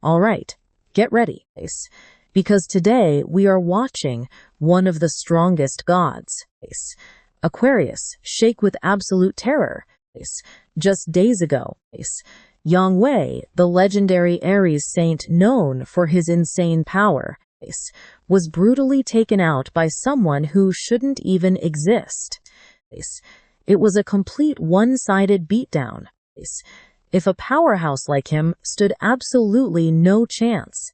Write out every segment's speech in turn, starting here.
Alright, get ready, because today we are watching one of the strongest gods. Aquarius shake with absolute terror. Just days ago, Yang Wei, the legendary Aries saint known for his insane power, was brutally taken out by someone who shouldn't even exist. It was a complete one-sided beatdown. If a powerhouse like him stood absolutely no chance,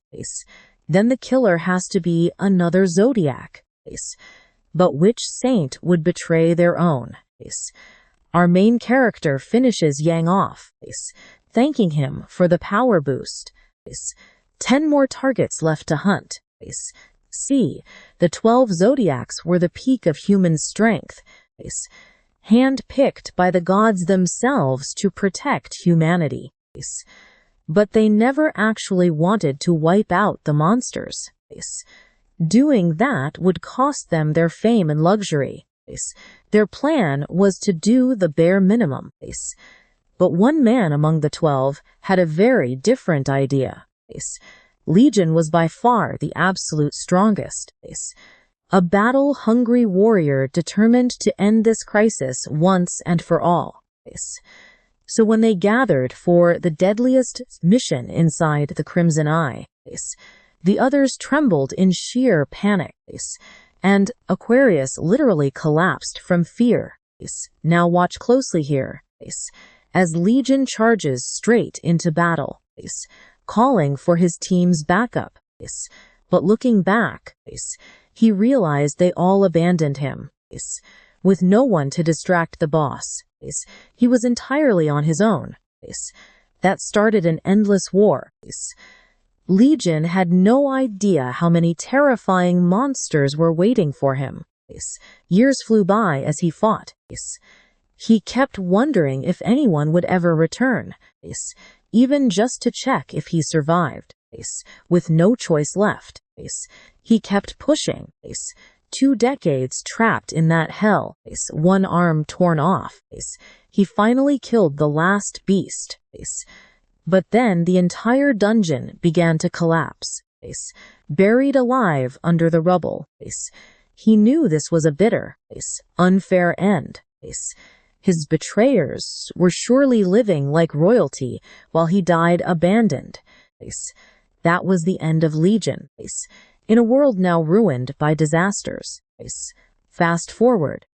then the killer has to be another zodiac. But which saint would betray their own? Our main character finishes Yang off, thanking him for the power boost. 10 more targets left to hunt. See, the 12 zodiacs were the peak of human strength, hand-picked by the gods themselves to protect humanity. But they never actually wanted to wipe out the monsters. Doing that would cost them their fame and luxury. Their plan was to do the bare minimum. But one man among the 12 had a very different idea. Legion was by far the absolute strongest. A battle-hungry warrior determined to end this crisis once and for all. So when they gathered for the deadliest mission inside the Crimson Eye, the others trembled in sheer panic, and Aquarius literally collapsed from fear. Now watch closely here, as Legion charges straight into battle, calling for his team's backup. But looking back, he realized they all abandoned him. With no one to distract the boss, he was entirely on his own. That started an endless war. Legion had no idea how many terrifying monsters were waiting for him. Years flew by as he fought. He kept wondering if anyone would ever return, even just to check if he survived. With no choice left, he kept pushing. 2 decades trapped in that hell, one arm torn off. He finally killed the last beast. But then the entire dungeon began to collapse, buried alive under the rubble. He knew this was a bitter, unfair end. His betrayers were surely living like royalty while he died abandoned. That was the end of Legion, in a world now ruined by disasters. Fast forward,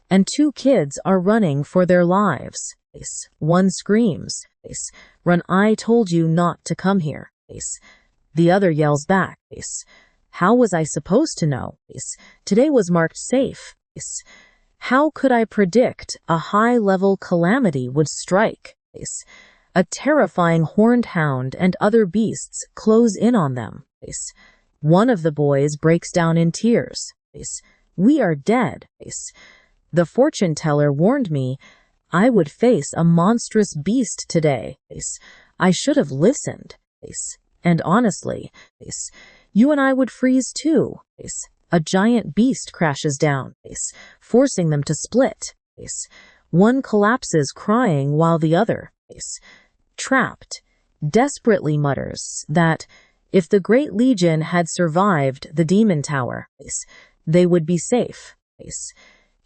and 2 kids are running for their lives. One screams, "Run, I told you not to come here." The other yells back, "How was I supposed to know? Today was marked safe. How could I predict a high-level calamity would strike?" A terrifying horned hound and other beasts close in on them. One of the boys breaks down in tears. "We are dead. The fortune teller warned me I would face a monstrous beast today. I should have listened. And honestly, you and I would freeze too." A giant beast crashes down, forcing them to split. One collapses crying while the other, trapped, desperately mutters that if the Great Legion had survived the Demon Tower, they would be safe.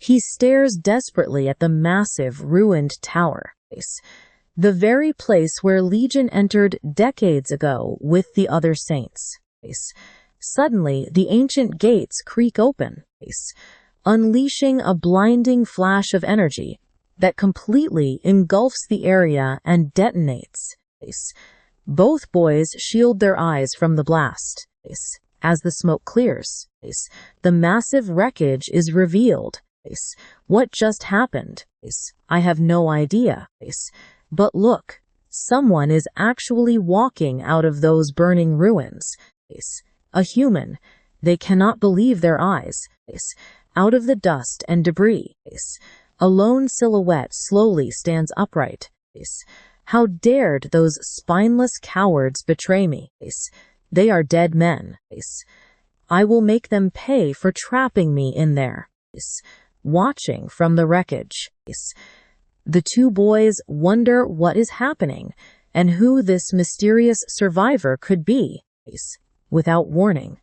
He stares desperately at the massive, ruined tower, the very place where Legion entered decades ago with the other saints. Suddenly, the ancient gates creak open, unleashing a blinding flash of energy that completely engulfs the area and detonates. Both boys shield their eyes from the blast. As the smoke clears, the massive wreckage is revealed. What just happened? I have no idea. But look, someone is actually walking out of those burning ruins. A human. They cannot believe their eyes. Out of the dust and debris, a lone silhouette slowly stands upright. How dared those spineless cowards betray me? They are dead men. I will make them pay for trapping me in there. Watching from the wreckage, the 2 boys wonder what is happening. and who this mysterious survivor could be. Without warning,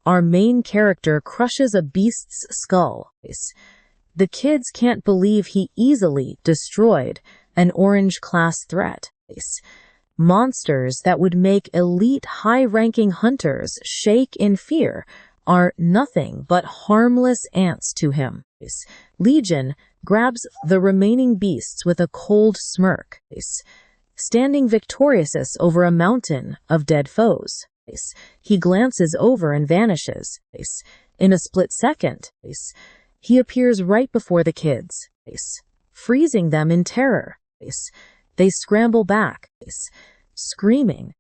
our main character crushes a beast's skull. The kids can't believe he easily destroyed an orange-class threat. Monsters that would make elite high-ranking hunters shake in fear are nothing but harmless ants to him. Legion grabs the remaining beasts with a cold smirk, standing victorious over a mountain of dead foes. He glances over and vanishes. In a split second, he appears right before the kids, freezing them in terror. They scramble back, screaming,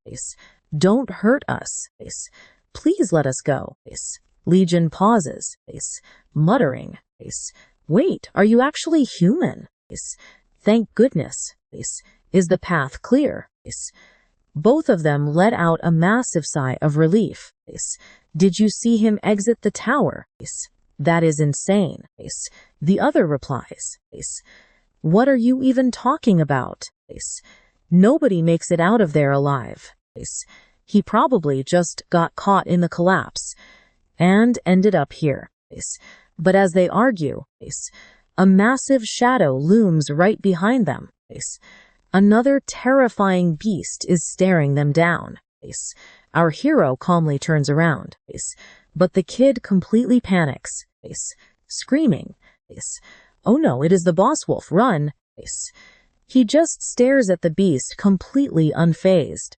"Don't hurt us. Please let us go." Legion pauses, muttering, "Wait, are you actually human? Thank goodness. Is the path clear?" Both of them let out a massive sigh of relief. "Did you see him exit the tower?" "That is insane." The other replies, "What are you even talking about? Nobody makes it out of there alive. He probably just got caught in the collapse and ended up here." But as they argue, a massive shadow looms right behind them. Another terrifying beast is staring them down. Our hero calmly turns around, but the kid completely panics, screaming, "Oh no, it is the boss wolf, run!" He just stares at the beast completely unfazed,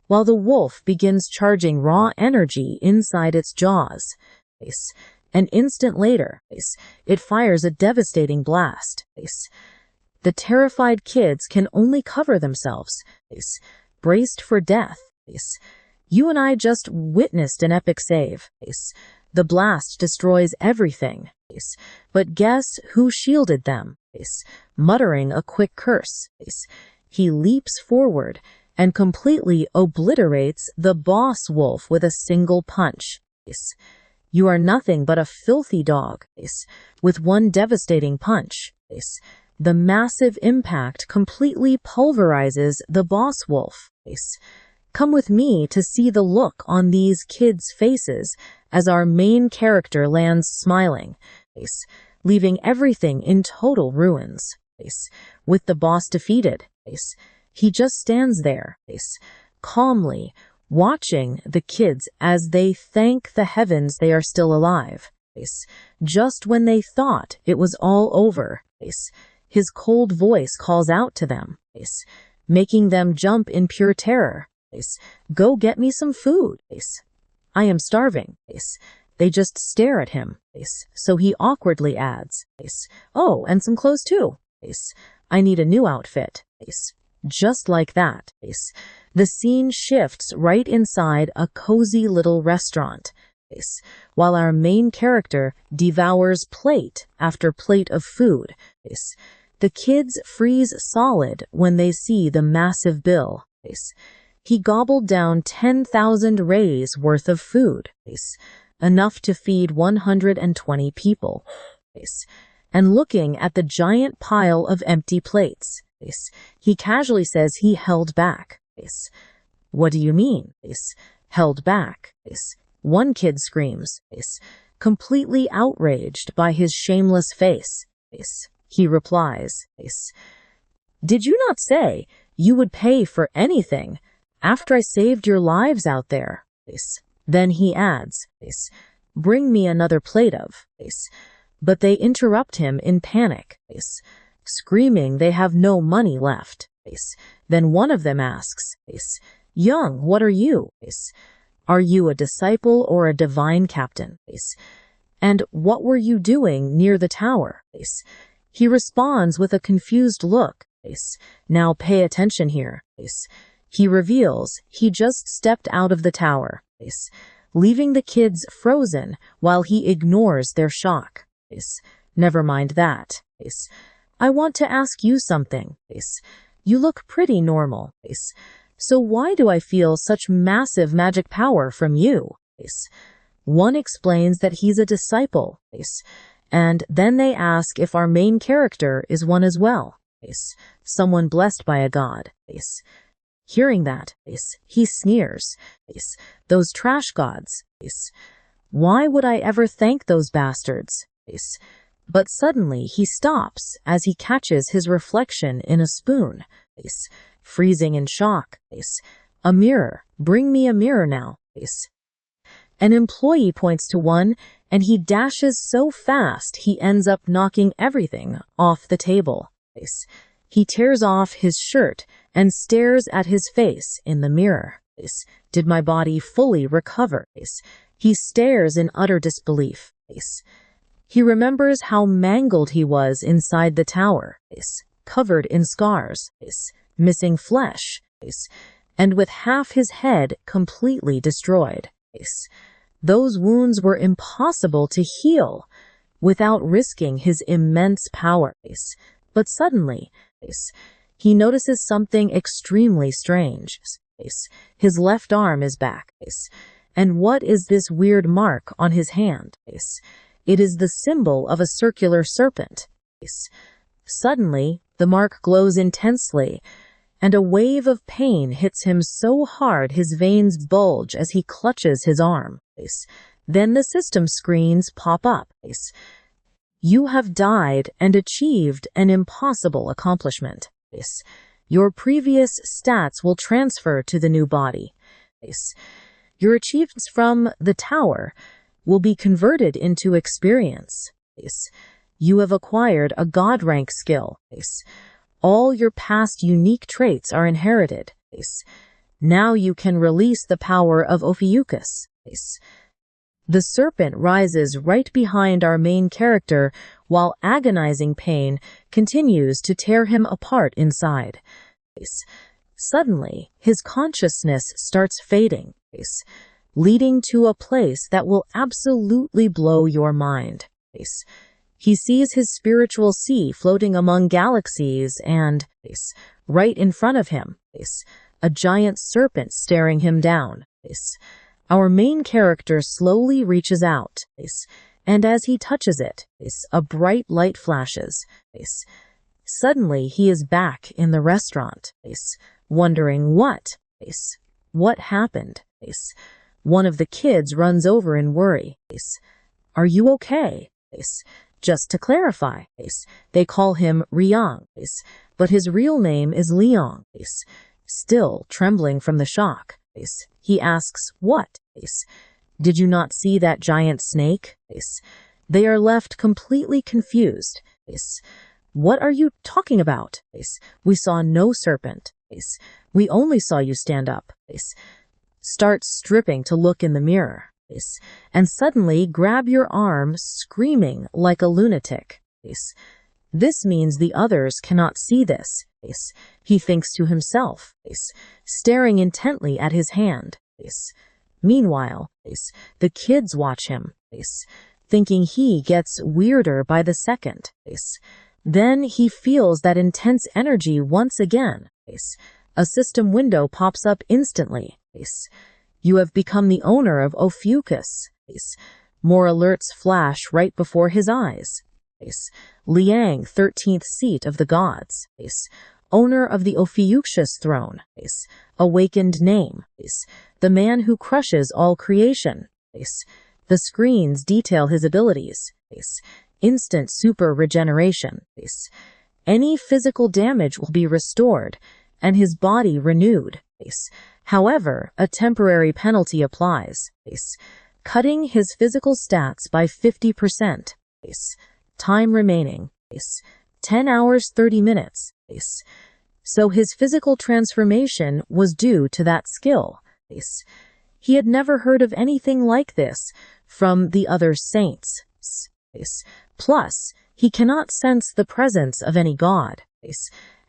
while the wolf begins charging raw energy inside its jaws. An instant later, it fires a devastating blast. The terrified kids can only cover themselves, braced for death. You and I just witnessed an epic save. The blast destroys everything. But guess who shielded them? Muttering a quick curse, he leaps forward and completely obliterates the boss wolf with a single punch. You are nothing but a filthy dog. With one devastating punch, the massive impact completely pulverizes the boss wolf. Come with me to see the look on these kids' faces as our main character lands smiling, leaving everything in total ruins. With the boss defeated, he just stands there, calmly watching the kids as they thank the heavens they are still alive. Just when they thought it was all over, his cold voice calls out to them, making them jump in pure terror. "Go get me some food. I am starving." They just stare at him, so he awkwardly adds, "Oh, and some clothes too. I need a new outfit." Just like that, the scene shifts right inside a cozy little restaurant, while our main character devours plate after plate of food. The kids freeze solid when they see the massive bill. He gobbled down 10,000 rays worth of food, enough to feed 120 people. And looking at the giant pile of empty plates, he casually says he held back. "What do you mean? Held back?" One kid screams, completely outraged by his shameless face. He replies, "Did you not say you would pay for anything after I saved your lives out there?" Then he adds, "Bring me another plate of." But they interrupt him in panic, screaming they have no money left. Then one of them asks, "Young, what are you? Are you a disciple or a divine captain? And what were you doing near the tower?" He responds with a confused look. "Now pay attention here." He reveals he just stepped out of the tower, leaving the kids frozen while he ignores their shock. "Never mind that. I want to ask you something. You look pretty normal. So why do I feel such massive magic power from you?" One explains that he's a disciple, and then they ask if our main character is one as well. someone blessed by a god. Hearing that, he sneers. Those trash gods. Why would I ever thank those bastards? But suddenly he stops as he catches his reflection in a spoon. Freezing in shock. A mirror. Bring me a mirror now. An employee points to one, and he dashes so fast he ends up knocking everything off the table. He tears off his shirt and stares at his face in the mirror. Did my body fully recover? He stares in utter disbelief. He remembers how mangled he was inside the tower, covered in scars, missing flesh, and with half his head completely destroyed. Those wounds were impossible to heal without risking his immense power. But suddenly, he notices something extremely strange. His left arm is back. And what is this weird mark on his hand? It is the symbol of a circular serpent. Suddenly, the mark glows intensely, and a wave of pain hits him so hard his veins bulge as he clutches his arm. Then the system screens pop up. You have died and achieved an impossible accomplishment. Your previous stats will transfer to the new body. Your achievements from the tower will be converted into experience. You have acquired a god rank skill. All your past unique traits are inherited. Now you can release the power of Ophiuchus. The serpent rises right behind our main character while agonizing pain continues to tear him apart inside. Suddenly, his consciousness starts fading, leading to a place that will absolutely blow your mind. He sees his spiritual sea floating among galaxies and, right in front of him, a giant serpent staring him down. Our main character slowly reaches out, and as he touches it, a bright light flashes. Suddenly, he is back in the restaurant, wondering what happened. One of the kids runs over in worry. Are you okay? Just to clarify, they call him Riang, but his real name is Liang. Still trembling from the shock, he asks, what? Did you not see that giant snake? They are left completely confused. What are you talking about? We saw no serpent. We only saw you stand up. Start stripping to look in the mirror. And suddenly grab your arm, screaming like a lunatic. This means the others cannot see this. He thinks to himself, staring intently at his hand. Meanwhile, the kids watch him, thinking he gets weirder by the second. Then he feels that intense energy once again. A system window pops up instantly. You have become the owner of Ophiuchus. More alerts flash right before his eyes. Liang, 13th seat of the gods. Owner of the Ophiuchus throne. Awakened name. The man who crushes all creation. The screens detail his abilities. Instant super regeneration. Any physical damage will be restored, and his body renewed. However, a temporary penalty applies, cutting his physical stats by 50%. Time remaining, 10 hours 30 minutes. So his physical transformation was due to that skill. He had never heard of anything like this from the other saints. Plus, he cannot sense the presence of any god.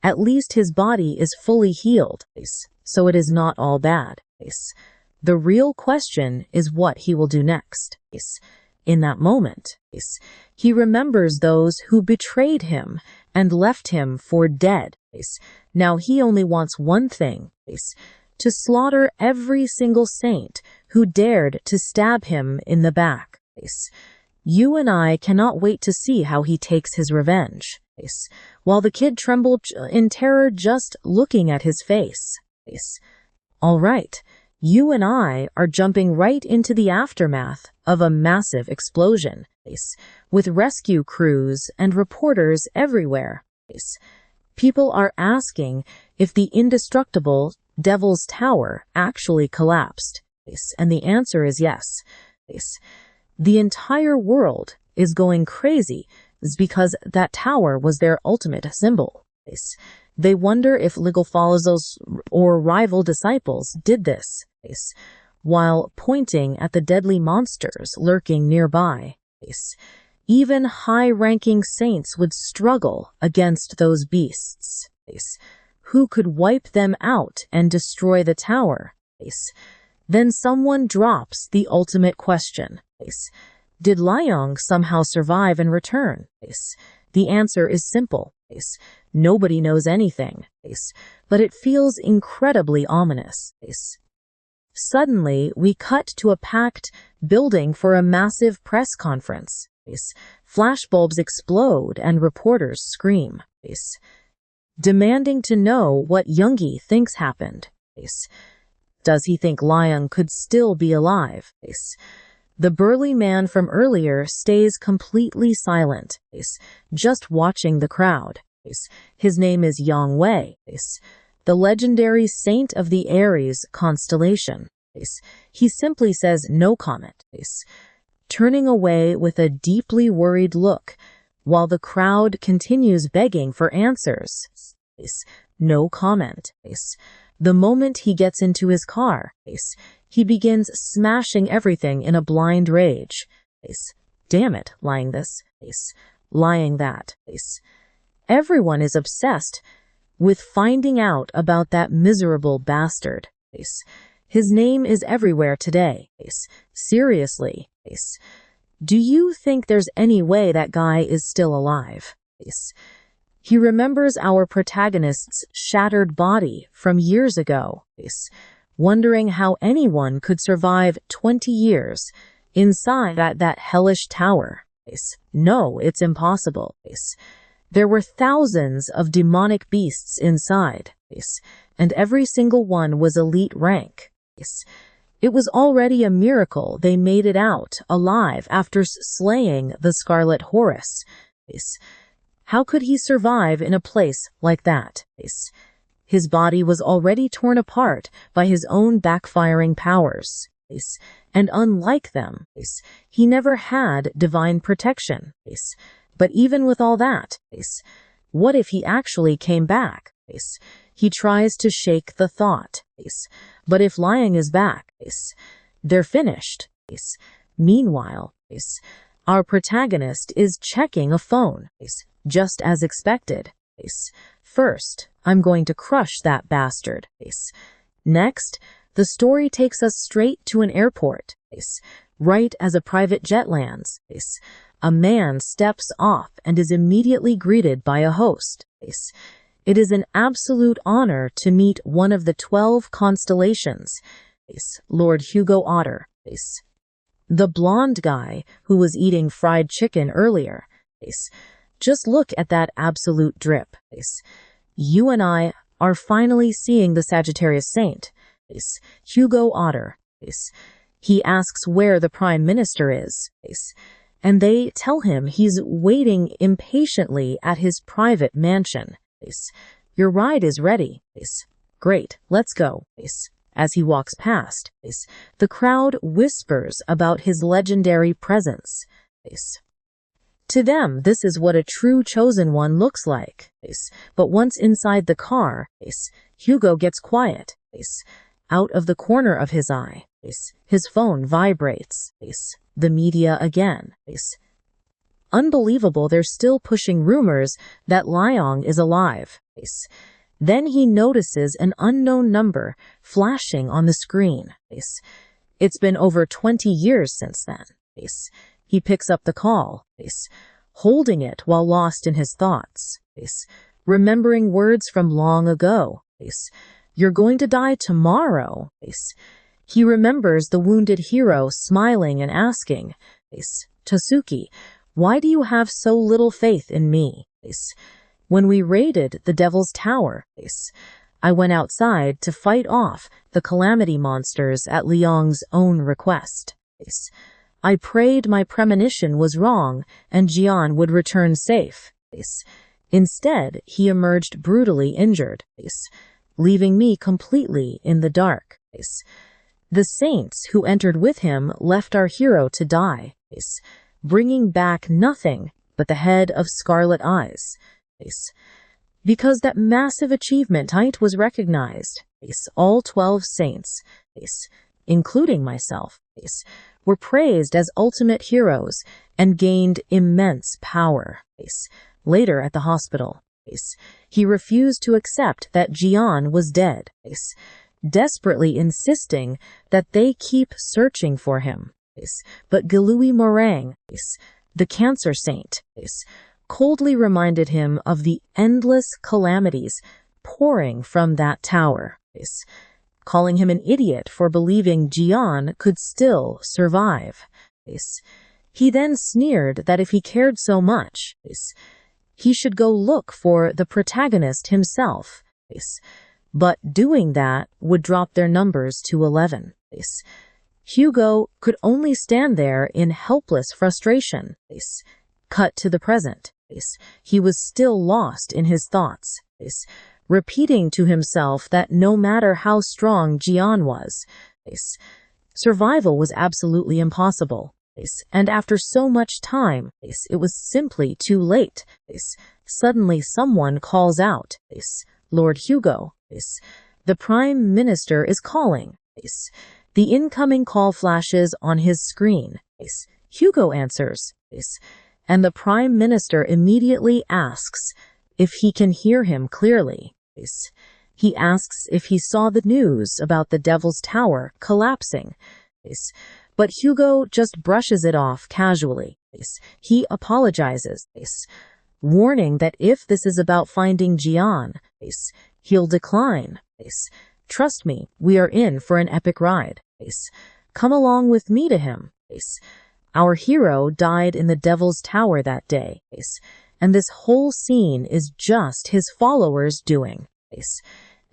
At least his body is fully healed, so it is not all bad. The real question is what he will do next. In that moment, he remembers those who betrayed him and left him for dead. Now he only wants one thing, to slaughter every single saint who dared to stab him in the back. You and I cannot wait to see how he takes his revenge. while the kid trembled in terror just looking at his face. All right, you and I are jumping right into the aftermath of a massive explosion, with rescue crews and reporters everywhere. People are asking if the indestructible Devil's Tower actually collapsed, and the answer is yes. The entire world is going crazy because that tower was their ultimate symbol. They wonder if Ligolfalzo's or rival disciples did this, while pointing at the deadly monsters lurking nearby. Even high-ranking saints would struggle against those beasts. Who could wipe them out and destroy the tower? Then someone drops the ultimate question. Did Liang somehow survive and return? The answer is simple. Nobody knows anything, but it feels incredibly ominous. Suddenly, we cut to a packed building for a massive press conference. Flashbulbs explode and reporters scream, demanding to know what Yoongi thinks happened. Does he think Liang could still be alive? The burly man from earlier stays completely silent, just watching the crowd. His name is Yang Wei, the legendary saint of the Aries constellation. He simply says no comment, turning away with a deeply worried look, while the crowd continues begging for answers. No comment. The moment he gets into his car, he begins smashing everything in a blind rage. Damn it, lying this, lying that. Everyone is obsessed with finding out about that miserable bastard. His name is everywhere today. Seriously. Do you think there's any way that guy is still alive? He remembers our protagonist's shattered body from years ago, wondering how anyone could survive 20 years inside that hellish tower. No, it's impossible. There were thousands of demonic beasts inside, and every single one was elite rank. It was already a miracle they made it out alive after slaying the Scarlet Horus. How could he survive in a place like that? His body was already torn apart by his own backfiring powers. And unlike them, he never had divine protection. But even with all that, what if he actually came back? He tries to shake the thought. But if Liang is back, they're finished. Meanwhile, our protagonist is checking a phone, just as expected. First, I'm going to crush that bastard. Next, the story takes us straight to an airport. Right as a private jet lands, a man steps off and is immediately greeted by a host. It is an absolute honor to meet one of the 12 constellations, Lord Hugo Otter, the blonde guy who was eating fried chicken earlier. Just look at that absolute drip. You and I are finally seeing the Sagittarius Saint, Hugo Otter. He asks where the Prime Minister is, and they tell him he's waiting impatiently at his private mansion. Your ride is ready. Great, let's go. As he walks past, the crowd whispers about his legendary presence. To them, this is what a true chosen one looks like. But once inside the car, Hugo gets quiet. Out of the corner of his eye, his phone vibrates. The media again. Unbelievable, they're still pushing rumors that Liang is alive. Then he notices an unknown number flashing on the screen. It's been over 20 years since then. He picks up the call, holding it while lost in his thoughts, remembering words from long ago. You're going to die tomorrow. He remembers the wounded hero smiling and asking, Tasuki, why do you have so little faith in me? When we raided the Devil's Tower, I went outside to fight off the calamity monsters at Liang's own request. I prayed my premonition was wrong and Jian would return safe. Instead, he emerged brutally injured, leaving me completely in the dark. The saints who entered with him left our hero to die, bringing back nothing but the head of Scarlet Eyes. Because that massive achievement was recognized, all 12 saints, including myself, were praised as ultimate heroes and gained immense power. Later at the hospital, he refused to accept that Jian was dead, desperately insisting that they keep searching for him. But Galui Morang, the cancer saint, coldly reminded him of the endless calamities pouring from that tower, calling him an idiot for believing Jian could still survive. He then sneered that if he cared so much, he should go look for the protagonist himself, but doing that would drop their numbers to 11. Hugo could only stand there in helpless frustration. Cut to the present. He was still lost in his thoughts, repeating to himself that no matter how strong Jian was, survival was absolutely impossible. And after so much time, it was simply too late. Suddenly someone calls out, "Lord Hugo, the Prime Minister is calling." The incoming call flashes on his screen. Hugo answers, and the Prime Minister immediately asks if he can hear him clearly. He asks if he saw the news about the Devil's Tower collapsing. But Hugo just brushes it off casually. He apologizes, warning that if this is about finding Jian, he'll decline. "Trust me, we are in for an epic ride. Come along with me to him." Our hero died in the Devil's Tower that day, and this whole scene is just his followers doing.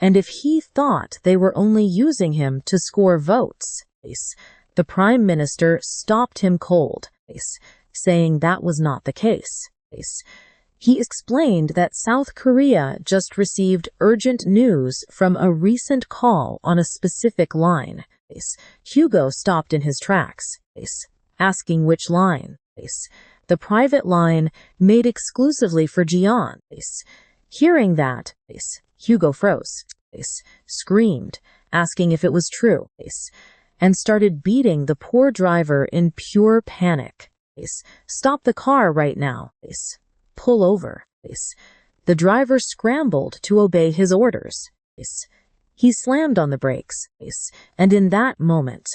And if he thought they were only using him to score votes, the Prime Minister stopped him cold, saying that was not the case. He explained that South Korea just received urgent news from a recent call on a specific line. Hugo stopped in his tracks, asking which line. The private line made exclusively for Jian. Hearing that, Hugo froze, screamed, asking if it was true, and started beating the poor driver in pure panic. "Stop the car right now. Pull over." The driver scrambled to obey his orders. He slammed on the brakes, and in that moment,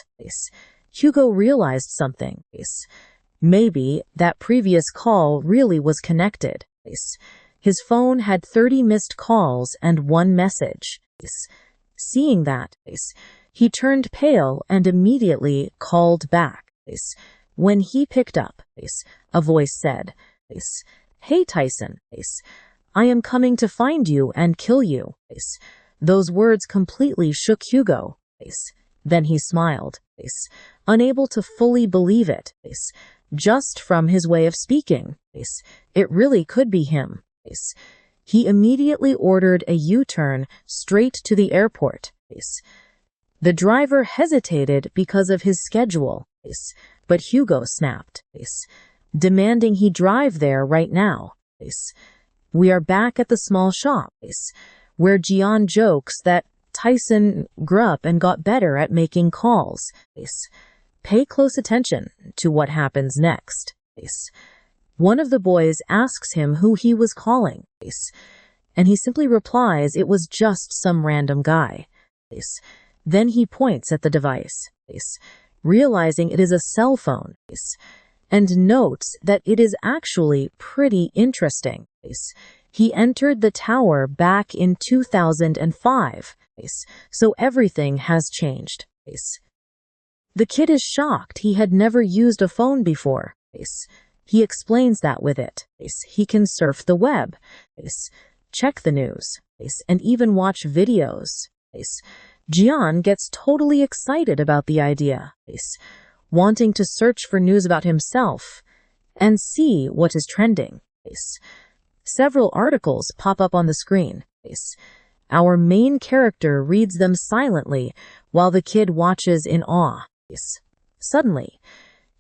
Hugo realized something. Maybe that previous call really was connected. His phone had 30 missed calls and 1 message. Seeing that, he turned pale and immediately called back. When he picked up, a voice said, "Hey Tyson, I am coming to find you and kill you." Those words completely shook Hugo. Then he smiled, unable to fully believe it, just from his way of speaking. It really could be him. He immediately ordered a U-turn straight to the airport. The driver hesitated because of his schedule, but Hugo snapped, demanding he drive there right now. We are back at the small shop, where Jian jokes that Tyson grew up and got better at making calls. Pay close attention to what happens next. One of the boys asks him who he was calling, and he simply replies it was just some random guy. Then he points at the device, realizing it is a cell phone, and notes that it is actually pretty interesting. He entered the tower back in 2005, so everything has changed. The kid is shocked he had never used a phone before. He explains that with it, he can surf the web, check the news, and even watch videos. Jian gets totally excited about the idea, wanting to search for news about himself and see what is trending. Several articles pop up on the screen. Our main character reads them silently while the kid watches in awe. Suddenly,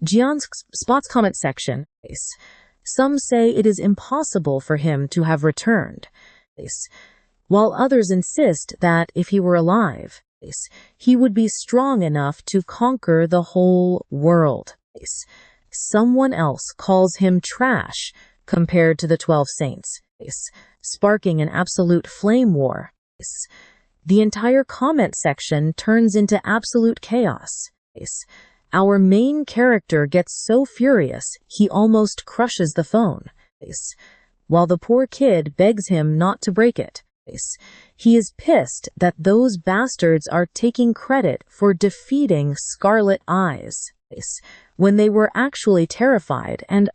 Jian spots comment section. Some say it is impossible for him to have returned, while others insist that if he were alive, he would be strong enough to conquer the whole world. Someone else calls him trash compared to the 12 saints, sparking an absolute flame war. The entire comment section turns into absolute chaos. Our main character gets so furious he almost crushes the phone, while the poor kid begs him not to break it. He is pissed that those bastards are taking credit for defeating Scarlet Eyes, when they were actually terrified and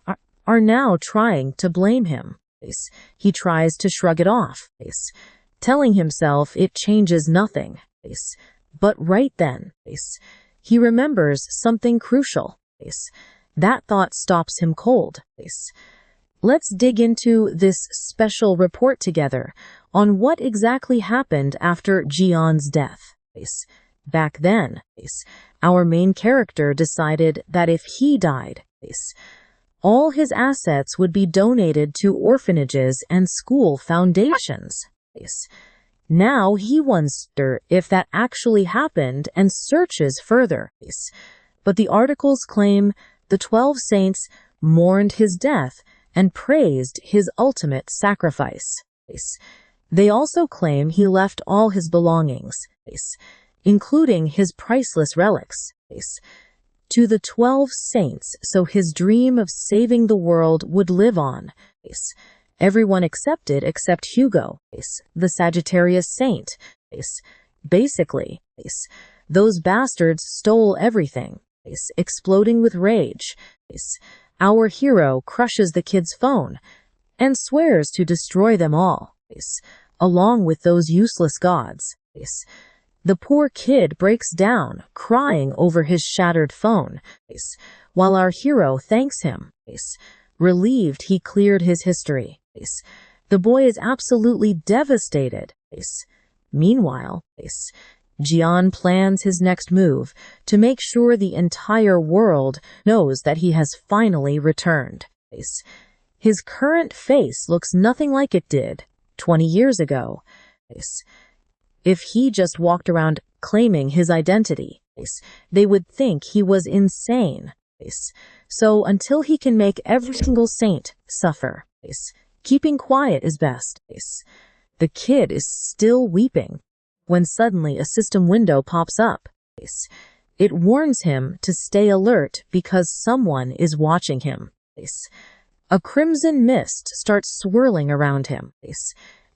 are now trying to blame him. He tries to shrug it off, telling himself it changes nothing. But right then, he remembers something crucial. That thought stops him cold. Let's dig into this special report together on what exactly happened after Jian's death. Back then, our main character decided that if he died, all his assets would be donated to orphanages and school foundations. Now he wonders if that actually happened and searches further. But the articles claim the 12 saints mourned his death and praised his ultimate sacrifice. They also claim he left all his belongings, including his priceless relics, to the 12 saints so his dream of saving the world would live on. Everyone accepted except Hugo, the Sagittarius saint. Basically, those bastards stole everything, exploding with rage. Our hero crushes the kid's phone and swears to destroy them all, along with those useless gods. The poor kid breaks down, crying over his shattered phone, while our hero thanks him, relieved he cleared his history. The boy is absolutely devastated. Meanwhile, Jian plans his next move to make sure the entire world knows that he has finally returned. His current face looks nothing like it did 20 years ago. If he just walked around claiming his identity, they would think he was insane. So until he can make every single saint suffer, keeping quiet is best. The kid is still weeping when suddenly a system window pops up. It warns him to stay alert because someone is watching him. A crimson mist starts swirling around him,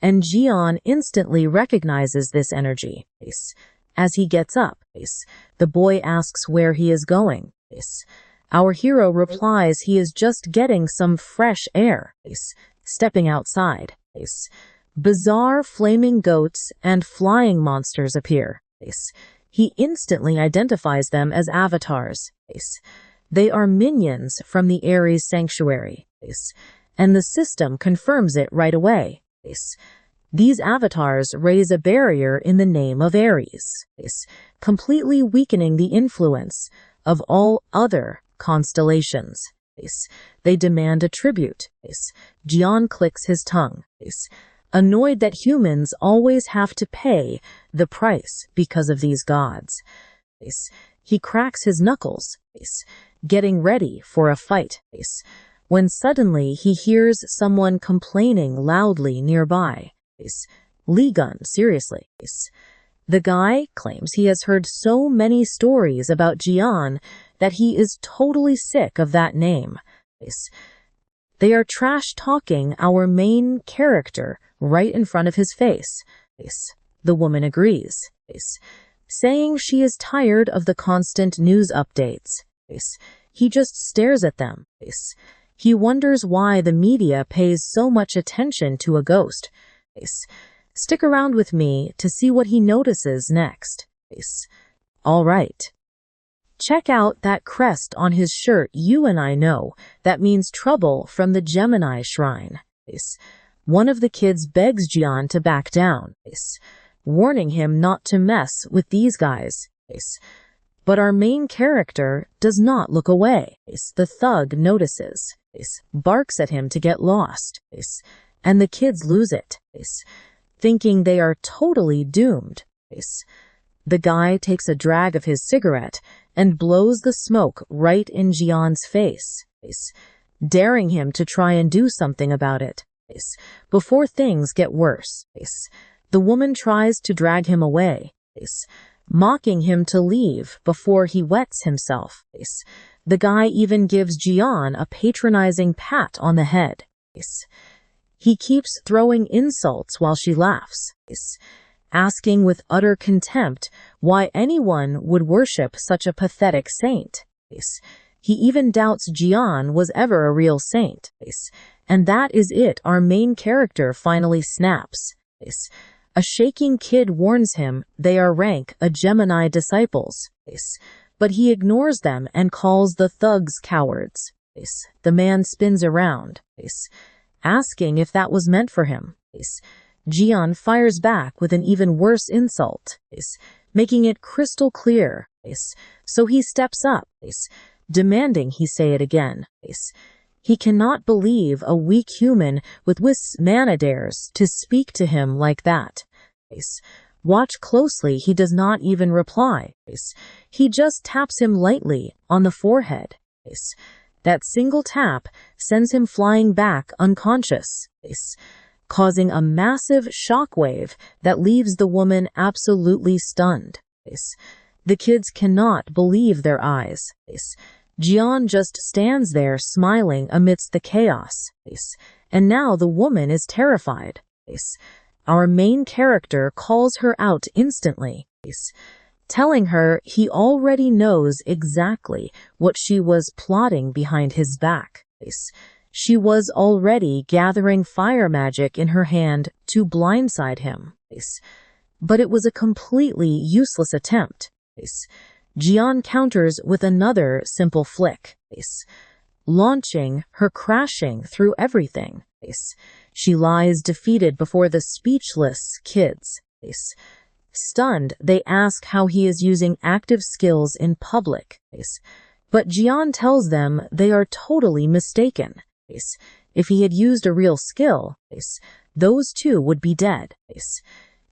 and Jian instantly recognizes this energy. As he gets up, the boy asks where he is going. Our hero replies he is just getting some fresh air, stepping outside. Bizarre flaming goats and flying monsters appear. He instantly identifies them as avatars. They are minions from the Ares sanctuary, and the system confirms it right away. These avatars raise a barrier in the name of Ares, completely weakening the influence of all other constellations. They demand a tribute. Jian clicks his tongue, annoyed that humans always have to pay the price because of these gods. He cracks his knuckles, getting ready for a fight, when suddenly he hears someone complaining loudly nearby. Lee Gun, seriously. The guy claims he has heard so many stories about Jian that he is totally sick of that name. They are trash-talking our main character right in front of his face. The woman agrees, saying she is tired of the constant news updates. He just stares at them. He wonders why the media pays so much attention to a ghost. Stick around with me to see what he notices next. All right. Check out that crest on his shirt. You and I know that means trouble from the Gemini shrine. One of the kids begs Jian to back down, warning him not to mess with these guys. But our main character does not look away. The thug notices, barks at him to get lost, and the kids lose it, thinking they are totally doomed. The guy takes a drag of his cigarette and blows the smoke right in Jian's face, daring him to try and do something about it. Before things get worse, the woman tries to drag him away, mocking him to leave before he wets himself. The guy even gives Jian a patronizing pat on the head. He keeps throwing insults while she laughs, asking with utter contempt why anyone would worship such a pathetic saint. He even doubts Jian was ever a real saint. And that is it. Our main character finally snaps. A shaking kid warns him they are rank a Gemini disciples. But he ignores them and calls the thugs cowards. The man spins around, asking if that was meant for him. Jian fires back with an even worse insult, making it crystal clear. So he steps up, demanding he say it again. He cannot believe a weak human with man dares to speak to him like that. Watch closely, he does not even reply. He just taps him lightly on the forehead. That single tap sends him flying back unconscious, causing a massive shockwave that leaves the woman absolutely stunned. The kids cannot believe their eyes. Jian just stands there smiling amidst the chaos, and now the woman is terrified. Our main character calls her out instantly, telling her he already knows exactly what she was plotting behind his back. She was already gathering fire magic in her hand to blindside him. But it was a completely useless attempt. Jian counters with another simple flick, launching her crashing through everything. She lies defeated before the speechless kids. Stunned, they ask how he is using active skills in public. But Jian tells them they are totally mistaken. If he had used a real skill, those two would be dead.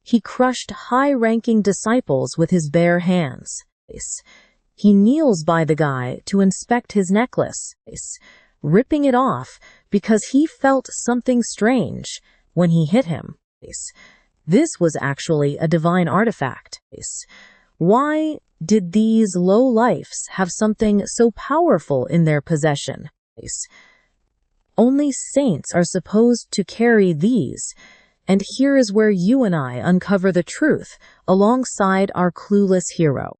He crushed high-ranking disciples with his bare hands. He kneels by the guy to inspect his necklace, ripping it off because he felt something strange when he hit him. This was actually a divine artifact. Why did these low-lifes have something so powerful in their possession? Only saints are supposed to carry these, and here is where you and I uncover the truth alongside our clueless hero.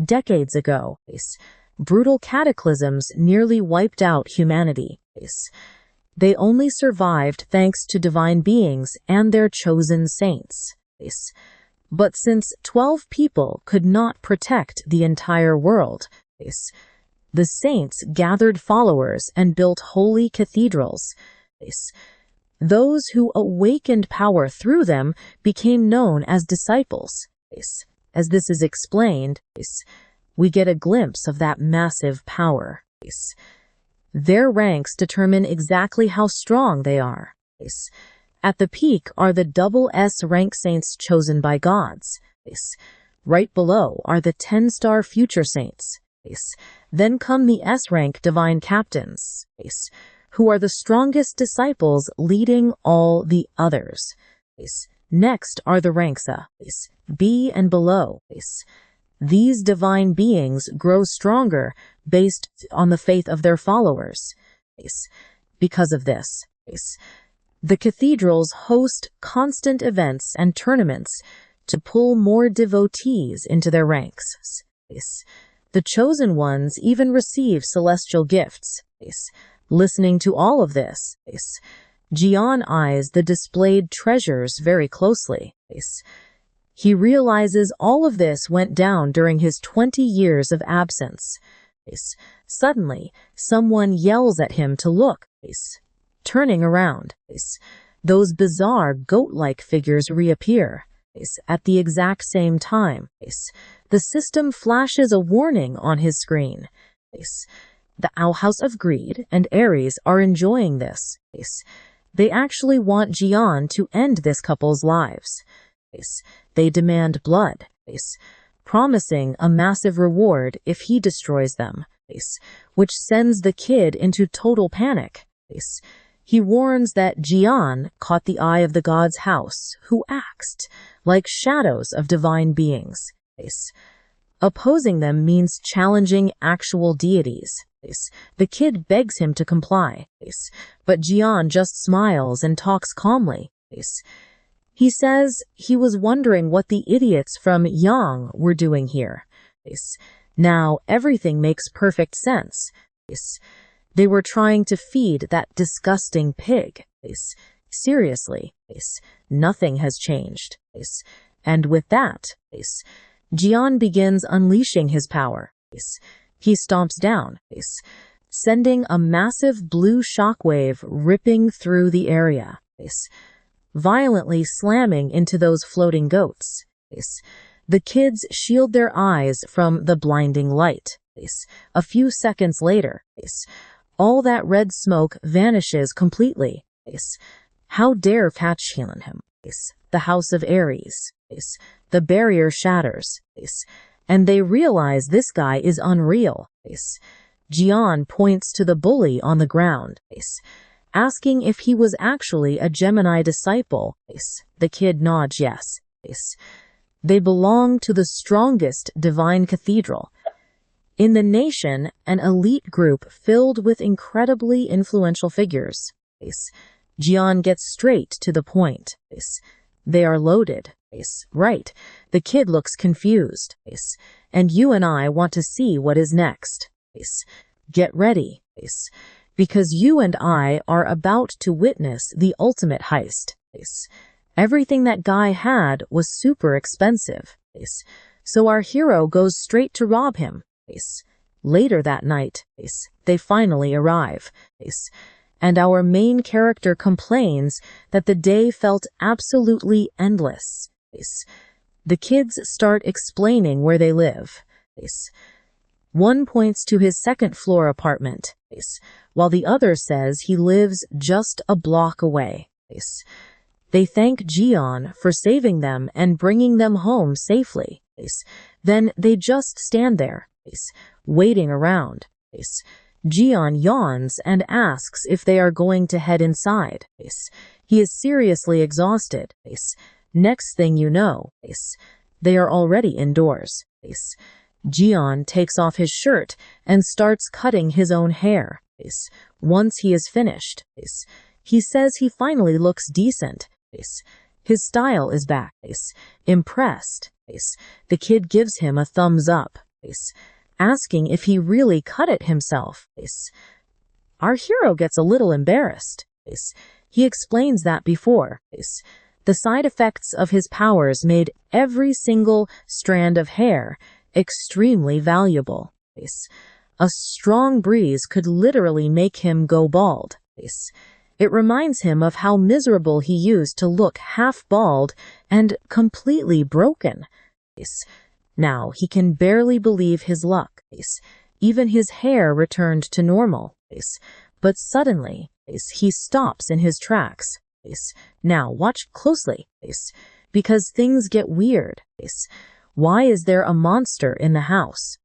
Decades ago, brutal cataclysms nearly wiped out humanity. They only survived thanks to divine beings and their chosen saints. But since 12 people could not protect the entire world, the saints gathered followers and built holy cathedrals. Those who awakened power through them became known as disciples. As this is explained, we get a glimpse of that massive power. Their ranks determine exactly how strong they are. At the peak are the double S rank saints chosen by gods. Right below are the 10-star future saints. Then come the S-rank divine captains, who are the strongest disciples leading all the others. Next are the ranks A, B, and below. These divine beings grow stronger based on the faith of their followers. Because of this, the cathedrals host constant events and tournaments to pull more devotees into their ranks. The chosen ones even receive celestial gifts, Listening to all of this, Jian eyes the displayed treasures very closely. He realizes all of this went down during his 20 years of absence. Suddenly, someone yells at him to look. Turning around, those bizarre goat-like figures reappear. At the exact same time, the system flashes a warning on his screen. The Owl House of Greed and Aries are enjoying this. They actually want Jian to end this couple's lives. They demand blood, promising a massive reward if he destroys them, which sends the kid into total panic. He warns that Jian caught the eye of the god's house, who acts like shadows of divine beings. Opposing them means challenging actual deities. The kid begs him to comply, but Jian just smiles and talks calmly. He says he was wondering what the idiots from Yang were doing here. Now everything makes perfect sense. They were trying to feed that disgusting pig. Seriously, nothing has changed. And with that, Jian begins unleashing his power. He stomps down, sending a massive blue shockwave ripping through the area, violently slamming into those floating goats. The kids shield their eyes from the blinding light. A few seconds later, all that red smoke vanishes completely. How dare Fatshilin him? The House of Aries. The barrier shatters, and they realize this guy is unreal. Jian points to the bully on the ground, asking if he was actually a Gemini disciple. The kid nods yes. They belong to the strongest divine cathedral in the nation, an elite group filled with incredibly influential figures. Jian gets straight to the point. They are loaded. Right. The kid looks confused. And you and I want to see what is next. Get ready. Because you and I are about to witness the ultimate heist. Everything that guy had was super expensive. So our hero goes straight to rob him. Later that night, they finally arrive. And our main character complains that the day felt absolutely endless. The kids start explaining where they live. One points to his second-floor apartment, while the other says he lives just a block away. They thank Jian for saving them and bringing them home safely. Then they just stand there, waiting around. Jian yawns and asks if they are going to head inside. He is seriously exhausted. Next thing you know, they are already indoors. Jian takes off his shirt and starts cutting his own hair. Once he is finished, he says he finally looks decent. His style is back. Impressed, the kid gives him a thumbs up, asking if he really cut it himself. Our hero gets a little embarrassed. He explains that before, the side effects of his powers made every single strand of hair extremely valuable. A strong breeze could literally make him go bald. It reminds him of how miserable he used to look half bald and completely broken. Now he can barely believe his luck. Even his hair returned to normal. But suddenly, he stops in his tracks. Now watch closely, because things get weird. Why is there a monster in the house?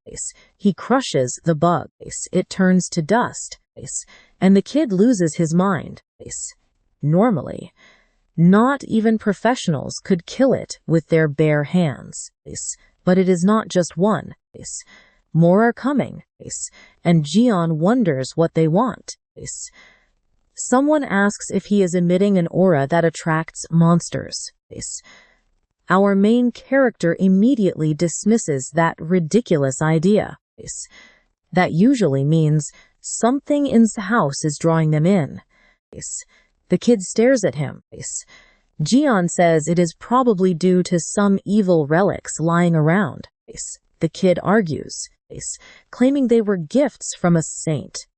He crushes the bug. It turns to dust, and the kid loses his mind. Normally, not even professionals could kill it with their bare hands. But it is not just one. More are coming, and Jian wonders what they want. Someone asks if he is emitting an aura that attracts monsters. Our main character immediately dismisses that ridiculous idea. That usually means Something in the house is drawing them in. The kid stares at him. Jian says it is probably due to some evil relics lying around. The kid argues, claiming they were gifts from a saint,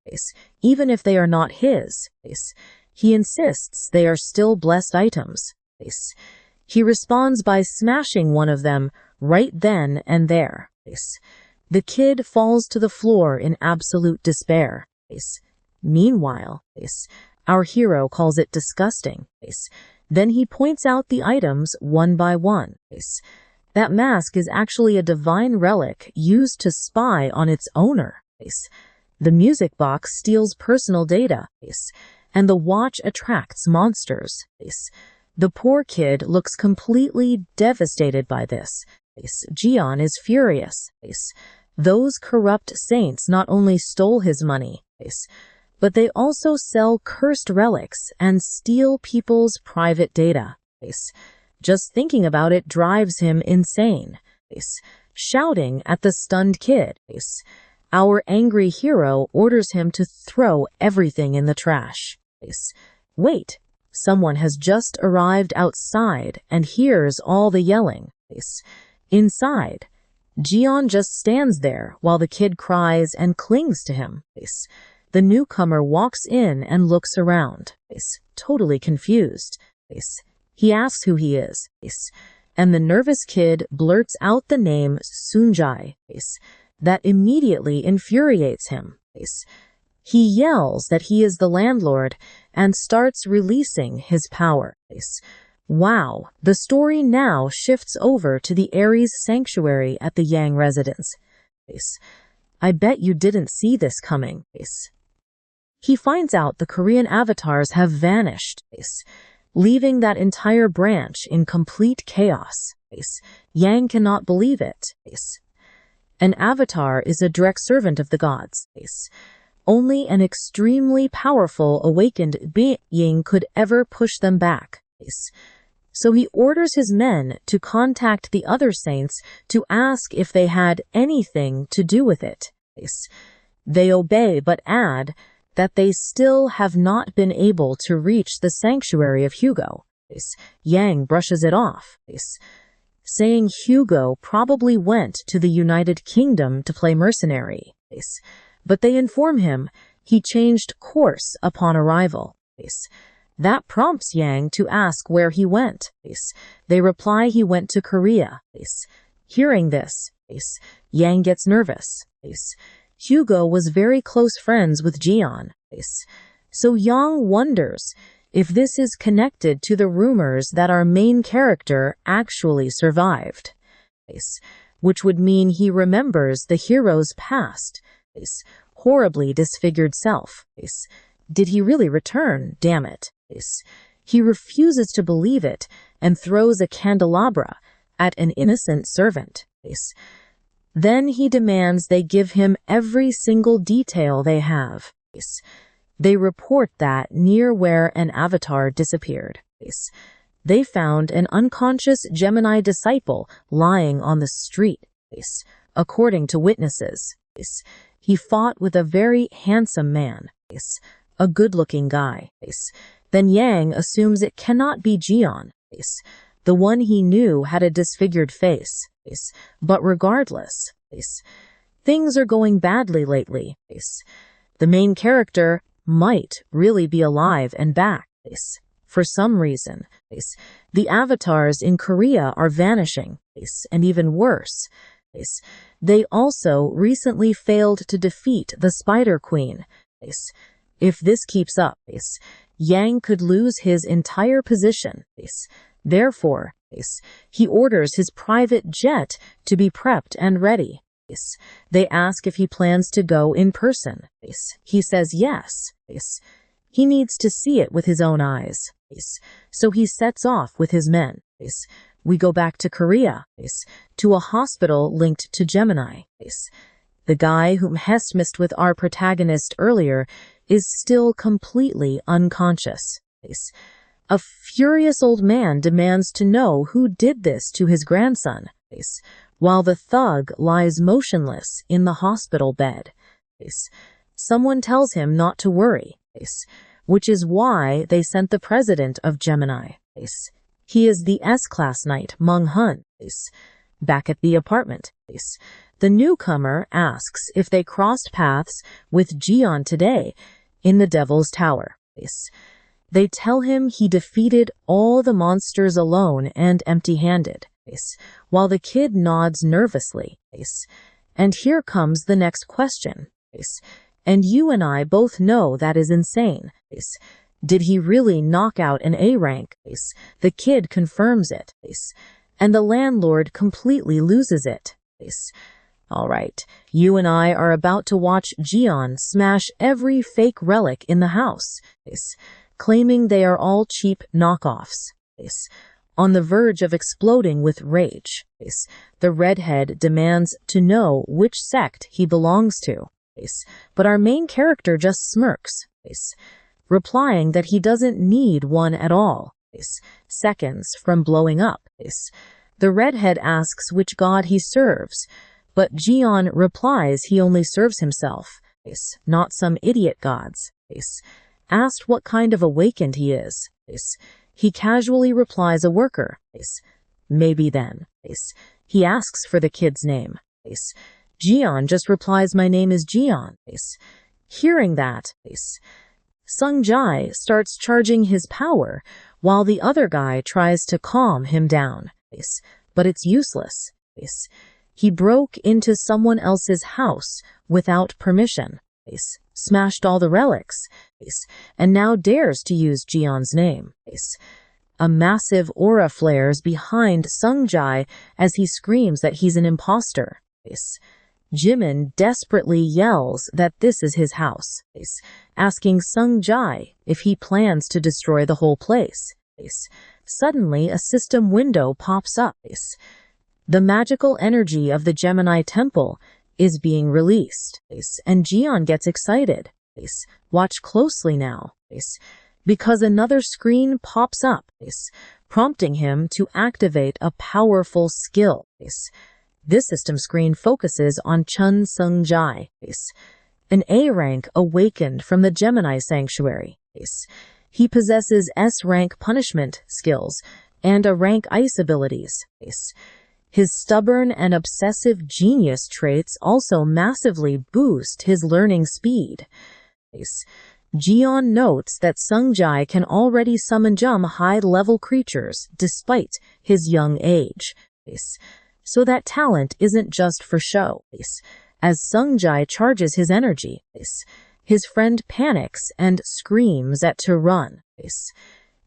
even if they are not his. He insists they are still blessed items. He responds by smashing one of them right then and there. The kid falls to the floor in absolute despair. Meanwhile, our hero calls it disgusting. Then he points out the items one by one. That mask is actually a divine relic used to spy on its owner. The music box steals personal data, and the watch attracts monsters. The poor kid looks completely devastated by this. Jian is furious. Those corrupt saints not only stole his money, but they also sell cursed relics and steal people's private data. Just thinking about it drives him insane. Shouting at the stunned kid, our angry hero orders him to throw everything in the trash. Wait, someone has just arrived outside and hears all the yelling. Inside, Jian just stands there while the kid cries and clings to him. The newcomer walks in and looks around, totally confused. He asks who he is, and the nervous kid blurts out the name Sunjai. That immediately infuriates him. He yells that he is the landlord and starts releasing his power. Wow, the story now shifts over to the Ares sanctuary at the Yang residence. I bet you didn't see this coming. He finds out the Korean avatars have vanished, leaving that entire branch in complete chaos. Yang cannot believe it. An avatar is a direct servant of the gods. Only an extremely powerful awakened being could ever push them back. So he orders his men to contact the other saints to ask if they had anything to do with it. They obey but add that they still have not been able to reach the sanctuary of Hugo. Yang brushes it off, saying Hugo probably went to the United Kingdom to play mercenary. But they inform him he changed course upon arrival. That prompts Yang to ask where he went. They reply he went to Korea. Hearing this, Yang gets nervous. Hugo was very close friends with Jian. So Yang wonders if this is connected to the rumors that our main character actually survived, which would mean he remembers the hero's past, horribly disfigured self. Did he really return? Damn it. He refuses to believe it and throws a candelabra at an innocent servant. Then he demands they give him every single detail they have. They report that near where an avatar disappeared, they found an unconscious Gemini disciple lying on the street. According to witnesses, he fought with a very handsome man, a good-looking guy. Then Yang assumes it cannot be Jian. The one he knew had a disfigured face. But regardless, things are going badly lately. The main character might really be alive and back. For some reason, the avatars in Korea are vanishing, and even worse, they also recently failed to defeat the Spider Queen. If this keeps up, Yang could lose his entire position. Therefore, he orders his private jet to be prepped and ready. They ask if he plans to go in person. He says yes. He needs to see it with his own eyes. So he sets off with his men. We go back to Korea, to a hospital linked to Gemini. The guy whom Hest missed with our protagonist earlier is still completely unconscious. A furious old man demands to know who did this to his grandson, while the thug lies motionless in the hospital bed. Someone tells him not to worry, which is why they sent the president of Gemini. He is the S-class knight Meng Hun. Back at the apartment, the newcomer asks if they crossed paths with Jian today in the Devil's Tower. They tell him he defeated all the monsters alone and empty-handed, while the kid nods nervously. And here comes the next question. And you and I both know that is insane. Did he really knock out an A rank? The kid confirms it, and the landlord completely loses it. All right, you and I are about to watch Jian smash every fake relic in the house, claiming they are all cheap knockoffs. On the verge of exploding with rage, the redhead demands to know which sect he belongs to, but our main character just smirks, replying that he doesn't need one at all, seconds from blowing up. The redhead asks which god he serves, but Jian replies he only serves himself, not some idiot gods. Asked what kind of awakened he is, he casually replies a worker. Maybe then. He asks for the kid's name. Jian just replies, my name is Jian. Hearing that, Sung Jai starts charging his power while the other guy tries to calm him down. But it's useless. He broke into someone else's house without permission, smashed all the relics, and now dares to use Jian's name. A massive aura flares behind Sung Jai as he screams that he's an imposter. Jimin desperately yells that this is his house, asking Sung Jai if he plans to destroy the whole place. Suddenly, a system window pops up. The magical energy of the Gemini temple is being released, and Jian gets excited. Watch closely now, because another screen pops up, prompting him to activate a powerful skill. This system screen focuses on Chun Sung Jai, an A rank awakened from the Gemini sanctuary. He possesses S rank punishment skills and a rank ice abilities. His stubborn and obsessive genius traits also massively boost his learning speed. Jian notes that Sung Jai can already summon high-level creatures despite his young age. So that talent isn't just for show. As Sung Jai charges his energy, his friend panics and screams to run.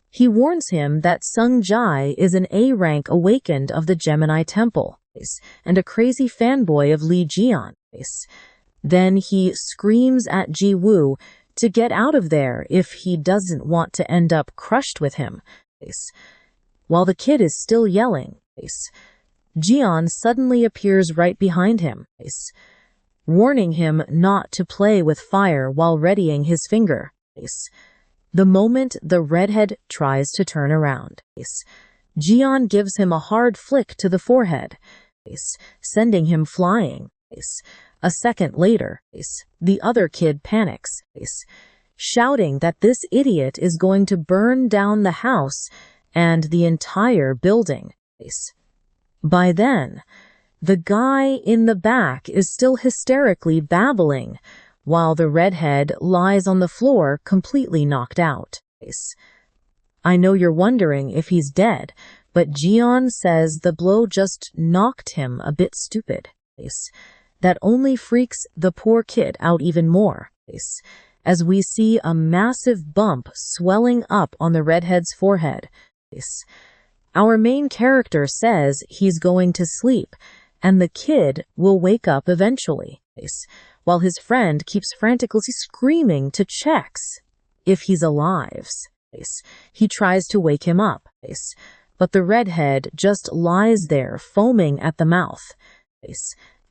He warns him that Sung Jai is an A-rank awakened of the Gemini Temple, and a crazy fanboy of Li Jian. Then he screams at Ji Woo to get out of there if he doesn't want to end up crushed with him. While the kid is still yelling, Jian suddenly appears right behind him, warning him not to play with fire while readying his finger. The moment the redhead tries to turn around, Jian gives him a hard flick to the forehead, sending him flying. A second later, the other kid panics, shouting that this idiot is going to burn down the house and the entire building. By then, the guy in the back is still hysterically babbling, while the redhead lies on the floor completely knocked out. I know you're wondering if he's dead, but Jian says the blow just knocked him a bit stupid. That only freaks the poor kid out even more, as we see a massive bump swelling up on the redhead's forehead. Our main character says he's going to sleep, and the kid will wake up eventually, while his friend keeps frantically screaming to check if he's alive. He tries to wake him up, but the redhead just lies there foaming at the mouth.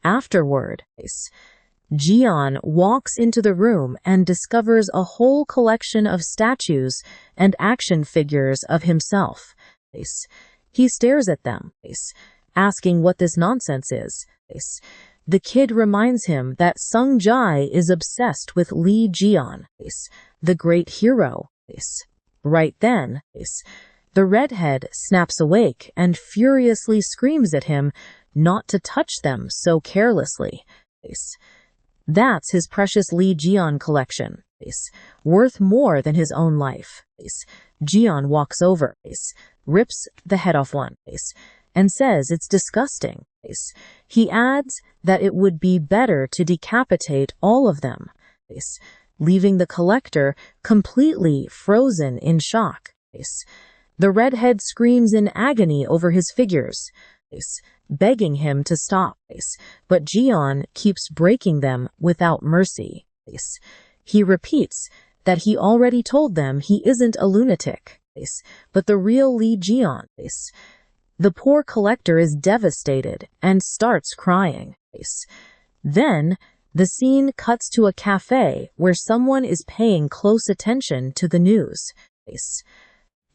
Afterward, Jian walks into the room and discovers a whole collection of statues and action figures of himself. He stares at them, asking what this nonsense is. The kid reminds him that Sung Jai is obsessed with Lee Jian, the great hero. Right then, the redhead snaps awake and furiously screams at him not to touch them so carelessly. That's his precious Lee Jian collection, worth more than his own life. Jian walks over, rips the head off one, and says it's disgusting. He adds that it would be better to decapitate all of them, leaving the collector completely frozen in shock. The redhead screams in agony over his figures, begging him to stop, but Jian keeps breaking them without mercy. He repeats that he already told them he isn't a lunatic, but the real Lee Jian. The poor collector is devastated and starts crying. Then, the scene cuts to a cafe where someone is paying close attention to the news.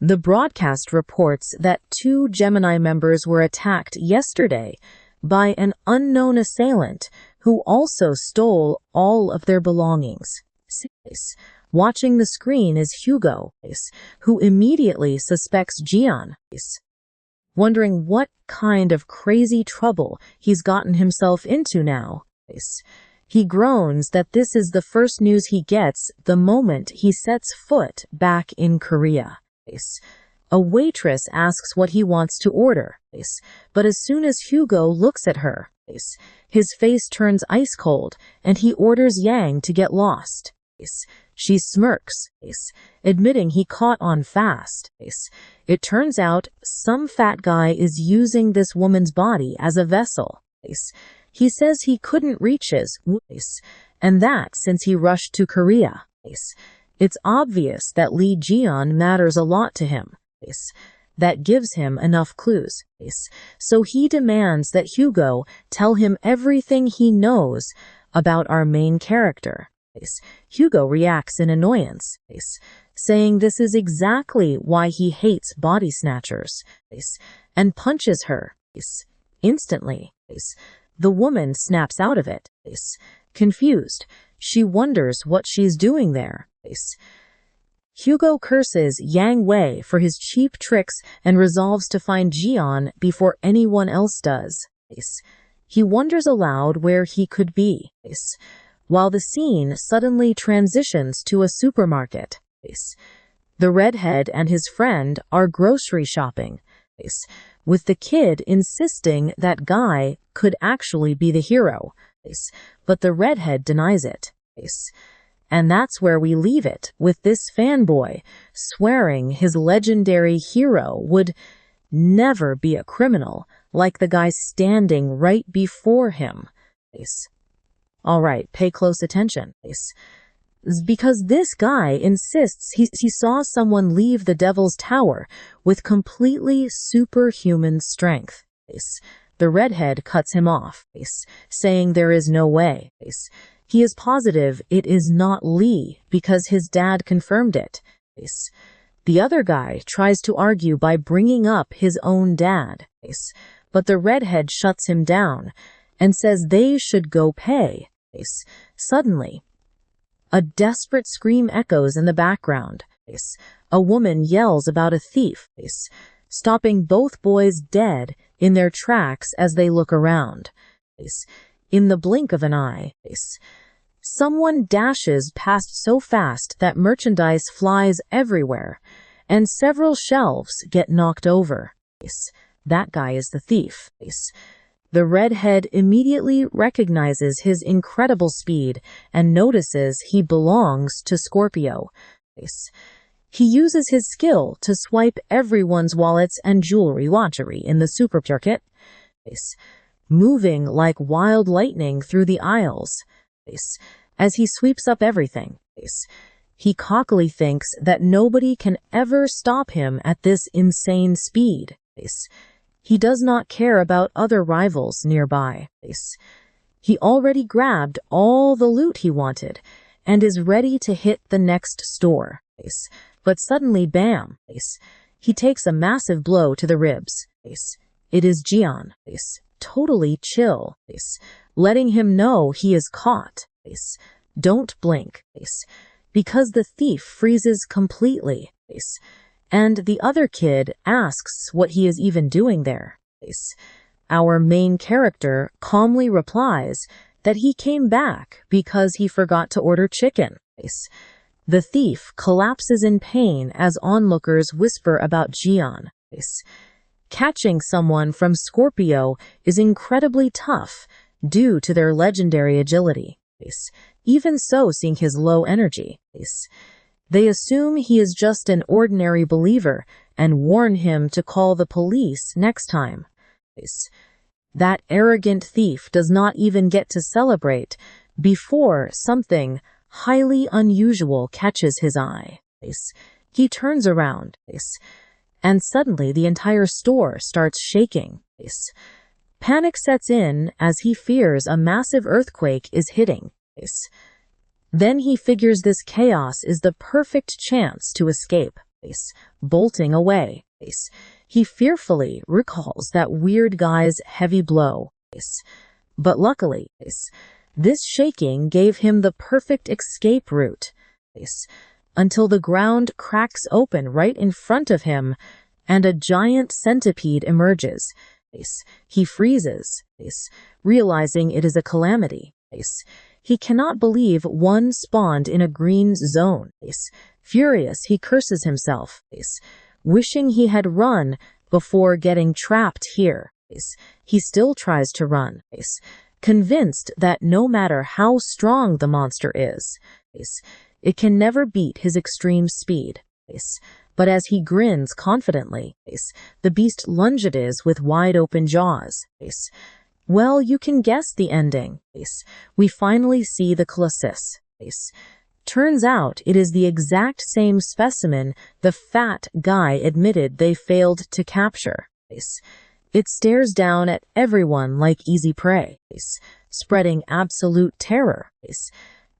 The broadcast reports that 2 Gemini members were attacked yesterday by an unknown assailant who also stole all of their belongings. Watching the screen is Hugo, who immediately suspects Jian, wondering what kind of crazy trouble he's gotten himself into now. He groans that this is the first news he gets the moment he sets foot back in Korea. A waitress asks what he wants to order, but as soon as Hugo looks at her, his face turns ice cold and he orders Yang to get lost. She smirks, admitting he caught on fast. It turns out some fat guy is using this woman's body as a vessel. He says he couldn't reach his, and that since he rushed to Korea. It's obvious that Lee Jian matters a lot to him. That gives him enough clues. So he demands that Hugo tell him everything he knows about our main character. Hugo reacts in annoyance, saying this is exactly why he hates body snatchers, and punches her. Instantly, the woman snaps out of it. Confused, she wonders what she's doing there. Hugo curses Yang Wei for his cheap tricks and resolves to find Jian before anyone else does. He wonders aloud where he could be, while the scene suddenly transitions to a supermarket. The redhead and his friend are grocery shopping, with the kid insisting that Guy could actually be the hero, but the redhead denies it. And that's where we leave it, with this fanboy swearing his legendary hero would never be a criminal like the guy standing right before him. All right, pay close attention. Because this guy insists he saw someone leave the Devil's Tower with completely superhuman strength. The redhead cuts him off, saying there is no way. He is positive it is not Lee because his dad confirmed it. The other guy tries to argue by bringing up his own dad, but the redhead shuts him down and says they should go pay. Suddenly, a desperate scream echoes in the background. A woman yells about a thief, stopping both boys dead in their tracks as they look around. In the blink of an eye, someone dashes past so fast that merchandise flies everywhere, and several shelves get knocked over. That guy is the thief. The redhead immediately recognizes his incredible speed and notices he belongs to Scorpio. He uses his skill to swipe everyone's wallets and jewelry in the supermarket, moving like wild lightning through the aisles. As he sweeps up everything, he cockily thinks that nobody can ever stop him at this insane speed. He does not care about other rivals nearby. He already grabbed all the loot he wanted and is ready to hit the next store. But suddenly, bam! He takes a massive blow to the ribs. It is Jian. totally chill, letting him know he is caught. Don't blink, because the thief freezes completely, and the other kid asks what he is even doing there. Our main character calmly replies that he came back because he forgot to order chicken. The thief collapses in pain as onlookers whisper about Jian. Catching someone from Scorpio is incredibly tough due to their legendary agility. Even so, seeing his low energy, they assume he is just an ordinary believer and warn him to call the police next time. That arrogant thief does not even get to celebrate before something highly unusual catches his eye. He turns around, and suddenly the entire store starts shaking. Panic sets in as he fears a massive earthquake is hitting. Then he figures this chaos is the perfect chance to escape. Bolting away, he fearfully recalls that weird guy's heavy blow. But luckily, this shaking gave him the perfect escape route, until the ground cracks open right in front of him and a giant centipede emerges. He freezes, realizing it is a calamity. He cannot believe one spawned in a green zone. Furious, he curses himself, wishing he had run before getting trapped here. He still tries to run, convinced that no matter how strong the monster is, it can never beat his extreme speed. But as he grins confidently, the beast lunges with wide-open jaws. Well, you can guess the ending. We finally see the Colossus. Turns out it is the exact same specimen the fat guy admitted they failed to capture. It stares down at everyone like easy prey, spreading absolute terror.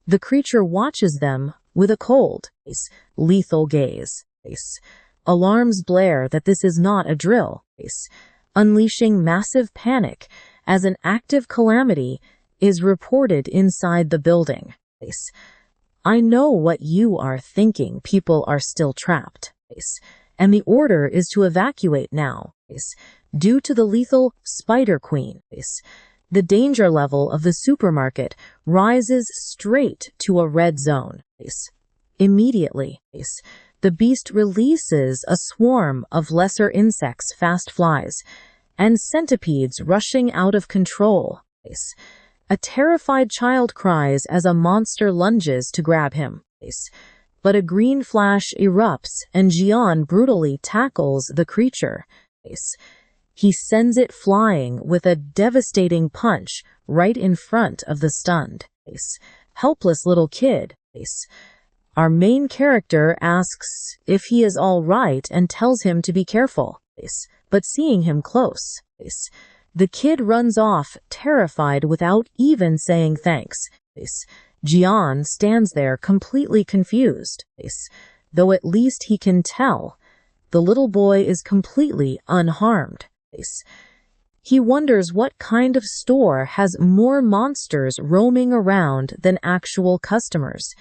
The creature watches them with a cold, lethal gaze. Alarms blare that this is not a drill, unleashing massive panic as an active calamity is reported inside the building. I know what you are thinking. People are still trapped, and the order is to evacuate now. Due to the lethal Spider Queen, the danger level of the supermarket rises straight to a red zone. Immediately, the beast releases a swarm of lesser insects, fast flies, and centipedes rushing out of control. A terrified child cries as a monster lunges to grab him. But a green flash erupts and Jian brutally tackles the creature. He sends it flying with a devastating punch right in front of the stunned, helpless little kid. Our main character asks if he is all right and tells him to be careful. But seeing him close, the kid runs off, terrified without even saying thanks. Jian stands there completely confused, though at least he can tell the little boy is completely unharmed. He wonders what kind of store has more monsters roaming around than actual customers.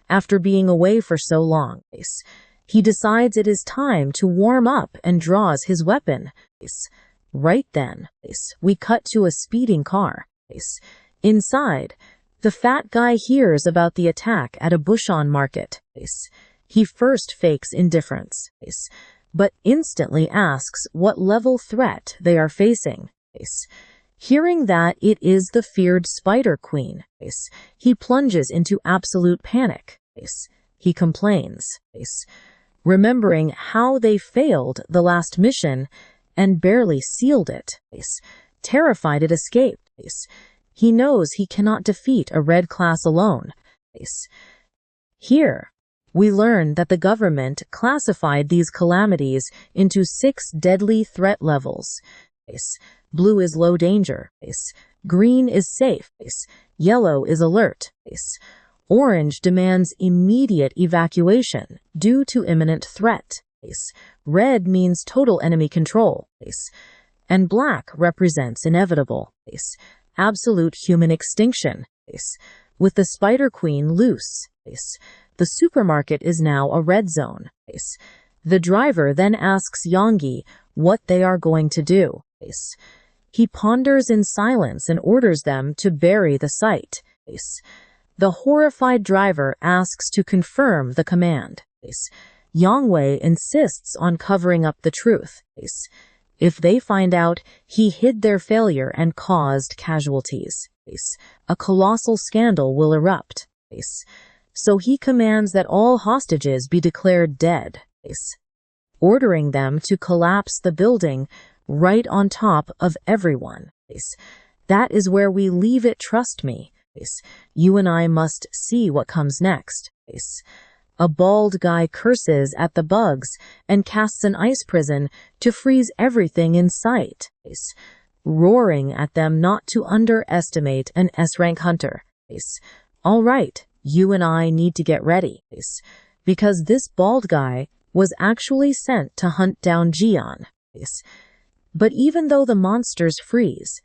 After being away for so long, he decides it is time to warm up and draws his weapon. Right then, we cut to a speeding car. Inside, the fat guy hears about the attack at a Bushon market. He first fakes indifference, but instantly asks what level threat they are facing. Hearing that it is the feared Spider Queen, he plunges into absolute panic. He complains, remembering how they failed the last mission and barely sealed it. Terrified it escaped, he knows he cannot defeat a red class alone. Here, we learn that the government classified these calamities into 6 deadly threat levels. Blue is low danger. Green is safe. Yellow is alert. Orange demands immediate evacuation due to imminent threat. Red means total enemy control. and black represents inevitable, absolute human extinction. With the Spider Queen loose, the supermarket is now a red zone. The driver then asks Yonggi what they are going to do. He ponders in silence and orders them to bury the site. The horrified driver asks to confirm the command. Yongwei insists on covering up the truth. If they find out, he hid their failure and caused casualties. A colossal scandal will erupt. So he commands that all hostages be declared dead, ordering them to collapse the building right on top of everyone. That is where we leave it, trust me. You and I must see what comes next. A bald guy curses at the bugs and casts an ice prison to freeze everything in sight, roaring at them not to underestimate an S-rank hunter. All right, you and I need to get ready, because this bald guy was actually sent to hunt down Jian. But even though the monsters freeze,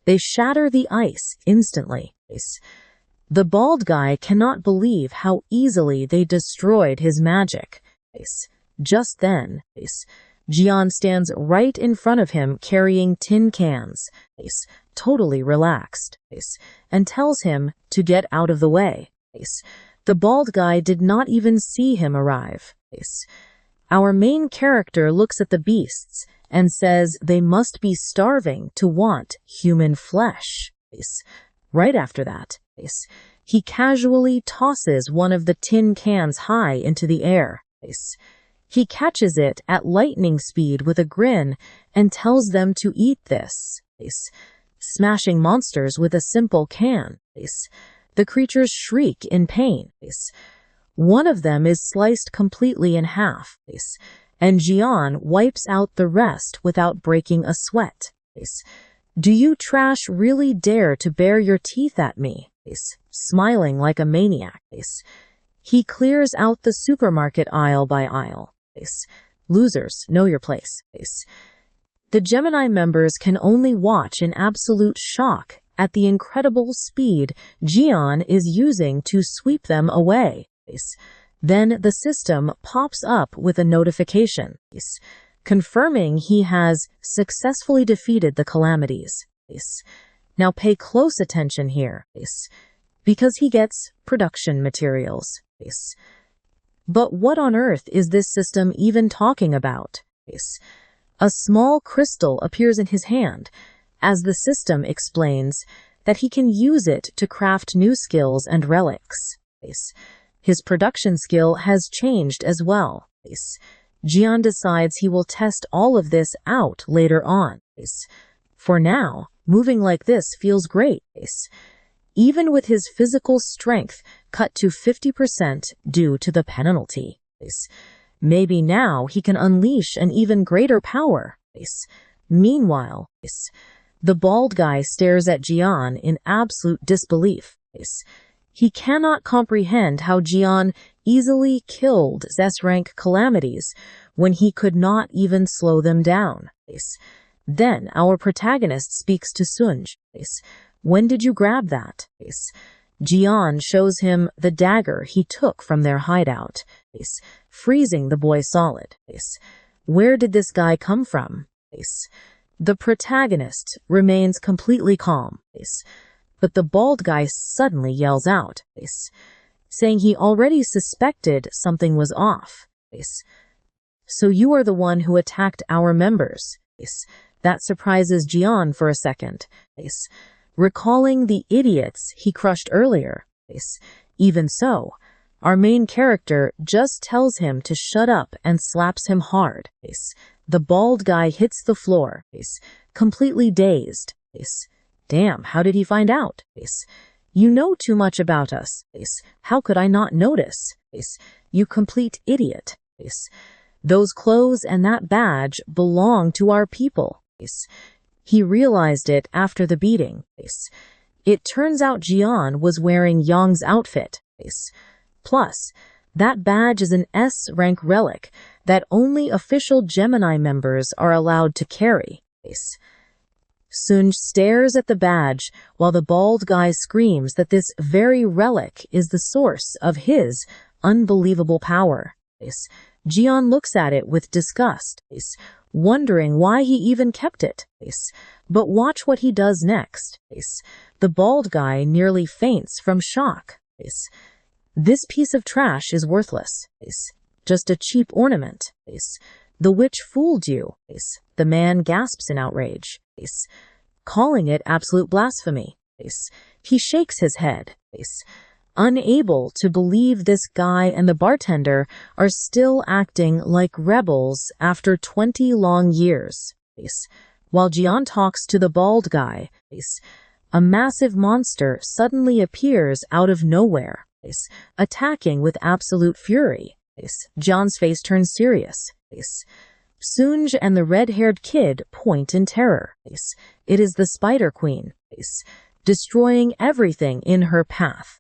they shatter the ice instantly. The bald guy cannot believe how easily they destroyed his magic. Just then, Jian stands right in front of him carrying tin cans, totally relaxed, and tells him to get out of the way. The bald guy did not even see him arrive. Our main character looks at the beasts and says they must be starving to want human flesh. Right after that, he casually tosses one of the tin cans high into the air. He catches it at lightning speed with a grin and tells them to eat this, smashing monsters with a simple can. The creatures shriek in pain. One of them is sliced completely in half, and Jian wipes out the rest without breaking a sweat. Do you trash really dare to bare your teeth at me? Smiling like a maniac. He clears out the supermarket aisle by aisle. Losers, know your place. The Gemini members can only watch in absolute shock at the incredible speed Jian is using to sweep them away. Then the system pops up with a notification, confirming he has successfully defeated the calamities. Now pay close attention here, because he gets production materials. But what on earth is this system even talking about? A small crystal appears in his hand, as the system explains that he can use it to craft new skills and relics. His production skill has changed as well. Jian decides he will test all of this out later on. For now, moving like this feels great, even with his physical strength cut to 50% due to the penalty. Maybe now he can unleash an even greater power. Meanwhile, the bald guy stares at Jian in absolute disbelief. He cannot comprehend how Jian easily killed S-rank calamities when he could not even slow them down. Then our protagonist speaks to Sunj. When did you grab that? Jian shows him the dagger he took from their hideout, freezing the boy solid. Where did this guy come from? The protagonist remains completely calm, but the bald guy suddenly yells out, saying he already suspected something was off. So you are the one who attacked our members. That surprises Jian for a second, recalling the idiots he crushed earlier. Even so, our main character just tells him to shut up and slaps him hard. The bald guy hits the floor, completely dazed. Damn, how did he find out? You know too much about us. How could I not notice? You complete idiot. Those clothes and that badge belong to our people. He realized it after the beating. It turns out Jian was wearing Yang's outfit. Plus, that badge is an S-rank relic that only official Gemini members are allowed to carry. Sunj stares at the badge while the bald guy screams that this very relic is the source of his unbelievable power. Jian looks at it with disgust, wondering why he even kept it. But watch what he does next. The bald guy nearly faints from shock. This piece of trash is worthless. Just a cheap ornament. The witch fooled you. The man gasps in outrage, calling it absolute blasphemy. He shakes his head, unable to believe this guy and the bartender are still acting like rebels after 20 long years. While Jian talks to the bald guy, a massive monster suddenly appears out of nowhere, attacking with absolute fury. Jian's face turns serious. Sunj and the red-haired kid point in terror. It is the Spider Queen, destroying everything in her path.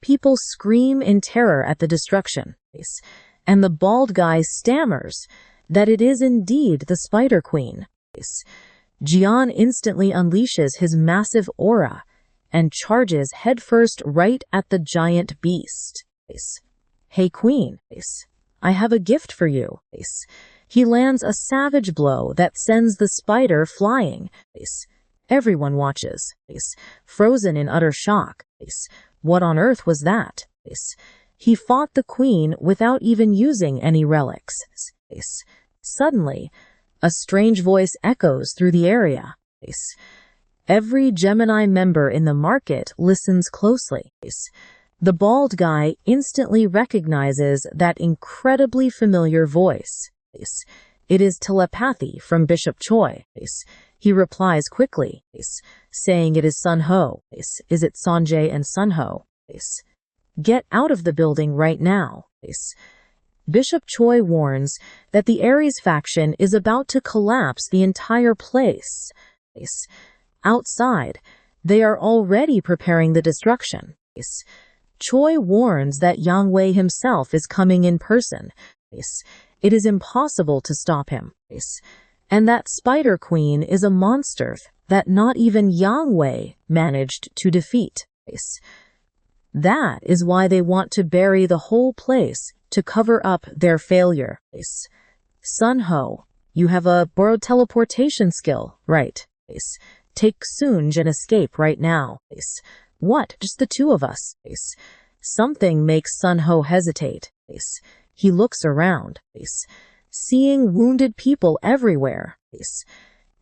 People scream in terror at the destruction, and the bald guy stammers that it is indeed the Spider Queen. Jian instantly unleashes his massive aura and charges headfirst right at the giant beast. "Hey Queen, I have a gift for you." He lands a savage blow that sends the spider flying. Everyone watches, frozen in utter shock. What on earth was that? He fought the queen without even using any relics. Suddenly, a strange voice echoes through the area. Every Gemini member in the market listens closely. The bald guy instantly recognizes that incredibly familiar voice. It is telepathy from Bishop Choi. He replies quickly, saying it is Sun Ho. Is it Sanjay and Sun Ho? Get out of the building right now. Bishop Choi warns that the Aries faction is about to collapse the entire place. Outside, they are already preparing the destruction. Choi warns that Yang Wei himself is coming in person. It is impossible to stop him. And that Spider Queen is a monster that not even Yang Wei managed to defeat. That is why they want to bury the whole place to cover up their failure. Sun Ho, you have a borrowed teleportation skill, right? Take Sunj and escape right now. What? Just the two of us? Something makes Sun Ho hesitate. He looks around, seeing wounded people everywhere.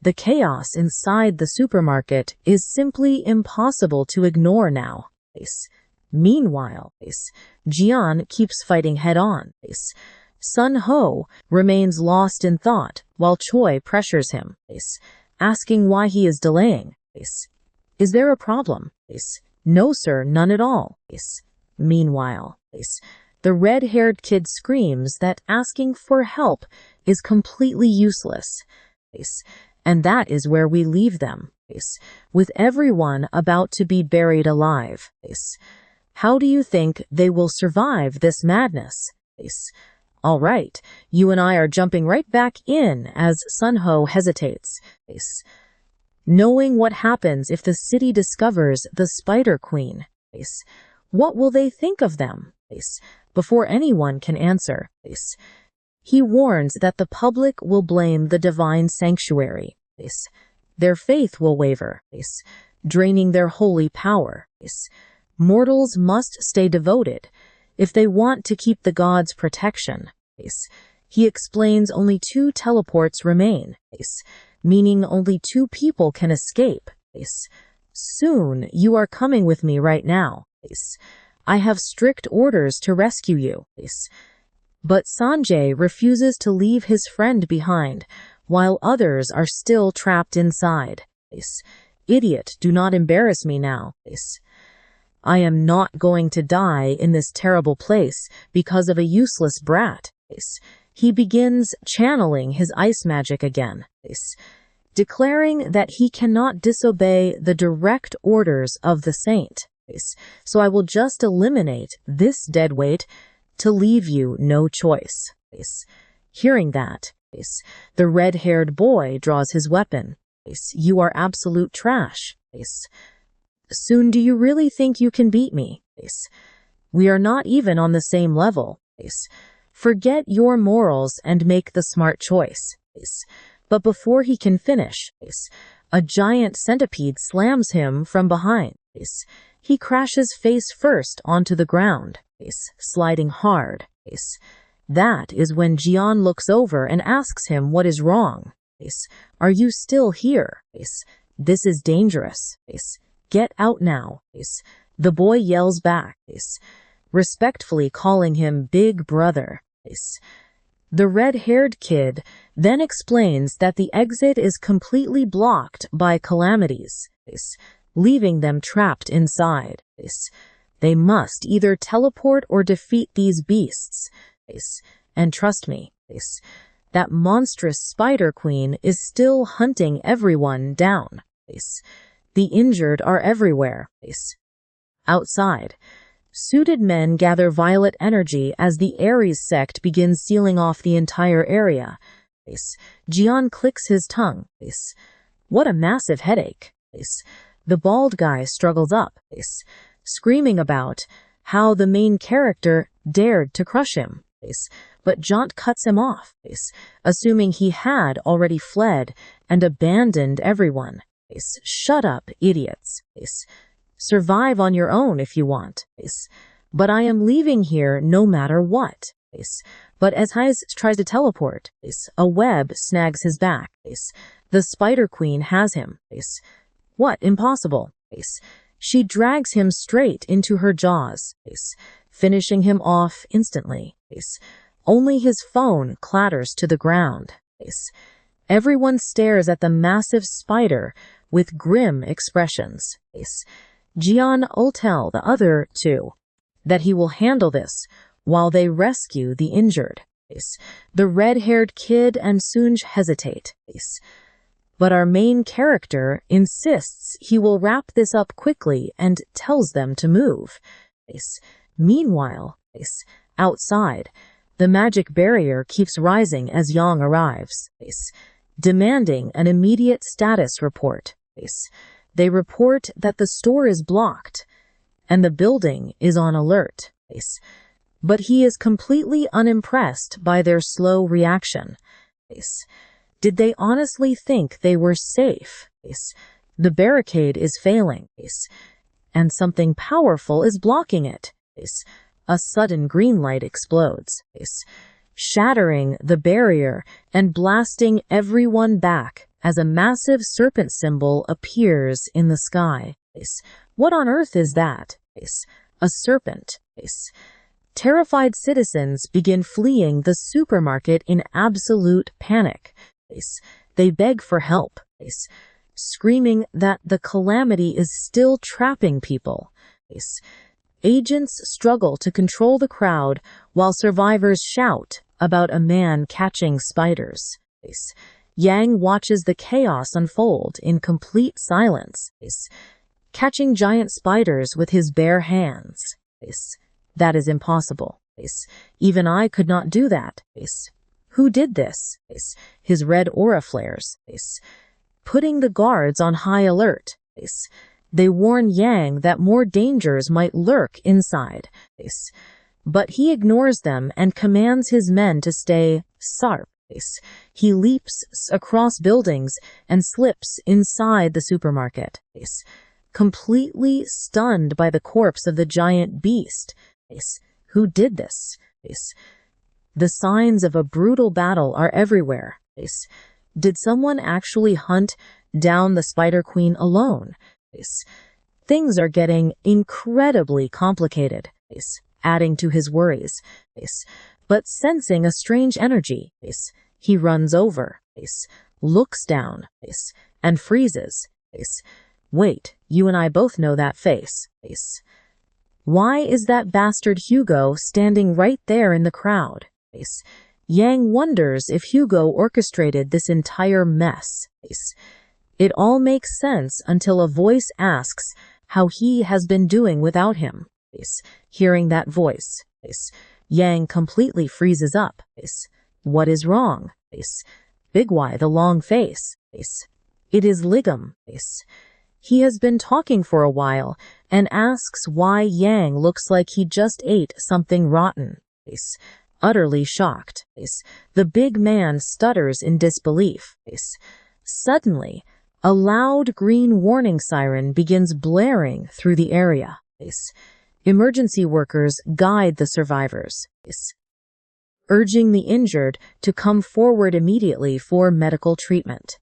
The chaos inside the supermarket is simply impossible to ignore now. Meanwhile, Jian keeps fighting head-on. Sun Ho remains lost in thought while Choi pressures him, asking why he is delaying. Is there a problem? No, sir, none at all. Meanwhile, the red-haired kid screams that asking for help is completely useless. And that is where we leave them, with everyone about to be buried alive. How do you think they will survive this madness? All right, you and I are jumping right back in as Sun Ho hesitates. Knowing what happens if the city discovers the Spider Queen. What will they think of them? Before anyone can answer, he warns that the public will blame the divine sanctuary. Their faith will waver, draining their holy power. Mortals must stay devoted if they want to keep the gods' protection. He explains only 2 teleports remain, meaning only 2 people can escape. Soon you are coming with me right now. I have strict orders to rescue you. But Sanjay refuses to leave his friend behind, while others are still trapped inside. Idiot, do not embarrass me now. I am not going to die in this terrible place because of a useless brat. He begins channeling his ice magic again, declaring that he cannot disobey the direct orders of the saint. So I will just eliminate this deadweight to leave you no choice. Hearing that, The red-haired boy draws his weapon. You are absolute trash. Soon, do you really think you can beat me? We are not even on the same level. Forget your morals and make the smart choice. But before he can finish, a giant centipede slams him from behind. He crashes face first onto the ground, sliding hard. That is when Jian looks over and asks him what is wrong. Are you still here? This is dangerous. Get out now. The boy yells back, respectfully calling him Big Brother. The red-haired kid then explains that the exit is completely blocked by calamities, leaving them trapped inside. They must either teleport or defeat these beasts. And trust me, that monstrous Spider Queen is still hunting everyone down. The injured are everywhere. Outside, suited men gather violet energy as the Ares sect begins sealing off the entire area. Jian clicks his tongue. What a massive headache. The bald guy struggles up, screaming about how the main character dared to crush him. But Jaunt cuts him off, assuming he had already fled and abandoned everyone. Shut up, idiots. Survive on your own if you want. But I am leaving here no matter what. But as Heiss tries to teleport, a web snags his back. The Spider Queen has him. What? Impossible. She drags him straight into her jaws, finishing him off instantly. Only his phone clatters to the ground. Everyone stares at the massive spider with grim expressions. Jian will tell the other two that he will handle this while they rescue the injured. The red-haired kid and Sunj hesitate. But our main character insists he will wrap this up quickly and tells them to move. Meanwhile, outside, the magic barrier keeps rising as Yang arrives, demanding an immediate status report. They report that the store is blocked and the building is on alert. But he is completely unimpressed by their slow reaction. Did they honestly think they were safe? The barricade is failing, and something powerful is blocking it. A sudden green light explodes, shattering the barrier and blasting everyone back as a massive serpent symbol appears in the sky. What on earth is that? A serpent. Terrified citizens begin fleeing the supermarket in absolute panic. They beg for help, screaming that the calamity is still trapping people. Agents struggle to control the crowd while survivors shout about a man catching spiders. Yang watches the chaos unfold in complete silence, catching giant spiders with his bare hands. That is impossible. Even I could not do that. Who did this? His red aura flares, putting the guards on high alert. They warn Yang that more dangers might lurk inside. But he ignores them and commands his men to stay sharp. He leaps across buildings and slips inside the supermarket, completely stunned by the corpse of the giant beast. Who did this? The signs of a brutal battle are everywhere. Did someone actually hunt down the Spider Queen alone? Things are getting incredibly complicated, adding to his worries. But sensing a strange energy, he runs over, looks down, and freezes. Wait, you and I both know that face. Why is that bastard Hugo standing right there in the crowd? Yang wonders if Hugo orchestrated this entire mess. It all makes sense until a voice asks how he has been doing without him. Hearing that voice, Yang completely freezes up. What is wrong? Big Y, the long face. It is Ligum. He has been talking for a while and asks why Yang looks like he just ate something rotten. Utterly shocked. The big man stutters in disbelief. Suddenly, a loud green warning siren begins blaring through the area. Emergency workers guide the survivors, urging the injured to come forward immediately for medical treatment.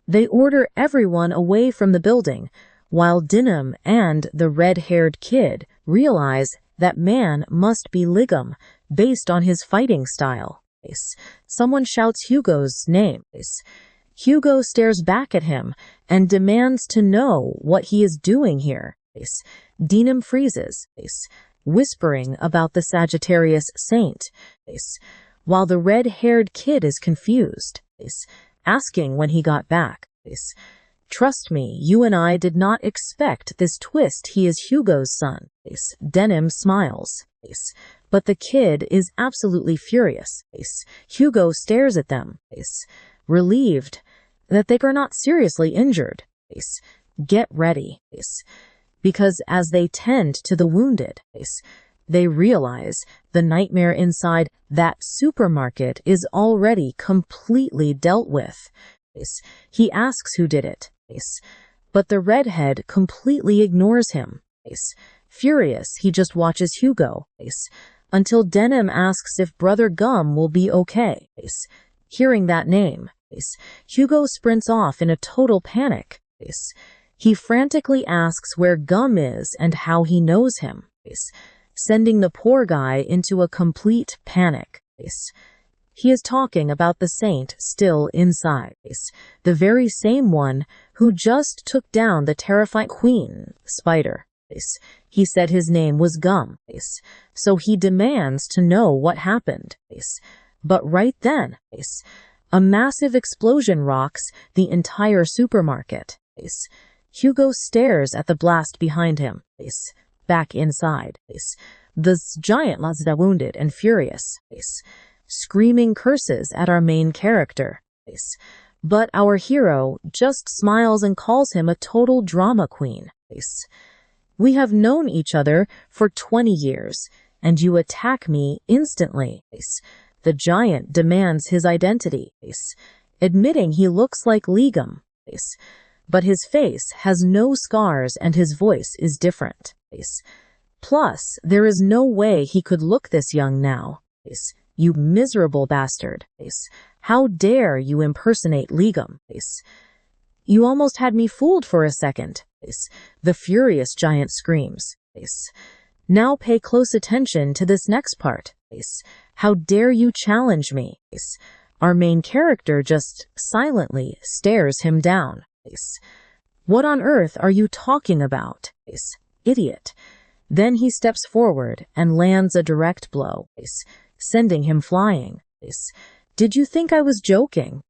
They order everyone away from the building, while Dinham and the red-haired kid realize that man must be Ligum based on his fighting style. Someone shouts Hugo's name. Hugo stares back at him and demands to know what he is doing here. Dinham freezes, whispering about the Sagittarius saint, while the red-haired kid is confused, asking when he got back. Trust me, you and I did not expect this twist. He is Hugo's son. Denham smiles, but the kid is absolutely furious. Hugo stares at them, relieved that they are not seriously injured. Get ready, because as they tend to the wounded, they realize the nightmare inside that supermarket is already completely dealt with. He asks who did it, but the redhead completely ignores him. Furious, he just watches Hugo, until Denham asks if Brother Gum will be okay. Hearing that name, Hugo sprints off in a total panic. He frantically asks where Gum is and how he knows him, sending the poor guy into a complete panic. He is talking about the saint still inside, the very same one who just took down the terrifying Queen Spider. He said his name was Gum, so he demands to know what happened. But right then, a massive explosion rocks the entire supermarket. Hugo stares at the blast behind him, back inside. The giant was wounded and furious, screaming curses at our main character. But our hero just smiles and calls him a total drama queen. We have known each other for 20 years, and you attack me instantly. The giant demands his identity, admitting he looks like Ligum, but his face has no scars and his voice is different. Plus, there is no way he could look this young now. You miserable bastard. How dare you impersonate Ligum? You almost had me fooled for a second. The furious giant screams. Now pay close attention to this next part. How dare you challenge me? Our main character just silently stares him down. What on earth are you talking about? Idiot. Then he steps forward and lands a direct blow, sending him flying. Did you think I was joking?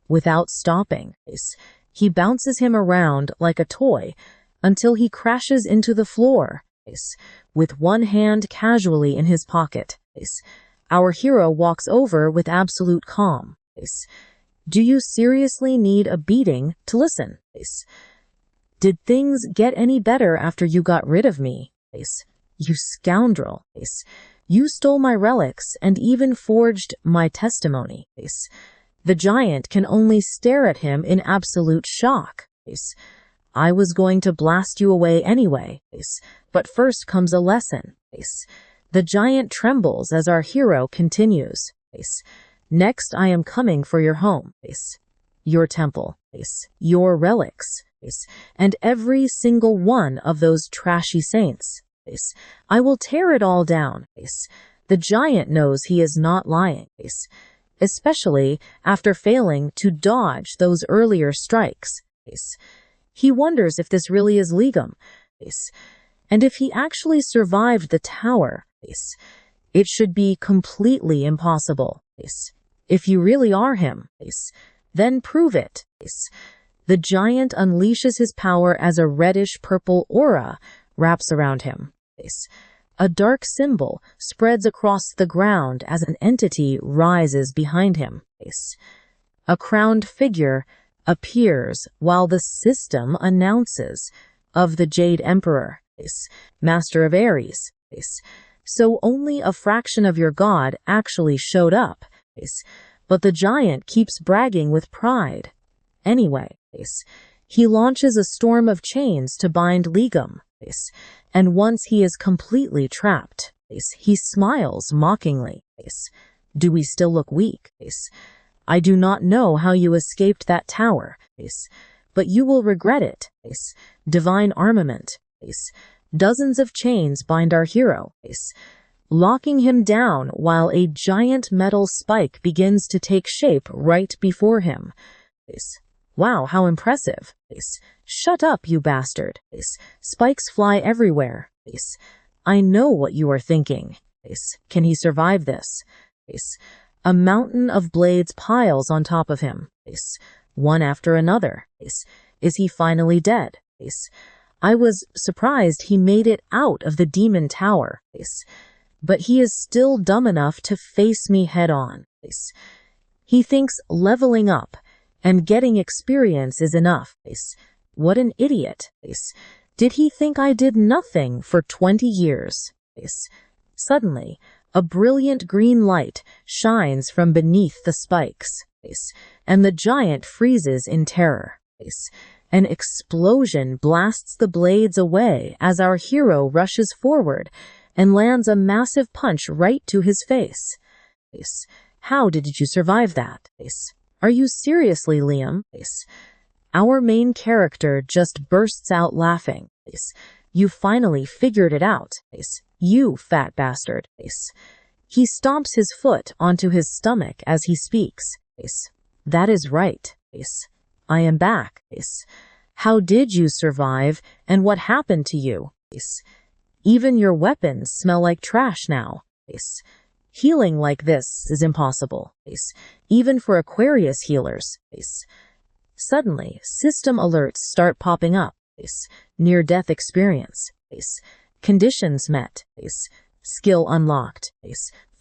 Without stopping, he bounces him around like a toy until he crashes into the floor, with one hand casually in his pocket. Our hero walks over with absolute calm. Do you seriously need a beating to listen? Did things get any better after you got rid of me? You scoundrel. You stole my relics and even forged my testimony. The giant can only stare at him in absolute shock. I was going to blast you away anyway, but first comes a lesson. The giant trembles as our hero continues. Next, I am coming for your home, your temple, your relics, and every single one of those trashy saints. I will tear it all down. The giant knows he is not lying, especially after failing to dodge those earlier strikes. He wonders if this really is Ligum, and if he actually survived the tower. It should be completely impossible. If you really are him, then prove it. The giant unleashes his power as a reddish-purple aura wraps around him. A dark symbol spreads across the ground as an entity rises behind him. A crowned figure appears while the system announces, "Of the Jade Emperor, Master of Aries." So only a fraction of your god actually showed up, but the giant keeps bragging with pride. Anyway, he launches a storm of chains to bind Legum, and once he is completely trapped, he smiles mockingly. "Do we still look weak? I do not know how you escaped that tower, but you will regret it. Divine armament. Dozens of chains bind our hero, locking him down while a giant metal spike begins to take shape right before him. Wow, how impressive. Shut up, you bastard. Spikes fly everywhere. I know what you are thinking. Can he survive this? A mountain of blades piles on top of him, one after another. Is he finally dead? I was surprised he made it out of the demon tower, but he is still dumb enough to face me head on. He thinks leveling up and getting experience is enough. What an idiot. Did he think I did nothing for 20 years? Suddenly, a brilliant green light shines from beneath the spikes, and the giant freezes in terror. An explosion blasts the blades away as our hero rushes forward and lands a massive punch right to his face. How did you survive that? Are you seriously, Liam? Our main character just bursts out laughing. You finally figured it out. You fat bastard. He stomps his foot onto his stomach as he speaks. That is right. I am back. How did you survive, and what happened to you? Even your weapons smell like trash now. Healing like this is impossible, even for Aquarius healers. Suddenly, system alerts start popping up. Near-death experience. Conditions met. Skill unlocked.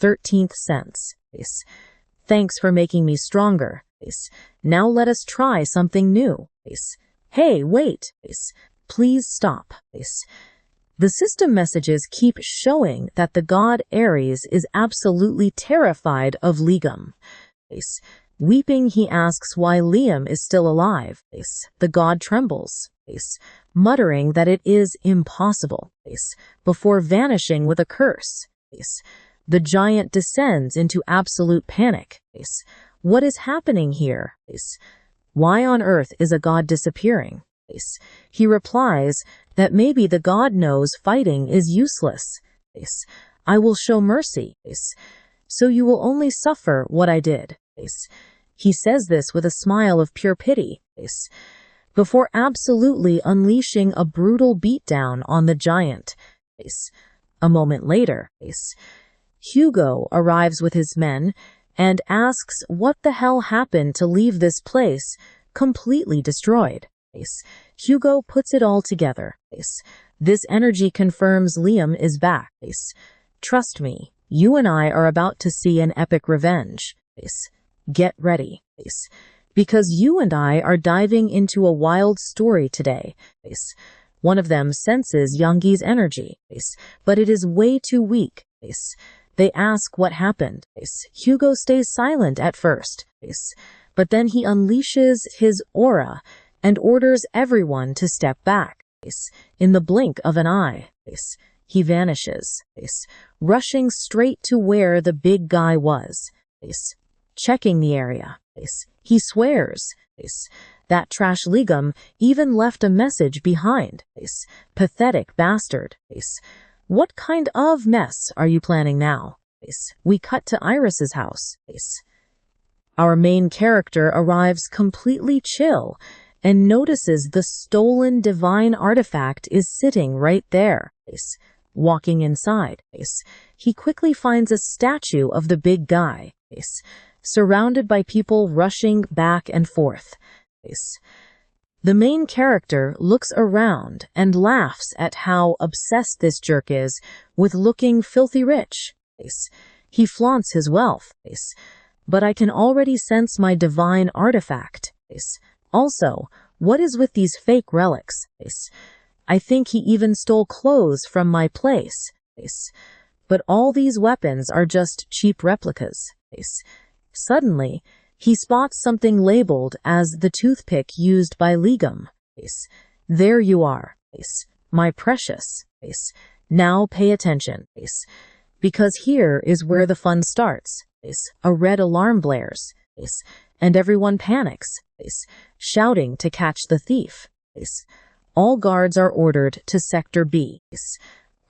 13th sense. Thanks for making me stronger. Now let us try something new. Hey, wait. Please stop. The system messages keep showing that the god Ares is absolutely terrified of Legum. Weeping, he asks why Liam is still alive. The god trembles, muttering that it is impossible, before vanishing with a curse. The giant descends into absolute panic. What is happening here? Why on earth is a god disappearing? He replies that maybe the god knows fighting is useless. I will show mercy, so you will only suffer what I did. He says this with a smile of pure pity, before absolutely unleashing a brutal beatdown on the giant. A moment later, Hugo arrives with his men and asks what the hell happened to leave this place completely destroyed. Hugo puts it all together. This energy confirms Liam is back. Trust me, you and I are about to see an epic revenge. Get ready. Because you and I are diving into a wild story today. One of them senses Youngi's energy, but it is way too weak. They ask what happened. Hugo stays silent at first, but then he unleashes his aura and orders everyone to step back. In the blink of an eye, he vanishes, rushing straight to where the big guy was. Checking the area, he swears. That trash Legum even left a message behind. Pathetic bastard. What kind of mess are you planning now? We cut to Iris's house. Our main character arrives completely chill and notices the stolen divine artifact is sitting right there. Walking inside, he quickly finds a statue of the big guy, surrounded by people rushing back and forth. The main character looks around and laughs at how obsessed this jerk is with looking filthy rich. He flaunts his wealth, but I can already sense my divine artifact. Also, what is with these fake relics? I think he even stole clothes from my place. But all these weapons are just cheap replicas. Suddenly, he spots something labeled as the toothpick used by Legum. There you are, my precious. Now pay attention, because here is where the fun starts. A red alarm blares, and everyone panics, shouting to catch the thief. All guards are ordered to Sector B.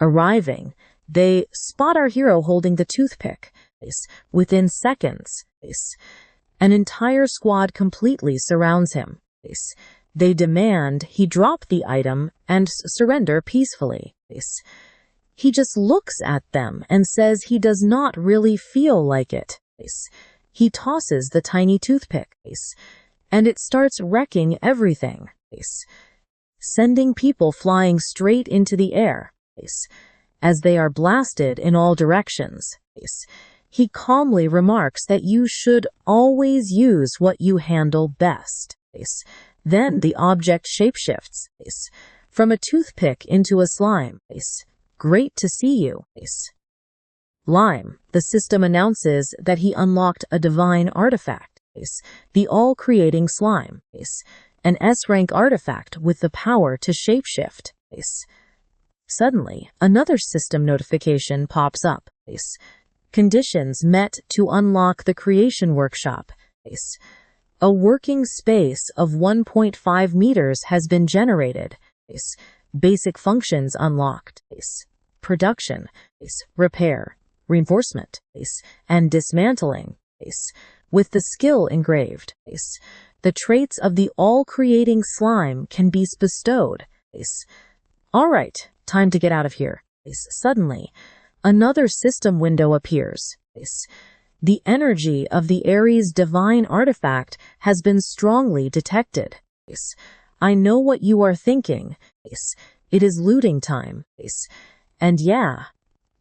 Arriving, they spot our hero holding the toothpick. Within seconds, an entire squad completely surrounds him. They demand he drop the item and surrender peacefully. He just looks at them and says he does not really feel like it. He tosses the tiny toothpick, and it starts wrecking everything, sending people flying straight into the air, as they are blasted in all directions. He calmly remarks that you should always use what you handle best. Then the object shapeshifts from a toothpick into a slime. Great to see you. Lime, the system announces that he unlocked a divine artifact, the all-creating slime, an S-rank artifact with the power to shapeshift. Suddenly, another system notification pops up. Conditions met to unlock the creation workshop. A working space of 1.5 meters has been generated. Basic functions unlocked. Production, repair, reinforcement, and dismantling. With the skill engraved, the traits of the all-creating slime can be bestowed. All right, time to get out of here. Suddenly, another system window appears. The energy of the Ares divine artifact has been strongly detected. I know what you are thinking. It is looting time. And yeah,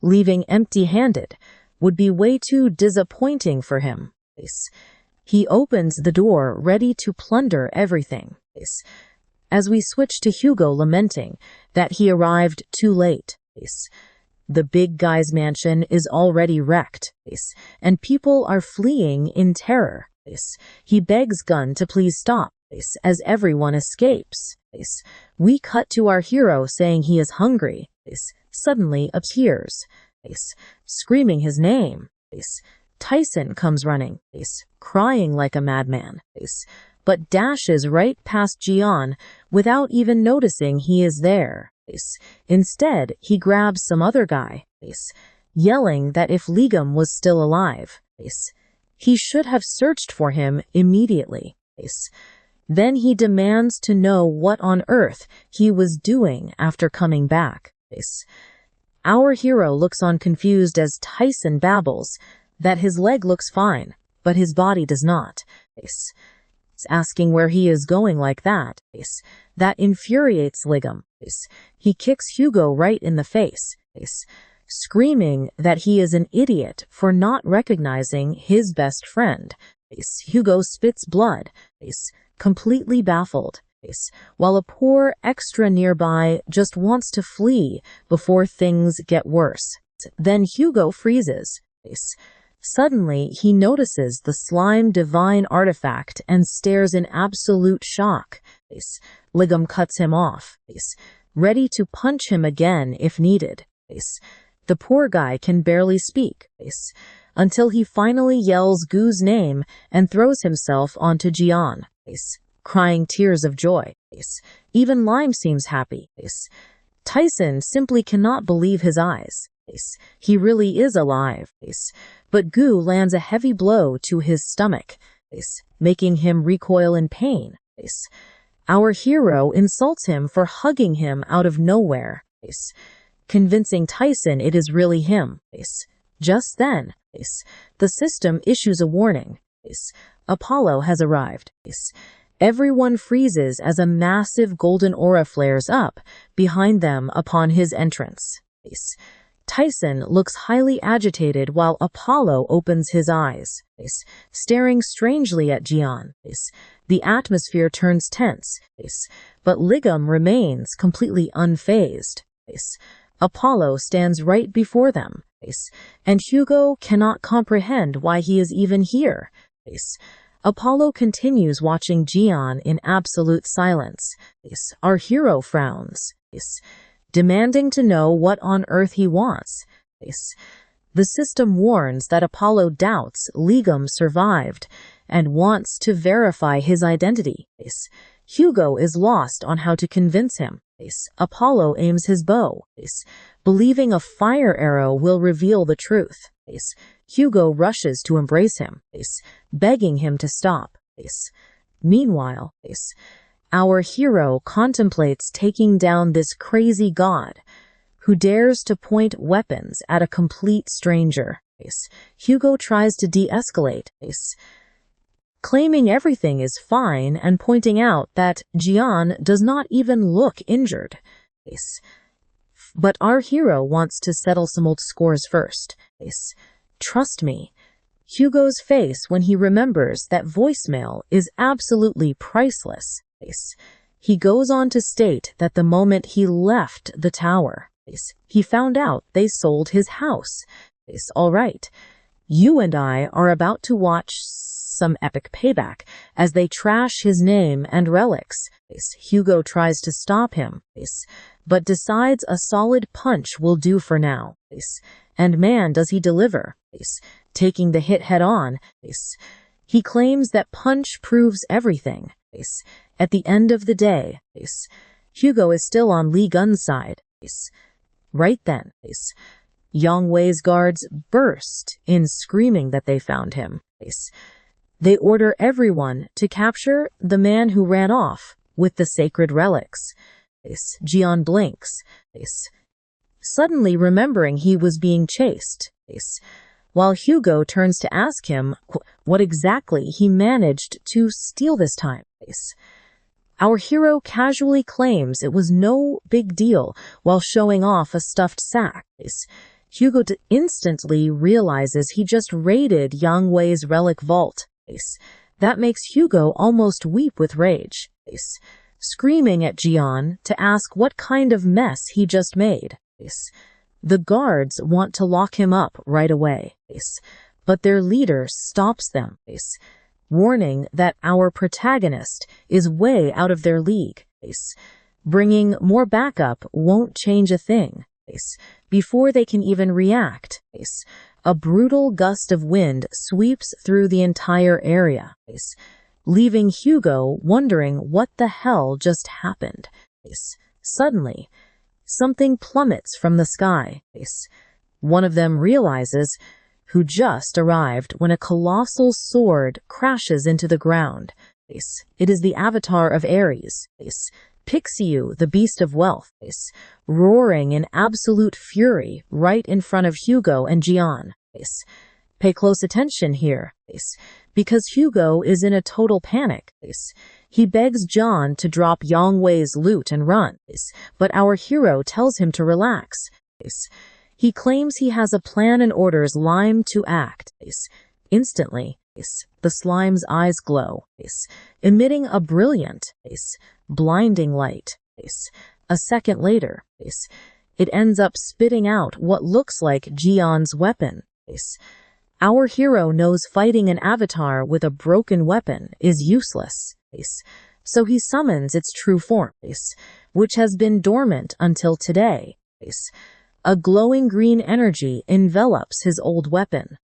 leaving empty-handed would be way too disappointing for him. He opens the door ready to plunder everything. As we switch to Hugo lamenting that he arrived too late. The big guy's mansion is already wrecked, and people are fleeing in terror. He begs Gun to please stop, as everyone escapes. We cut to our hero saying he is hungry. Suddenly appears, screaming his name. Tyson comes running, crying like a madman, but dashes right past Jian without even noticing he is there. Instead, he grabs some other guy, yelling that if Legum was still alive, he should have searched for him immediately. Then he demands to know what on earth he was doing after coming back. Our hero looks on confused as Tyson babbles that his leg looks fine, but his body does not. Asking where he is going like that. That infuriates Legum. He kicks Hugo right in the face, screaming that he is an idiot for not recognizing his best friend. Hugo spits blood, completely baffled, while a poor extra nearby just wants to flee before things get worse. Then Hugo freezes. Suddenly, he notices the slime divine artifact and stares in absolute shock. Legum cuts him off, ready to punch him again if needed. The poor guy can barely speak, until he finally yells Gu's name and throws himself onto Jian, crying tears of joy. Even Lime seems happy. Tyson simply cannot believe his eyes. He really is alive. But Gu lands a heavy blow to his stomach, making him recoil in pain. Our hero insults him for hugging him out of nowhere, convincing Tyson it is really him. Just then, the system issues a warning. Apollo has arrived. Everyone freezes as a massive golden aura flares up behind them upon his entrance. Tyson looks highly agitated while Apollo opens his eyes, staring strangely at Jian. The atmosphere turns tense, but Ligum remains completely unfazed. Apollo stands right before them, and Hugo cannot comprehend why he is even here. Apollo continues watching Jian in absolute silence. Our hero frowns, demanding to know what on earth he wants. The system warns that Apollo doubts Ligum survived and wants to verify his identity. Hugo is lost on how to convince him. Apollo aims his bow, believing a fire arrow will reveal the truth. Hugo rushes to embrace him, begging him to stop. Meanwhile, our hero contemplates taking down this crazy god who dares to point weapons at a complete stranger. Hugo tries to de-escalate, claiming everything is fine and pointing out that Jian does not even look injured. But our hero wants to settle some old scores first. Trust me. Hugo's face when he remembers that voicemail is absolutely priceless. He goes on to state that the moment he left the tower, he found out they sold his house. All right, you and I are about to watch some epic payback as they trash his name and relics. Hugo tries to stop him, but decides a solid punch will do for now. And man, does he deliver, taking the hit head on. He claims that punch proves everything. At the end of the day, Hugo is still on Li Gun's side. Right then, Yang Wei's guards burst in screaming that they found him. They order everyone to capture the man who ran off with the sacred relics. Jian blinks, suddenly remembering he was being chased, while Hugo turns to ask him what exactly he managed to steal this time. Our hero casually claims it was no big deal while showing off a stuffed sack. Hugo instantly realizes he just raided Yang Wei's relic vault. That makes Hugo almost weep with rage, screaming at Jian to ask what kind of mess he just made. The guards want to lock him up right away, but their leader stops them, warning that our protagonist is way out of their league. Bringing more backup won't change a thing. Before they can even react, a brutal gust of wind sweeps through the entire area, leaving Hugo wondering what the hell just happened. Suddenly, something plummets from the sky. One of them realizes who just arrived when a colossal sword crashes into the ground. It is the avatar of Ares, Pixiu, the beast of wealth, roaring in absolute fury right in front of Hugo and Jian. Pay close attention here, because Hugo is in a total panic. He begs Jian to drop Yang Wei's loot and run, but our hero tells him to relax. He claims he has a plan and orders Lime to act. Instantly, the slime's eyes glow, emitting a brilliant, blinding light. A second later, it ends up spitting out what looks like Jian's weapon. Our hero knows fighting an avatar with a broken weapon is useless, so he summons its true form, which has been dormant until today. A glowing green energy envelops his old weapon,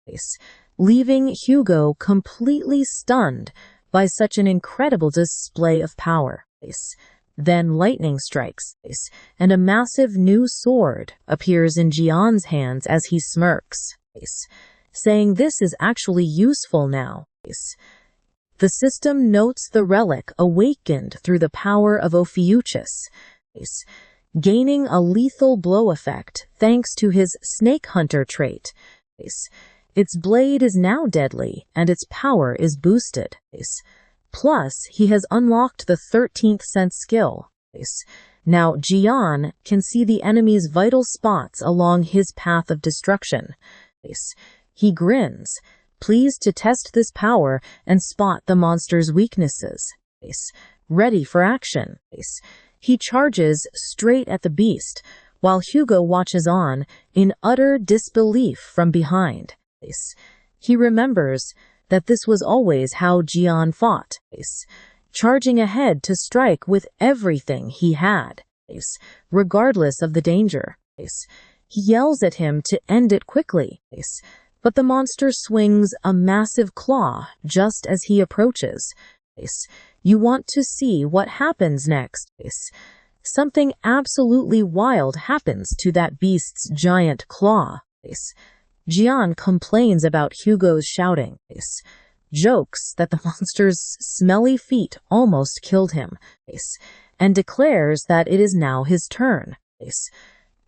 leaving Hugo completely stunned by such an incredible display of power. Then lightning strikes, and a massive new sword appears in Jian's hands as he smirks, saying this is actually useful now. The system notes the relic awakened through the power of Ophiuchus, gaining a lethal blow effect thanks to his Snake Hunter trait. Its blade is now deadly, and its power is boosted. Plus, he has unlocked the 13th sense skill. Now, Jian can see the enemy's vital spots along his path of destruction. He grins, pleased to test this power and spot the monster's weaknesses. Ready for action. He charges straight at the beast, while Hugo watches on in utter disbelief from behind. He remembers that this was always how Jian fought, charging ahead to strike with everything he had, regardless of the danger. He yells at him to end it quickly, but the monster swings a massive claw just as he approaches. You want to see what happens next. Something absolutely wild happens to that beast's giant claw. Jian complains about Hugo's shouting, jokes that the monster's smelly feet almost killed him, and declares that it is now his turn.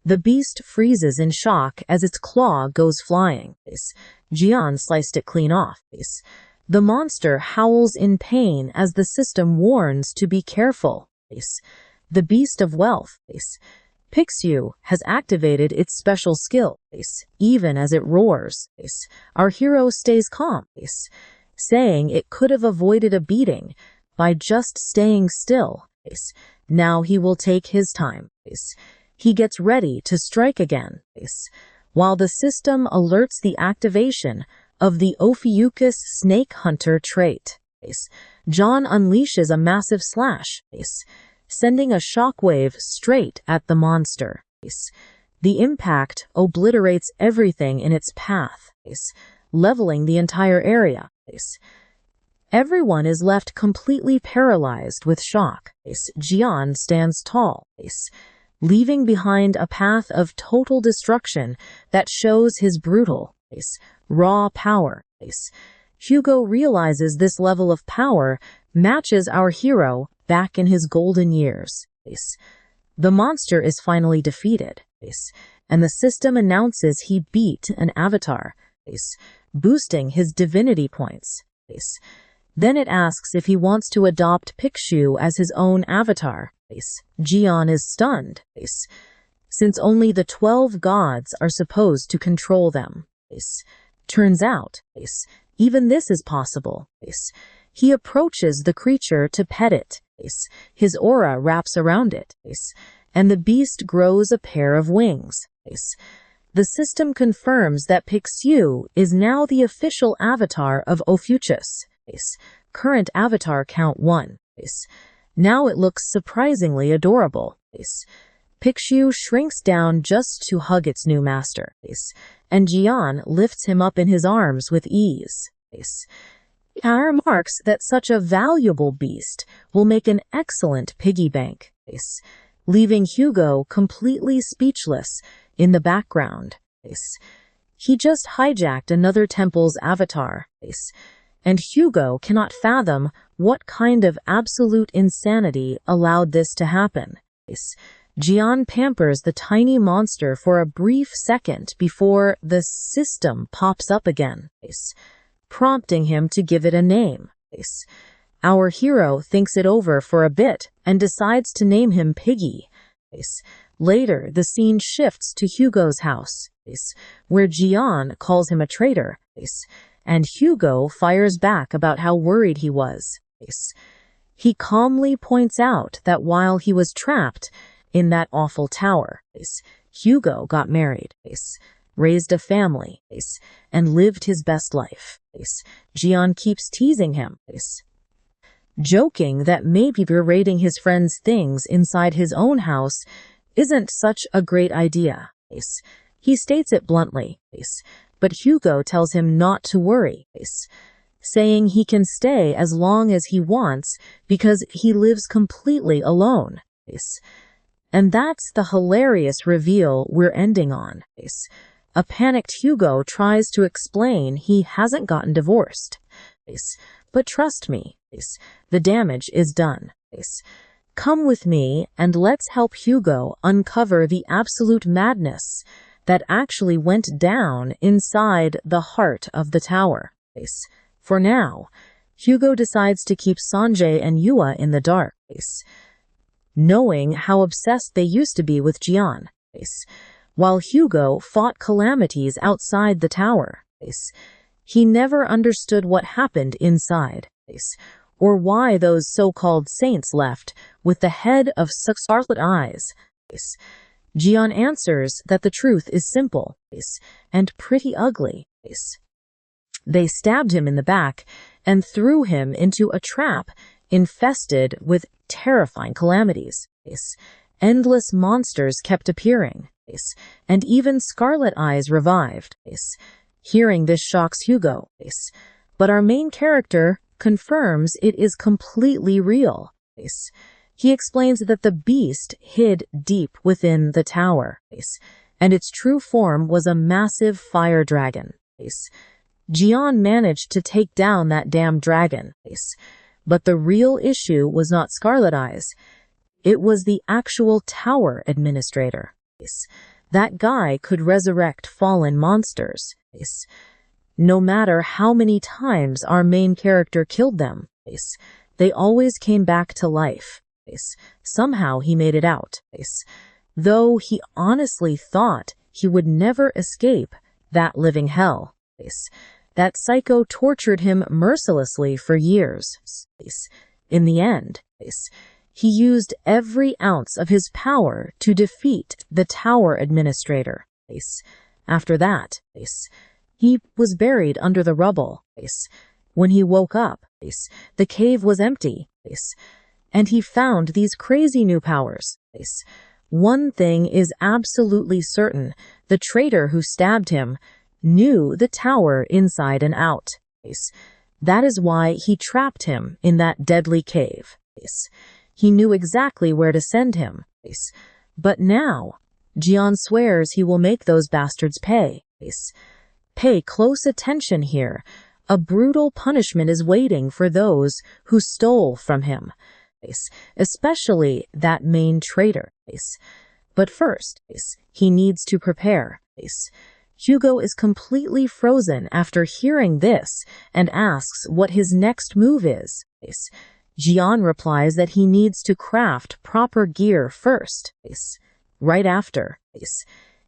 The beast freezes in shock as its claw goes flying. Jian sliced it clean off. The monster howls in pain as the system warns to be careful. The beast of wealth, Pixiu, has activated its special skill. Even as it roars, our hero stays calm, saying it could have avoided a beating by just staying still. Now he will take his time. He gets ready to strike again, while the system alerts the activation of the Ophiuchus Snake Hunter trait. John unleashes a massive slash, sending a shockwave straight at the monster. The impact obliterates everything in its path, leveling the entire area. Everyone is left completely paralyzed with shock. Jian stands tall, leaving behind a path of total destruction that shows his brutal, raw power. Hugo realizes this level of power matches our hero back in his golden years. The monster is finally defeated, and the system announces he beat an avatar, boosting his divinity points. Then it asks if he wants to adopt Pixiu as his own avatar. Jian is stunned, since only the 12 gods are supposed to control them. Turns out, even this is possible. He approaches the creature to pet it. His aura wraps around it, and the beast grows a pair of wings. The system confirms that Pixiu is now the official avatar of Ophiuchus. Current avatar count 1. Now it looks surprisingly adorable. Pixiu shrinks down just to hug its new master, and Jian lifts him up in his arms with ease. He remarks that such a valuable beast will make an excellent piggy bank, leaving Hugo completely speechless in the background. He just hijacked another temple's avatar, and Hugo cannot fathom what kind of absolute insanity allowed this to happen. Jian pampers the tiny monster for a brief second before the system pops up again, prompting him to give it a name. Our hero thinks it over for a bit and decides to name him Piggy. Later, the scene shifts to Hugo's house, where Jian calls him a traitor, and Hugo fires back about how worried he was. He calmly points out that while he was trapped in that awful tower, Hugo got married, raised a family, and lived his best life. Jian keeps teasing him, joking that maybe berating his friend's things inside his own house isn't such a great idea. He states it bluntly, but Hugo tells him not to worry, saying he can stay as long as he wants because he lives completely alone. And that's the hilarious reveal we're ending on. A panicked Hugo tries to explain he hasn't gotten divorced. But trust me, the damage is done. Come with me and let's help Hugo uncover the absolute madness that actually went down inside the heart of the tower. For now, Hugo decides to keep Sanjay and Yua in the dark, knowing how obsessed they used to be with Jian. While Hugo fought calamities outside the tower, he never understood what happened inside, or why those so-called saints left with the head of scarlet eyes. Jian answers that the truth is simple and pretty ugly. They stabbed him in the back and threw him into a trap infested with terrifying calamities. Endless monsters kept appearing, and even Scarlet Eyes revived. Hearing this shocks Hugo, but our main character confirms it is completely real. He explains that the beast hid deep within the tower, and its true form was a massive fire dragon. Jian managed to take down that damn dragon, but the real issue was not Scarlet Eyes. It was the actual tower administrator. That guy could resurrect fallen monsters. No matter how many times our main character killed them, they always came back to life. Somehow he made it out, though he honestly thought he would never escape that living hell. That psycho tortured him mercilessly for years. In the end, he used every ounce of his power to defeat the tower administrator. After that, he was buried under the rubble. When he woke up, the cave was empty, and he found these crazy new powers. One thing is absolutely certain: the traitor who stabbed him knew the tower inside and out. That is why he trapped him in that deadly cave. He knew exactly where to send him. But now, Jian swears he will make those bastards pay. Pay close attention here. A brutal punishment is waiting for those who stole from him, especially that main traitor. But first, he needs to prepare. Hugo is completely frozen after hearing this and asks what his next move is. Jian replies that he needs to craft proper gear first. Right after,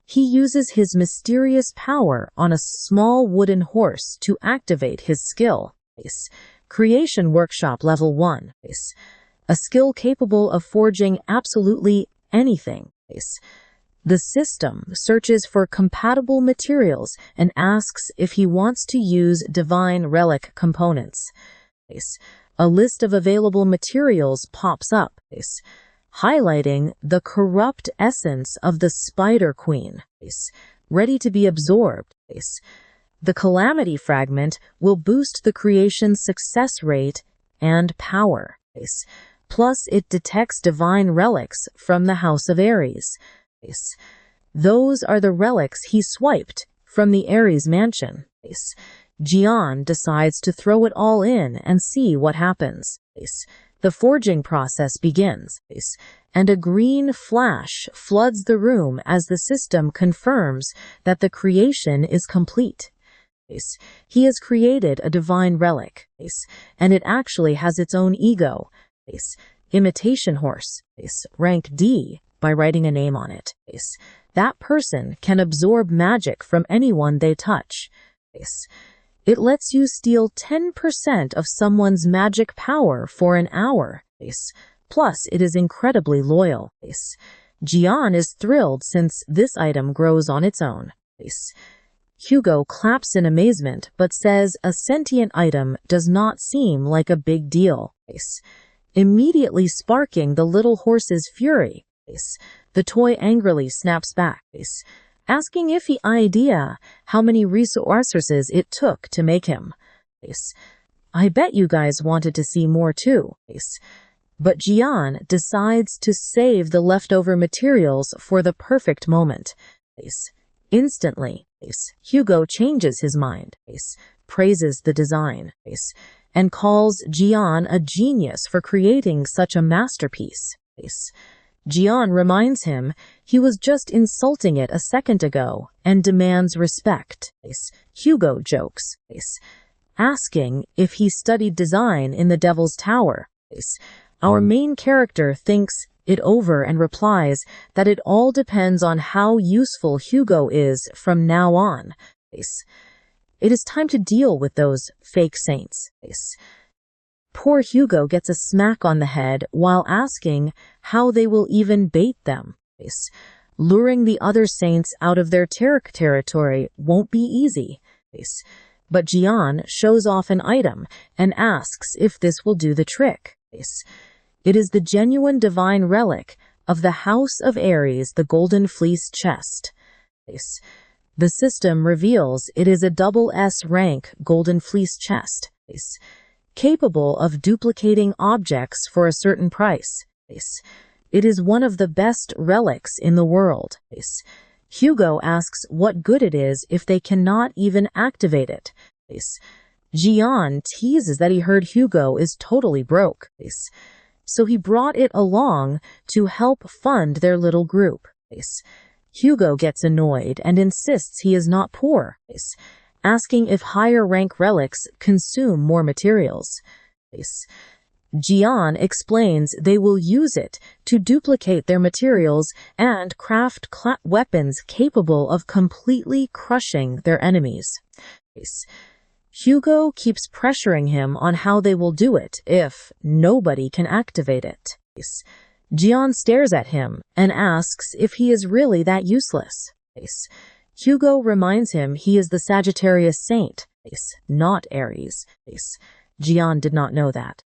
he uses his mysterious power on a small wooden horse to activate his skill. Creation Workshop Level 1. A skill capable of forging absolutely anything. The system searches for compatible materials and asks if he wants to use divine relic components. A list of available materials pops up, highlighting the corrupt essence of the Spider Queen, ready to be absorbed. The Calamity Fragment will boost the creation's success rate and power. Plus, it detects divine relics from the House of Ares. Those are the relics he swiped from the Ares mansion. Jian decides to throw it all in and see what happens. The forging process begins, and a green flash floods the room as the system confirms that the creation is complete. He has created a divine relic, and it actually has its own ego. Imitation horse, rank D, by writing a name on it. That person can absorb magic from anyone they touch. It lets you steal 10% of someone's magic power for an hour. Plus, it is incredibly loyal. Jian is thrilled since this item grows on its own. Hugo claps in amazement but says a sentient item does not seem like a big deal, immediately sparking the little horse's fury. The toy angrily snaps back, asking if he idea how many resources it took to make him. I bet you guys wanted to see more too. But Jian decides to save the leftover materials for the perfect moment. Instantly, Hugo changes his mind, praises the design, and calls Jian a genius for creating such a masterpiece. Jian reminds him he was just insulting it a second ago and demands respect. Hugo jokes, asking if he studied design in the Devil's Tower. Our main character thinks it over and replies that it all depends on how useful Hugo is from now on. It is time to deal with those fake saints. Poor Hugo gets a smack on the head while asking how they will even bait them. Luring the other saints out of their territory won't be easy. But Jian shows off an item and asks if this will do the trick. It is the genuine divine relic of the House of Aries, the Golden Fleece chest. The system reveals it is a double S rank Golden Fleece chest, capable of duplicating objects for a certain price. It is one of the best relics in the world. Hugo asks what good it is if they cannot even activate it. Jian teases that he heard Hugo is totally broke, so he brought it along to help fund their little group. Hugo gets annoyed and insists he is not poor, asking if higher rank relics consume more materials. Jian explains they will use it to duplicate their materials and craft weapons capable of completely crushing their enemies. Hugo keeps pressuring him on how they will do it if nobody can activate it. Jian stares at him and asks if he is really that useless. Hugo reminds him he is the Sagittarius saint, not Aries. Jian did not know that,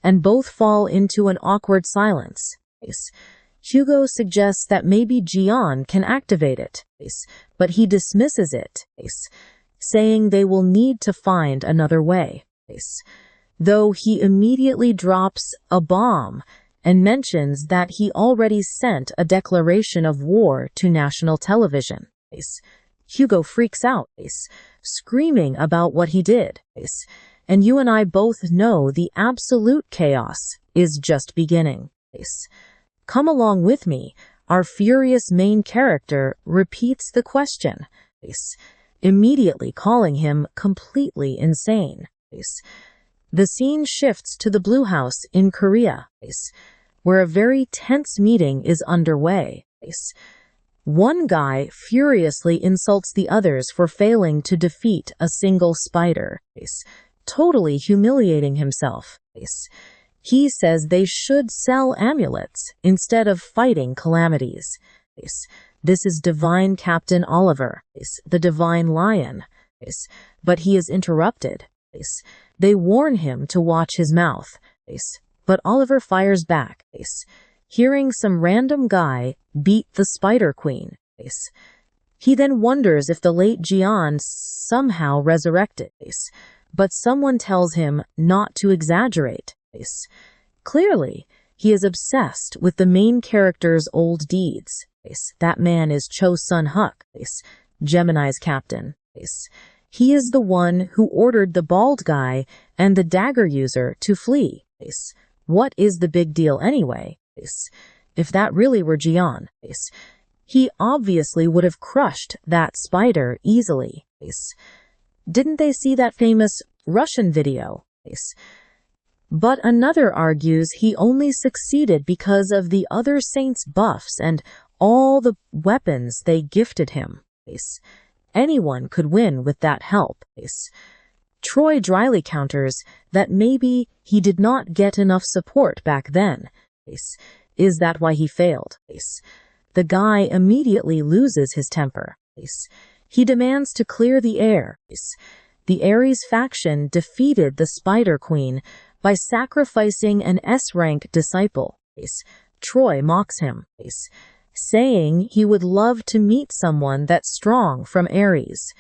and both fall into an awkward silence. Hugo suggests that maybe Jian can activate it, but he dismisses it, saying they will need to find another way, though he immediately drops a bomb and mentions that he already sent a declaration of war to national television. Hugo freaks out, screaming about what he did, and you and I both know the absolute chaos is just beginning. Come along with me, our furious main character repeats the question, immediately calling him completely insane. The scene shifts to the Blue House in Korea, where a very tense meeting is underway. One guy furiously insults the others for failing to defeat a single spider, totally humiliating himself. He says they should sell amulets instead of fighting calamities. This is Divine Captain Oliver, the Divine Lion, but he is interrupted. They warn him to watch his mouth, but Oliver fires back, hearing some random guy beat the Spider Queen. He then wonders if the late Jian somehow resurrected, but someone tells him not to exaggerate. Clearly, he is obsessed with the main character's old deeds. That man is Cho Sun-huk, Gemini's captain. He is the one who ordered the bald guy and the dagger user to flee. What is the big deal anyway? If that really were Jian, he obviously would have crushed that spider easily. Didn't they see that famous Russian video? But another argues he only succeeded because of the other saints' buffs and all the weapons they gifted him. Anyone could win with that help. Troy dryly counters that maybe he did not get enough support back then. Is that why he failed? The guy immediately loses his temper. He demands to clear the air. The Aries faction defeated the Spider Queen by sacrificing an S-rank disciple. Troy mocks him, saying he would love to meet someone that's strong from Aries,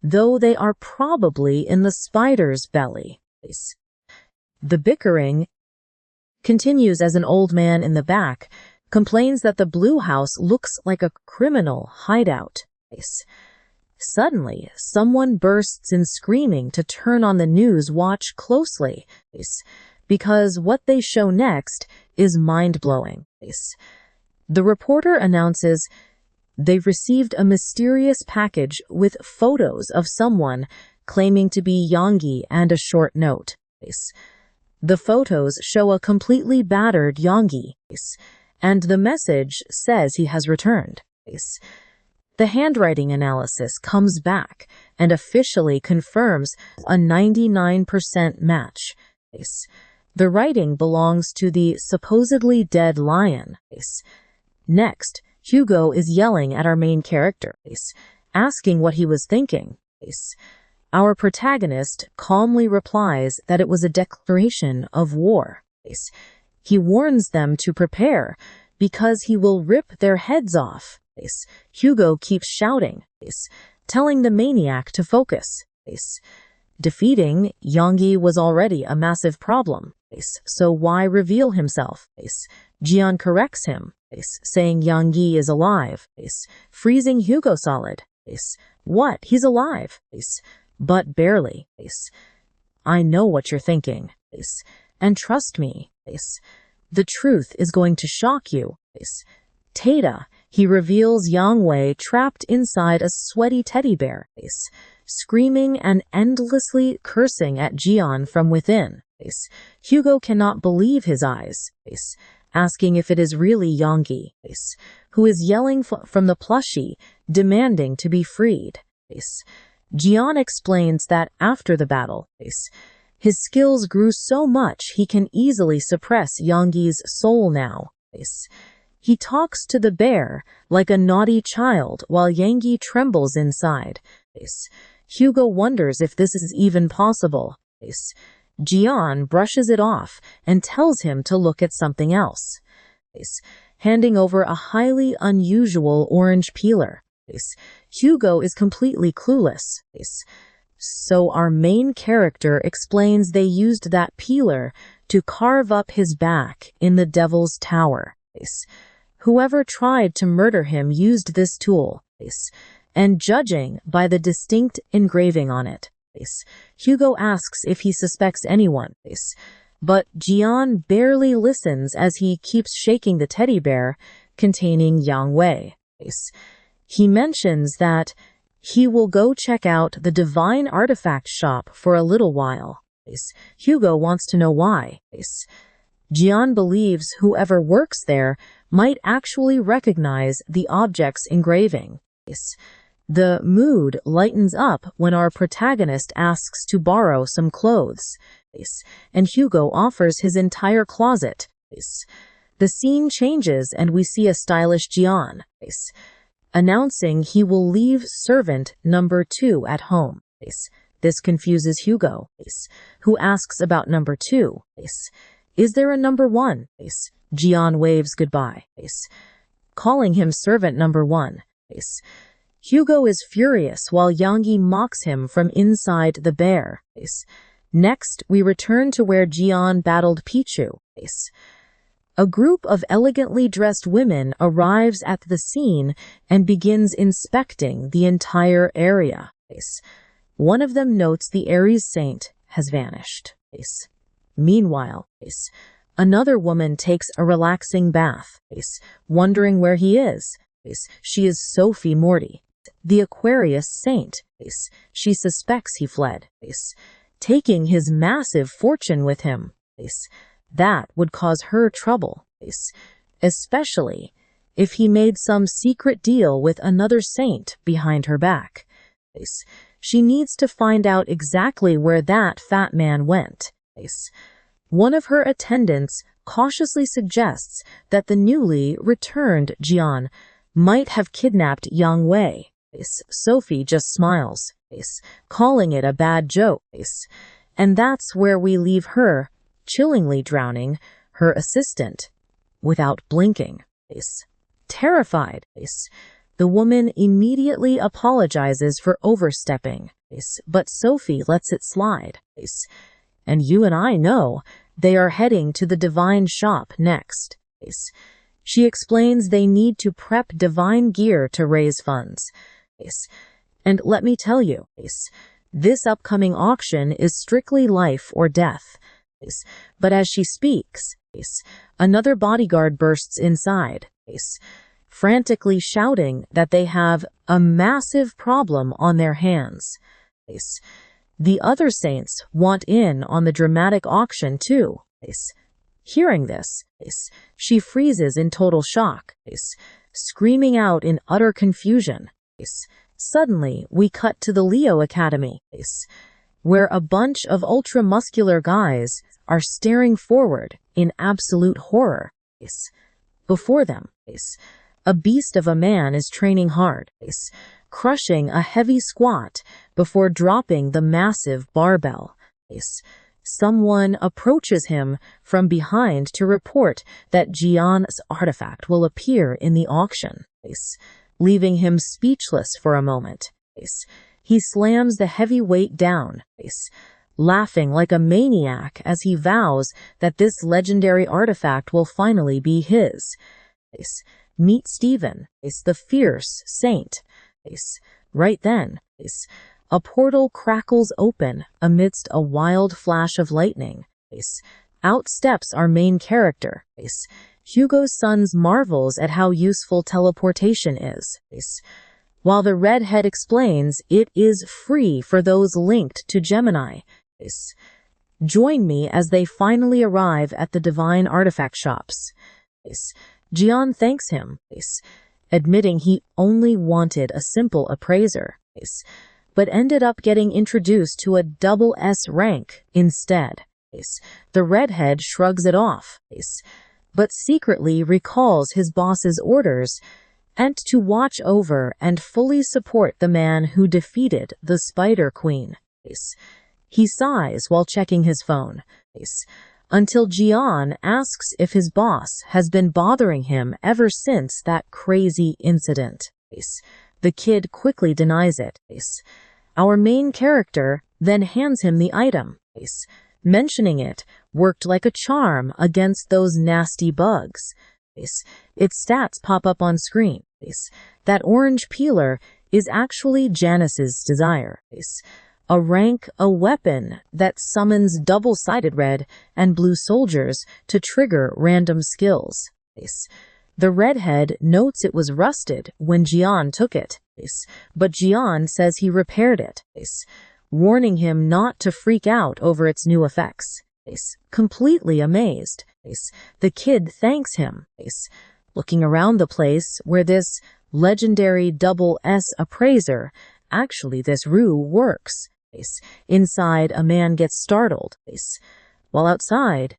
though they are probably in the spider's belly. The bickering continues as an old man in the back complains that the Blue House looks like a criminal hideout. Suddenly, someone bursts in screaming to turn on the news. Watch closely, because what they show next is mind-blowing. The reporter announces they've received a mysterious package with photos of someone claiming to be Yonggi and a short note. The photos show a completely battered Yonggi, and the message says he has returned. The handwriting analysis comes back and officially confirms a 99% match. The writing belongs to the supposedly dead lion. Next, Hugo is yelling at our main character, asking what he was thinking. Our protagonist calmly replies that it was a declaration of war. He warns them to prepare because he will rip their heads off. Hugo keeps shouting, telling the maniac to focus. Defeating Yonggi was already a massive problem, so why reveal himself? Jian corrects him, saying Yonggi is alive, freezing Hugo solid. What? He's alive? But barely. I know what you're thinking, and trust me, the truth is going to shock you. Tata, he reveals Yang Wei trapped inside a sweaty teddy bear, screaming and endlessly cursing at Jian from within. Hugo cannot believe his eyes, asking if it is really Yonggi, who is yelling from the plushie, demanding to be freed. Jian explains that after the battle, his skills grew so much he can easily suppress Yonggi's soul now. He talks to the bear like a naughty child while Yonggi trembles inside. Hugo wonders if this is even possible. Jian brushes it off and tells him to look at something else, handing over a highly unusual orange peeler. Hugo is completely clueless. So our main character explains they used that peeler to carve up his back in the Devil's Tower. Whoever tried to murder him used this tool, and judging by the distinct engraving on it, Hugo asks if he suspects anyone, but Jian barely listens as he keeps shaking the teddy bear containing Yang Wei. He mentions that he will go check out the divine artifact shop for a little while. Hugo wants to know why. Jian believes whoever works there might actually recognize the object's engraving. The mood lightens up when our protagonist asks to borrow some clothes, and Hugo offers his entire closet. The scene changes and we see a stylish Jian, announcing he will leave servant number 2 at home. This confuses Hugo, who asks about number 2. Is there a number 1? Jian waves goodbye, calling him servant number 1. Hugo is furious while Yonggi mocks him from inside the bear. Next, we return to where Jian battled Pichu. A group of elegantly dressed women arrives at the scene and begins inspecting the entire area. One of them notes the Aries saint has vanished. Meanwhile, another woman takes a relaxing bath, wondering where he is. She is Sophie Morty, the Aquarius saint. She suspects he fled, taking his massive fortune with him. That would cause her trouble, especially if he made some secret deal with another saint behind her back. She needs to find out exactly where that fat man went. One of her attendants cautiously suggests that the newly returned Jian might have kidnapped Yang Wei. Sophie just smiles, calling it a bad joke. And that's where we leave her, chillingly drowning her assistant without blinking. Terrified, the woman immediately apologizes for overstepping, but Sophie lets it slide. And you and I know they are heading to the divine shop next. She explains they need to prep divine gear to raise funds. And let me tell you, this upcoming auction is strictly life or death. But as she speaks, another bodyguard bursts inside, frantically shouting that they have a massive problem on their hands. The other saints want in on the dramatic auction too. Hearing this, she freezes in total shock, screaming out in utter confusion. Suddenly, we cut to the Leo Academy, where a bunch of ultra-muscular guys are staring forward in absolute horror. Before them, a beast of a man is training hard, crushing a heavy squat before dropping the massive barbell. Someone approaches him from behind to report that Jian's artifact will appear in the auction, leaving him speechless for a moment. He slams the heavy weight down, laughing like a maniac as he vows that this legendary artifact will finally be his. Meet Stephen, the fierce saint. Right then, a portal crackles open amidst a wild flash of lightning. Out steps our main character. Hugo's Sons marvels at how useful teleportation is, while the redhead explains it is free for those linked to Gemini. Join me as they finally arrive at the divine artifact shops. Jian thanks him, admitting he only wanted a simple appraiser, but ended up getting introduced to a double S rank instead. The redhead shrugs it off, but secretly recalls his boss's orders and to watch over and fully support the man who defeated the Spider Queen. He sighs while checking his phone, until Jian asks if his boss has been bothering him ever since that crazy incident. The kid quickly denies it. Our main character then hands him the item, mentioning it worked like a charm against those nasty bugs. Its stats pop up on screen. That orange peeler is actually Janice's desire. A weapon that summons double-sided red and blue soldiers to trigger random skills. The redhead notes it was rusted when Jian took it, but Jian says he repaired it, warning him not to freak out over its new effects. Completely amazed, the kid thanks him, looking around the place where this legendary double S appraiser, actually this ruse works. Inside, a man gets startled, while outside,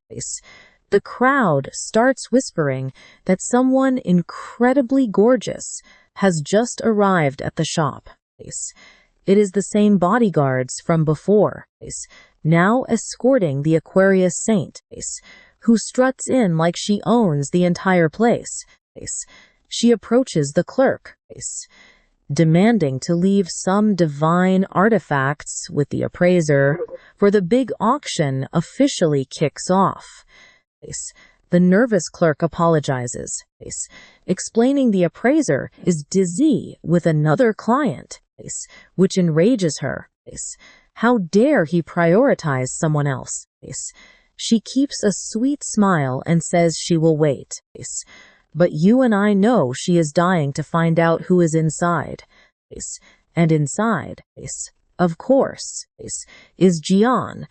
the crowd starts whispering that someone incredibly gorgeous has just arrived at the shop. It is the same bodyguards from before, now escorting the Aquarius Saint, who struts in like she owns the entire place. She approaches the clerk, demanding to leave some divine artifacts with the appraiser, for the big auction officially kicks off. The nervous clerk apologizes, explaining the appraiser is dizzy with another client, which enrages her. How dare he prioritize someone else? She keeps a sweet smile and says she will wait. But you and I know she is dying to find out who is inside. And inside, of course, is Jian,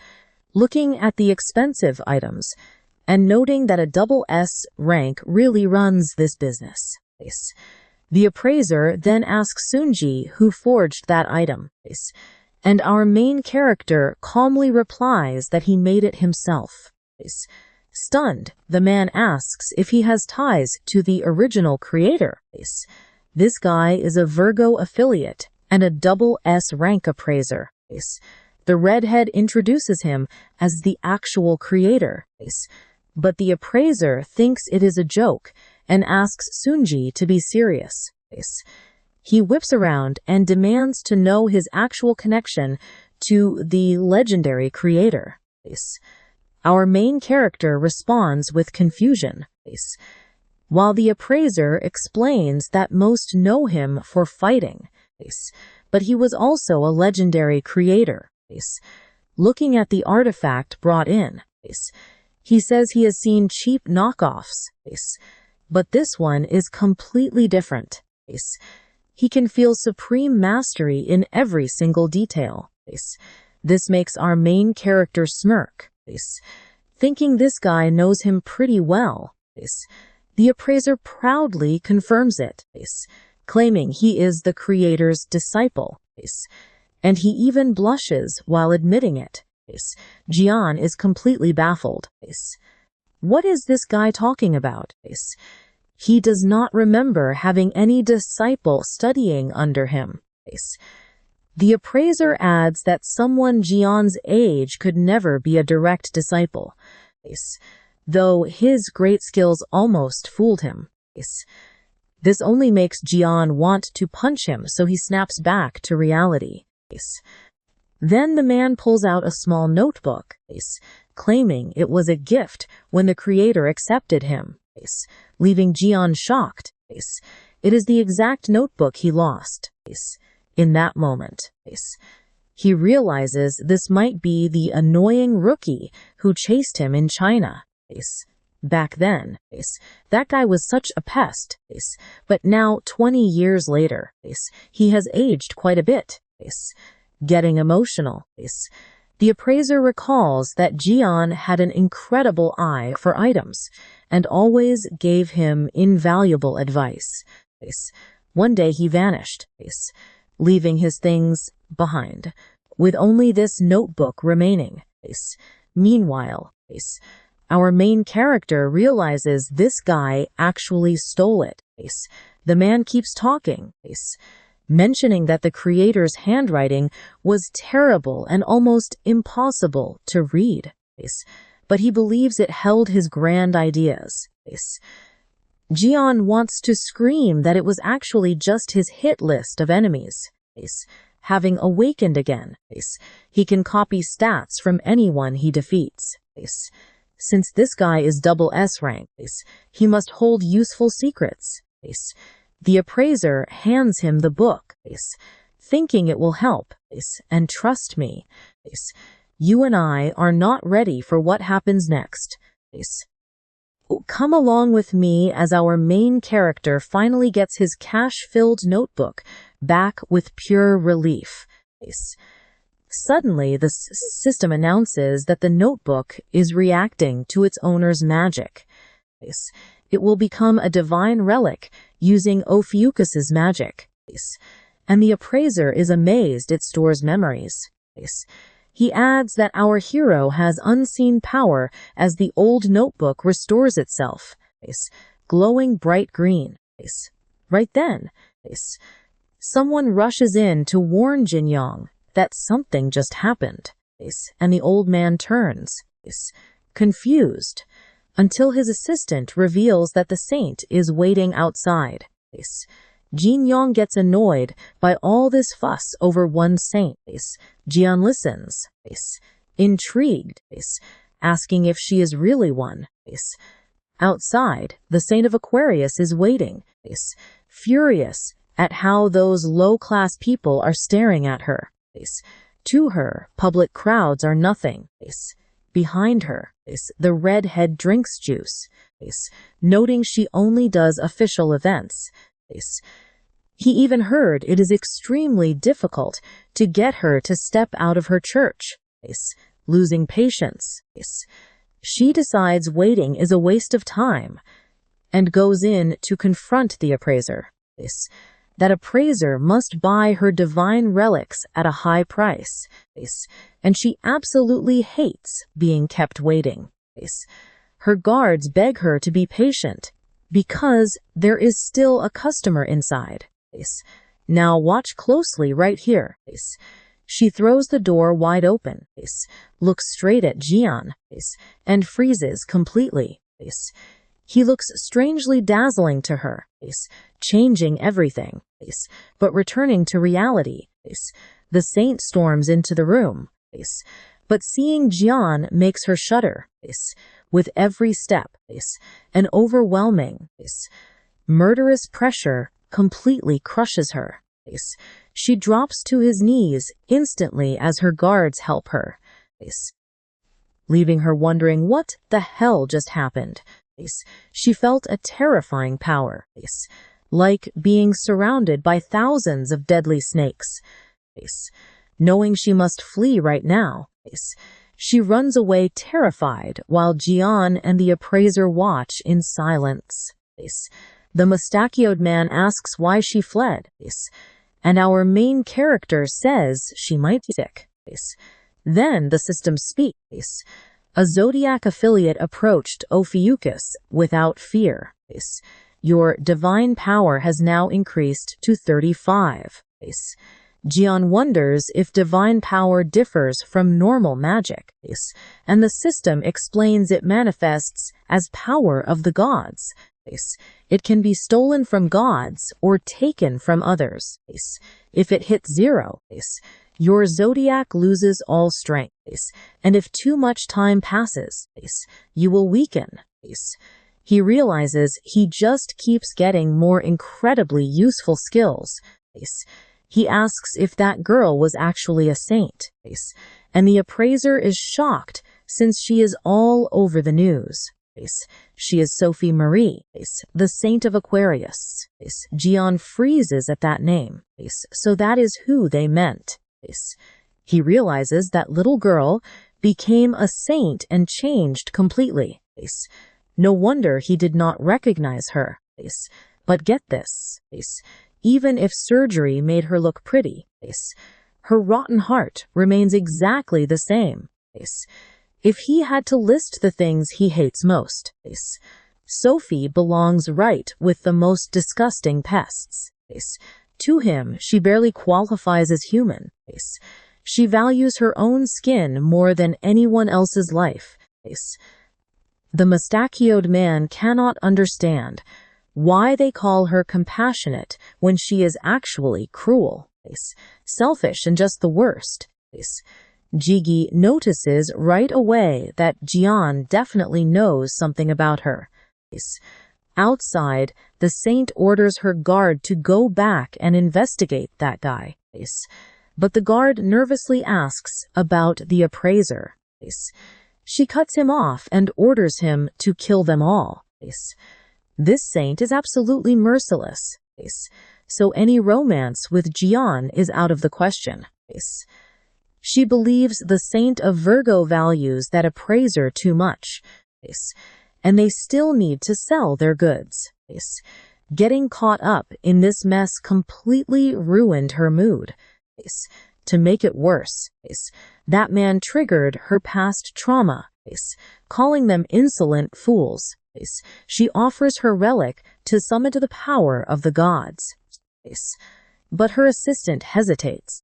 looking at the expensive items and noting that a double S rank really runs this business. The appraiser then asks Sunji who forged that item, and our main character calmly replies that he made it himself. Stunned, the man asks if he has ties to the original creator. This guy is a Virgo affiliate and a double S rank appraiser. The redhead introduces him as the actual creator, but the appraiser thinks it is a joke and asks Sunji to be serious. He whips around and demands to know his actual connection to the legendary creator. Our main character responds with confusion, while the appraiser explains that most know him for fighting, but he was also a legendary creator. Looking at the artifact brought in, he says he has seen cheap knockoffs, but this one is completely different. He can feel supreme mastery in every single detail. This makes our main character smirk, thinking this guy knows him pretty well. The appraiser proudly confirms it, claiming he is the creator's disciple, and he even blushes while admitting it. Jian is completely baffled. What is this guy talking about? He does not remember having any disciple studying under him. The appraiser adds that someone Jian's age could never be a direct disciple, though his great skills almost fooled him. This only makes Jian want to punch him, so he snaps back to reality. Then the man pulls out a small notebook, claiming it was a gift when the creator accepted him, leaving Jian shocked. It is the exact notebook he lost. In that moment, he realizes this might be the annoying rookie who chased him in China. Back then, that guy was such a pest, but now 20 years later, he has aged quite a bit. Getting emotional, the appraiser recalls that Jian had an incredible eye for items and always gave him invaluable advice. One day he vanished, leaving his things behind, with only this notebook remaining. Meanwhile, our main character realizes this guy actually stole it. The man keeps talking, mentioning that the creator's handwriting was terrible and almost impossible to read, but he believes it held his grand ideas. Jian wants to scream that it was actually just his hit list of enemies. Having awakened again, he can copy stats from anyone he defeats. Since this guy is double S rank, he must hold useful secrets. The appraiser hands him the book, thinking it will help, and trust me, you and I are not ready for what happens next. Come along with me as our main character finally gets his cash-filled notebook back with pure relief. Suddenly, the system announces that the notebook is reacting to its owner's magic. It will become a divine relic using Ophiuchus's magic. And the appraiser is amazed it stores memories. He adds that our hero has unseen power as the old notebook restores itself, glowing bright green. Right then, someone rushes in to warn Jinyong that something just happened, and the old man turns, confused, until his assistant reveals that the saint is waiting outside. Jinyong gets annoyed by all this fuss over one saint. Jian listens, intrigued, asking if she is really one. Outside, the saint of Aquarius is waiting, furious at how those low-class people are staring at her. To her, public crowds are nothing. Behind her, the redhead drinks juice, noting she only does official events. He even heard it is extremely difficult to get her to step out of her church, losing patience. She decides waiting is a waste of time and goes in to confront the appraiser. That appraiser must buy her divine relics at a high price, and she absolutely hates being kept waiting. Her guards beg her to be patient because there is still a customer inside. Now watch closely right here. She throws the door wide open, looks straight at Jian, and freezes completely. He looks strangely dazzling to her, changing everything, but returning to reality. The saint storms into the room, but seeing Jian makes her shudder. With every step, an overwhelming, murderous pressure completely crushes her. She drops to his knees instantly as her guards help her, leaving her wondering what the hell just happened. She felt a terrifying power, like being surrounded by thousands of deadly snakes. knowing she must flee right now. She runs away terrified while Jian and the appraiser watch in silence. The mustachioed man asks why she fled, and our main character says she might be sick. Then the system speaks. A Zodiac affiliate approached Ophiuchus without fear. Your divine power has now increased to 35. Jian wonders if divine power differs from normal magic, and the system explains it manifests as power of the gods. It can be stolen from gods or taken from others. If it hits 0, your zodiac loses all strength, and if too much time passes, you will weaken. He realizes he just keeps getting more incredibly useful skills. He asks if that girl was actually a saint, and the appraiser is shocked since she is all over the news. She is Sophie Marie, the Saint of Aquarius. Jian freezes at that name, so that is who they meant. He realizes that little girl became a saint and changed completely. No wonder he did not recognize her. But get this, even if surgery made her look pretty, her rotten heart remains exactly the same. If he had to list the things he hates most, Sophie belongs right with the most disgusting pests. To him, she barely qualifies as human. She values her own skin more than anyone else's life. The mustachioed man cannot understand why they call her compassionate when she is actually cruel, selfish, and just the worst. Jigi notices right away that Jian definitely knows something about her. Outside, the saint orders her guard to go back and investigate that guy. But the guard nervously asks about the appraiser. She cuts him off and orders him to kill them all. This saint is absolutely merciless, so any romance with Jian is out of the question. She believes the Saint of Virgo values that appraiser too much, and they still need to sell their goods. Getting caught up in this mess completely ruined her mood. To make it worse, that man triggered her past trauma, calling them insolent fools. She offers her relic to summon to the power of the gods. But her assistant hesitates.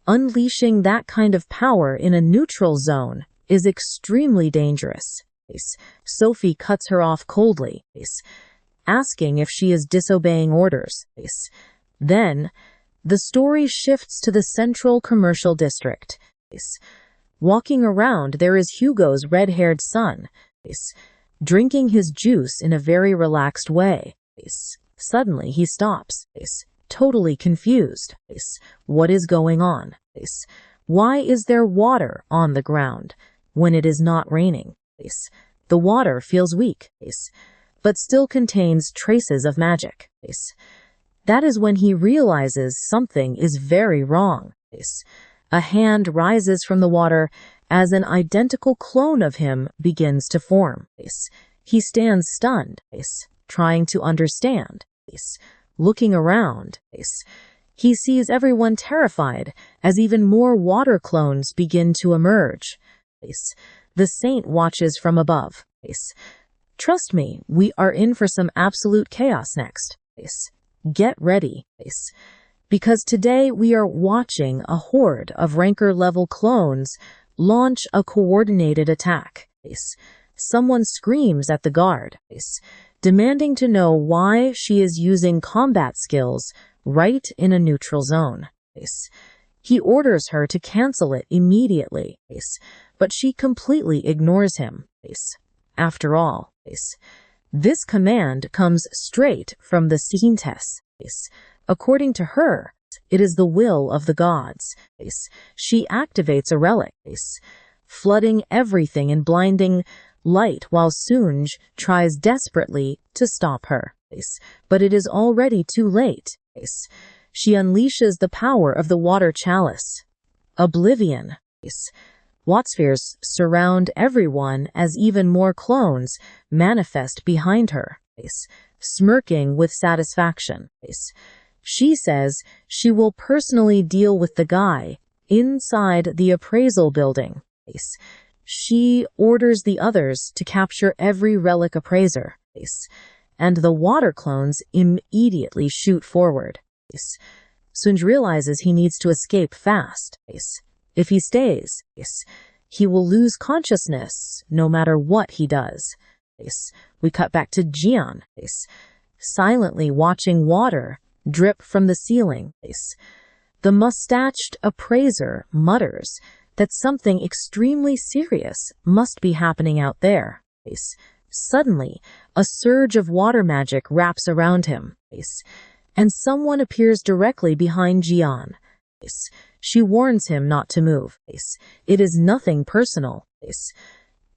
Unleashing that kind of power in a neutral zone is extremely dangerous. Sophie cuts her off coldly, asking if she is disobeying orders. Then, the story shifts to the central commercial district. Walking around, there is Hugo's red-haired son, drinking his juice in a very relaxed way. Suddenly, he stops, totally confused. What is going on? Why is there water on the ground when it is not raining? The water feels weak, but still contains traces of magic. That is when he realizes something is very wrong. A hand rises from the water as an identical clone of him begins to form. He stands stunned, trying to understand. Looking around, he sees everyone terrified as even more water clones begin to emerge. The saint watches from above. Trust me, we are in for some absolute chaos next. Get ready, because today we are watching a horde of ranker-level clones launch a coordinated attack. Someone screams at the guard, demanding to know why she is using combat skills right in a neutral zone. He orders her to cancel it immediately, but she completely ignores him. After all, this command comes straight from the Saintess. According to her, it is the will of the gods. She activates a relic, flooding everything in blinding light while Sunj tries desperately to stop her. But it is already too late. She unleashes the power of the water chalice. Oblivion. Watspheres surround everyone as even more clones manifest behind her, smirking with satisfaction. She says she will personally deal with the guy inside the appraisal building. She orders the others to capture every relic appraiser, and the water clones immediately shoot forward. Sunj realizes he needs to escape fast. If he stays, he will lose consciousness no matter what he does. We cut back to Jian, silently watching water drip from the ceiling. The mustached appraiser mutters that something extremely serious must be happening out there. Suddenly, a surge of water magic wraps around him, and someone appears directly behind Jian. She warns him not to move. It is nothing personal.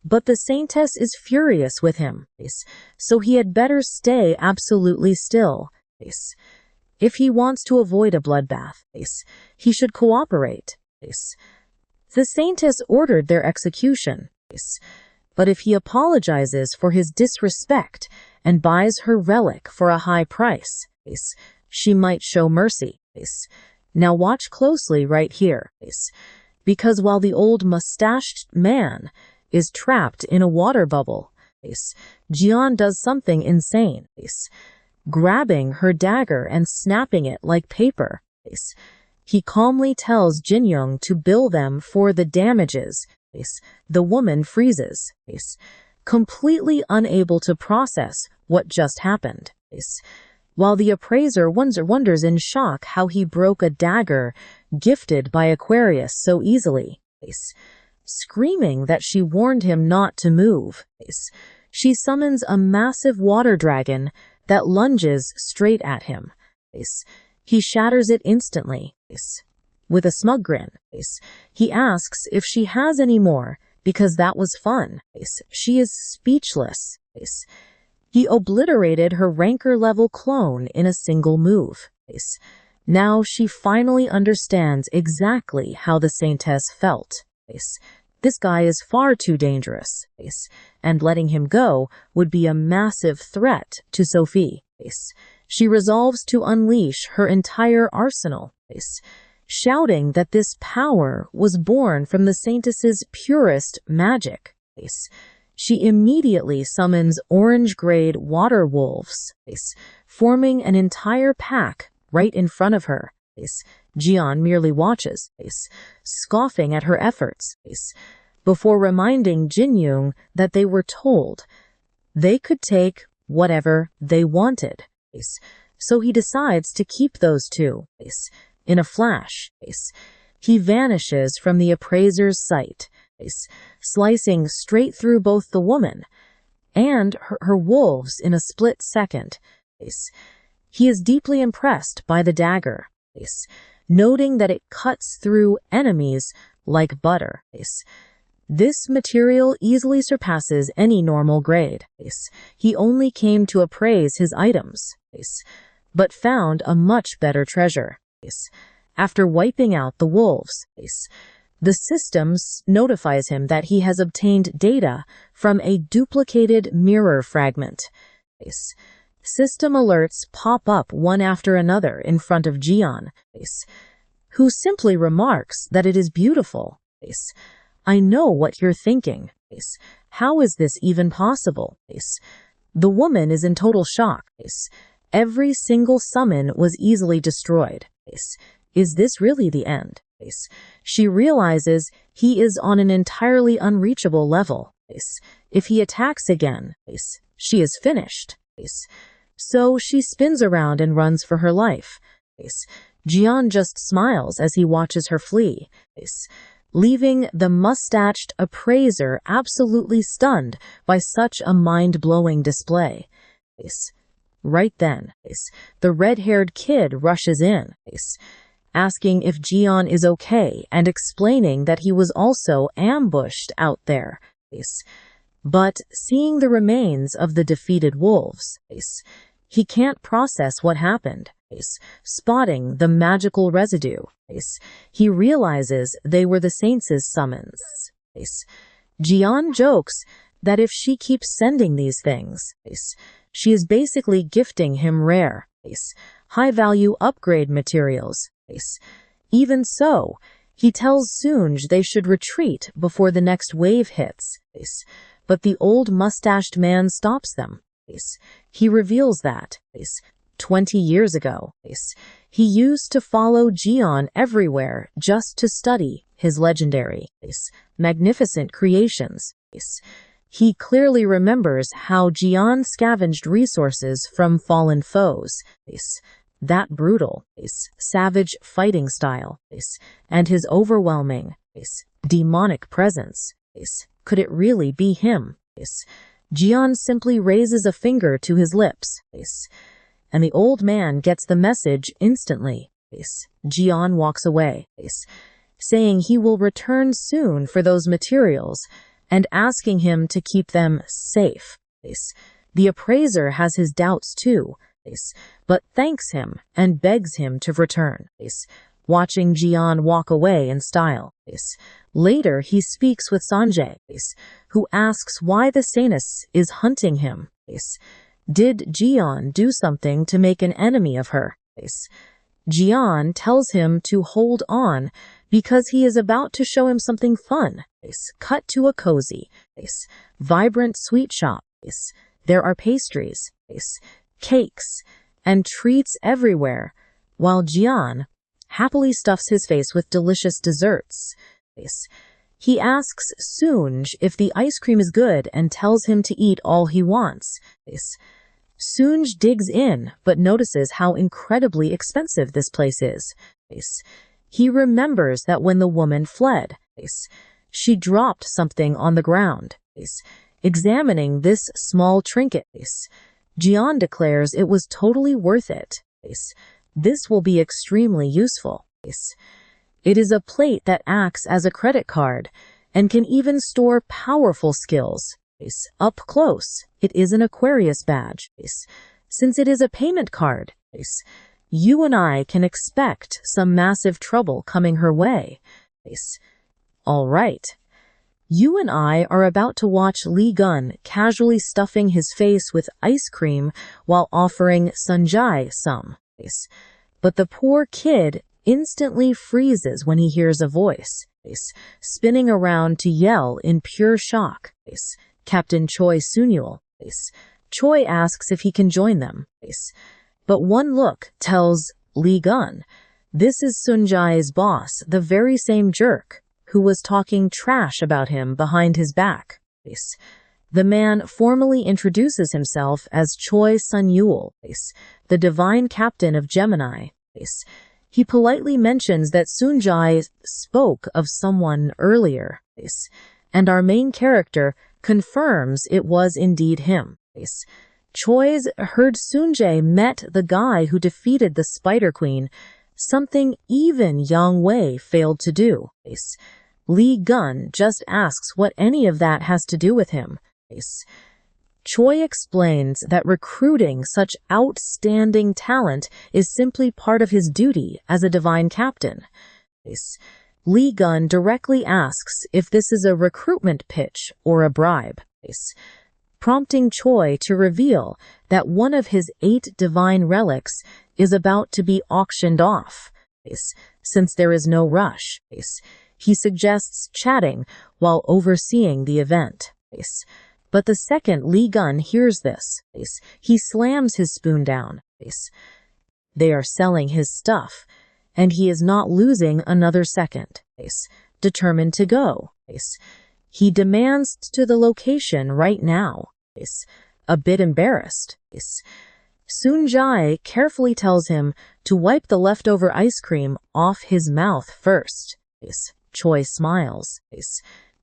But the Saintess is furious with him, so he had better stay absolutely still. If he wants to avoid a bloodbath, he should cooperate. The Saintess ordered their execution, but if he apologizes for his disrespect and buys her relic for a high price, she might show mercy. Now watch closely right here, because while the old mustached man is trapped in a water bubble, Jian does something insane, grabbing her dagger and snapping it like paper. He calmly tells Jinyoung to bill them for the damages. The woman freezes, completely unable to process what just happened, while the appraiser wonders in shock how he broke a dagger gifted by Aquarius so easily. Screaming that she warned him not to move, she summons a massive water dragon that lunges straight at him. He shatters it instantly. With a smug grin, he asks if she has any more, because that was fun. She is speechless. He obliterated her Rancor-level clone in a single move. Now she finally understands exactly how the Saintess felt. This guy is far too dangerous, and letting him go would be a massive threat to Sophie. She resolves to unleash her entire arsenal, shouting that this power was born from the Saintess's purest magic. She immediately summons orange-grade water wolves, forming an entire pack right in front of her. Jian merely watches, scoffing at her efforts, before reminding Jinyoung that they were told they could take whatever they wanted. So he decides to keep those two. In a flash, he vanishes from the appraiser's sight, slicing straight through both the woman and her wolves in a split second. He is deeply impressed by the dagger, noting that it cuts through enemies like butter. This material easily surpasses any normal grade. He only came to appraise his items, but found a much better treasure. After wiping out the wolves, the system notifies him that he has obtained data from a duplicated mirror fragment. System alerts pop up one after another in front of Jian, who simply remarks that it is beautiful. I know what you're thinking. How is this even possible? The woman is in total shock. Every single summon was easily destroyed. Is this really the end? She realizes he is on an entirely unreachable level. If he attacks again, she is finished. So she spins around and runs for her life. Jian just smiles as he watches her flee, leaving the mustached appraiser absolutely stunned by such a mind-blowing display. Right then, the red-haired kid rushes in, asking if Jian is okay and explaining that he was also ambushed out there. But seeing the remains of the defeated wolves, he can't process what happened. spotting the magical residue. He realizes they were the saints' summons. Jian jokes that if she keeps sending these things, she is basically gifting him rare, high-value upgrade materials. Even so, he tells Sunj they should retreat before the next wave hits, but the old mustached man stops them. He reveals that 20 years ago, he used to follow Jian everywhere just to study his legendary, magnificent creations. He clearly remembers how Jian scavenged resources from fallen foes, that brutal, savage fighting style, and his overwhelming, demonic presence. Could it really be him? Jian simply raises a finger to his lips, and the old man gets the message instantly. Jian walks away, saying he will return soon for those materials and asking him to keep them safe. The appraiser has his doubts too, but thanks him and begs him to return, watching Jian walk away in style. Later, he speaks with Sanjay, who asks why the Sanus is hunting him. Did Jian do something to make an enemy of her? Jian tells him to hold on because he is about to show him something fun. Cut to a cozy, vibrant sweet shop. There are pastries, cakes, and treats everywhere, while Jian happily stuffs his face with delicious desserts. He asks Sunj if the ice cream is good and tells him to eat all he wants. Sunj digs in, but notices how incredibly expensive this place is. He remembers that when the woman fled, she dropped something on the ground. Examining this small trinket, Jian declares it was totally worth it. This will be extremely useful. It is a plate that acts as a credit card and can even store powerful skills. Up close, it is an Aquarius badge. Since it is a payment card, you and I can expect some massive trouble coming her way. All right. You and I are about to watch Li Gun casually stuffing his face with ice cream while offering Sanjay some. But the poor kid instantly freezes when he hears a voice, spinning around to yell in pure shock. Captain Choi Sunyul. Choi asks if he can join them, but one look tells Li Gun this is Sunjay's boss, the very same jerk who was talking trash about him behind his back. The man formally introduces himself as Choi Sunyul, the divine captain of Gemini. He politely mentions that Sunjay spoke of someone earlier, and our main character confirms it was indeed him. Choi's heard Sunjay met the guy who defeated the Spider Queen, something even Yang Wei failed to do. Li Gun just asks what any of that has to do with him. Choi explains that recruiting such outstanding talent is simply part of his duty as a divine captain. Li Gun directly asks if this is a recruitment pitch or a bribe, prompting Choi to reveal that one of his 8 divine relics is about to be auctioned off. Since there is no rush, he suggests chatting while overseeing the event. But the second Li Gun hears this, he slams his spoon down. They are selling his stuff, and he is not losing another second. Determined to go. He demands to the location right now. A bit embarrassed. Sunjay carefully tells him to wipe the leftover ice cream off his mouth first. Choi smiles,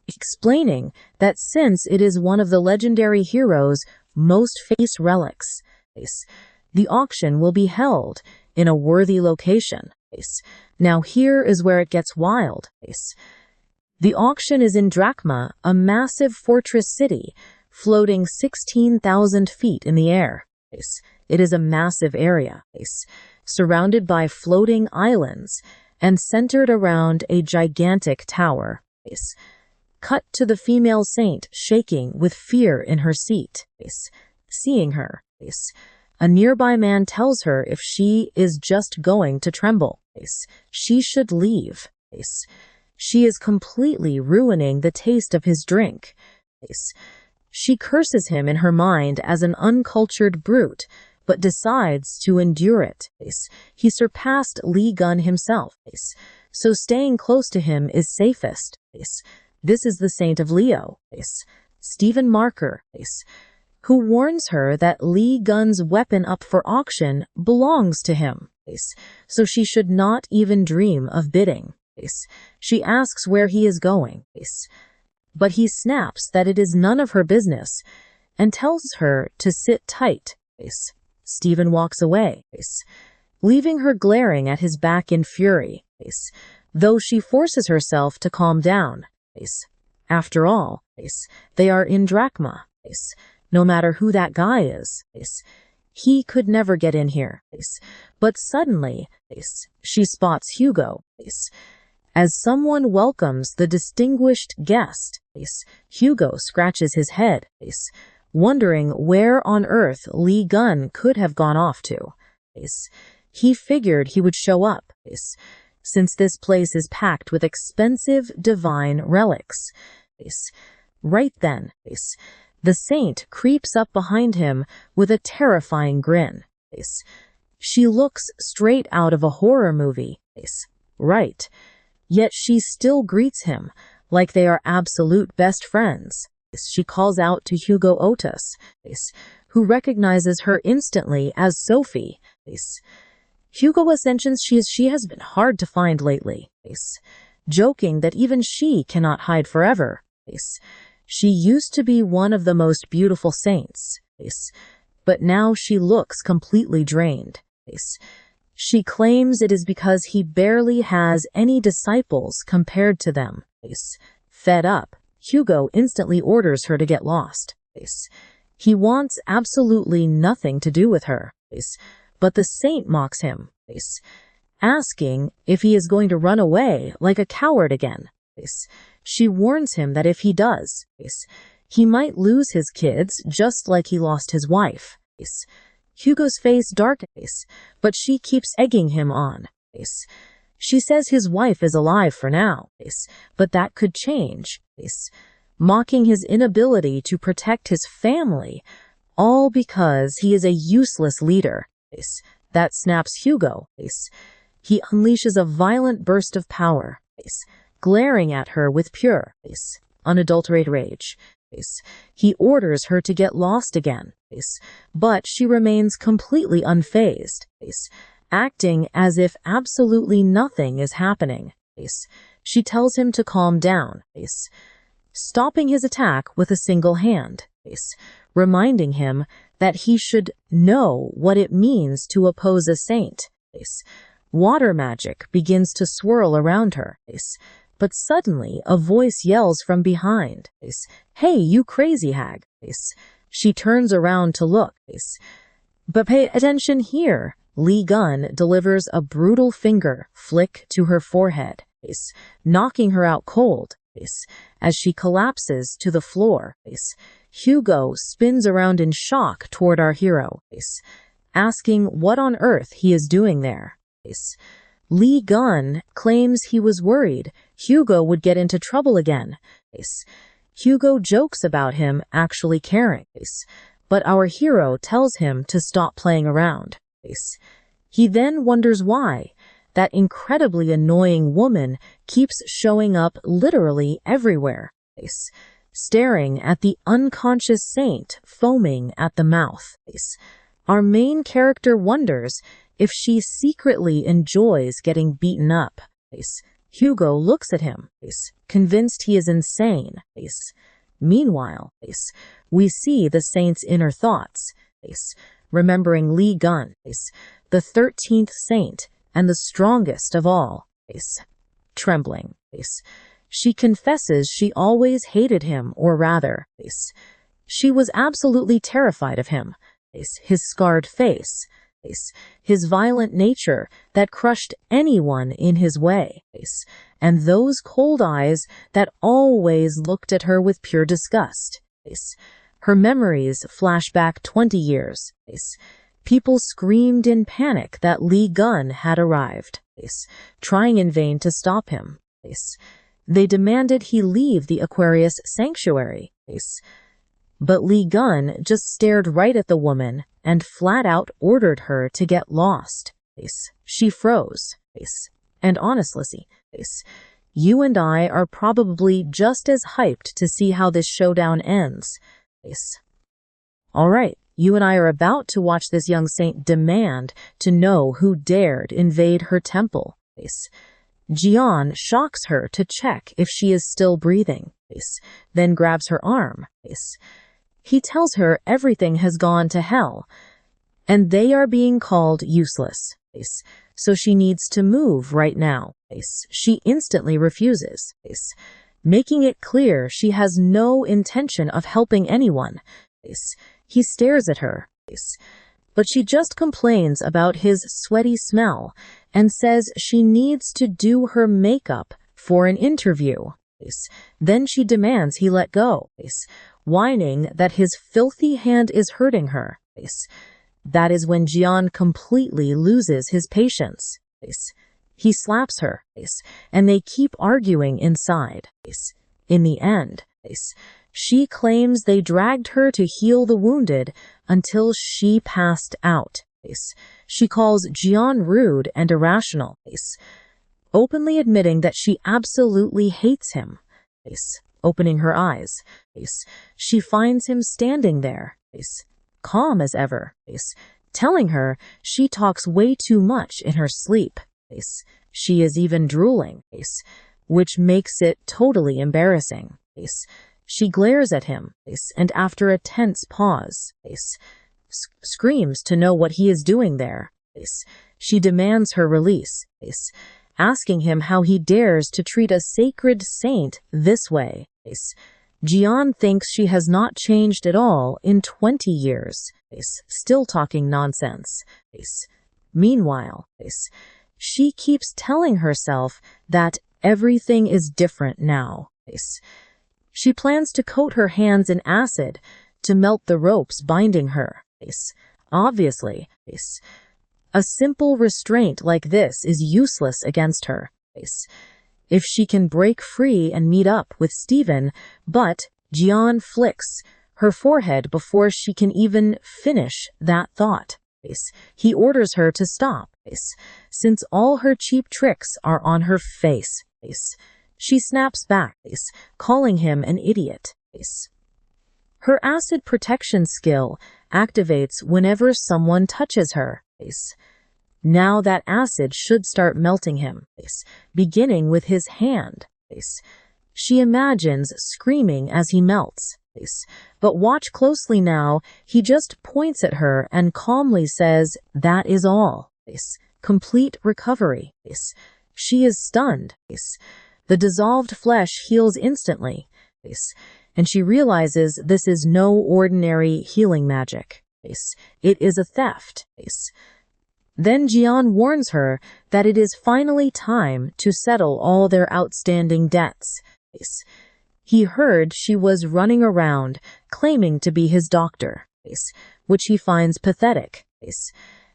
explaining that since it is one of the legendary hero's most famous relics, the auction will be held in a worthy location. Now here is where it gets wild. The auction is in Drachma, a massive fortress city floating 16,000 feet in the air. It is a massive area. surrounded by floating islands and centered around a gigantic tower. Cut to the female saint shaking with fear in her seat. Seeing her, a nearby man tells her if she is just going to tremble, she should leave. She is completely ruining the taste of his drink. She curses him in her mind as an uncultured brute, but decides to endure it. He surpassed Lee Gun himself, so staying close to him is safest. This is the Saint of Leo, Stephen Marker, who warns her that Lee Gun's weapon up for auction belongs to him, so she should not even dream of bidding. She asks where he is going, but he snaps that it is none of her business and tells her to sit tight. Stephen walks away, leaving her glaring at his back in fury, though she forces herself to calm down. After all, they are in Drachma. No matter who that guy is, he could never get in here. But suddenly, she spots Hugo. As someone welcomes the distinguished guest, Hugo scratches his head, wondering where on earth Lee Gun could have gone off to. He figured he would show up, since this place is packed with expensive divine relics. Right then, the saint creeps up behind him with a terrifying grin. She looks straight out of a horror movie. Right. Yet she still greets him like they are absolute best friends. She calls out to Hugo Otis, who recognizes her instantly as Sophie. Hugo mentions she has been hard to find lately, joking that even she cannot hide forever. She used to be one of the most beautiful saints, but now she looks completely drained. She claims it is because he barely has any disciples compared to them. Fed up, Hugo instantly orders her to get lost. He wants absolutely nothing to do with her, but the saint mocks him, asking if he is going to run away like a coward again. She warns him that if he does, he might lose his kids just like he lost his wife. Hugo's face darkens, but she keeps egging him on. She says his wife is alive for now, but that could change, mocking his inability to protect his family, all because he is a useless leader. That snaps Hugo. He unleashes a violent burst of power, glaring at her with pure, unadulterated rage. He orders her to get lost again, but she remains completely unfazed, acting as if absolutely nothing is happening. She tells him to calm down, stopping his attack with a single hand, reminding him that he should know what it means to oppose a saint. Water magic begins to swirl around her, but suddenly a voice yells from behind, "Hey, you crazy hag!" She turns around to look, but pay attention here. Lee Gun delivers a brutal finger flick to her forehead, knocking her out cold. As she collapses to the floor, Hugo spins around in shock toward our hero, asking what on earth he is doing there. Lee Gun claims he was worried Hugo would get into trouble again. Hugo jokes about him actually caring, but our hero tells him to stop playing around. He then wonders why that incredibly annoying woman keeps showing up literally everywhere, staring at the unconscious saint foaming at the mouth. Our main character wonders if she secretly enjoys getting beaten up. Hugo looks at him, convinced he is insane. Meanwhile, we see the saint's inner thoughts, remembering Lee Gun, the 13th saint and the strongest of all. Trembling, she confesses she always hated him, or rather, she was absolutely terrified of him, his scarred face, his violent nature that crushed anyone in his way, and those cold eyes that always looked at her with pure disgust. Her memories flash back 20 years. People screamed in panic that Lee Gun had arrived, trying in vain to stop him. They demanded he leave the Aquarius sanctuary. But Lee Gun just stared right at the woman and flat out ordered her to get lost. She froze. And honestly, you and I are probably just as hyped to see how this showdown ends. All right, you and I are about to watch this young saint demand to know who dared invade her temple. Jian shocks her to check if she is still breathing, then grabs her arm. He tells her everything has gone to hell, and they are being called useless, so she needs to move right now. She instantly refuses, making it clear she has no intention of helping anyone. He stares at her, but she just complains about his sweaty smell and says she needs to do her makeup for an interview. Then she demands he let go, whining that his filthy hand is hurting her. That is when Jian completely loses his patience. He slaps her, and they keep arguing inside. In the end, she claims they dragged her to heal the wounded until she passed out. She calls Jian rude and irrational, openly admitting that she absolutely hates him. Opening her eyes, she finds him standing there, calm as ever, telling her she talks way too much in her sleep. She is even drooling, which makes it totally embarrassing. She glares at him, and after a tense pause, screams to know what he is doing there. She demands her release, asking him how he dares to treat a sacred saint this way. Jian thinks she has not changed at all in 20 years, still talking nonsense. Meanwhile, she keeps telling herself that everything is different now. She plans to coat her hands in acid to melt the ropes binding her. Obviously, a simple restraint like this is useless against her. If she can break free and meet up with Steven, but Jian flicks her forehead before she can even finish that thought. He orders her to stop, since all her cheap tricks are on her face. She snaps back, calling him an idiot. Her acid protection skill activates whenever someone touches her. Now that acid should start melting him, beginning with his hand. She imagines screaming as he melts. But watch closely now, he just points at her and calmly says, "That is all." Complete recovery. She is stunned. The dissolved flesh heals instantly, and she realizes this is no ordinary healing magic. It is a theft. Then Jian warns her that it is finally time to settle all their outstanding debts. He heard she was running around claiming to be his doctor, which he finds pathetic,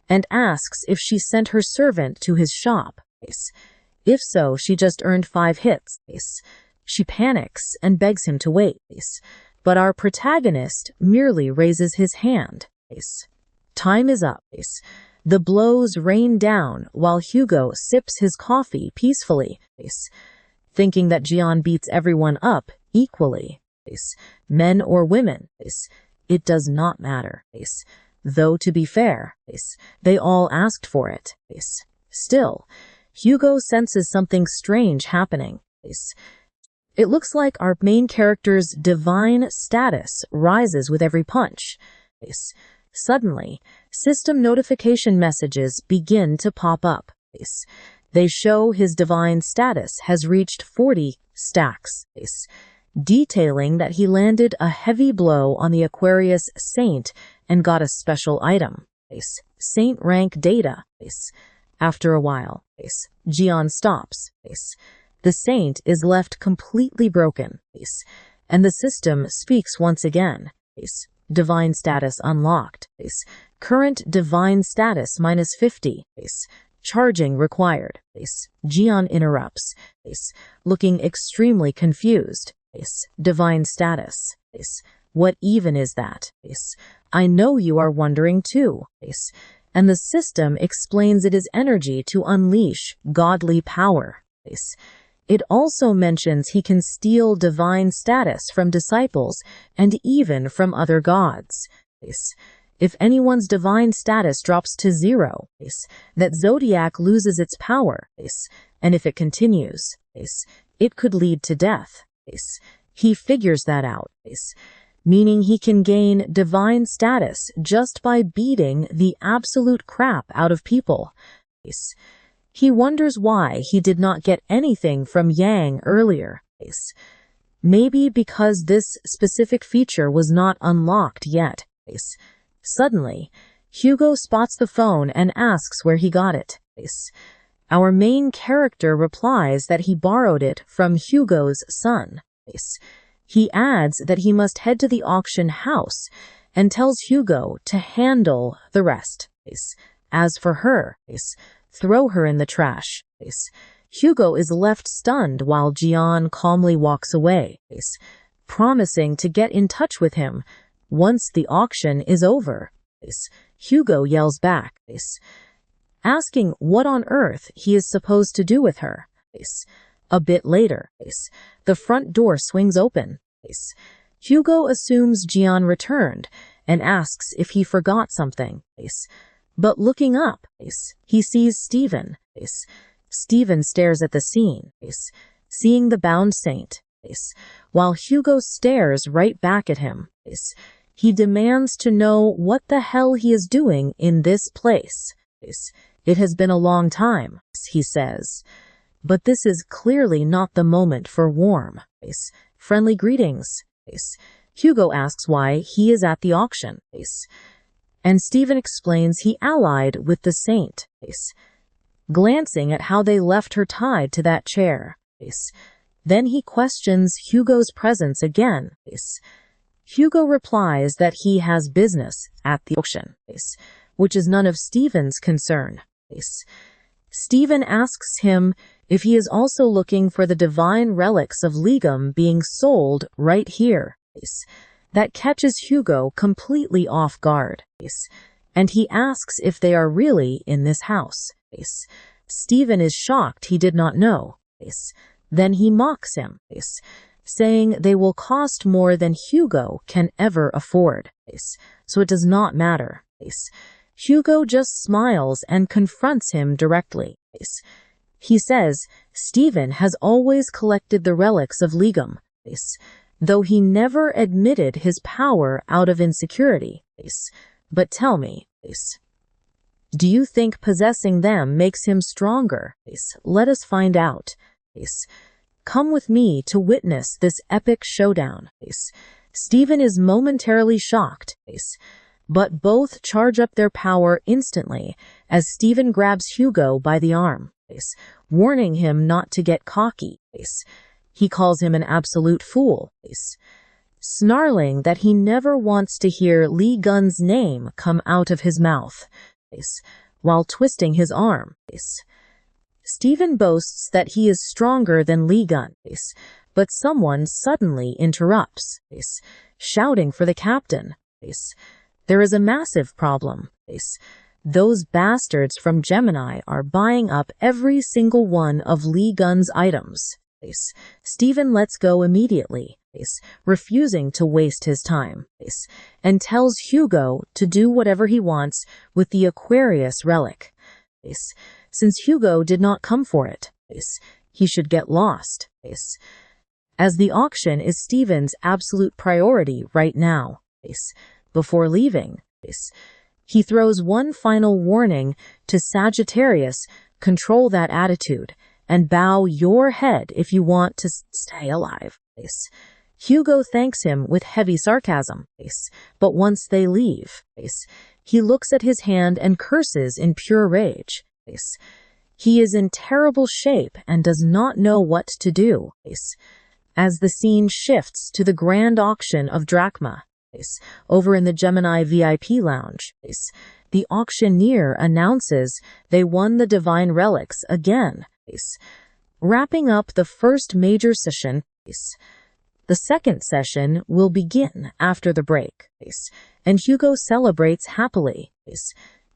and asks if she sent her servant to his shop. If so, she just earned 5 hits. She panics and begs him to wait, but our protagonist merely raises his hand. Time is up. The blows rain down while Hugo sips his coffee peacefully, thinking that Jian beats everyone up equally, men or women. It does not matter. Though, to be fair, they all asked for it. Still, Hugo senses something strange happening. It looks like our main character's divine status rises with every punch. Suddenly, system notification messages begin to pop up. They show his divine status has reached 40 stacks, detailing that he landed a heavy blow on the Aquarius saint and got a special item. saint rank data. After a while, Jian stops. The saint is left completely broken, and the system speaks once again. Divine status unlocked. Current divine status -50. Charging required. Jian interrupts, looking extremely confused. Divine status. What even is that? I know you are wondering too. And the system explains it is energy to unleash godly power. It also mentions he can steal divine status from disciples and even from other gods. If anyone's divine status drops to 0, that zodiac loses its power, and if it continues, it could lead to death. He figures that out, meaning he can gain divine status just by beating the absolute crap out of people. He wonders why he did not get anything from Yang earlier. Maybe because this specific feature was not unlocked yet. Suddenly, Hugo spots the phone and asks where he got it. Our main character replies that he borrowed it from Hugo's son. He adds that he must head to the auction house and tells Hugo to handle the rest. As for her, throw her in the trash. Hugo is left stunned while Jian calmly walks away, promising to get in touch with him once the auction is over. Hugo yells back, asking what on earth he is supposed to do with her. A bit later, the front door swings open. Hugo assumes Jian returned and asks if he forgot something. But looking up, he sees Stephen. Stephen stares at the scene, seeing the bound saint, while Hugo stares right back at him. He demands to know what the hell he is doing in this place. It has been a long time, he says. But this is clearly not the moment for warm, friendly greetings. Hugo asks why he is at the auction, and Stephen explains he allied with the saint, glancing at how they left her tied to that chair. Then he questions Hugo's presence again. Hugo replies that he has business at the auction, which is none of Stephen's concern. Stephen asks him if he is also looking for the divine relics of Legum being sold right here. That catches Hugo completely off guard, and he asks if they are really in this house. Stephen is shocked he did not know. Then he mocks him, saying they will cost more than Hugo can ever afford, so it does not matter. Hugo just smiles and confronts him directly. He says Stephen has always collected the relics of Legum, though he never admitted his power out of insecurity. But tell me, do you think possessing them makes him stronger? Let us find out. Come with me to witness this epic showdown. Stephen is momentarily shocked, but both charge up their power instantly as Stephen grabs Hugo by the arm, warning him not to get cocky. He calls him an absolute fool, snarling that he never wants to hear Li Gun's name come out of his mouth, while twisting his arm. Stephen boasts that he is stronger than Li Gun, but someone suddenly interrupts, shouting for the captain. There is a massive problem. Those bastards from Gemini are buying up every single one of Li Gun's items. Stephen lets go immediately, refusing to waste his time, and tells Hugo to do whatever he wants with the Aquarius relic. Since Hugo did not come for it, he should get lost, as the auction is Stephen's absolute priority right now. Before leaving, he throws one final warning to Sagittarius: control that attitude and bow your head if you want to stay alive. Hugo thanks him with heavy sarcasm, but once they leave, He looks at his hand and curses in pure rage. He is in terrible shape and does not know what to do. As the scene shifts to the grand auction of drachma, over in the Gemini VIP lounge, the auctioneer announces they won the divine relics again, wrapping up the first major session. The second session will begin after the break, and Hugo celebrates happily,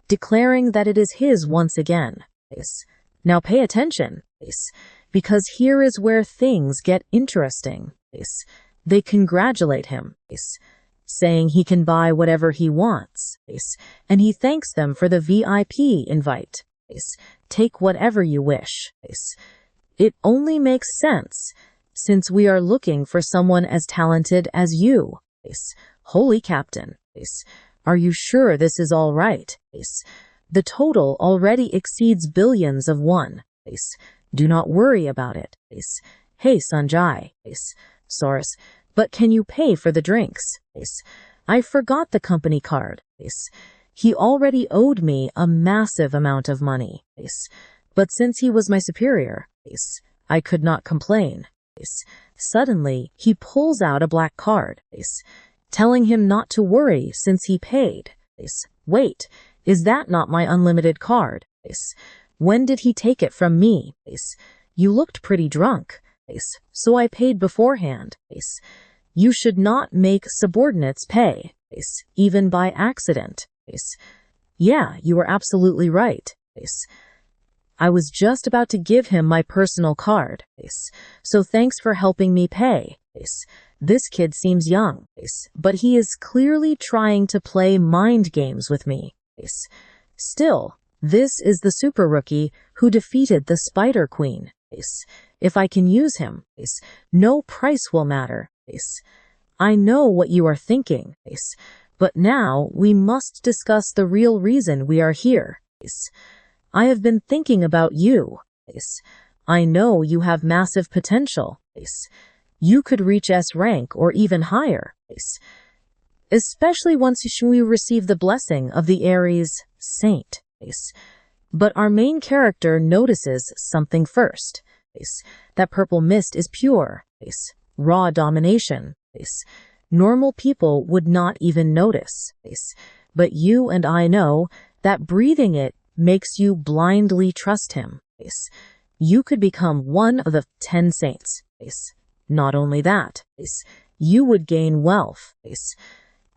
declaring that it is his once again. Now pay attention, because here is where things get interesting. They congratulate him, saying he can buy whatever he wants, and he thanks them for the VIP invite. Take whatever you wish. It only makes sense, since we are looking for someone as talented as you. Holy Captain, are you sure this is all right? The total already exceeds billions of won. Do not worry about it. Hey Sanjay, Soros, but can you pay for the drinks? I forgot the company card. He already owed me a massive amount of money. But since he was my superior, I could not complain. Suddenly, he pulls out a black card, telling him not to worry since he paid. Wait, is that not my unlimited card? When did he take it from me? You looked pretty drunk, so I paid beforehand. You should not make subordinates pay, even by accident. Yeah, you are absolutely right. I was just about to give him my personal card, so thanks for helping me pay. This kid seems young, but he is clearly trying to play mind games with me. Still, this is the super rookie who defeated the Spider Queen. If I can use him, no price will matter. I know what you are thinking, but now we must discuss the real reason we are here. I have been thinking about you. I know you have massive potential. You could reach S rank or even higher. Especially once you receive the blessing of the Aries Saint. But our main character notices something first. That purple mist is pure. Raw domination. Normal people would not even notice. But you and I know that breathing it makes you blindly trust him. You could become one of the 10 saints. Not only that, you would gain wealth,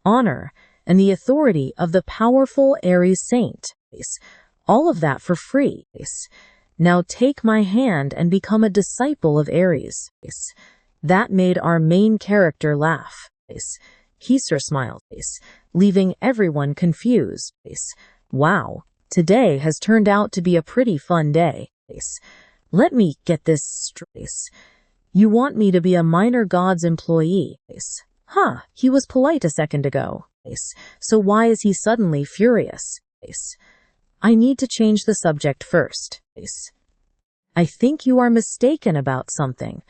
honor, and the authority of the powerful Aries saint. All of that for free. Now take my hand and become a disciple of Aries. That made our main character laugh. He smiled, leaving everyone confused. Wow. Today has turned out to be a pretty fun day. Let me get this straight. You want me to be a minor god's employee? He was polite a second ago. So why is he suddenly furious? I need to change the subject first. I think you are mistaken about something.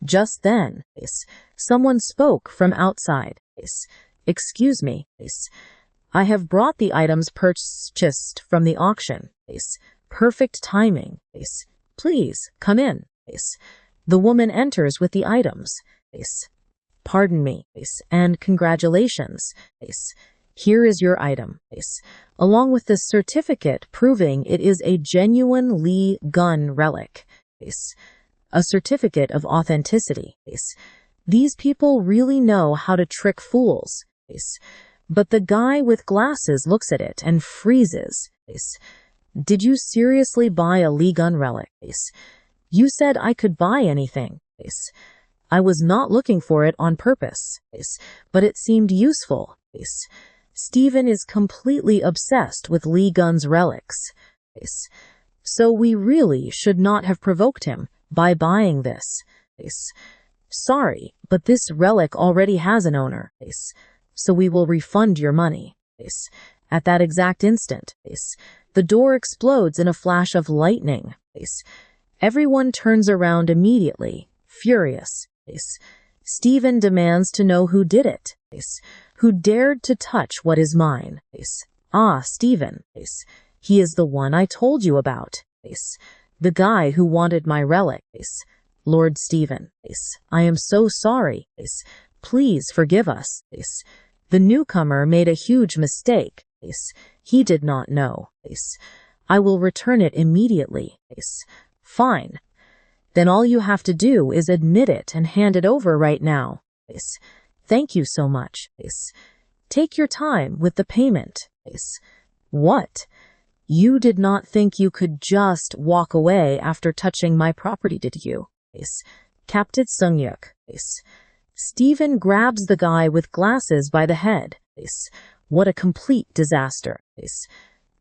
Just then, someone spoke from outside. Excuse me. I have brought the items purchased from the auction. Perfect timing. Please, come in. The woman enters with the items. Pardon me, and congratulations. Here is your item, along with the certificate proving it is a genuine Lee gun relic. A certificate of authenticity. These people really know how to trick fools. But the guy with glasses looks at it and freezes. Did you seriously buy a Lee gun relic? You said I could buy anything. I was not looking for it on purpose, but it seemed useful. Stephen is completely obsessed with Lee Gun's relics. So we really should not have provoked him by buying this. Sorry, but this relic already has an owner. So we will refund your money. At that exact instant, the door explodes in a flash of lightning. Everyone turns around immediately, furious. Stephen demands to know who did it, who dared to touch what is mine. Ah, Stephen. He is the one I told you about. The guy who wanted my relic. Lord Stephen. I am so sorry. Please forgive us. The newcomer made a huge mistake. He did not know. I will return it immediately. Fine. Then all you have to do is admit it and hand it over right now. Thank you so much. Take your time with the payment. What? You did not think you could just walk away after touching my property, did you? Captain Sungyuk. Stephen grabs the guy with glasses by the head. What a complete disaster.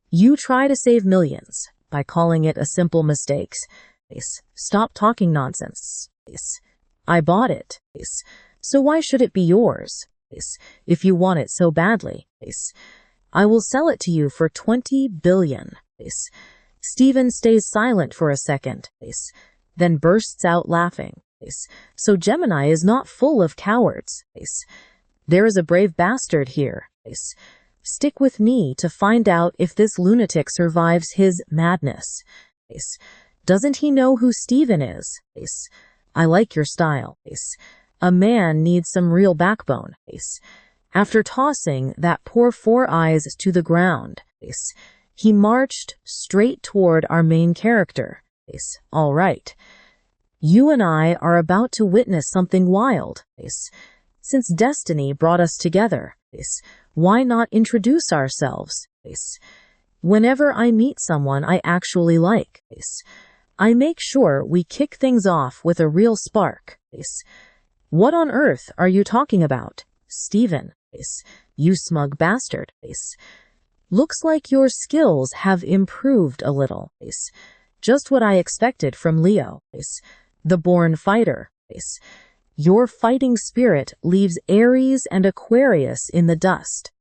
You try to save millions by calling it a simple mistake. Stop talking nonsense. I bought it. So why should it be yours? If you want it so badly. I will sell it to you for 20 billion. Stephen stays silent for a second, then bursts out laughing. So Gemini is not full of cowards. There is a brave bastard here. Stick with me to find out if this lunatic survives his madness. Doesn't he know who Stephen is? I like your style. A man needs some real backbone. After tossing that poor Four Eyes to the ground, he marched straight toward our main character. All right. You and I are about to witness something wild. Since destiny brought us together, why not introduce ourselves? Whenever I meet someone I actually like, I make sure we kick things off with a real spark. What on earth are you talking about, Stephen? You smug bastard. Looks like your skills have improved a little. Just what I expected from Leo, the born fighter. Your fighting spirit leaves Aries and Aquarius in the dust.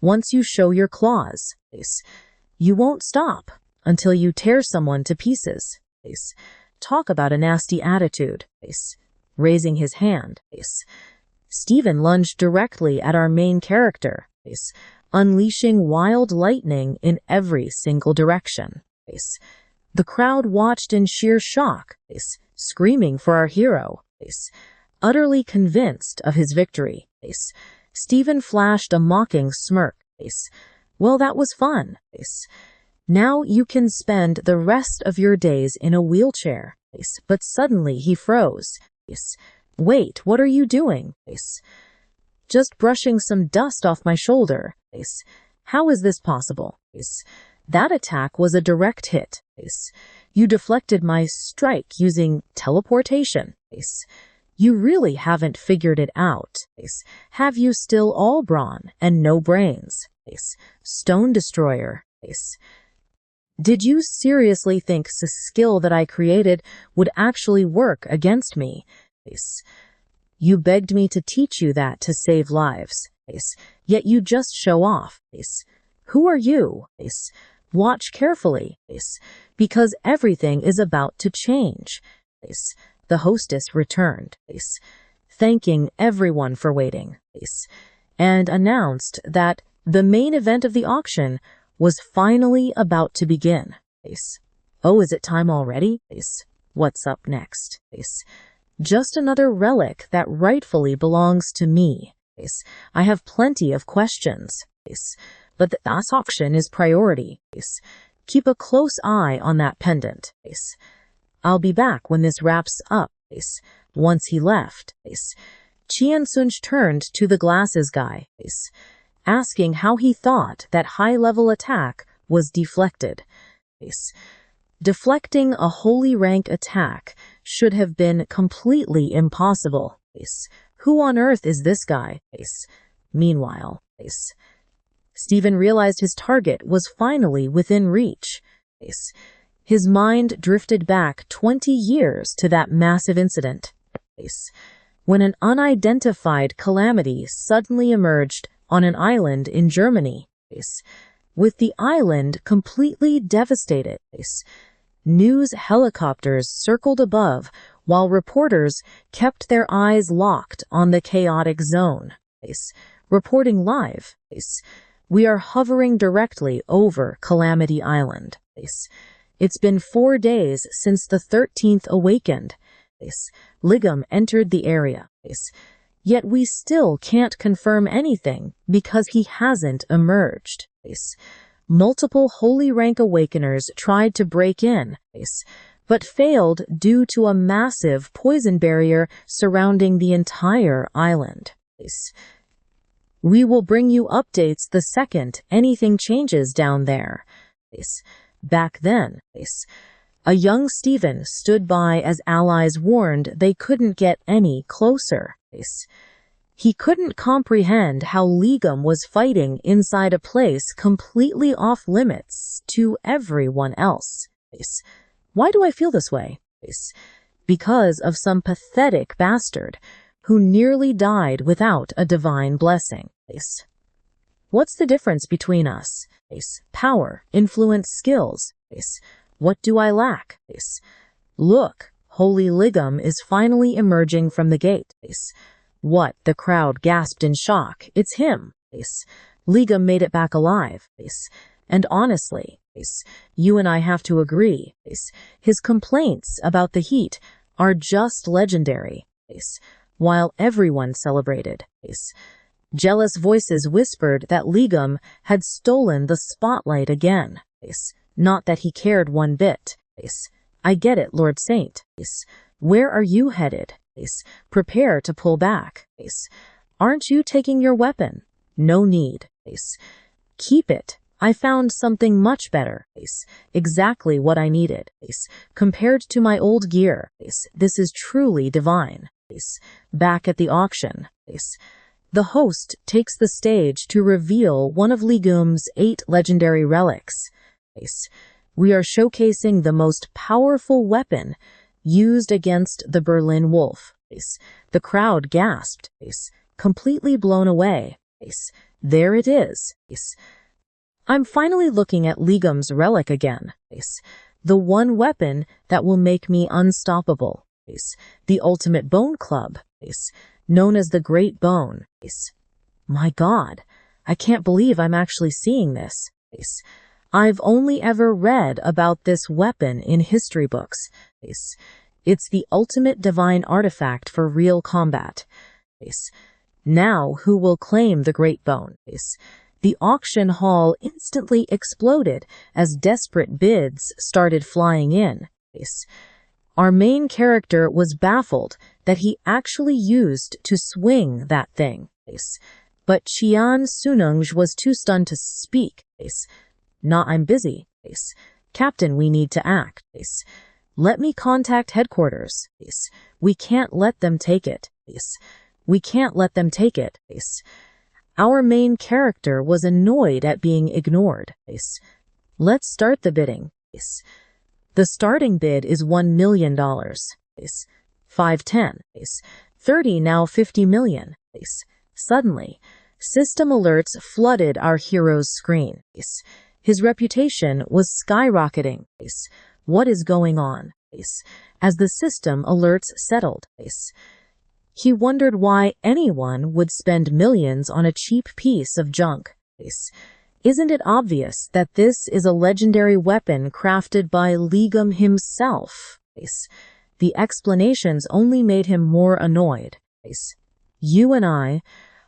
Once you show your claws, you won't stop until you tear someone to pieces. Talk about a nasty attitude. Raising his hand. Stephen lunged directly at our main character, unleashing wild lightning in every single direction. The crowd watched in sheer shock, screaming for our hero. Utterly convinced of his victory, Stephen flashed a mocking smirk. Well, that was fun. Now you can spend the rest of your days in a wheelchair. But suddenly he froze. Wait, what are you doing? Just brushing some dust off my shoulder. How is this possible? That attack was a direct hit. You deflected my strike using teleportation. You really haven't figured it out. Have you still all brawn and no brains? Stone Destroyer. Did you seriously think the skill that I created would actually work against me? You begged me to teach you that to save lives. Yet you just show off. Who are you? Watch carefully, because everything is about to change. The hostess returned, thanking everyone for waiting, and announced that the main event of the auction was finally about to begin. Oh, is it time already? What's up next? Just another relic that rightfully belongs to me. I have plenty of questions, but the auction is priority. Keep a close eye on that pendant. I'll be back when this wraps up. Once he left, Qian Sunj turned to the glasses guy, asking how he thought that high-level attack was deflected. Deflecting a holy rank attack should have been completely impossible. Who on earth is this guy? Meanwhile, Stephen realized his target was finally within reach. His mind drifted back 20 years to that massive incident, when an unidentified calamity suddenly emerged on an island in Germany, with the island completely devastated. News helicopters circled above while reporters kept their eyes locked on the chaotic zone, reporting live. We are hovering directly over Calamity Island. It's been 4 days since the 13th awakened. Ligum entered the area. Yet we still can't confirm anything because he hasn't emerged. Multiple holy rank awakeners tried to break in, but failed due to a massive poison barrier surrounding the entire island. We will bring you updates the second anything changes down there. Back then, a young Stephen stood by as allies warned they couldn't get any closer. He couldn't comprehend how Ligum was fighting inside a place completely off limits to everyone else. Why do I feel this way? Because of some pathetic bastard who nearly died without a divine blessing. What's the difference between us? Power, influence, skills. What do I lack? Look, Holy Ligum is finally emerging from the gate. What? The crowd gasped in shock. It's him. Ligum made it back alive. And honestly, you and I have to agree. His complaints about the heat are just legendary. While everyone celebrated. Jealous voices whispered that Ligum had stolen the spotlight again. Not that he cared one bit. I get it, Lord Saint. Where are you headed? Prepare to pull back. Aren't you taking your weapon? No need. Keep it. I found something much better. Exactly what I needed. Compared to my old gear, this is truly divine. Back at the auction. The host takes the stage to reveal one of Ligum's 8 legendary relics. We are showcasing the most powerful weapon used against the Berlin Wolf. The crowd gasped, completely blown away. There it is. I'm finally looking at Ligum's relic again. The one weapon that will make me unstoppable. The ultimate bone club, known as the Great Bone. My God, I can't believe I'm actually seeing this. I've only ever read about this weapon in history books. It's the ultimate divine artifact for real combat. Now, who will claim the Great Bone? The auction hall instantly exploded as desperate bids started flying in. Our main character was baffled that he actually used to swing that thing. But Qian Sunung was too stunned to speak. Nah, I'm busy. Captain, we need to act. Let me contact headquarters. We can't let them take it. We can't let them take it. Our main character was annoyed at being ignored. Let's start the bidding. The starting bid is $1 million. 510. 30, now 50 million. Suddenly, system alerts flooded our hero's screen. His reputation was skyrocketing. What is going on? As the system alerts settled, he wondered why anyone would spend millions on a cheap piece of junk. Isn't it obvious that this is a legendary weapon crafted by Ligum himself? The explanations only made him more annoyed. You and I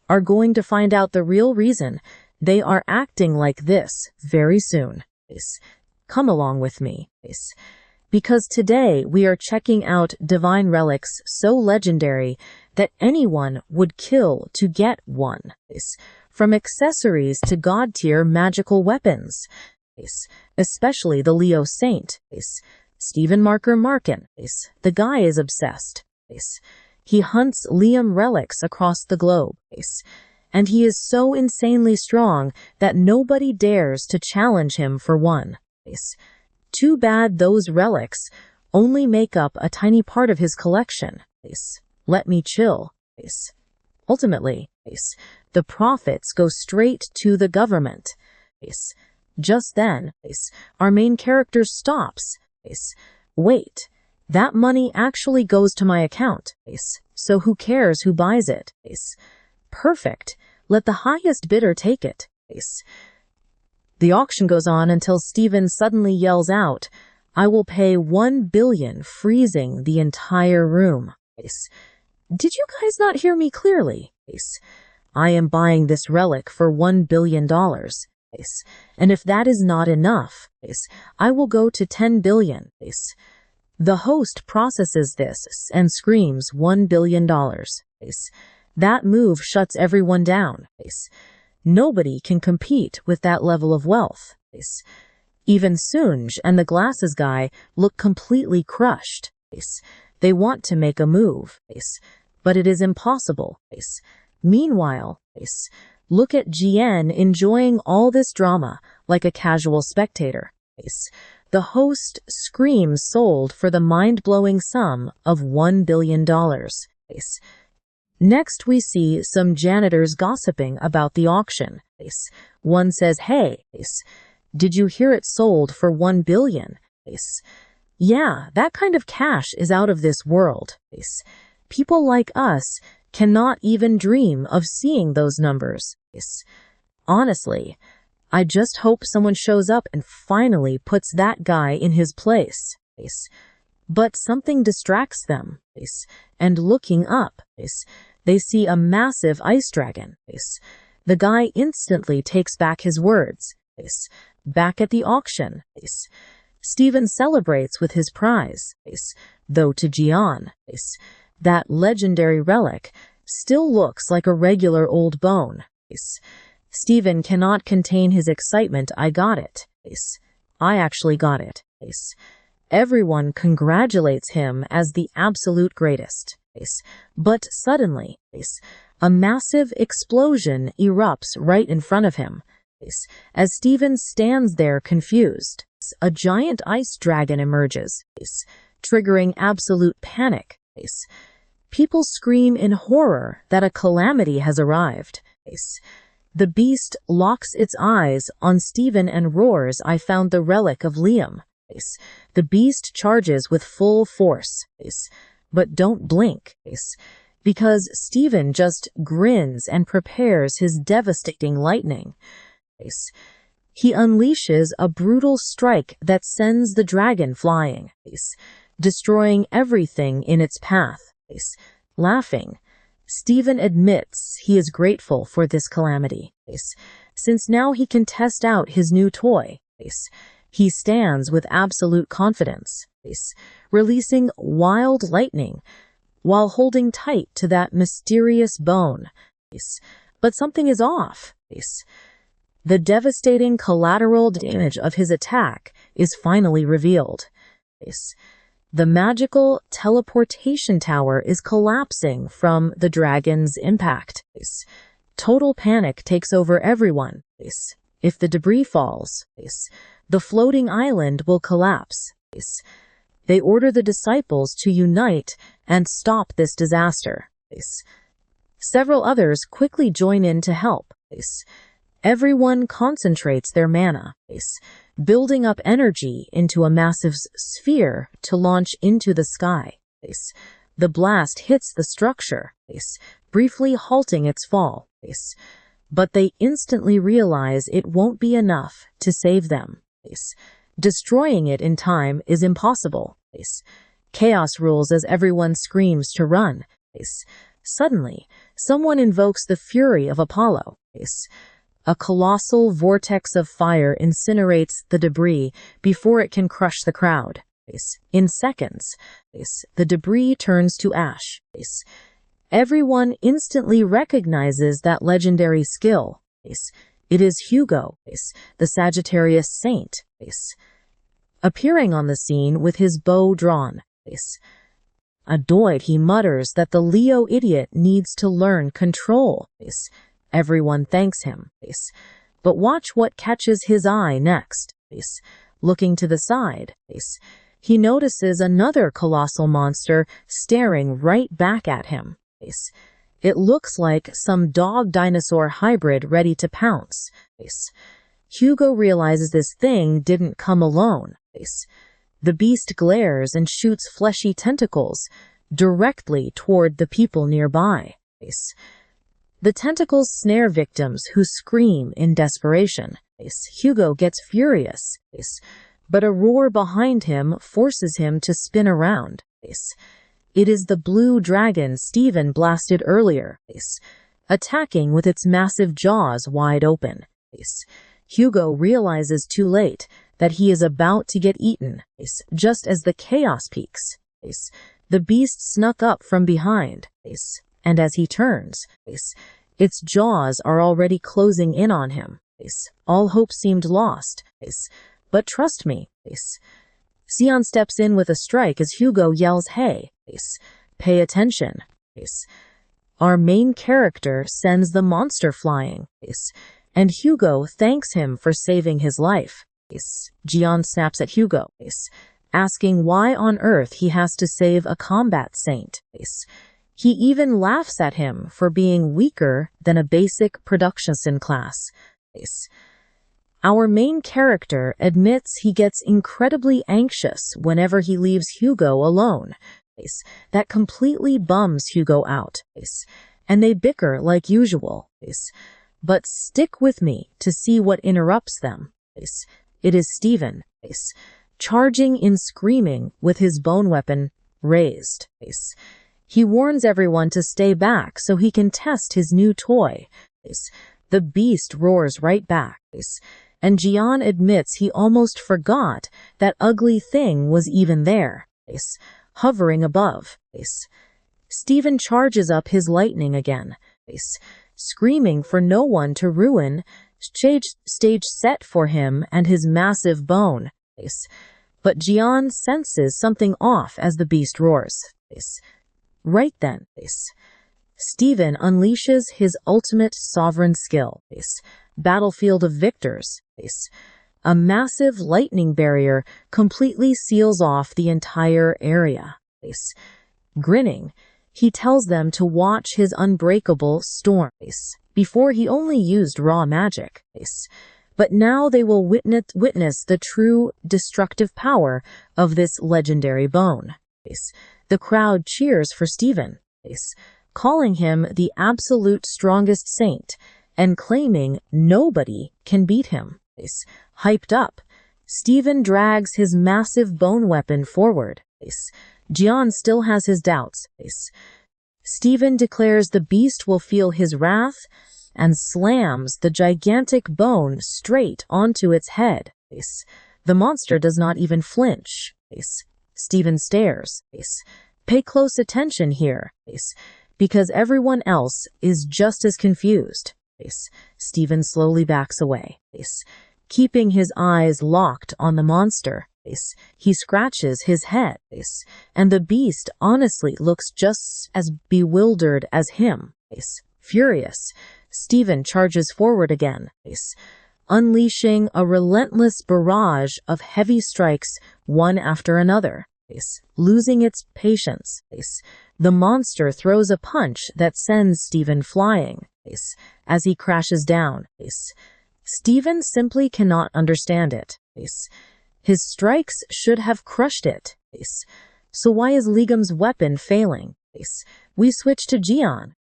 are going to find out the real reason they are acting like this very soon. Come along with me. Because today we are checking out divine relics so legendary that anyone would kill to get one. From accessories to god-tier magical weapons. Especially the Leo Saint. Stephen Marker Markin. The guy is obsessed. He hunts Liam relics across the globe. And he is so insanely strong that nobody dares to challenge him for one. Too bad those relics only make up a tiny part of his collection. Let me chill. Ultimately, the profits go straight to the government. Just then, our main character stops. Wait, that money actually goes to my account. So who cares who buys it? Perfect. Let the highest bidder take it. The auction goes on until Steven suddenly yells out, "I will pay 1 billion," freezing the entire room. Did you guys not hear me clearly? I am buying this relic for $1 billion. And if that is not enough, I will go to 10 billion. The host processes this and screams $1 billion. That move shuts everyone down. Nobody can compete with that level of wealth. Even Sunj and the glasses guy look completely crushed. They want to make a move, but it is impossible. Meanwhile, look at Jian enjoying all this drama like a casual spectator. The host screams sold for the mind-blowing sum of $1 billion. Next, we see some janitors gossiping about the auction. One says, "Hey, did you hear it sold for 1 billion? Yeah, that kind of cash is out of this world. People like us cannot even dream of seeing those numbers. Honestly, I just hope someone shows up and finally puts that guy in his place." But something distracts them, and looking up, they see a massive ice dragon. The guy instantly takes back his words. Back at the auction, Steven celebrates with his prize, though to Jian, that legendary relic still looks like a regular old bone. Steven cannot contain his excitement. "I got it. I actually got it." Everyone congratulates him as the absolute greatest. But suddenly, a massive explosion erupts right in front of him. As Steven stands there confused, a giant ice dragon emerges, triggering absolute panic. People scream in horror that a calamity has arrived. The beast locks its eyes on Steven and roars, "I found the relic of Liam." The beast charges with full force, but don't blink, because Steven just grins and prepares his devastating lightning. He unleashes a brutal strike that sends the dragon flying, destroying everything in its path. Laughing, Steven admits he is grateful for this calamity, since now he can test out his new toy. He stands with absolute confidence, releasing wild lightning while holding tight to that mysterious bone. But something is off. The devastating collateral damage of his attack is finally revealed. The magical teleportation tower is collapsing from the dragon's impact. Total panic takes over everyone. If the debris falls, the floating island will collapse. They order the disciples to unite and stop this disaster. Several others quickly join in to help. Everyone concentrates their mana, building up energy into a massive sphere to launch into the sky. The blast hits the structure, briefly halting its fall. But they instantly realize it won't be enough to save them. Destroying it in time is impossible. Chaos rules as everyone screams to run. Suddenly, someone invokes the fury of Apollo. A colossal vortex of fire incinerates the debris before it can crush the crowd. In seconds, the debris turns to ash. Everyone instantly recognizes that legendary skill. It is Hugo, the Sagittarius Saint, appearing on the scene with his bow drawn. Annoyed, he mutters that the Leo idiot needs to learn control. Everyone thanks him. But watch what catches his eye next. Looking to the side, he notices another colossal monster staring right back at him. It looks like some dog-dinosaur hybrid ready to pounce. Hugo realizes this thing didn't come alone. The beast glares and shoots fleshy tentacles directly toward the people nearby. The tentacles snare victims who scream in desperation. Hugo gets furious, but a roar behind him forces him to spin around. It is the blue dragon Steven blasted earlier, attacking with its massive jaws wide open. Hugo realizes too late that he is about to get eaten, just as the chaos peaks. The beast snuck up from behind, and as he turns, its jaws are already closing in on him. All hope seemed lost, but trust me. Sion steps in with a strike as Hugo yells, "Hey, pay attention." Our main character sends the monster flying, and Hugo thanks him for saving his life. Jian snaps at Hugo, asking why on earth he has to save a combat saint. He even laughs at him for being weaker than a basic production class. Our main character admits he gets incredibly anxious whenever he leaves Hugo alone. That completely bums Hugo out, and they bicker like usual. But stick with me to see what interrupts them. It is Steven, charging in screaming with his bone weapon raised. He warns everyone to stay back so he can test his new toy. The beast roars right back, and Jian admits he almost forgot that ugly thing was even there, hovering above. Steven charges up his lightning again, screaming for no one to ruin stage set for him and his massive bone. But Jian senses something off as the beast roars. Right then, Steven unleashes his ultimate sovereign skill, Battlefield of Victors. A massive lightning barrier completely seals off the entire area. Grinning, he tells them to watch his unbreakable storm. Before he only used raw magic. But now they will witness the true destructive power of this legendary bone. The crowd cheers for Steven, calling him the absolute strongest saint and claiming nobody can beat him. Hyped up, Steven drags his massive bone weapon forward. Jian still has his doubts. Steven declares the beast will feel his wrath and slams the gigantic bone straight onto its head. The monster does not even flinch. Steven stares. Pay close attention here, because everyone else is just as confused. Steven slowly backs away, keeping his eyes locked on the monster. He scratches his head, and the beast honestly looks just as bewildered as him. Furious, Steven charges forward again, unleashing a relentless barrage of heavy strikes one after another. Losing its patience, the monster throws a punch that sends Steven flying. As he crashes down, Steven simply cannot understand it. His strikes should have crushed it. So why is Ligam's weapon failing? We switch to Jian,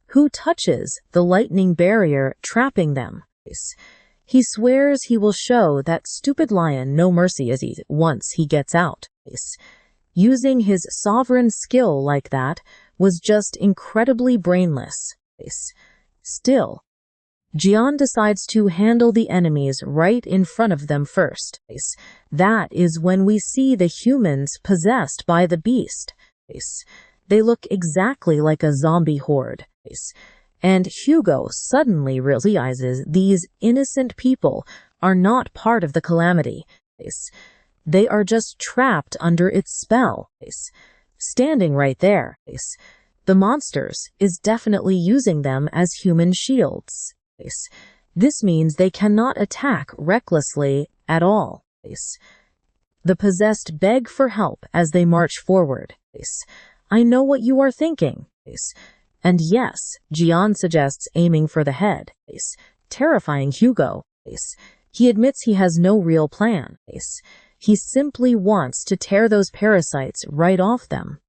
who touches the lightning barrier trapping them. He swears he will show that stupid lion no mercy once he gets out. Using his sovereign skill like that was just incredibly brainless. Still, Jian decides to handle the enemies right in front of them first. That is when we see the humans possessed by the beast. They look exactly like a zombie horde. And Hugo suddenly realizes these innocent people are not part of the calamity. They are just trapped under its spell. Standing right there, the monsters is definitely using them as human shields. This means they cannot attack recklessly at all. The possessed beg for help as they march forward. I know what you are thinking. And yes, Jian suggests aiming for the head, terrifying Hugo. He admits he has no real plan. He simply wants to tear those parasites right off them.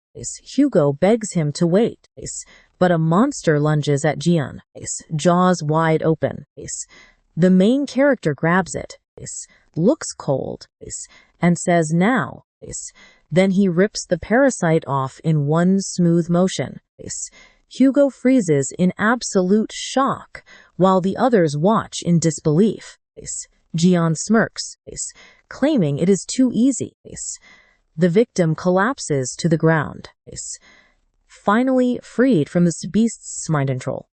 Hugo begs him to wait, but a monster lunges at Jian, jaws wide open. The main character grabs it, looks cold, and says now. Then he rips the parasite off in one smooth motion. Hugo freezes in absolute shock, while the others watch in disbelief. Jian smirks, claiming it is too easy. The victim collapses to the ground. Finally freed from this beast's mind control.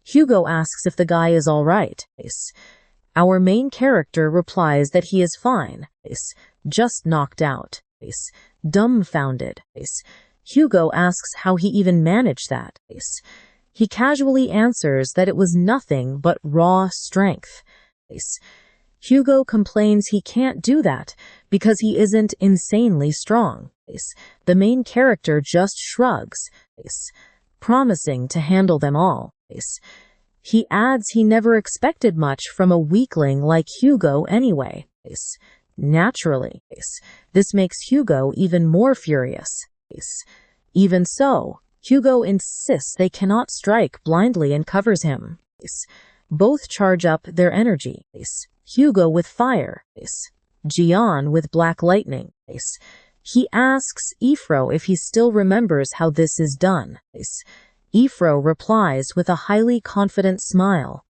Hugo asks if the guy is all right. Our main character replies that he is fine, just knocked out, dumbfounded. Hugo asks how he even managed that. He casually answers that it was nothing but raw strength. Hugo complains he can't do that because he isn't insanely strong. The main character just shrugs, promising to handle them all. He adds he never expected much from a weakling like Hugo anyway. Naturally, this makes Hugo even more furious. Even so, Hugo insists they cannot strike blindly and covers him. Both charge up their energy. Hugo with fire, Jian with black lightning. He asks Ifro if he still remembers how this is done. Ifro replies with a highly confident smile.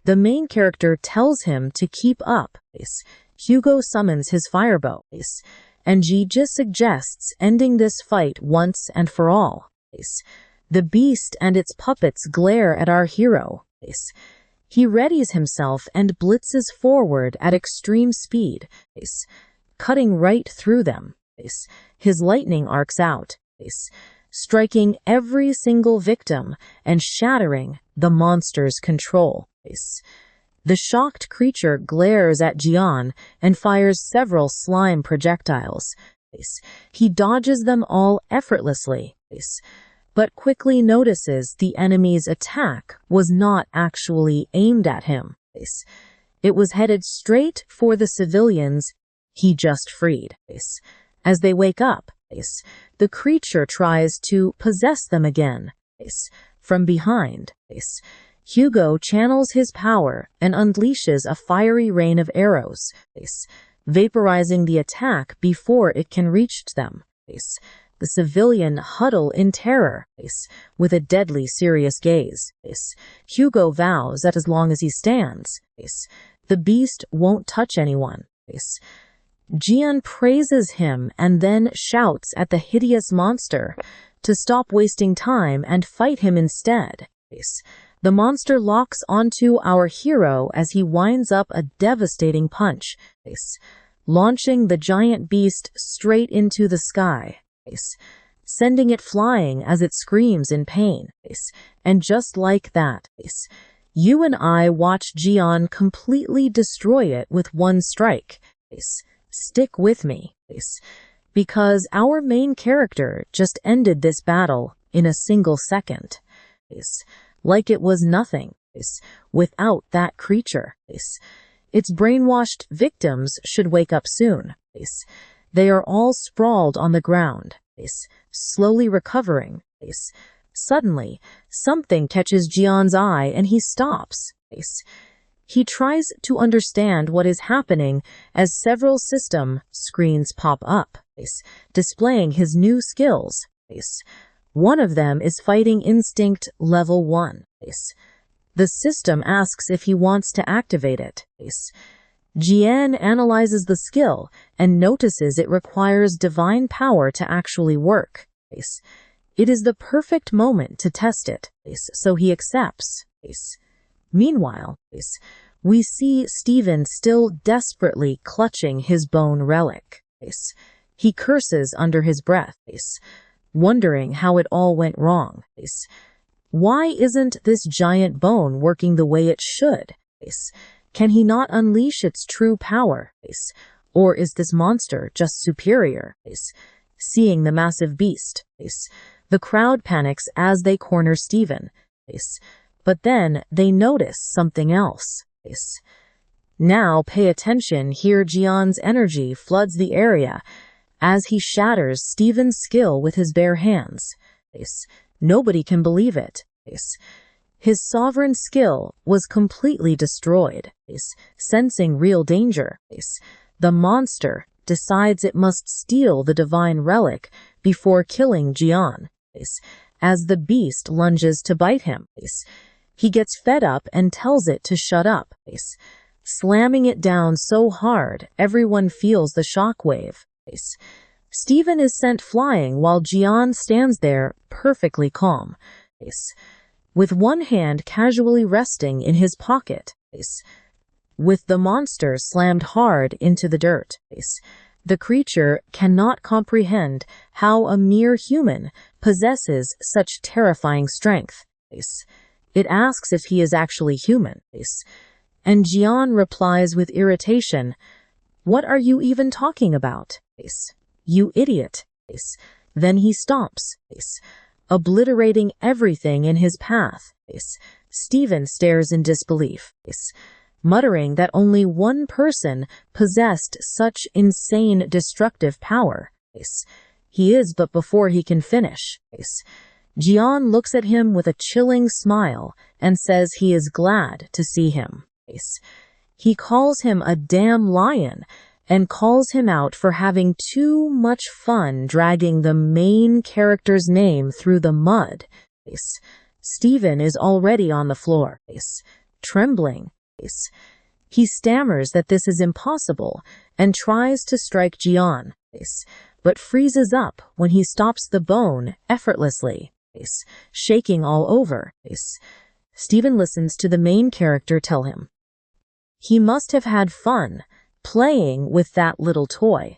The main character tells him to keep up. Hugo summons his firebow, and Ji suggests ending this fight once and for all. The beast and its puppets glare at our hero. He readies himself and blitzes forward at extreme speed, cutting right through them. His lightning arcs out, striking every single victim and shattering the monster's control. The shocked creature glares at Jian and fires several slime projectiles. He dodges them all effortlessly, but quickly notices the enemy's attack was not actually aimed at him. It was headed straight for the civilians he just freed. As they wake up, the creature tries to possess them again. From behind, Hugo channels his power and unleashes a fiery rain of arrows, vaporizing the attack before it can reach them. The civilian huddle in terror, with a deadly serious gaze. Hugo vows that as long as he stands, the beast won't touch anyone. Jian praises him and then shouts at the hideous monster to stop wasting time and fight him instead. The monster locks onto our hero as he winds up a devastating punch, launching the giant beast straight into the sky, sending it flying as it screams in pain. And just like that, you and I watch Jian completely destroy it with one strike. Stick with me, because our main character just ended this battle in a single second. Like it was nothing, without that creature. Its brainwashed victims should wake up soon. They are all sprawled on the ground, slowly recovering. Suddenly, something catches Jian's eye and he stops. He tries to understand what is happening as several system screens pop up, displaying his new skills. One of them is Fighting Instinct Level 1. The system asks if he wants to activate it. Jian analyzes the skill and notices it requires divine power to actually work. It is the perfect moment to test it, so he accepts. Meanwhile, we see Stephen still desperately clutching his bone relic. He curses under his breath, wondering how it all went wrong. Why isn't this giant bone working the way it should? Can he not unleash its true power? Or is this monster just superior? Seeing the massive beast, the crowd panics as they corner Stephen. But then they notice something else. Now pay attention, here Jian's energy floods the area as he shatters Steven's skill with his bare hands. Nobody can believe it. His sovereign skill was completely destroyed. Sensing real danger, the monster decides it must steal the divine relic before killing Jian. As the beast lunges to bite him, he gets fed up and tells it to shut up, slamming it down so hard everyone feels the shock wave. Stephen is sent flying while Jian stands there perfectly calm, with one hand casually resting in his pocket, with the monster slammed hard into the dirt. The creature cannot comprehend how a mere human possesses such terrifying strength. It asks if he is actually human, and Jian replies with irritation, "What are you even talking about? You idiot." Then he stomps, obliterating everything in his path. Stephen stares in disbelief, muttering that only one person possessed such insane destructive power. He is, but before he can finish, Jian looks at him with a chilling smile and says he is glad to see him. He calls him a damn lion and calls him out for having too much fun dragging the main character's name through the mud. Stephen is already on the floor, trembling. He stammers that this is impossible and tries to strike Jian, but freezes up when he stops the bone effortlessly, shaking all over. Stephen listens to the main character tell him he must have had fun playing with that little toy.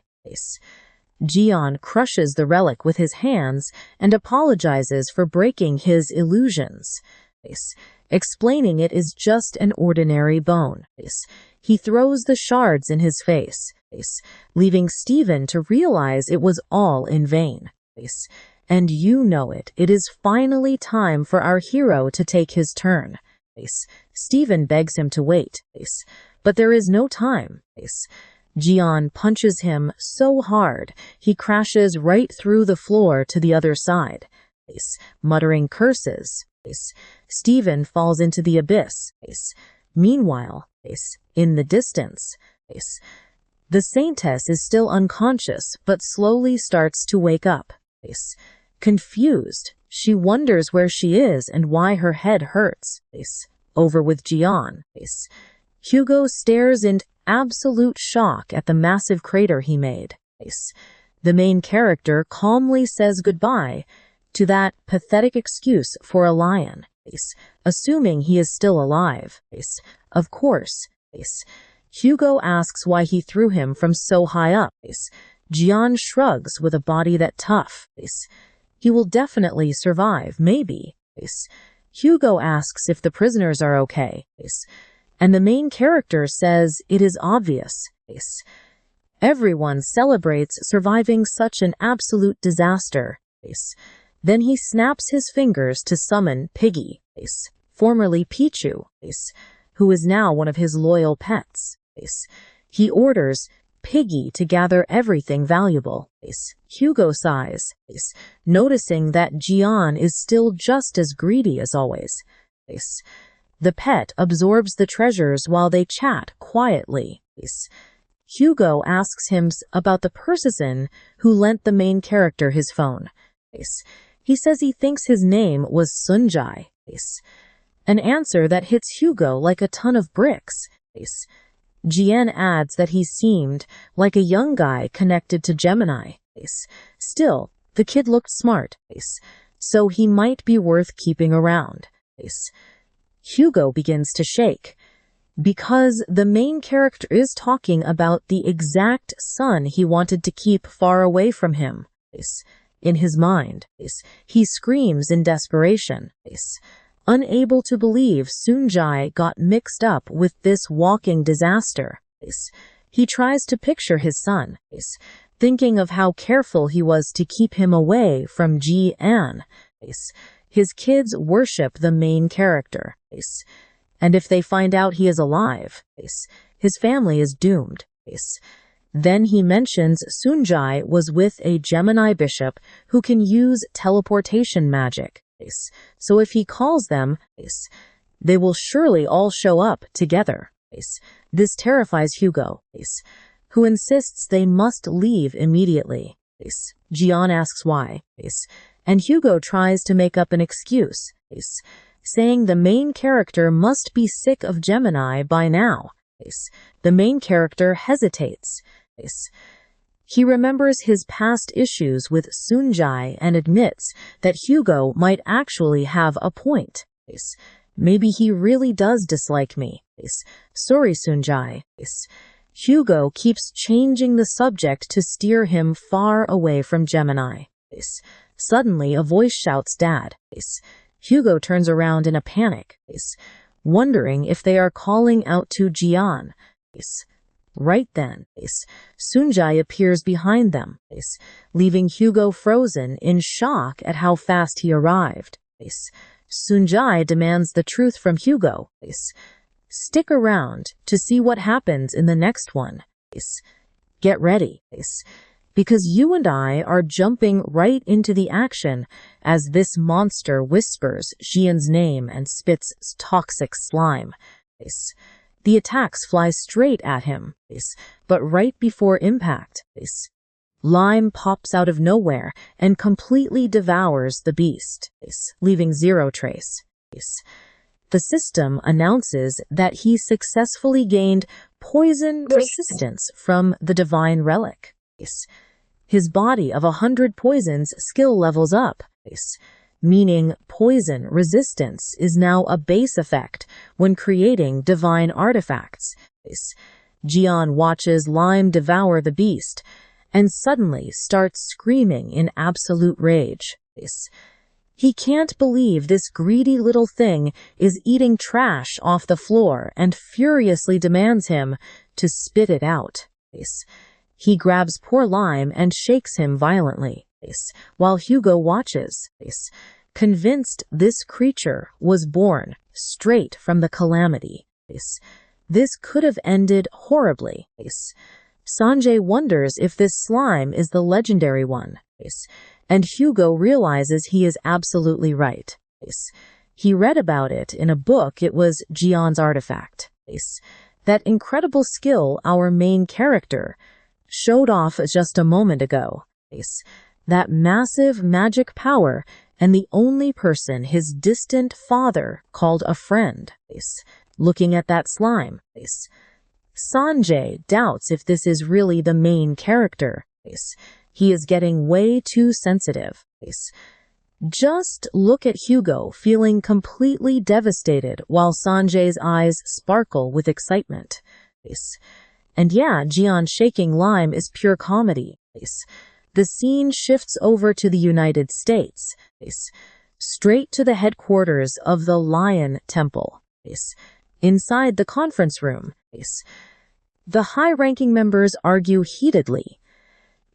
Jian crushes the relic with his hands and apologizes for breaking his illusions, explaining it is just an ordinary bone. He throws the shards in his face, leaving Stephen to realize it was all in vain. And you know it. It is finally time for our hero to take his turn. Stephen begs him to wait, but there is no time. Jian punches him so hard he crashes right through the floor to the other side, muttering curses. Stephen falls into the abyss. Meanwhile, in the distance, the Saintess is still unconscious but slowly starts to wake up. Confused, she wonders where she is and why her head hurts. Over with Jian. Hugo stares in absolute shock at the massive crater he made. The main character calmly says goodbye to that pathetic excuse for a lion, assuming he is still alive. Of course. Hugo asks why he threw him from so high up. Jian shrugs with a body that tough. He will definitely survive, maybe. Hugo asks if the prisoners are okay, and the main character says it is obvious. Everyone celebrates surviving such an absolute disaster. Then he snaps his fingers to summon Piggy, formerly Pichu, who is now one of his loyal pets. He orders Piggy to gather everything valuable. Hugo sighs, noticing that Jian is still just as greedy as always. The pet absorbs the treasures while they chat quietly. Hugo asks him about the person who lent the main character his phone. He says he thinks his name was Sunjai. An answer that hits Hugo like a ton of bricks. Jian adds that he seemed like a young guy connected to Gemini. Still, the kid looked smart, so he might be worth keeping around. Hugo begins to shake, because the main character is talking about the exact son he wanted to keep far away from him. In his mind, he screams in desperation, unable to believe Sunjai got mixed up with this walking disaster. He tries to picture his son, thinking of how careful he was to keep him away from Ji-an. His kids worship the main character, and if they find out he is alive, his family is doomed. Then he mentions Sunjai was with a Gemini bishop who can use teleportation magic. So if he calls them, they will surely all show up together. This terrifies Hugo, who insists they must leave immediately. Jian asks why, and Hugo tries to make up an excuse, saying the main character must be sick of Gemini by now. The main character hesitates. He remembers his past issues with Sunjai and admits that Hugo might actually have a point. Maybe he really does dislike me. Sorry, Sunjai. Hugo keeps changing the subject to steer him far away from Gemini. Suddenly, a voice shouts, "Dad." Hugo turns around in a panic, wondering if they are calling out to Jian. Right then, Sunjai appears behind them, leaving Hugo frozen in shock at how fast he arrived. Sunjai demands the truth from Hugo. Stick around to see what happens in the next one. Get ready, because you and I are jumping right into the action as this monster whispers Jian's name and spits toxic slime. The attacks fly straight at him, but right before impact, Lime pops out of nowhere and completely devours the beast, leaving zero trace. The system announces that he successfully gained poison resistance from the divine relic. His body of 100 poisons skill levels up, meaning poison resistance is now a base effect when creating divine artifacts. Jian watches Lime devour the beast and suddenly starts screaming in absolute rage. He can't believe this greedy little thing is eating trash off the floor and furiously demands him to spit it out. He grabs poor Lime and shakes him violently, while Hugo watches, convinced this creature was born straight from the calamity. This could have ended horribly. Sanjay wonders if this slime is the legendary one, and Hugo realizes he is absolutely right. He read about it in a book. It was Jian's artifact. That incredible skill our main character showed off just a moment ago. That massive magic power, and the only person his distant father called a friend. Looking at that slime, Sanjay doubts if this is really the main character. He is getting way too sensitive. Just look at Hugo feeling completely devastated while Sanjay's eyes sparkle with excitement. And yeah, Jian shaking Lime is pure comedy. The scene shifts over to the United States, straight to the headquarters of the Lion Temple. Inside the conference room, the high-ranking members argue heatedly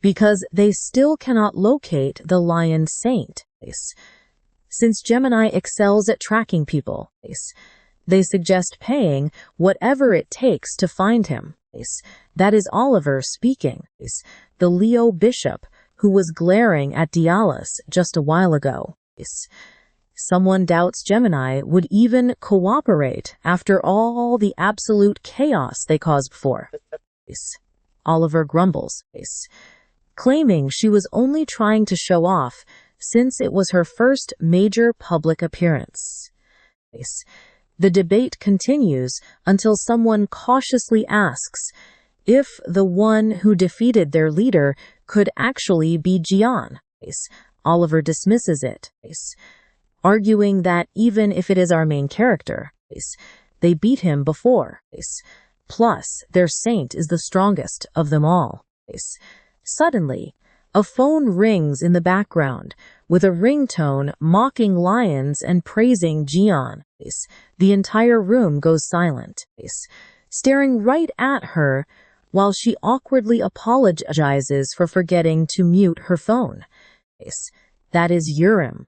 because they still cannot locate the Lion Saint. Since Gemini excels at tracking people, they suggest paying whatever it takes to find him. That is Oliver speaking, the Leo bishop who was glaring at Dialis just a while ago. Someone doubts Gemini would even cooperate after all the absolute chaos they caused before. Oliver grumbles, claiming she was only trying to show off since it was her first major public appearance. The debate continues until someone cautiously asks if the one who defeated their leader could actually be Jian. Oliver dismisses it, arguing that even if it is our main character, they beat him before. Plus, their saint is the strongest of them all. Suddenly, a phone rings in the background with a ringtone mocking lions and praising Jian. The entire room goes silent, staring right at her while she awkwardly apologizes for forgetting to mute her phone. That is Urim,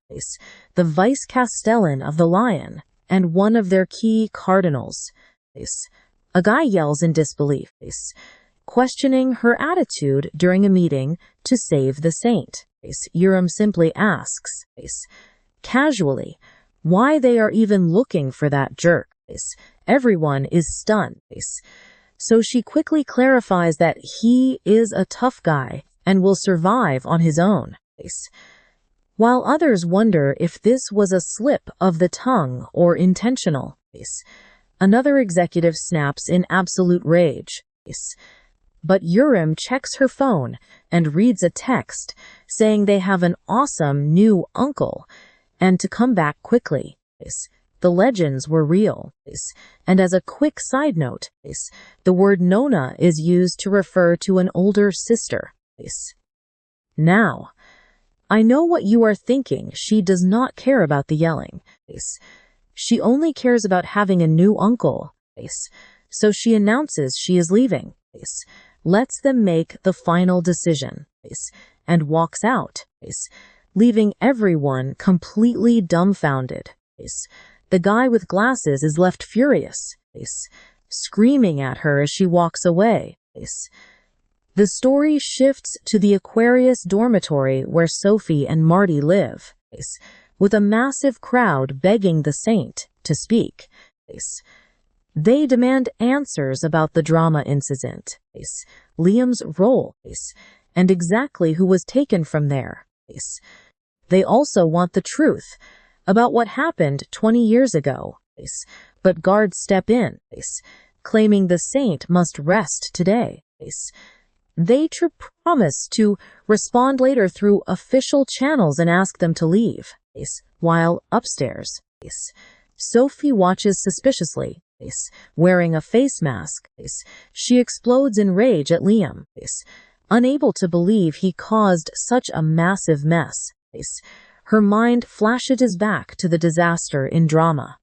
the vice castellan of the Lion, and one of their key cardinals. A guy yells in disbelief, questioning her attitude during a meeting to save the saint. Urim simply asks, casually, why they are even looking for that jerk. Everyone is stunned. So she quickly clarifies that he is a tough guy and will survive on his own. While others wonder if this was a slip of the tongue or intentional, another executive snaps in absolute rage. But Urim checks her phone and reads a text saying they have an awesome new uncle and to come back quickly. The legends were real. And as a quick side note, the word Nona is used to refer to an older sister. Now, I know what you are thinking. She does not care about the yelling. She only cares about having a new uncle. So she announces she is leaving. Lets them make the final decision. And walks out, leaving everyone completely dumbfounded. The guy with glasses is left furious, screaming at her as she walks away. The story shifts to the Aquarius dormitory where Sophie and Marty live, with a massive crowd begging the saint to speak. They demand answers about the drama incident, Liam's role, and exactly who was taken from there. They also want the truth about what happened 20 years ago, but guards step in, claiming the saint must rest today. They promise to respond later through official channels and ask them to leave, while upstairs, Sophie watches suspiciously, wearing a face mask. She explodes in rage at Liam, unable to believe he caused such a massive mess. Her mind flashes back to the disaster in drama,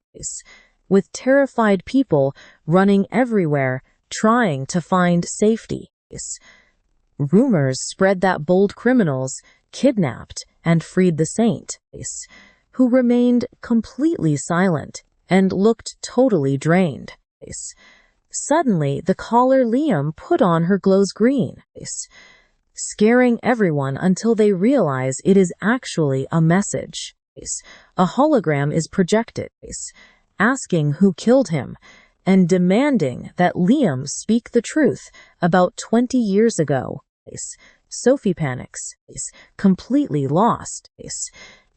with terrified people running everywhere trying to find safety. Rumors spread that bold criminals kidnapped and freed the saint, who remained completely silent and looked totally drained. Suddenly, the collar Liam put on her glows green, scaring everyone until they realize it is actually a message. A hologram is projected, asking who killed him and demanding that Liam speak the truth about 20 years ago. Sophie panics, completely lost,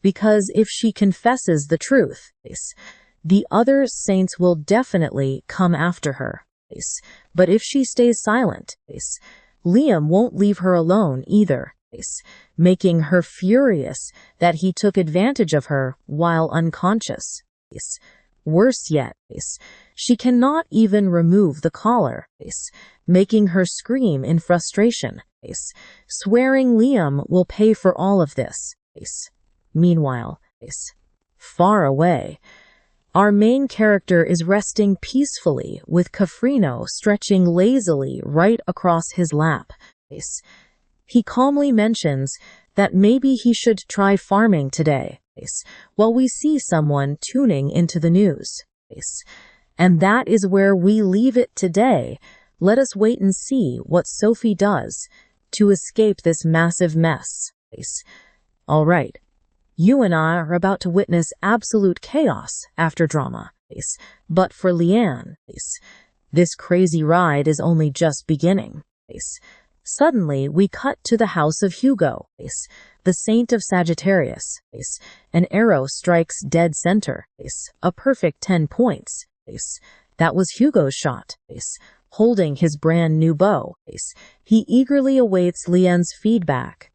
because if she confesses the truth, the other saints will definitely come after her. But if she stays silent, Liam won't leave her alone either, making her furious that he took advantage of her while unconscious. Worse yet, she cannot even remove the collar, making her scream in frustration, swearing Liam will pay for all of this. Meanwhile, far away, our main character is resting peacefully with Cafrino stretching lazily right across his lap. He calmly mentions that maybe he should try farming today, while we see someone tuning into the news. And that is where we leave it today. Let us wait and see what Sophie does to escape this massive mess. All right. You and I are about to witness absolute chaos after drama. But for Leanne, this crazy ride is only just beginning. Suddenly, we cut to the house of Hugo, the saint of Sagittarius. An arrow strikes dead center, a perfect 10 points. That was Hugo's shot. Holding his brand new bow, he eagerly awaits Leanne's feedback,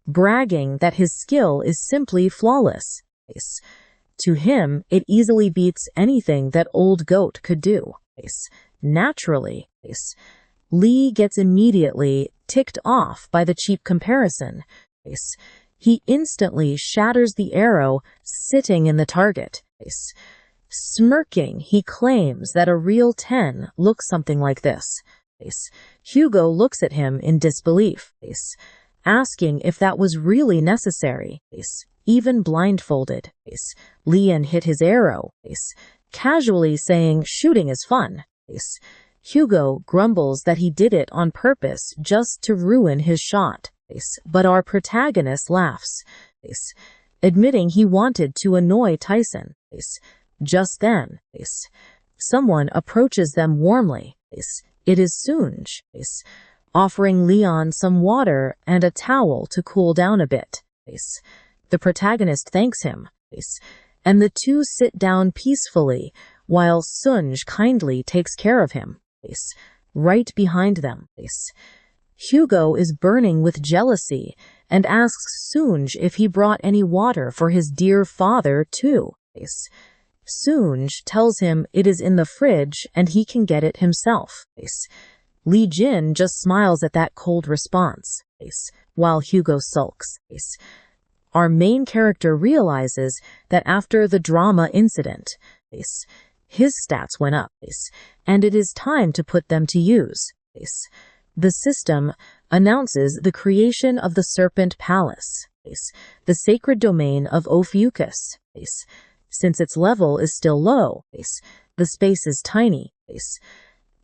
bragging that his skill is simply flawless. To him, it easily beats anything that old goat could do. Naturally, Lee gets immediately ticked off by the cheap comparison. He instantly shatters the arrow sitting in the target. Smirking, he claims that a real 10 looks something like this. Hugo looks at him in disbelief, asking if that was really necessary. Even blindfolded, Leon hit his arrow, casually saying shooting is fun. Hugo grumbles that he did it on purpose just to ruin his shot, but our protagonist laughs, admitting he wanted to annoy Tyson. Just then, someone approaches them warmly. It is Sunj, offering Leon some water and a towel to cool down a bit. The protagonist thanks him, and the two sit down peacefully while Sunj kindly takes care of him. Right behind them, Hugo is burning with jealousy and asks Sunj if he brought any water for his dear father too. Sunj tells him it is in the fridge and he can get it himself. Li Jin just smiles at that cold response, while Hugo sulks. Our main character realizes that after the drama incident, his stats went up, and it is time to put them to use. The system announces the creation of the Serpent Palace, the sacred domain of Ophiuchus. Since its level is still low, the space is tiny.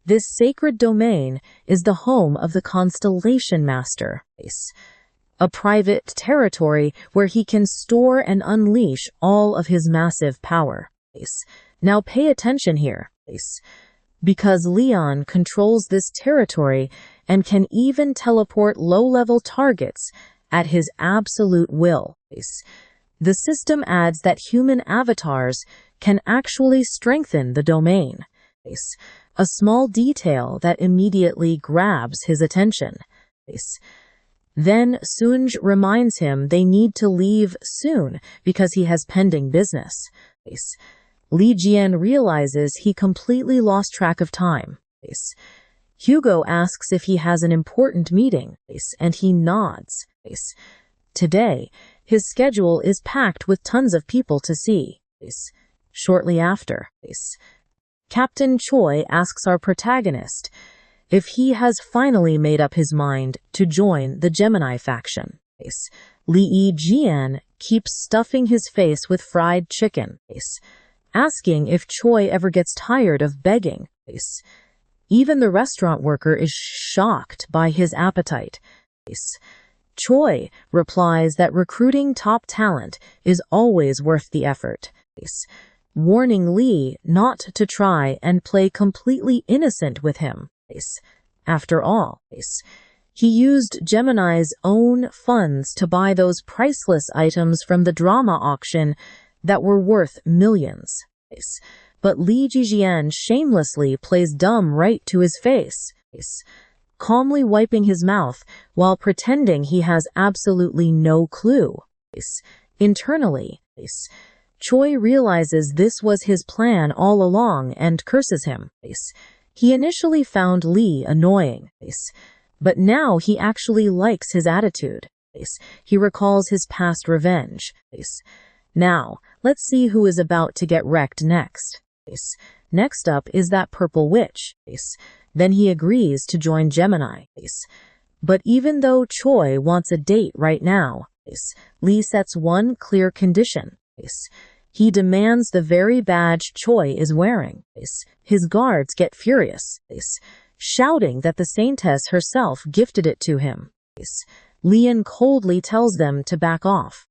This sacred domain is the home of the Constellation Master, a private territory where he can store and unleash all of his massive power. Now pay attention here, because Leon controls this territory and can even teleport low-level targets at his absolute will. The system adds that human avatars can actually strengthen the domain, a small detail that immediately grabs his attention. Then Sunj reminds him they need to leave soon because he has pending business. Li Jian realizes he completely lost track of time. Hugo asks if he has an important meeting, and he nods. Today, his schedule is packed with tons of people to see. Shortly after, Captain Choi asks our protagonist if he has finally made up his mind to join the Gemini faction. Li Jian keeps stuffing his face with fried chicken, asking if Choi ever gets tired of begging. Even the restaurant worker is shocked by his appetite. Choi replies that recruiting top talent is always worth the effort, warning Lee not to try and play completely innocent with him. After all, he used Gemini's own funds to buy those priceless items from the drama auction that were worth millions. But Li Jijian shamelessly plays dumb right to his face, calmly wiping his mouth while pretending he has absolutely no clue. Internally, Choi realizes this was his plan all along and curses him. He initially found Lee annoying, but now he actually likes his attitude. He recalls his past revenge. Now, let's see who is about to get wrecked next. Next up is that purple witch. Then he agrees to join Gemini. But even though Choi wants a date right now, Lee sets one clear condition. He demands the very badge Choi is wearing. His guards get furious, shouting that the saintess herself gifted it to him. Leon coldly tells them to back off.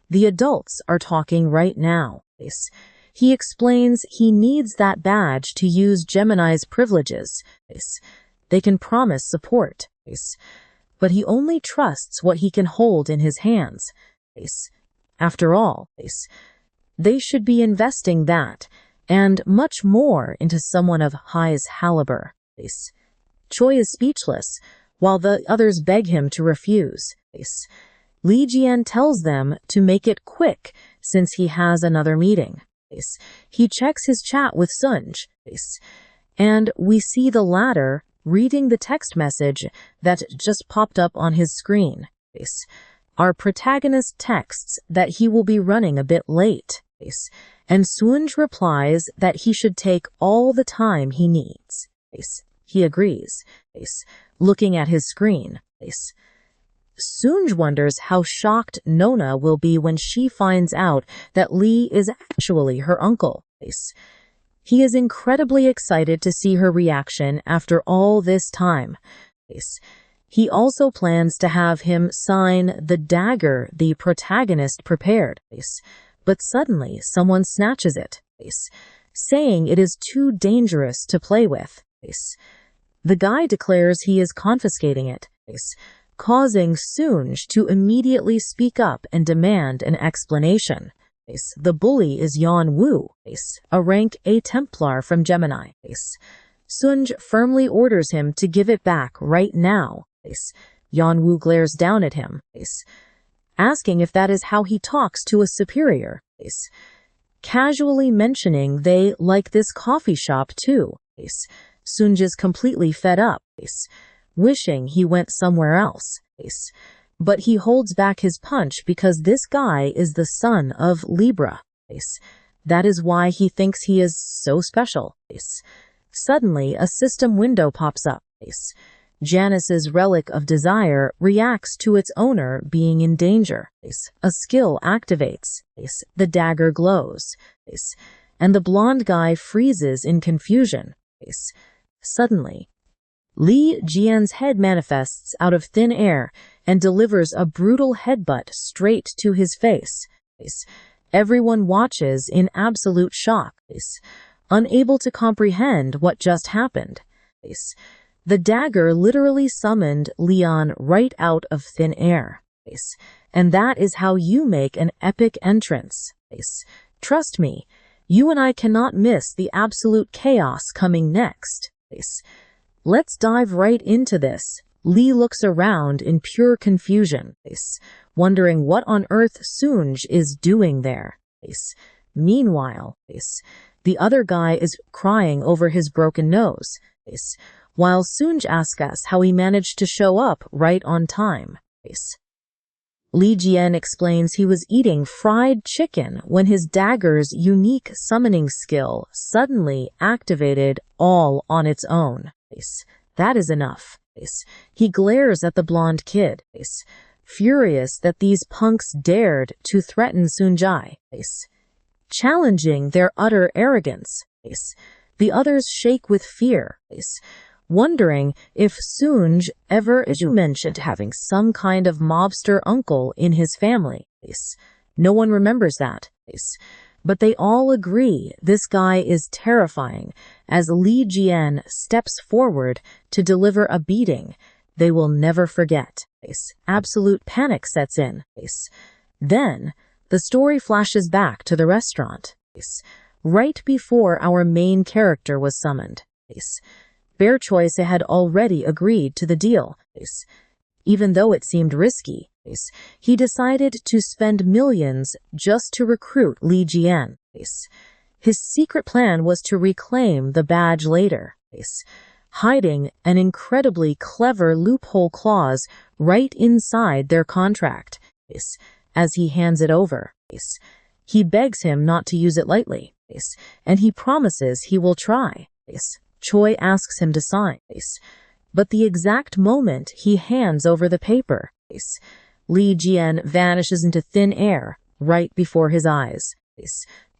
The adults are talking right now. He explains he needs that badge to use Gemini's privileges. They can promise support, but he only trusts what he can hold in his hands. After all, they should be investing that and much more into someone of high caliber. Choi is speechless, while the others beg him to refuse. Li Jian tells them to make it quick since he has another meeting. He checks his chat with Sunj, and we see the latter reading the text message that just popped up on his screen. Our protagonist texts that he will be running a bit late, and Sunj replies that he should take all the time he needs. He agrees, looking at his screen. Sunj wonders how shocked Nona will be when she finds out that Lee is actually her uncle. He is incredibly excited to see her reaction after all this time. He also plans to have him sign the dagger the protagonist prepared, but suddenly someone snatches it, saying it is too dangerous to play with. The guy declares he is confiscating it, causing Sunj to immediately speak up and demand an explanation. The bully is Yan Wu, a rank A Templar from Gemini. Sunj firmly orders him to give it back right now. Yan Wu glares down at him, asking if that is how he talks to a superior, casually mentioning they like this coffee shop too. Sunj is completely fed up, wishing he went somewhere else. But he holds back his punch because this guy is the son of Libra. That is why he thinks he is so special. Suddenly, a system window pops up. Janice's relic of desire reacts to its owner being in danger. A skill activates. The dagger glows. And the blonde guy freezes in confusion. Suddenly, Li Jian's head manifests out of thin air and delivers a brutal headbutt straight to his face. Everyone watches in absolute shock, unable to comprehend what just happened. The dagger literally summoned Leon right out of thin air. And that is how you make an epic entrance. Trust me, you and I cannot miss the absolute chaos coming next. Let's dive right into this. Lee looks around in pure confusion, wondering what on earth Sunj is doing there. Meanwhile, the other guy is crying over his broken nose, while Sunj asks us how he managed to show up right on time. Li Jian explains he was eating fried chicken when his dagger's unique summoning skill suddenly activated all on its own. That is enough. He glares at the blonde kid, furious that these punks dared to threaten Sunjai, challenging their utter arrogance. The others shake with fear, wondering if Sunj ever mentioned having some kind of mobster uncle in his family. No one remembers that. But they all agree this guy is terrifying as Li Jian steps forward to deliver a beating they will never forget. Absolute panic sets in. Then, the story flashes back to the restaurant, right before our main character was summoned. Bear Choice had already agreed to the deal. Even though it seemed risky, he decided to spend millions just to recruit Li Jian. His secret plan was to reclaim the badge later, hiding an incredibly clever loophole clause right inside their contract. As he hands it over, he begs him not to use it lightly, and he promises he will try. Choi asks him to sign, but the exact moment he hands over the paper, Li Jian vanishes into thin air right before his eyes.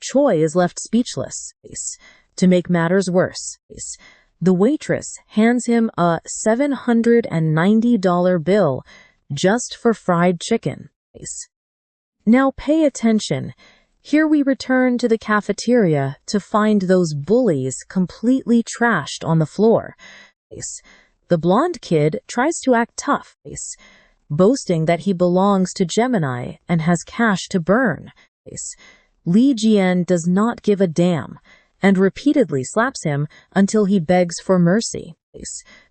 Choi is left speechless. To make matters worse, the waitress hands him a $790 bill just for fried chicken. Now pay attention. Here we return to the cafeteria to find those bullies completely trashed on the floor. The blonde kid tries to act tough, boasting that he belongs to Gemini and has cash to burn. Li Jian does not give a damn and repeatedly slaps him until he begs for mercy,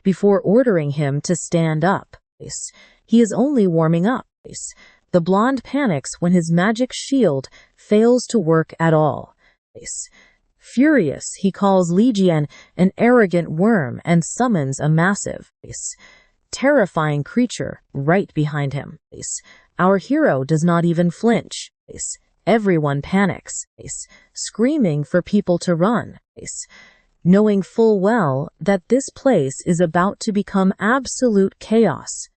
before ordering him to stand up. He is only warming up. The blonde panics when his magic shield fails to work at all. Furious, he calls Li Jian an arrogant worm and summons a massive, terrifying creature right behind him. Our hero does not even flinch. Everyone panics, screaming for people to run, knowing full well that this place is about to become absolute chaos.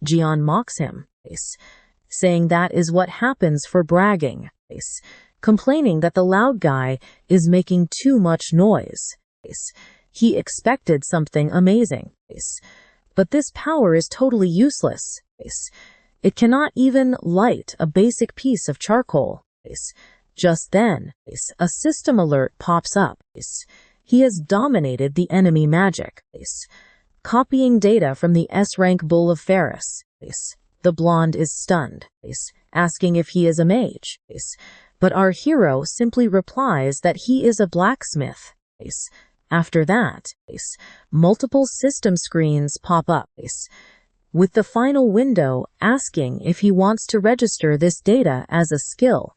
Jian mocks him, saying that is what happens for bragging. complaining that the loud guy is making too much noise. He expected something amazing, but this power is totally useless. It cannot even light a basic piece of charcoal. Just then, a system alert pops up. He has dominated the enemy magic, copying data from the S-rank bull of Ferris. The blonde is stunned, asking if he is a mage, but our hero simply replies that he is a blacksmith. After that, multiple system screens pop up, with the final window asking if he wants to register this data as a skill.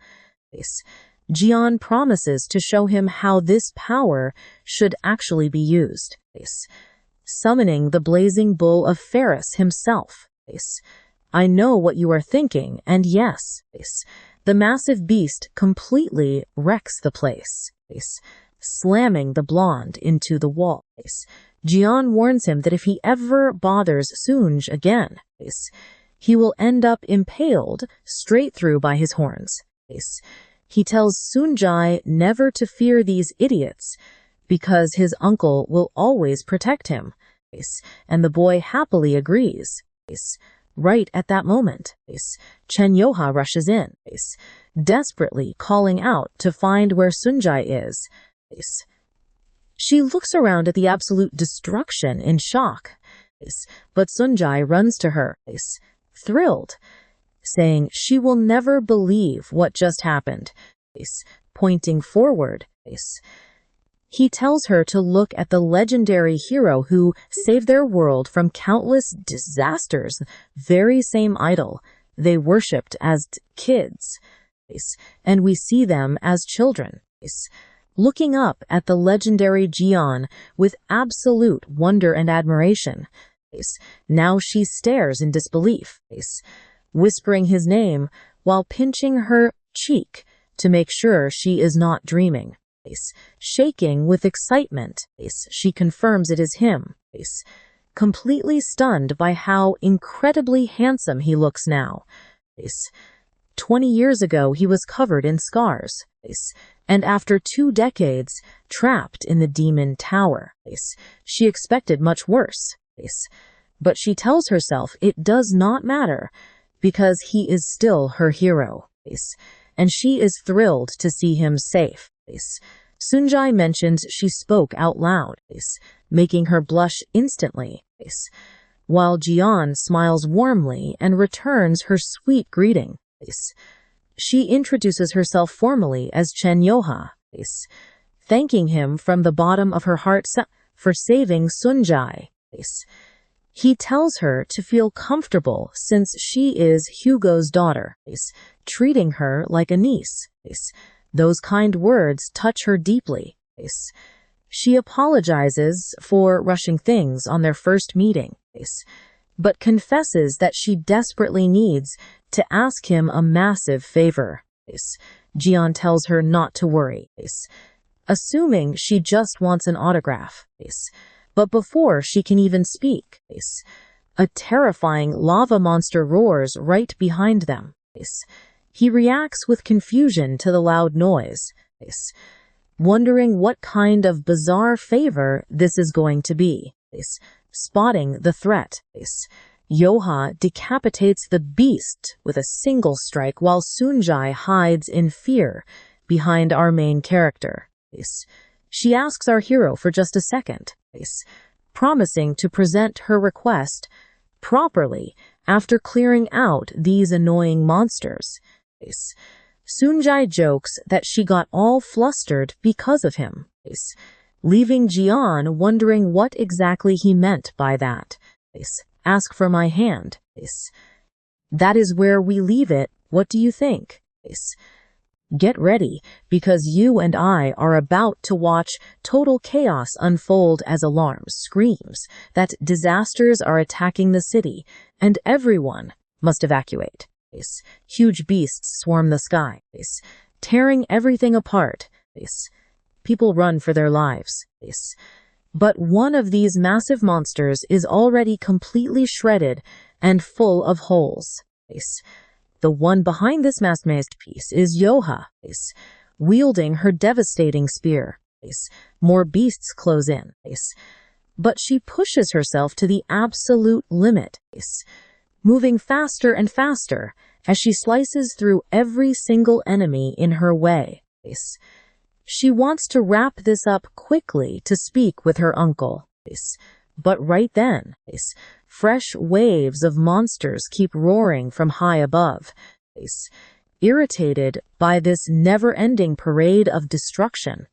Jian promises to show him how this power should actually be used, summoning the blazing bull of Ferris himself. I know what you are thinking, and yes, the massive beast completely wrecks the place, slamming the blonde into the wall. Jian warns him that if he ever bothers Sunj again, he will end up impaled straight through by his horns. He tells Sunjai never to fear these idiots because his uncle will always protect him, and the boy happily agrees. Right at that moment, Chen Yoha rushes in, desperately calling out to find where Sunjai is. She looks around at the absolute destruction in shock, but Sunjai runs to her, thrilled, saying she will never believe what just happened, pointing forward. He tells her to look at the legendary hero who saved their world from countless disasters, very same idol they worshipped as kids, and we see them as children, looking up at the legendary Jian with absolute wonder and admiration. Now she stares in disbelief, whispering his name while pinching her cheek to make sure she is not dreaming. Shaking with excitement, she confirms it is him, completely stunned by how incredibly handsome he looks now. 20 years ago, he was covered in scars, and after 2 decades, trapped in the demon tower. She expected much worse, but she tells herself it does not matter because he is still her hero, and she is thrilled to see him safe. Sunjai mentions she spoke out loud, making her blush instantly, while Jian smiles warmly and returns her sweet greeting. She introduces herself formally as Chen Yoha, thanking him from the bottom of her heart for saving Sunjai. He tells her to feel comfortable since she is Hugo's daughter, treating her like a niece. Those kind words touch her deeply. She apologizes for rushing things on their first meeting, but confesses that she desperately needs to ask him a massive favor. Jian tells her not to worry, assuming she just wants an autograph. But before she can even speak, a terrifying lava monster roars right behind them. He reacts with confusion to the loud noise, wondering what kind of bizarre favor this is going to be. Spotting the threat, Yoha decapitates the beast with a single strike while Sunjai hides in fear behind our main character. She asks our hero for just a second, promising to present her request properly after clearing out these annoying monsters. Sunjai jokes that she got all flustered because of him, leaving Jian wondering what exactly he meant by that. Ask for my hand. That is where we leave it. What do you think? Get ready, because you and I are about to watch total chaos unfold as alarms, screams that disasters are attacking the city, and everyone must evacuate. Huge beasts swarm the sky, tearing everything apart. People run for their lives. But one of these massive monsters is already completely shredded and full of holes. The one behind this masterpiece is Yoha, wielding her devastating spear. More beasts close in, but she pushes herself to the absolute limit, moving faster and faster as she slices through every single enemy in her way. She wants to wrap this up quickly to speak with her uncle, but right then, fresh waves of monsters keep roaring from high above. Irritated by this never-ending parade of destruction,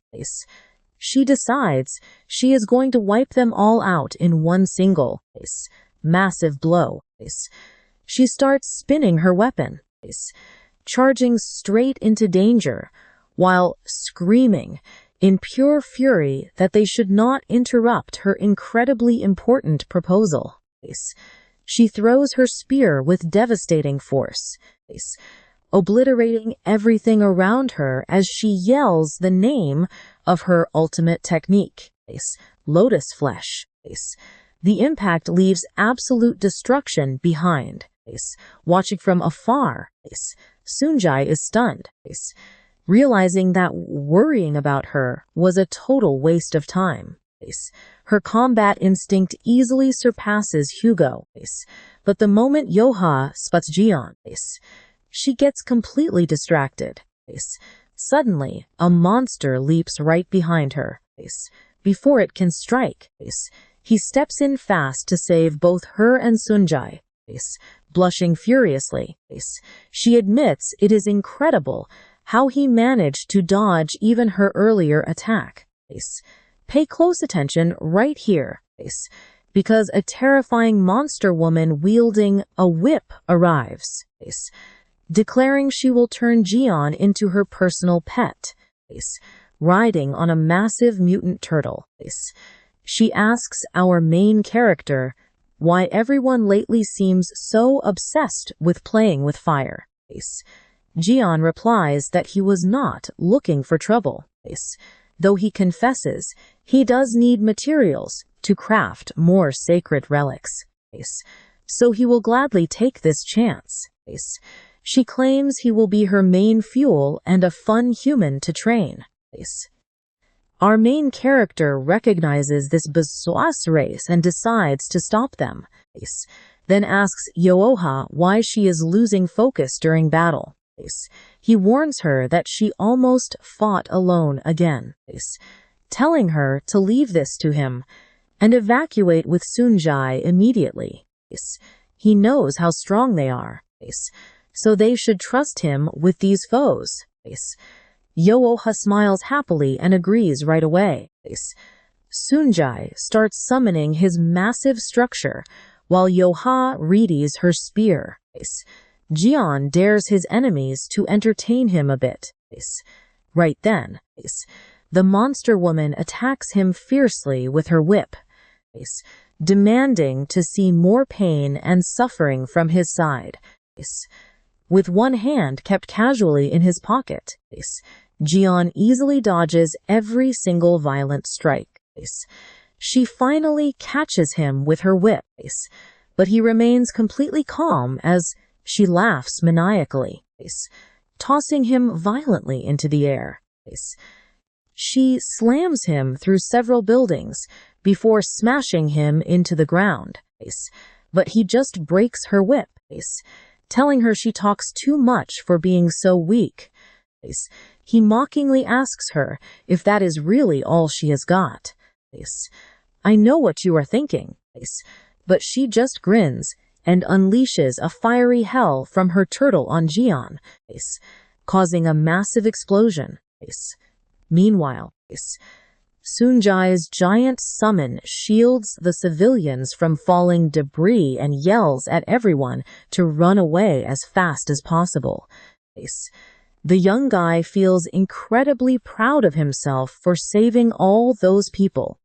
she decides she is going to wipe them all out in one single, massive blow. She starts spinning her weapon, charging straight into danger, while screaming in pure fury that they should not interrupt her incredibly important proposal. She throws her spear with devastating force, obliterating everything around her as she yells the name of her ultimate technique, lotus flesh. The impact leaves absolute destruction behind. Watching from afar, Sunjai is stunned, realizing that worrying about her was a total waste of time. Her combat instinct easily surpasses Hugo, but the moment Yoha spots Jian, she gets completely distracted. Suddenly, a monster leaps right behind her. Before it can strike, he steps in fast to save both her and Sunjai. Blushing furiously, she admits it is incredible how he managed to dodge even her earlier attack. Pay close attention right here, because a terrifying monster woman wielding a whip arrives, declaring she will turn Jian into her personal pet, riding on a massive mutant turtle. She asks our main character why everyone lately seems so obsessed with playing with fire. Jian replies that he was not looking for trouble, though he confesses he does need materials to craft more sacred relics, so he will gladly take this chance. She claims he will be her main fuel and a fun human to train. Our main character recognizes this bizarre race and decides to stop them, then asks Yoha why she is losing focus during battle. He warns her that she almost fought alone again, telling her to leave this to him and evacuate with Sunjai immediately. He knows how strong they are, so they should trust him with these foes. Yoha smiles happily and agrees right away. Sunjai starts summoning his massive structure while Yoha readies her spear. Jian dares his enemies to entertain him a bit. Right then, the monster woman attacks him fiercely with her whip, demanding to see more pain and suffering from his side. With one hand kept casually in his pocket, Jian easily dodges every single violent strike. She finally catches him with her whip, but he remains completely calm as she laughs maniacally, tossing him violently into the air. She slams him through several buildings before smashing him into the ground, but he just breaks her whip, telling her she talks too much for being so weak. He mockingly asks her if that is really all she has got. I know what you are thinking, but she just grins and unleashes a fiery hell from her turtle on Jian, causing a massive explosion. Meanwhile, Sunjai's giant summon shields the civilians from falling debris and yells at everyone to run away as fast as possible. The young guy feels incredibly proud of himself for saving all those people.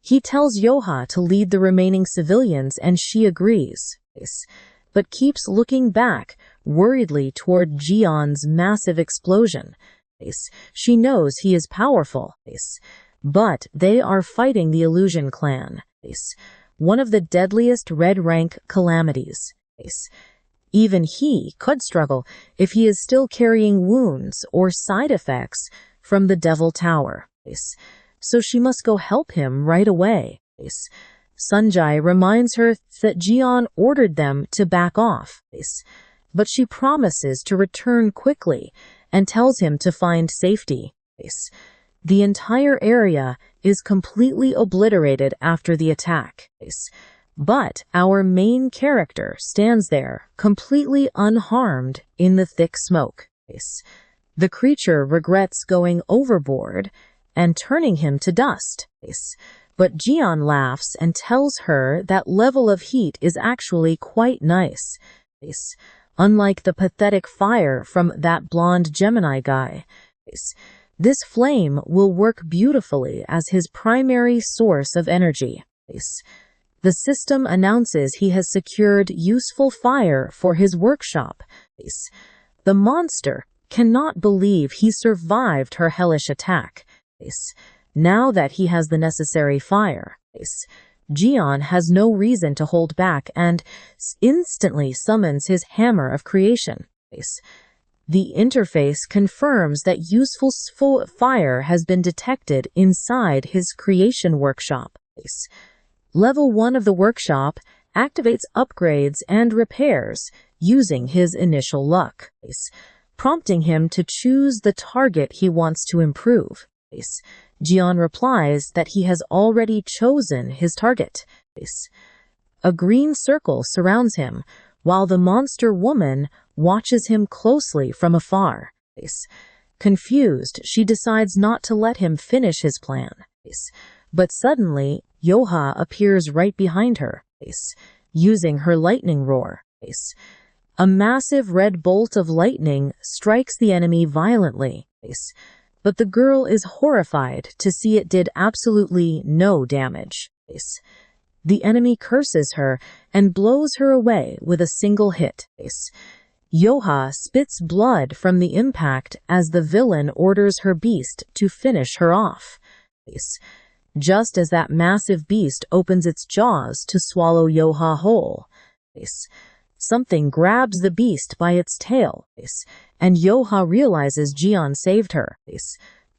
He tells Yoha to lead the remaining civilians and she agrees, but keeps looking back worriedly toward Jian's massive explosion. She knows he is powerful, but they are fighting the Illusion Clan, one of the deadliest red rank calamities. Even he could struggle if he is still carrying wounds or side effects from the Devil Tower. So she must go help him right away. Sunjay reminds her that Jian ordered them to back off, but she promises to return quickly and tells him to find safety. The entire area is completely obliterated after the attack. But our main character stands there, completely unharmed in the thick smoke. The creature regrets going overboard and turning him to dust. But Jian laughs and tells her that level of heat is actually quite nice. Unlike the pathetic fire from that blonde Gemini guy. This flame will work beautifully as his primary source of energy. The system announces he has secured useful fire for his workshop. The monster cannot believe he survived her hellish attack. Now that he has the necessary fire, Jian has no reason to hold back and instantly summons his hammer of creation. The interface confirms that useful fire has been detected inside his creation workshop. Level 1 of the workshop activates upgrades and repairs using his initial luck, prompting him to choose the target he wants to improve. Jian replies that he has already chosen his target. A green circle surrounds him, while the monster woman watches him closely from afar. Confused, she decides not to let him finish his plan. But suddenly, Yoha appears right behind her, using her lightning roar. A massive red bolt of lightning strikes the enemy violently, but the girl is horrified to see it did absolutely no damage. The enemy curses her and blows her away with a single hit. Yoha spits blood from the impact as the villain orders her beast to finish her off. Just as that massive beast opens its jaws to swallow Yoha whole, something grabs the beast by its tail, and Yoha realizes Jian saved her.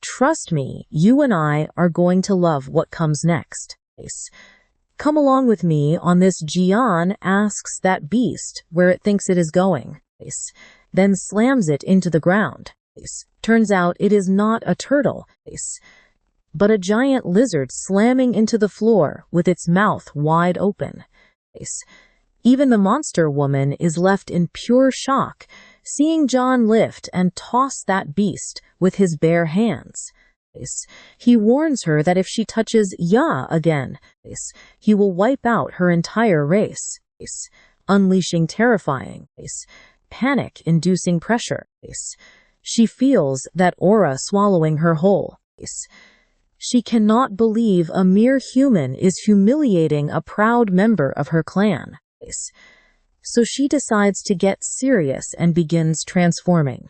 Trust me, you and I are going to love what comes next. Come along with me on this. Jian asks that beast where it thinks it is going, then slams it into the ground. Turns out it is not a turtle, but a giant lizard slamming into the floor with its mouth wide open. Even the monster woman is left in pure shock, seeing John lift and toss that beast with his bare hands. He warns her that if she touches Ya again, he will wipe out her entire race, unleashing terrifying, panic-inducing pressure. She feels that aura swallowing her whole. She cannot believe a mere human is humiliating a proud member of her clan. So she decides to get serious and begins transforming.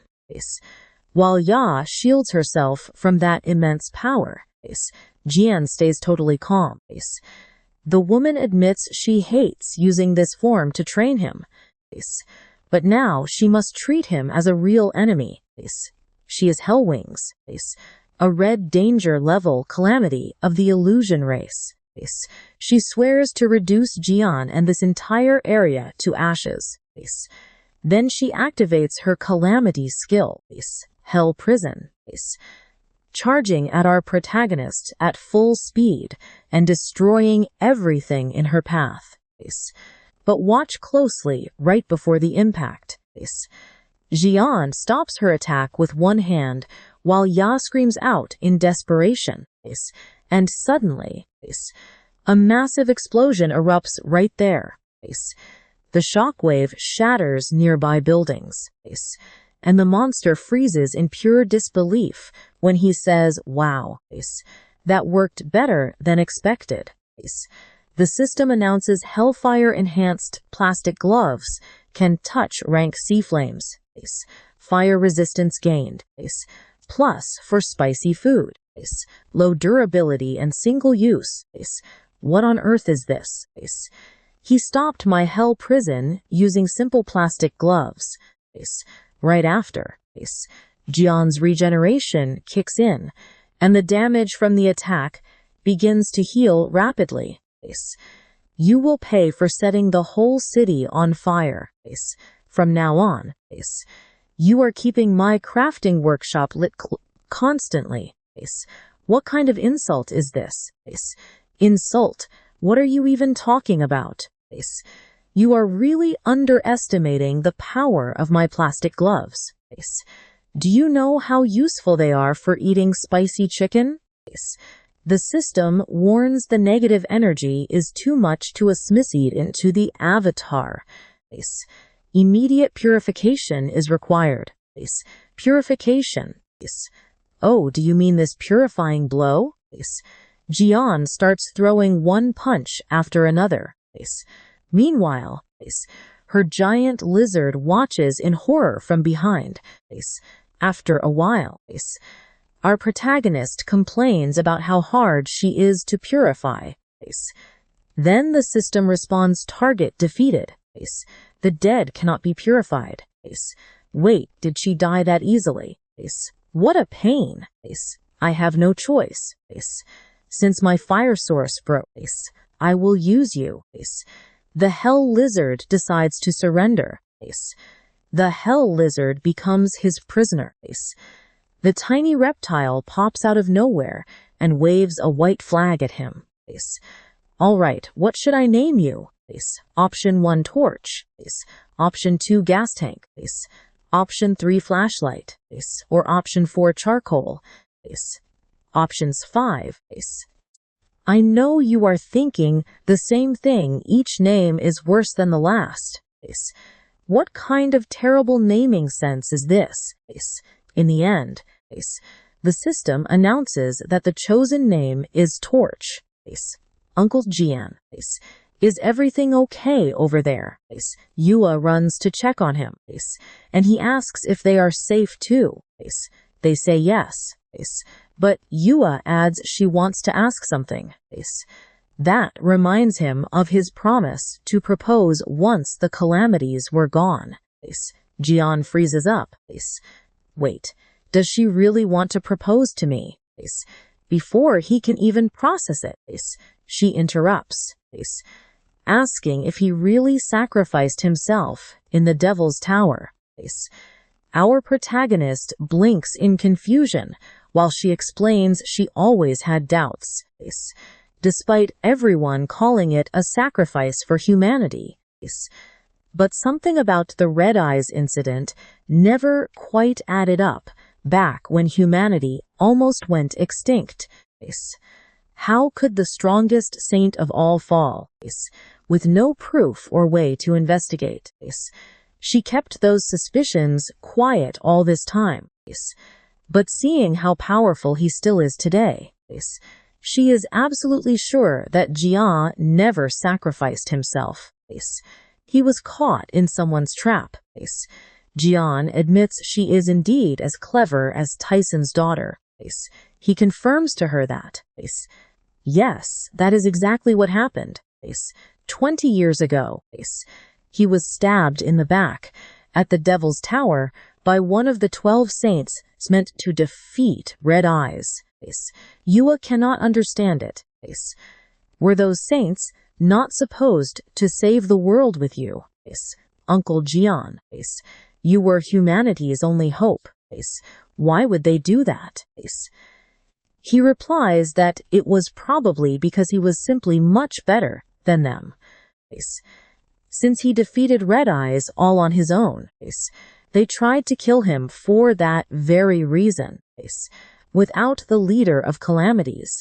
While Ya shields herself from that immense power, Jian stays totally calm. The woman admits she hates using this form to train him, but now she must treat him as a real enemy. She is Hellwings, a red danger level calamity of the illusion race. She swears to reduce Jian and this entire area to ashes. Then she activates her calamity skill, Hell Prison, charging at our protagonist at full speed and destroying everything in her path. But watch closely right before the impact. Jian stops her attack with one hand while Ya screams out in desperation, and suddenly, a massive explosion erupts right there. The shockwave shatters nearby buildings, and the monster freezes in pure disbelief when he says, "Wow, that worked better than expected." The system announces Hellfire-enhanced plastic gloves can touch rank sea flames, fire resistance gained, plus for spicy food, low durability and single use. What on earth is this? He stopped my hell prison using simple plastic gloves. Right after, Jian's regeneration kicks in, and the damage from the attack begins to heal rapidly. You will pay for setting the whole city on fire. From now on, you are keeping my crafting workshop lit constantly. What kind of insult is this? Insult? What are you even talking about? You are really underestimating the power of my plastic gloves. Do you know how useful they are for eating spicy chicken? The system warns the negative energy is too much to assimilate into the avatar. Immediate purification is required. Purification. Oh, do you mean this purifying blow? Jian starts throwing one punch after another. Meanwhile, her giant lizard watches in horror from behind. After a while, our protagonist complains about how hard she is to purify. Then the system responds, target defeated. The dead cannot be purified. Wait, did she die that easily? What a pain. I have no choice. Since my fire source broke, I will use you. The hell lizard decides to surrender. The hell lizard becomes his prisoner. The tiny reptile pops out of nowhere and waves a white flag at him. All right, what should I name you? Option 1, torch. Option 2, gas tank. Option 3, flashlight. Or option 4, charcoal. Options 5. I know you are thinking the same thing. Each name is worse than the last. What kind of terrible naming sense is this? In the end, the system announces that the chosen name is Torch. Uncle Jian. Is everything okay over there? Yua runs to check on him, and he asks if they are safe too. They say yes, but Yua adds she wants to ask something. That reminds him of his promise to propose once the calamities were gone. Jian freezes up. Wait, does she really want to propose to me? Before he can even process it, she interrupts, asking if he really sacrificed himself in the Devil's Tower. Our protagonist blinks in confusion while she explains she always had doubts, despite everyone calling it a sacrifice for humanity. But something about the Red Eyes incident never quite added up back when humanity almost went extinct. How could the strongest saint of all fall? With no proof or way to investigate. She kept those suspicions quiet all this time. But seeing how powerful he still is today, she is absolutely sure that Jia never sacrificed himself. He was caught in someone's trap. Jian admits she is indeed as clever as Tyson's daughter. He confirms to her that, yes, that is exactly what happened. 20 years ago, he was stabbed in the back at the Devil's Tower by one of the 12 saints meant to defeat Red Eyes. Yua cannot understand it. Were those saints not supposed to save the world with you? Uncle Jian, you were humanity's only hope. Why would they do that? He replies that it was probably because he was simply much better than them. Since he defeated Red Eyes all on his own, they tried to kill him for that very reason. Without the leader of calamities,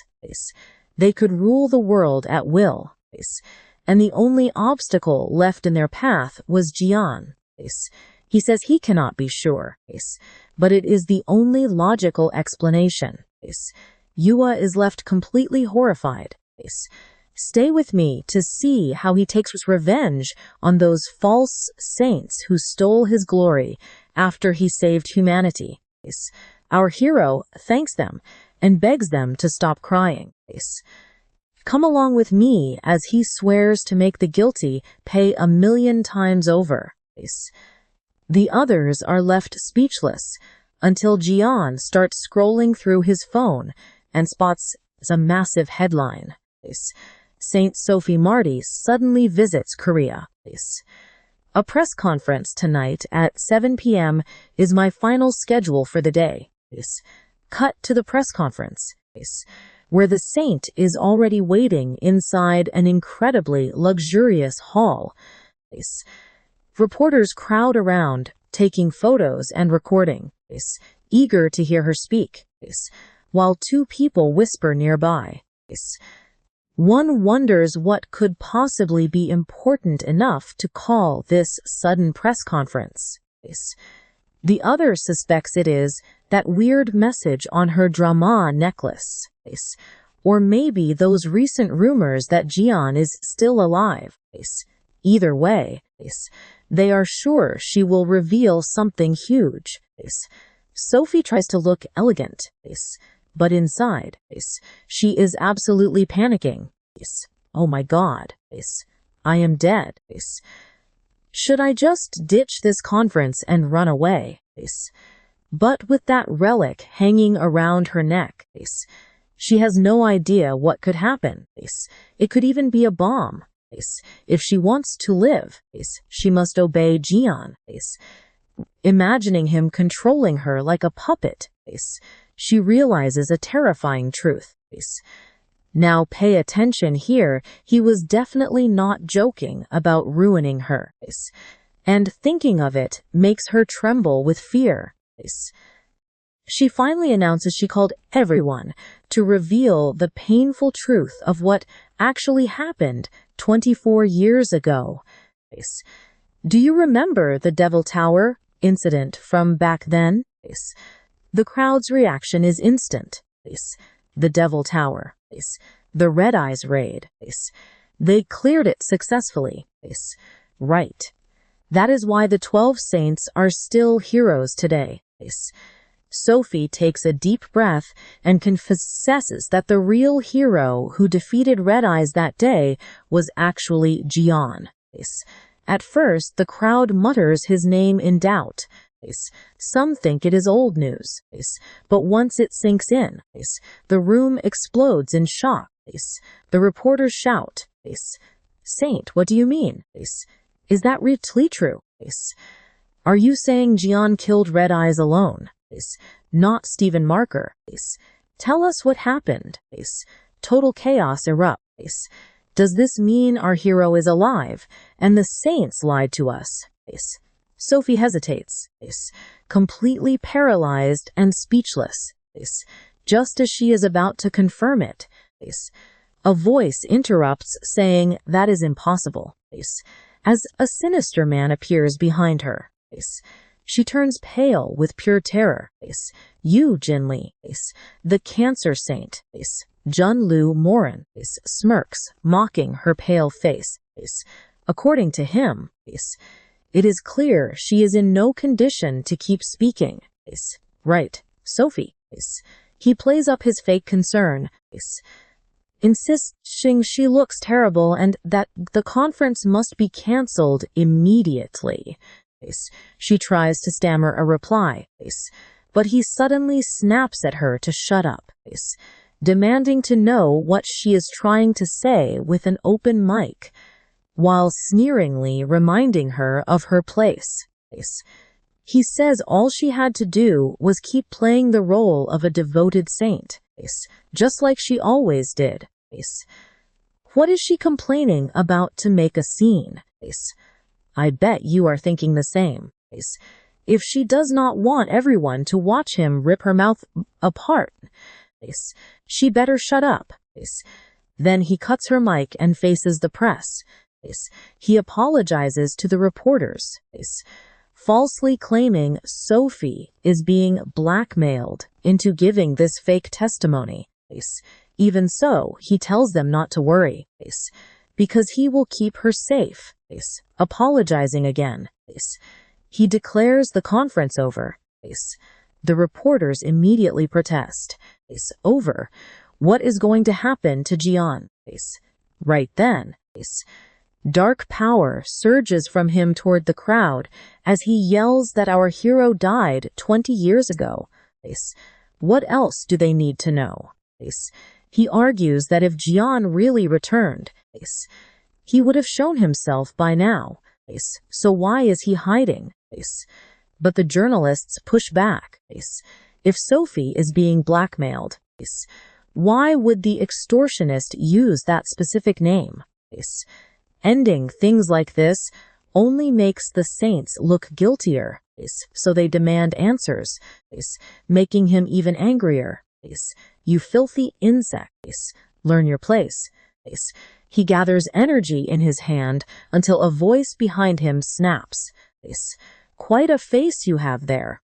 they could rule the world at will, and the only obstacle left in their path was Jian. He says he cannot be sure, but it is the only logical explanation. Yua is left completely horrified. Stay with me to see how he takes revenge on those false saints who stole his glory after he saved humanity. Our hero thanks them and begs them to stop crying. Come along with me as he swears to make the guilty pay 1,000,000 times over. The others are left speechless until Jian starts scrolling through his phone and spots a massive headline. Saint Sophie Marty suddenly visits Korea. A press conference tonight at 7 p.m. is my final schedule for the day. Cut to the press conference, where the saint is already waiting inside an incredibly luxurious hall. Reporters crowd around, taking photos and recording, eager to hear her speak, while two people whisper nearby. One wonders what could possibly be important enough to call this sudden press conference. The other suspects it is that weird message on her drama necklace, or maybe those recent rumors that Jian is still alive. Either way, they are sure she will reveal something huge. Sophie tries to look elegant, but inside, she is absolutely panicking. Oh my God, I am dead. Should I just ditch this conference and run away? But with that relic hanging around her neck, she has no idea what could happen. It could even be a bomb. If she wants to live, she must obey Jian. Imagining him controlling her like a puppet, she realizes a terrifying truth. Now pay attention here, he was definitely not joking about ruining her. And thinking of it makes her tremble with fear. She finally announces she called everyone to reveal the painful truth of what actually happened 24 years ago. Do you remember the Devil Tower incident from back then? The crowd's reaction is instant. The Devil Tower. The Red Eyes raid. They cleared it successfully. Right. That is why the 12 saints are still heroes today. Sophie takes a deep breath and confesses that the real hero who defeated Red Eyes that day was actually Jian. At first, the crowd mutters his name in doubt. Some think it is old news, but once it sinks in, the room explodes in shock. The reporters shout, "Saint, what do you mean? Is that really true? Are you saying Jian killed Red Eyes alone? Not Stephen Marker? Tell us what happened." Total chaos erupts. Does this mean our hero is alive, and the saints lied to us? Sophie hesitates, completely paralyzed and speechless. Just as she is about to confirm it, a voice interrupts, saying that is impossible, as a sinister man appears behind her. She turns pale with pure terror. You, Jinli, the cancer saint. Junlu Morin smirks, mocking her pale face. According to him, it is clear she is in no condition to keep speaking. Right, Sophie. He plays up his fake concern, insisting she looks terrible and that the conference must be cancelled immediately. She tries to stammer a reply, but he suddenly snaps at her to shut up, demanding to know what she is trying to say with an open mic, while sneeringly reminding her of her place. He says all she had to do was keep playing the role of a devoted saint, just like she always did. What is she complaining about to make a scene? I bet you are thinking the same. If she does not want everyone to watch him rip her mouth apart, she better shut up. Then he cuts her mic and faces the press. He apologizes to the reporters, falsely claiming Sophie is being blackmailed into giving this fake testimony. Even so, he tells them not to worry, because he will keep her safe. Apologizing again, he declares the conference over. The reporters immediately protest. Over. What is going to happen to Jian? Right then, dark power surges from him toward the crowd as he yells that our hero died 20 years ago. What else do they need to know? He argues that if Jian really returned, he would have shown himself by now. So why is he hiding? But the journalists push back. If Sophie is being blackmailed, why would the extortionist use that specific name? Ending things like this only makes the saints look guiltier, so they demand answers, making him even angrier. You filthy insect, learn your place. He gathers energy in his hand until a voice behind him snaps. Quite a face you have there.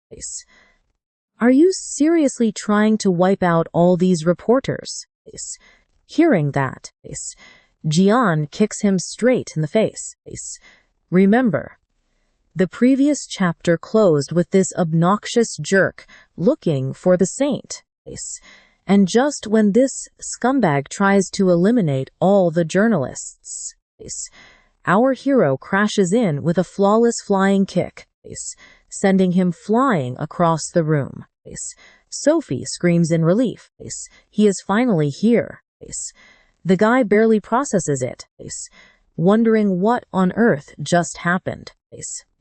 Are you seriously trying to wipe out all these reporters? Hearing that, Jian kicks him straight in the face. Remember, the previous chapter closed with this obnoxious jerk looking for the saint. And just when this scumbag tries to eliminate all the journalists, our hero crashes in with a flawless flying kick, sending him flying across the room. Sophie screams in relief. He is finally here. The guy barely processes it, wondering what on earth just happened.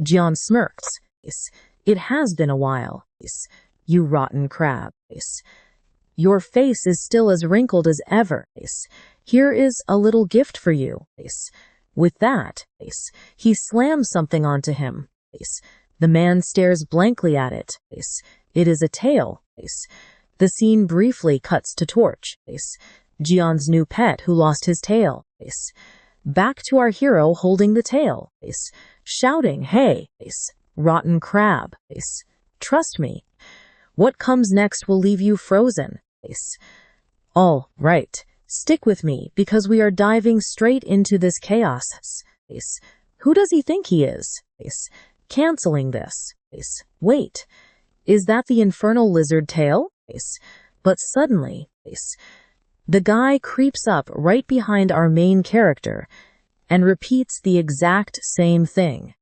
Jian smirks. It has been a while. You rotten crab. Your face is still as wrinkled as ever. Here is a little gift for you. With that, he slams something onto him. The man stares blankly at it. It is a tail. The scene briefly cuts to Torch, Jian's new pet who lost his tail. Back to our hero holding the tail, shouting, "Hey, rotten crab. Trust me. What comes next will leave you frozen." All right, stick with me because we are diving straight into this chaos. Who does he think he is? Canceling this. Wait, is that the infernal lizard tail? But suddenly, the guy creeps up right behind our main character and repeats the exact same thing.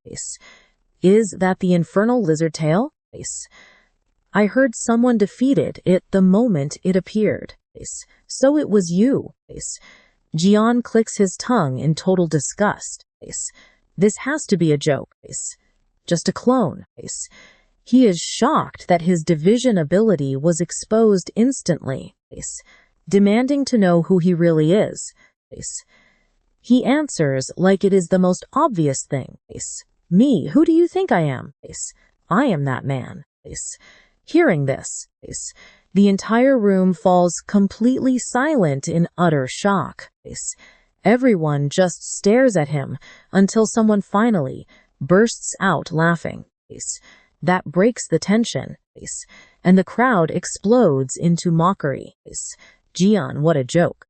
Is that the infernal lizard tail? I heard someone defeated it the moment it appeared. So it was you. Jian clicks his tongue in total disgust. This has to be a joke. Just a clone. He is shocked that his division ability was exposed instantly, demanding to know who he really is. He answers like it is the most obvious thing. Me, who do you think I am? I am that man. Hearing this, the entire room falls completely silent in utter shock. Everyone just stares at him until someone finally bursts out laughing. That breaks the tension, and the crowd explodes into mockery. Jian, what a joke.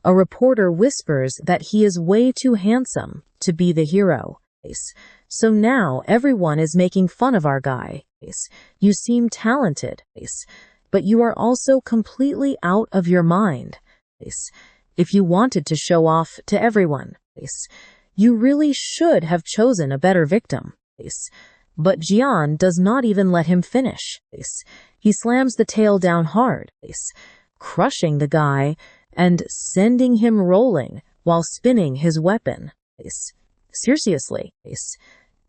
A reporter whispers that he is way too handsome to be the hero. So now everyone is making fun of our guy. You seem talented, but you are also completely out of your mind. If you wanted to show off to everyone, you really should have chosen a better victim. But Jian does not even let him finish. He slams the tail down hard, crushing the guy and sending him rolling while spinning his weapon. Seriously,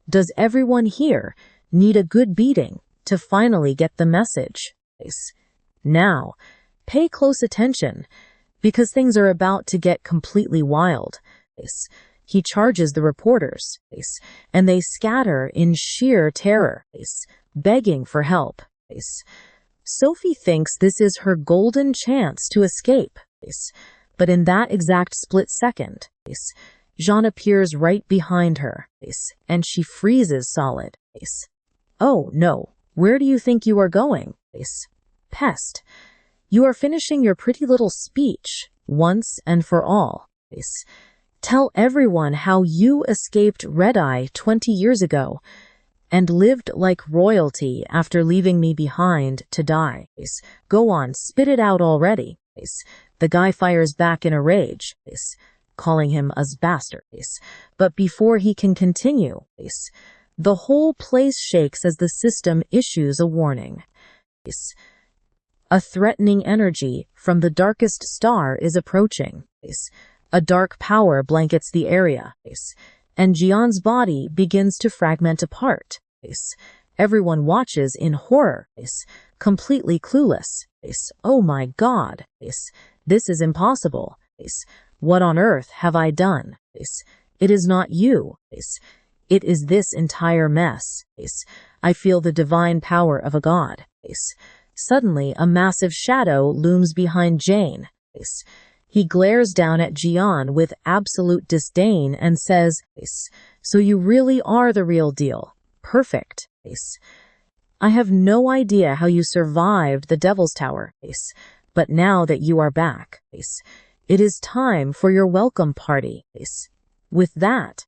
does everyone here need a good beating to finally get the message? Now, pay close attention, because things are about to get completely wild. He charges the reporters, and they scatter in sheer terror, begging for help. Sophie thinks this is her golden chance to escape, but in that exact split second, Jean appears right behind her, and she freezes solid. Oh no, where do you think you are going? Pest, you are finishing your pretty little speech once and for all. Tell everyone how you escaped Red-Eye 20 years ago and lived like royalty after leaving me behind to die. Go on, spit it out already. The guy fires back in a rage, calling him a bastard. But before he can continue, the whole place shakes as the system issues a warning. A threatening energy from the darkest star is approaching. A dark power blankets the area, and Jian's body begins to fragment apart. Everyone watches in horror, completely clueless. Oh my God, this is impossible. What on earth have I done? It is not you. It is this entire mess. I feel the divine power of a god. Suddenly, a massive shadow looms behind Jane. He glares down at Jian with absolute disdain and says, "So you really are the real deal. Perfect. I have no idea how you survived the Devil's Tower, but now that you are back, it is time for your welcome party." With that,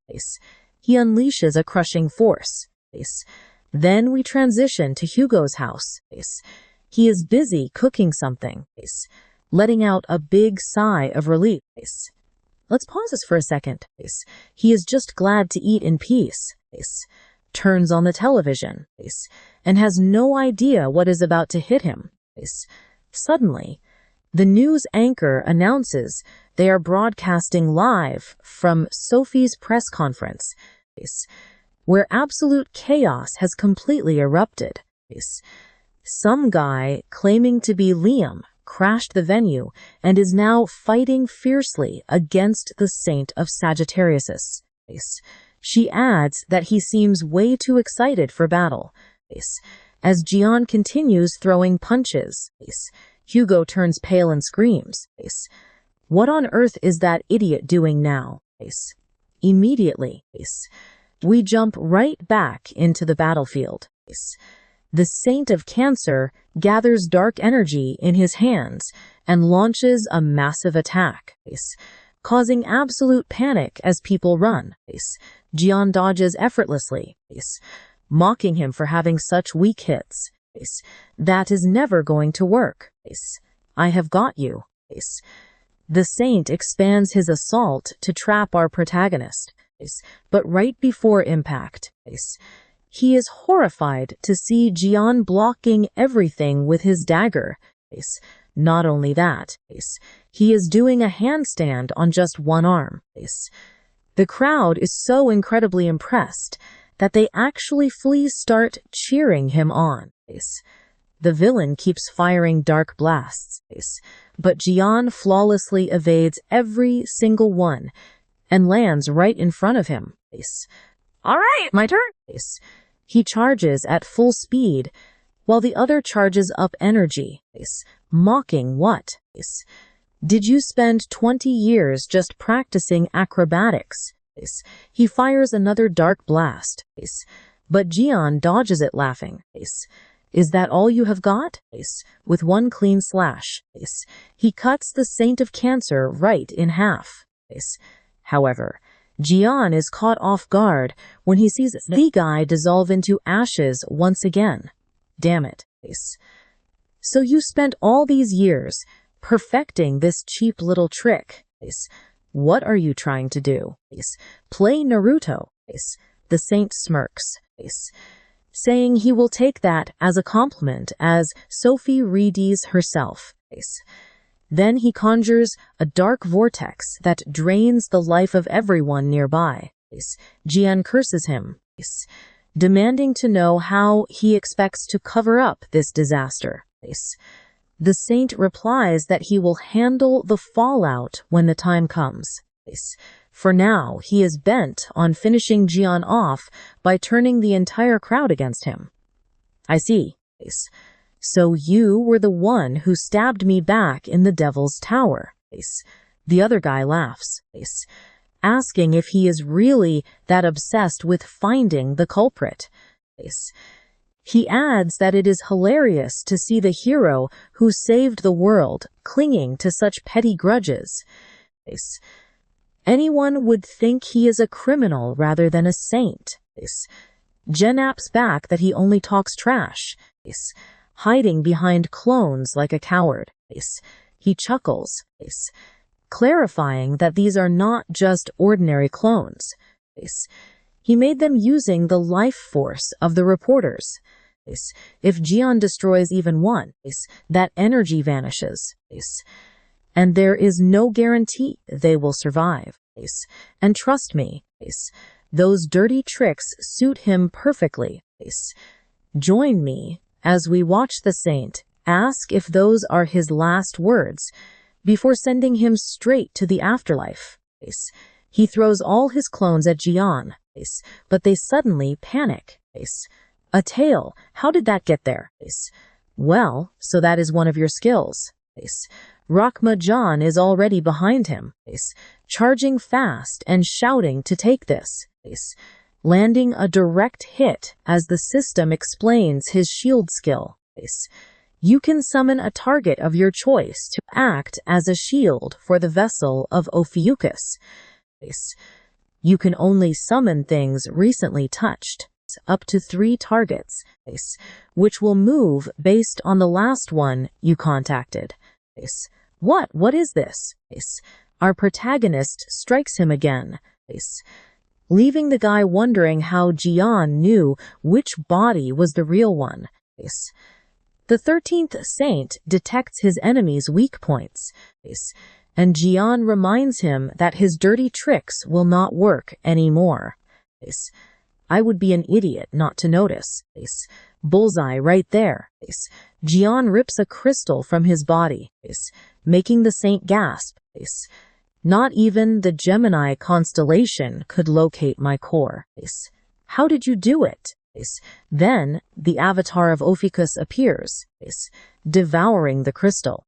he unleashes a crushing force. Then we transition to Hugo's house. He is busy cooking something, letting out a big sigh of relief. Let's pause this for a second. He is just glad to eat in peace. Turns on the television, and has no idea what is about to hit him. Suddenly, the news anchor announces they are broadcasting live from Sophie's press conference, where absolute chaos has completely erupted. Some guy claiming to be Liam crashed the venue and is now fighting fiercely against the Saint of Sagittarius. She adds that he seems way too excited for battle. As Jian continues throwing punches, Hugo turns pale and screams. What on earth is that idiot doing now? Immediately, we jump right back into the battlefield. The Saint of Cancer gathers dark energy in his hands and launches a massive attack, causing absolute panic as people run. Jian dodges effortlessly, mocking him for having such weak hits. That is never going to work. I have got you. The Saint expands his assault to trap our protagonist, but right before impact, he is horrified to see Jian blocking everything with his dagger. Not only that, he is doing a handstand on just one arm. The crowd is so incredibly impressed that they actually start cheering him on. The villain keeps firing dark blasts, but Jian flawlessly evades every single one and lands right in front of him. All right, my turn. He charges at full speed, while the other charges up energy, mocking what? Did you spend 20 years just practicing acrobatics? He fires another dark blast, but Jian dodges it laughing. Is that all you have got? With one clean slash, he cuts the Saint of Cancer right in half. However, Jian is caught off guard when he sees the guy dissolve into ashes once again. Damn it. So you spent all these years perfecting this cheap little trick. What are you trying to do? Play Naruto. The Saint smirks, saying he will take that as a compliment as Sophie readies herself. Then he conjures a dark vortex that drains the life of everyone nearby. Jian curses him, demanding to know how he expects to cover up this disaster. The Saint replies that he will handle the fallout when the time comes. For now, he is bent on finishing Jian off by turning the entire crowd against him. I see. So you were the one who stabbed me back in the Devil's Tower. The other guy laughs, asking if he is really that obsessed with finding the culprit. He adds that it is hilarious to see the hero who saved the world clinging to such petty grudges. Anyone would think he is a criminal rather than a saint. Jen naps back that he only talks trash, hiding behind clones like a coward. He chuckles, clarifying that these are not just ordinary clones. He made them using the life force of the reporters. If Jian destroys even one, that energy vanishes, and there is no guarantee they will survive. And trust me, those dirty tricks suit him perfectly. Join me as we watch the saint ask if those are his last words before sending him straight to the afterlife. He throws all his clones at Jian, but they suddenly panic. A tail, how did that get there? Well, so that is one of your skills. Rahma Jan is already behind him, charging fast and shouting to take this, landing a direct hit as the system explains his shield skill. You can summon a target of your choice to act as a shield for the vessel of Ophiuchus. You can only summon things recently touched, up to 3 targets, which will move based on the last one you contacted. What is this? Our protagonist strikes him again, leaving the guy wondering how Jian knew which body was the real one. The 13th saint detects his enemy's weak points, and Jian reminds him that his dirty tricks will not work anymore. I would be an idiot not to notice. Bullseye right there. Jian rips a crystal from his body, making the saint gasp. Not even the Gemini constellation could locate my core. How did you do it? Then the avatar of Ophiuchus appears, devouring the crystal.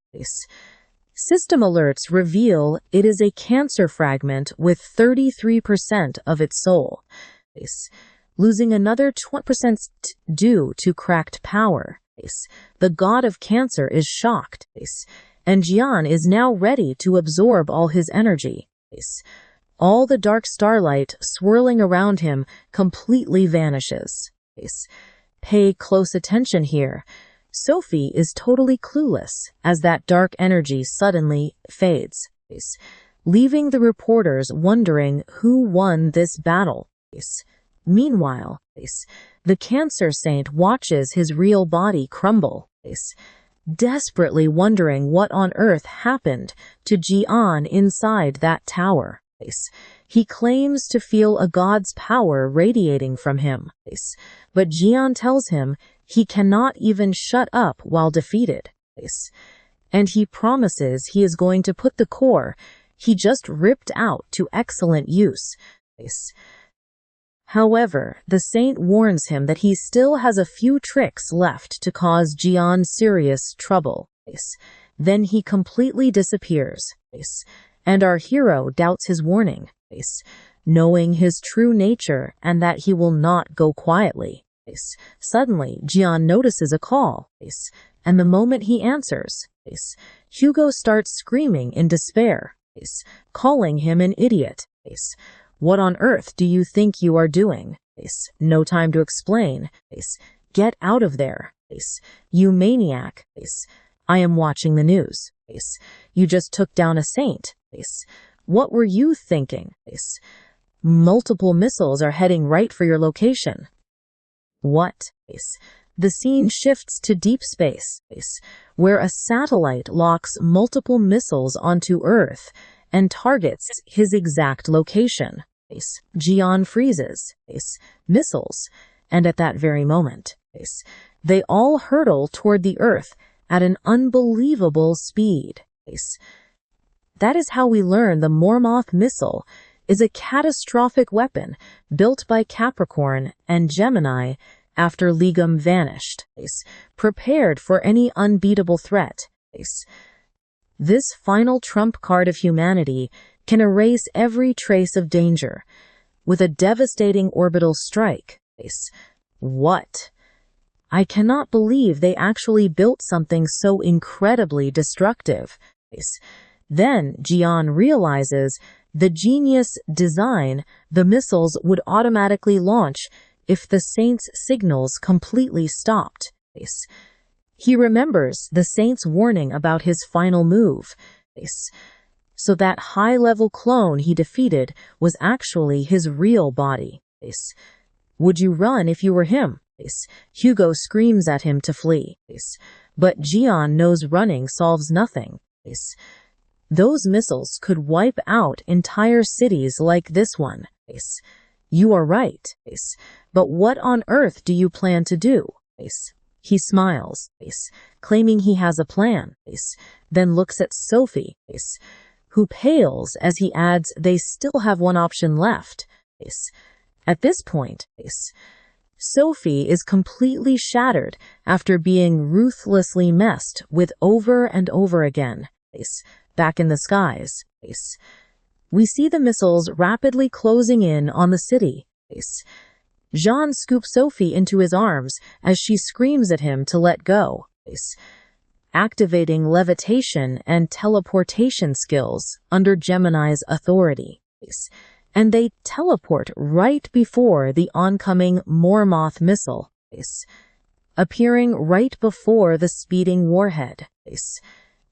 System alerts reveal it is a cancer fragment with 33% of its soul, losing another 20% due to cracked power. The god of cancer is shocked, and Jian is now ready to absorb all his energy. All the dark starlight swirling around him completely vanishes. Pay close attention here. Sophie is totally clueless as that dark energy suddenly fades, leaving the reporters wondering who won this battle. Meanwhile, the cancer saint watches his real body crumble, desperately wondering what on earth happened to Jian inside that tower. He claims to feel a god's power radiating from him, but Jian tells him he cannot even shut up while defeated, and he promises he is going to put the core he just ripped out to excellent use. However, the saint warns him that he still has a few tricks left to cause Jian serious trouble. Then he completely disappears, and our hero doubts his warning, knowing his true nature and that he will not go quietly. Suddenly, Jian notices a call, and the moment he answers, Hugo starts screaming in despair, calling him an idiot. What on earth do you think you are doing? No time to explain. Get out of there. You maniac. I am watching the news. You just took down a saint. What were you thinking? Multiple missiles are heading right for your location. What? The scene shifts to deep space, where a satellite locks multiple missiles onto Earth and targets his exact location. Jian freezes. Missiles. And at that very moment, they all hurtle toward the Earth at an unbelievable speed. That is how we learn the Mormoth missile is a catastrophic weapon built by Capricorn and Gemini after Legum vanished, prepared for any unbeatable threat. This final trump card of humanity can erase every trace of danger with a devastating orbital strike. What? I cannot believe they actually built something so incredibly destructive. Then Jian realizes the genius design the missiles would automatically launch if the saint's signals completely stopped. He remembers the saint's warning about his final move. So that high-level clone he defeated was actually his real body. Would you run if you were him? Hugo screams at him to flee. But Jian knows running solves nothing. Those missiles could wipe out entire cities like this one. You are right. But what on earth do you plan to do? He smiles, claiming he has a plan, then looks at Sophie, who pales as he adds they still have one option left. At this point, Sophie is completely shattered after being ruthlessly messed with over and over again. Back in the skies, we see the missiles rapidly closing in on the city. Jean scoops Sophie into his arms as she screams at him to let go, activating levitation and teleportation skills under Gemini's authority. And they teleport right before the oncoming Mormoth missile, appearing right before the speeding warhead.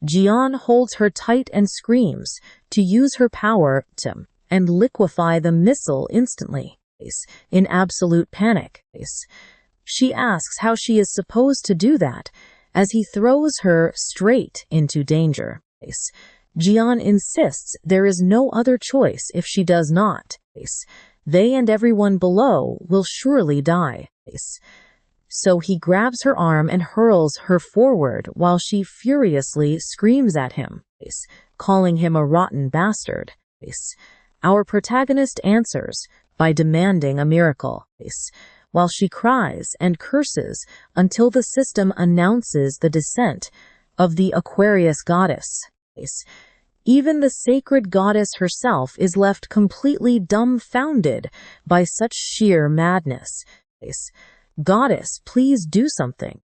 Jian holds her tight and screams to use her power and liquefy the missile instantly. In absolute panic. She asks how she is supposed to do that as he throws her straight into danger. Jian insists there is no other choice if she does not. They and everyone below will surely die. So he grabs her arm and hurls her forward while she furiously screams at him, calling him a rotten bastard. Our protagonist answers by demanding a miracle, while she cries and curses until the system announces the descent of the Aquarius goddess. Even the sacred goddess herself is left completely dumbfounded by such sheer madness. Goddess, please do something.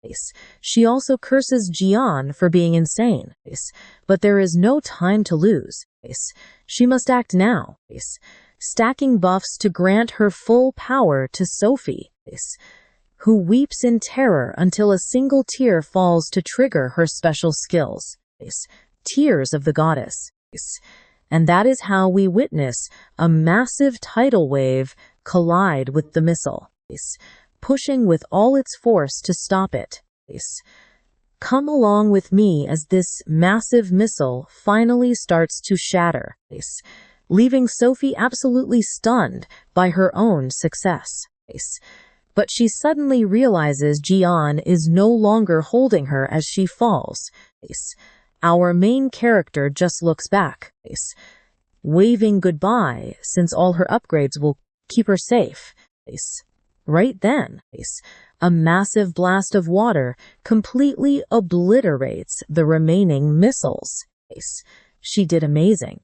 She also curses Jian for being insane. But there is no time to lose. She must act now. Stacking buffs to grant her full power to Sophie, who weeps in terror until a single tear falls to trigger her special skills. Tears of the goddess. And that is how we witness a massive tidal wave collide with the missile, pushing with all its force to stop it. Come along with me as this massive missile finally starts to shatter, leaving Sophie absolutely stunned by her own success. But she suddenly realizes Jian is no longer holding her as she falls. Our main character just looks back, waving goodbye since all her upgrades will keep her safe. Right then, a massive blast of water completely obliterates the remaining missiles. She did amazing.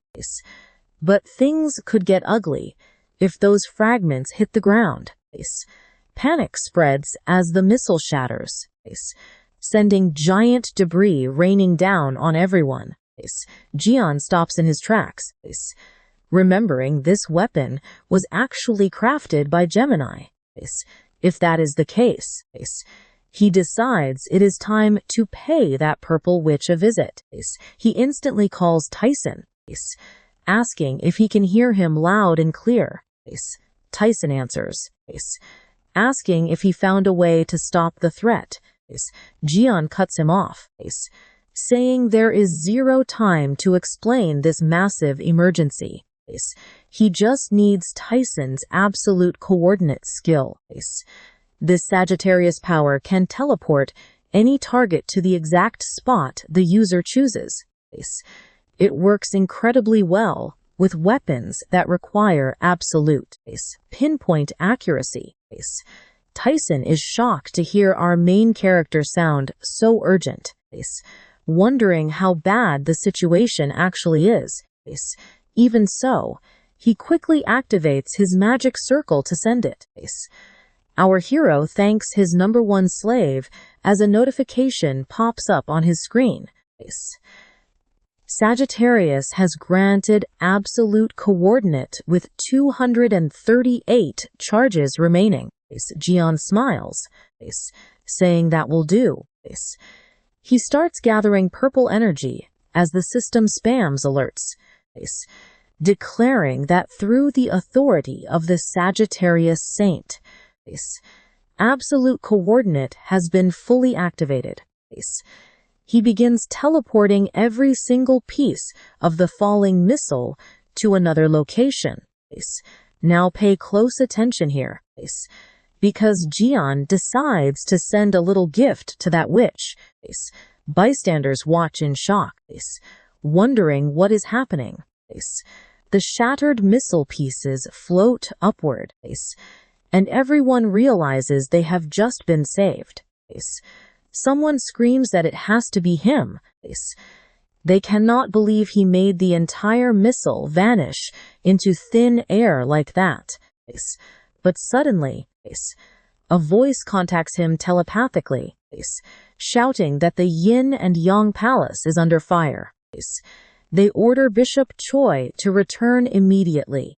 But things could get ugly if those fragments hit the ground. Panic spreads as the missile shatters, sending giant debris raining down on everyone. Jian stops in his tracks, remembering this weapon was actually crafted by Gemini. If that is the case, he decides it is time to pay that purple witch a visit. He instantly calls Tyson, asking if he can hear him loud and clear. Tyson answers, asking if he found a way to stop the threat. Jian cuts him off, saying there is zero time to explain this massive emergency. He just needs Tyson's absolute coordinate skill. This Sagittarius power can teleport any target to the exact spot the user chooses. It works incredibly well with weapons that require absolute pinpoint accuracy. Tyson is shocked to hear our main character sound so urgent, wondering how bad the situation actually is. Even so, he quickly activates his magic circle to send it. Our hero thanks his #1 slave as a notification pops up on his screen. Sagittarius has granted absolute coordinate with 238 charges remaining. Jian smiles, saying that will do. He starts gathering purple energy as the system spams alerts, declaring that through the authority of the Sagittarius Saint, absolute coordinate has been fully activated. He begins teleporting every single piece of the falling missile to another location. Now pay close attention here, because Jian decides to send a little gift to that witch. Bystanders watch in shock, wondering what is happening. The shattered missile pieces float upward, and everyone realizes they have just been saved. Someone screams that it has to be him. They cannot believe he made the entire missile vanish into thin air like that. But suddenly, a voice contacts him telepathically, shouting that the Yin and Yang Palace is under fire. They order Bishop Choi to return immediately.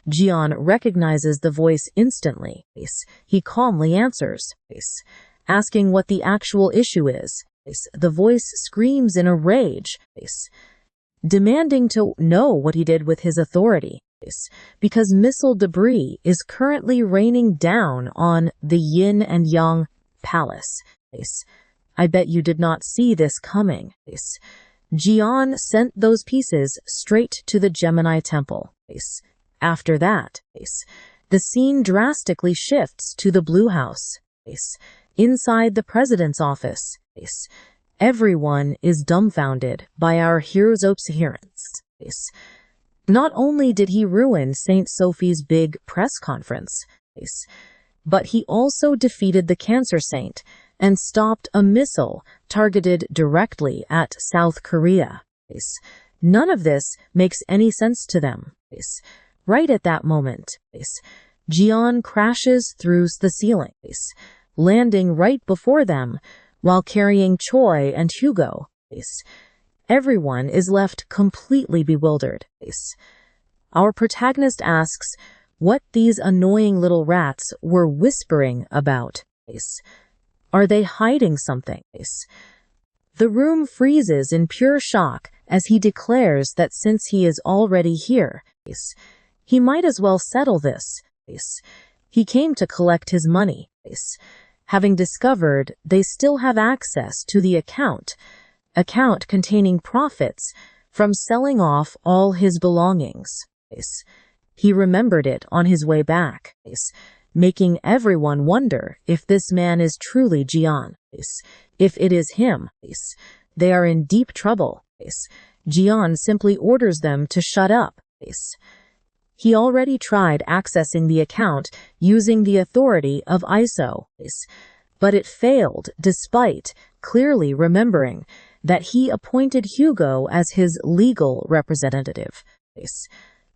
Jian recognizes the voice instantly. He calmly answers, asking what the actual issue is. The voice screams in a rage, demanding to know what he did with his authority, because missile debris is currently raining down on the Yin and Yang Palace. I bet you did not see this coming. Jian sent those pieces straight to the Gemini Temple. After that, the scene drastically shifts to the Blue House. Inside the president's office, everyone is dumbfounded by our hero's appearance. Not only did he ruin St. Sophie's big press conference, but he also defeated the Cancer Saint and stopped a missile targeted directly at South Korea. None of this makes any sense to them. Right at that moment, Jian crashes through the ceiling, landing right before them while carrying Choi and Hugo. Everyone is left completely bewildered. Our protagonist asks what these annoying little rats were whispering about. Are they hiding something? The room freezes in pure shock as he declares that since he is already here, he might as well settle this. He came to collect his money, having discovered they still have access to the account containing profits from selling off all his belongings. He remembered it on his way back, making everyone wonder if this man is truly Jian. If it is him, they are in deep trouble. Jian simply orders them to shut up. He already tried accessing the account using the authority of ISO, but it failed despite clearly remembering that he appointed Hugo as his legal representative.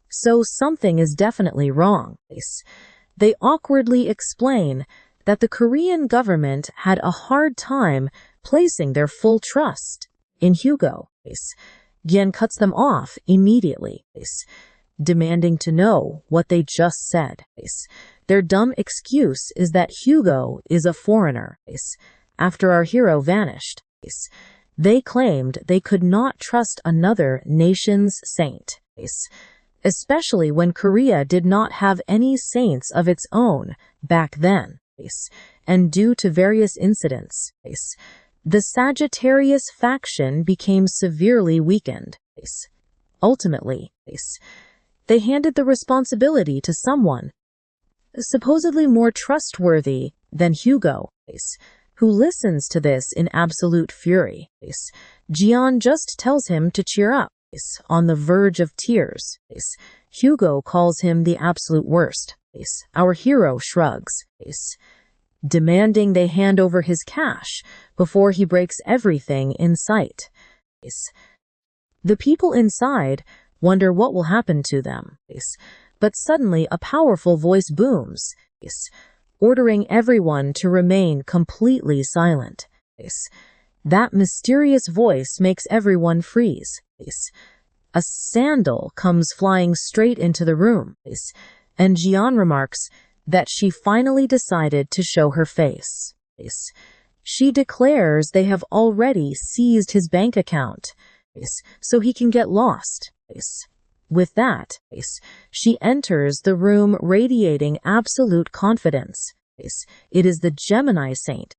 So something is definitely wrong. They awkwardly explain that the Korean government had a hard time placing their full trust in Hugo. Jian cuts them off immediately, demanding to know what they just said. Their dumb excuse is that Hugo is a foreigner. After our hero vanished, they claimed they could not trust another nation's saint, especially when Korea did not have any saints of its own back then, and due to various incidents, the Sagittarius faction became severely weakened. Ultimately, they handed the responsibility to someone supposedly more trustworthy than Hugo, who listens to this in absolute fury. Jian just tells him to cheer up, on the verge of tears. Hugo calls him the absolute worst. Our hero shrugs, demanding they hand over his cash before he breaks everything in sight. The people inside wonder what will happen to them, but suddenly a powerful voice booms, ordering everyone to remain completely silent. That mysterious voice makes everyone freeze. A sandal comes flying straight into the room, and Jian remarks that she finally decided to show her face. She declares they have already seized his bank account, so he can get lost. With that, she enters the room radiating absolute confidence. It is the Gemini saint,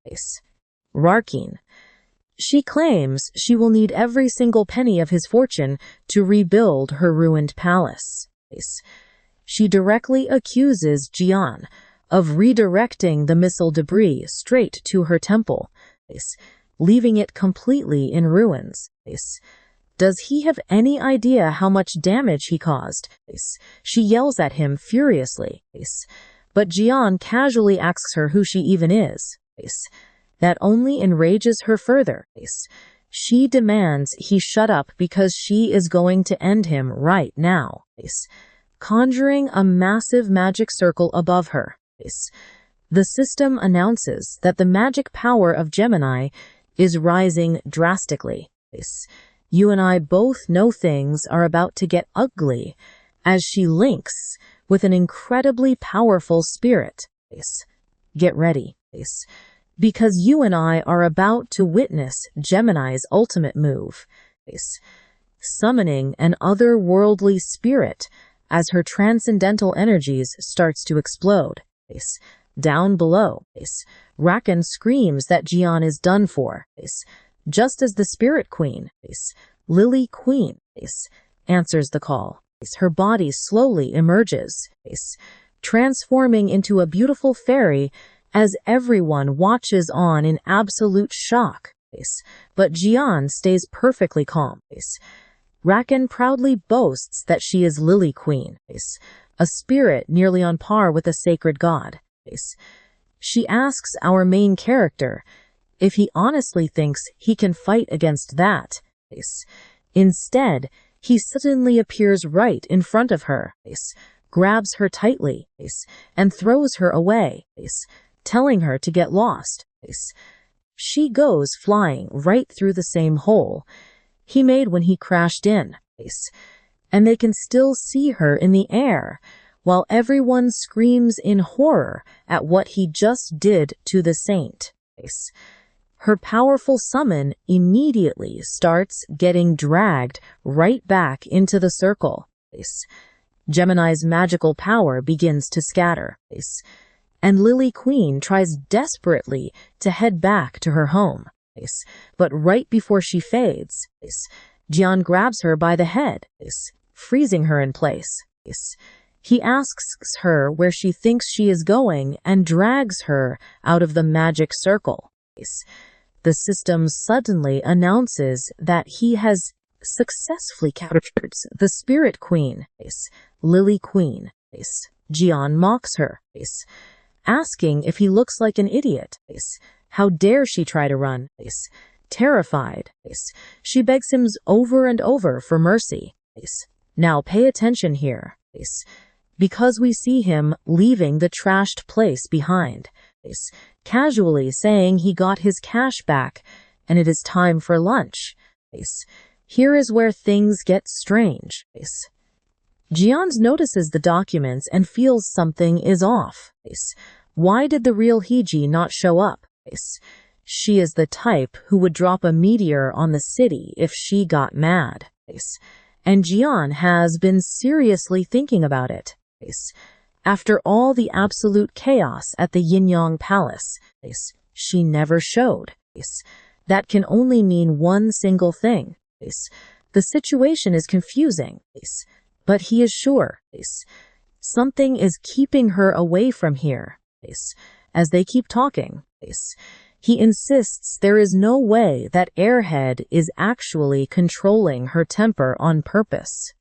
Rarkin. She claims she will need every single penny of his fortune to rebuild her ruined palace. She directly accuses Jian of redirecting the missile debris straight to her temple, leaving it completely in ruins. Does he have any idea how much damage he caused? She yells at him furiously, but Jian casually asks her who she even is. That only enrages her further. She demands he shut up because she is going to end him right now, conjuring a massive magic circle above her. The system announces that the magic power of Gemini is rising drastically. You and I both know things are about to get ugly as she links with an incredibly powerful spirit. Get ready, because you and I are about to witness Gemini's ultimate move, summoning an otherworldly spirit as her transcendental energies starts to explode. Down below, Rakan screams that Jian is done for, just as the Spirit Queen, Lily Queen, answers the call. Her body slowly emerges, transforming into a beautiful fairy as everyone watches on in absolute shock. But Jian stays perfectly calm. Rakan proudly boasts that she is Lily Queen, a spirit nearly on par with a sacred god. She asks our main character if he honestly thinks he can fight against that. Instead, he suddenly appears right in front of her, grabs her tightly, and throws her away, telling her to get lost. She goes flying right through the same hole he made when he crashed in, and they can still see her in the air, while everyone screams in horror at what he just did to the saint. Her powerful summon immediately starts getting dragged right back into the circle. Gemini's magical power begins to scatter, and Lily Queen tries desperately to head back to her home. But right before she fades, Jian grabs her by the head, freezing her in place. He asks her where she thinks she is going and drags her out of the magic circle. The system suddenly announces that he has successfully captured the Spirit Queen, Lily Queen. Jian mocks her, asking if he looks like an idiot. How dare she try to run? Terrified, she begs him over and over for mercy. Now pay attention here, because we see him leaving the trashed place behind, casually saying he got his cash back and it is time for lunch. Here is where things get strange. Jian notices the documents and feels something is off. Why did the real Heiji not show up? She is the type who would drop a meteor on the city if she got mad. And Jian has been seriously thinking about it. After all the absolute chaos at the Yin-Yang Palace, she never showed. That can only mean one single thing. The situation is confusing, but he is sure. Something is keeping her away from here. As they keep talking, he insists there is no way that Airhead is actually controlling her temper on purpose.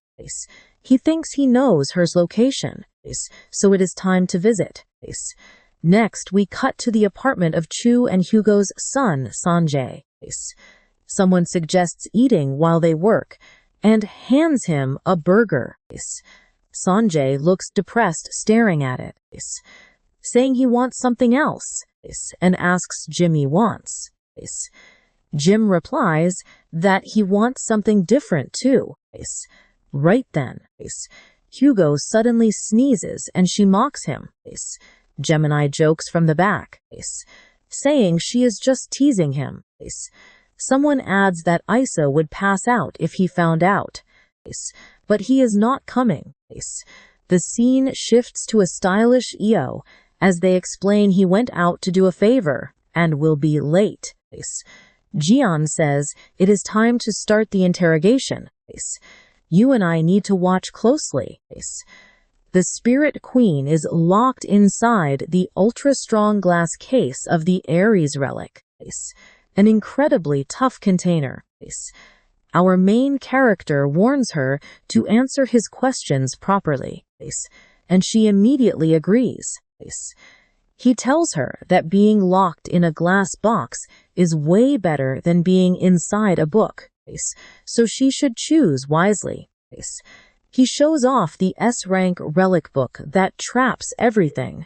He thinks he knows her location, so it is time to visit. Next, we cut to the apartment of Chu and Hugo's son, Sanjay. Someone suggests eating while they work and hands him a burger. Sanjay looks depressed, staring at it, saying he wants something else, and asks Jim he wants. Jim replies that he wants something different too. Right then, Hugo suddenly sneezes and she mocks him. Gemini jokes from the back. saying she is just teasing him. Someone adds that Isa would pass out if he found out, but he is not coming. The scene shifts to a stylish Eo as they explain he went out to do a favor and will be late. Jian says it is time to start the interrogation. You and I need to watch closely. The Spirit Queen is locked inside the ultra-strong glass case of the Ares relic, an incredibly tough container. Our main character warns her to answer his questions properly, and she immediately agrees. He tells her that being locked in a glass box is way better than being inside a book, so she should choose wisely. He shows off the S-rank relic book that traps everything.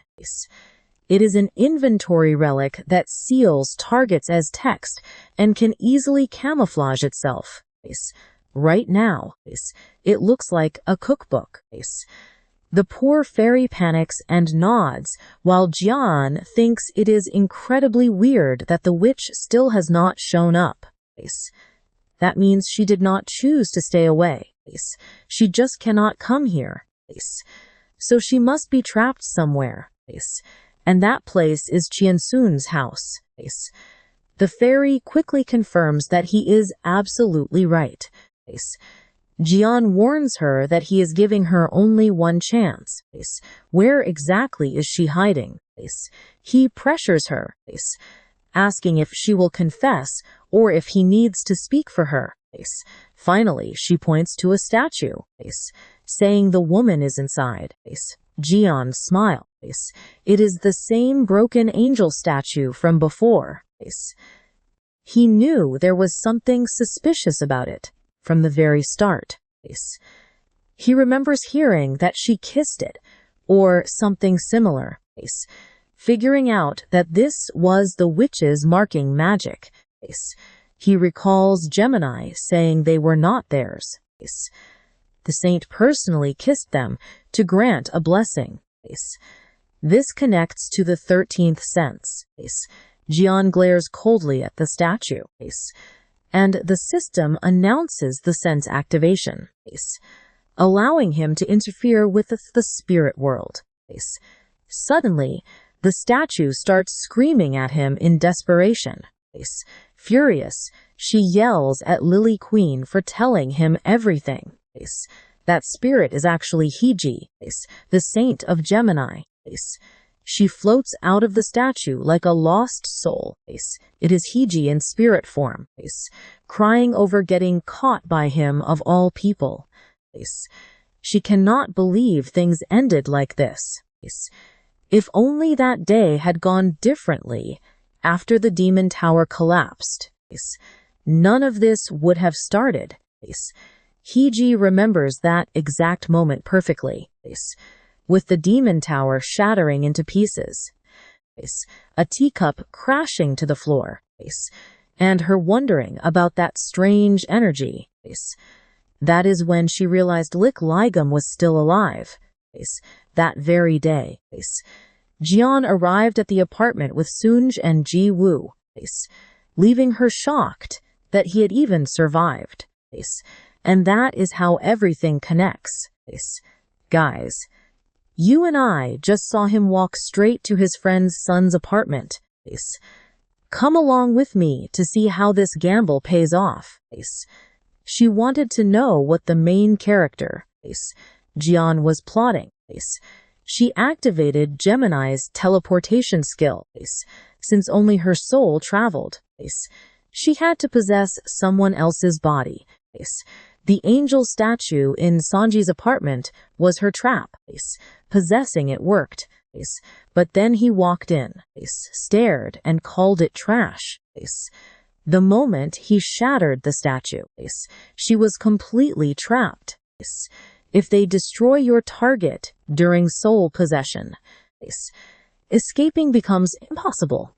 It is an inventory relic that seals targets as text and can easily camouflage itself. Right now, it looks like a cookbook. The poor fairy panics and nods, while Jian thinks it is incredibly weird that the witch still has not shown up. That means she did not choose to stay away. She just cannot come here. So she must be trapped somewhere. And that place is Qiansun's house. The fairy quickly confirms that he is absolutely right. Jian warns her that he is giving her only one chance. Where exactly is she hiding? He pressures her, asking if she will confess or if he needs to speak for her. Finally, she points to a statue, saying the woman is inside. Jian smiles. It is the same broken angel statue from before. He knew there was something suspicious about it from the very start. He remembers hearing that she kissed it, or something similar, figuring out that this was the witch's marking magic. He recalls Gemini saying they were not theirs. The saint personally kissed them to grant a blessing. This connects to the 13th sense. Jian glares coldly at the statue, and the system announces the sense activation, allowing him to interfere with the spirit world. Suddenly, the statue starts screaming at him in desperation. Furious, she yells at Lily Queen for telling him everything. That spirit is actually Hiji, the saint of Gemini. She floats out of the statue like a lost soul. It is Hiji in spirit form, crying over getting caught by him of all people. She cannot believe things ended like this. If only that day had gone differently after the demon tower collapsed, none of this would have started. Hiji remembers that exact moment perfectly, with the demon tower shattering into pieces, a teacup crashing to the floor, and her wondering about that strange energy. That is when she realized Lick Ligum was still alive. That very day, Jian arrived at the apartment with Sunj and Ji Wu, leaving her shocked that he had even survived. And that is how everything connects. Guys, you and I just saw him walk straight to his friend's son's apartment. Come along with me to see how this gamble pays off. She wanted to know what the main character, Jian, was plotting. She activated Gemini's teleportation skill, since only her soul traveled. She had to possess someone else's body. The angel statue in Sanji's apartment was her trap. Possessing it worked. But then he walked in, stared, and called it trash. The moment he shattered the statue, she was completely trapped. If they destroy your target during soul possession, escaping becomes impossible,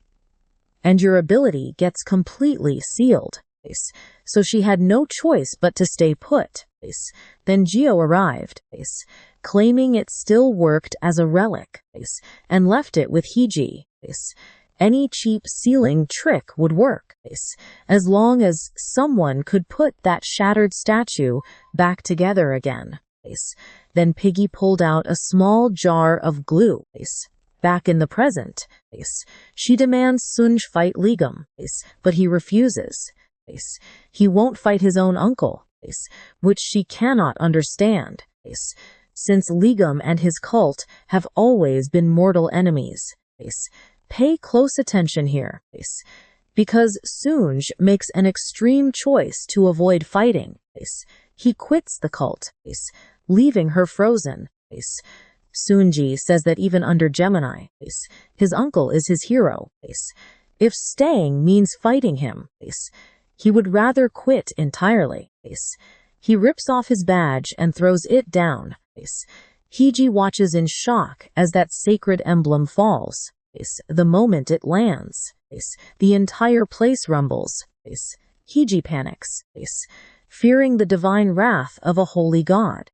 and your ability gets completely sealed. So she had no choice but to stay put. Then Geo arrived, claiming it still worked as a relic, and left it with Hiji. Any cheap ceiling trick would work, as long as someone could put that shattered statue back together again. Then Piggy pulled out a small jar of glue. Back in the present, she demands Sunj fight Ligum, but he refuses. He won't fight his own uncle, which she cannot understand, since Ligum and his cult have always been mortal enemies. Pay close attention here, because Sunj makes an extreme choice to avoid fighting. He quits the cult, leaving her frozen. Sunji says that even under Gemini, his uncle is his hero. If staying means fighting him, he would rather quit entirely. He rips off his badge and throws it down. Hiji watches in shock as that sacred emblem falls. The moment it lands, the entire place rumbles. Hiji panics, fearing the divine wrath of a holy god.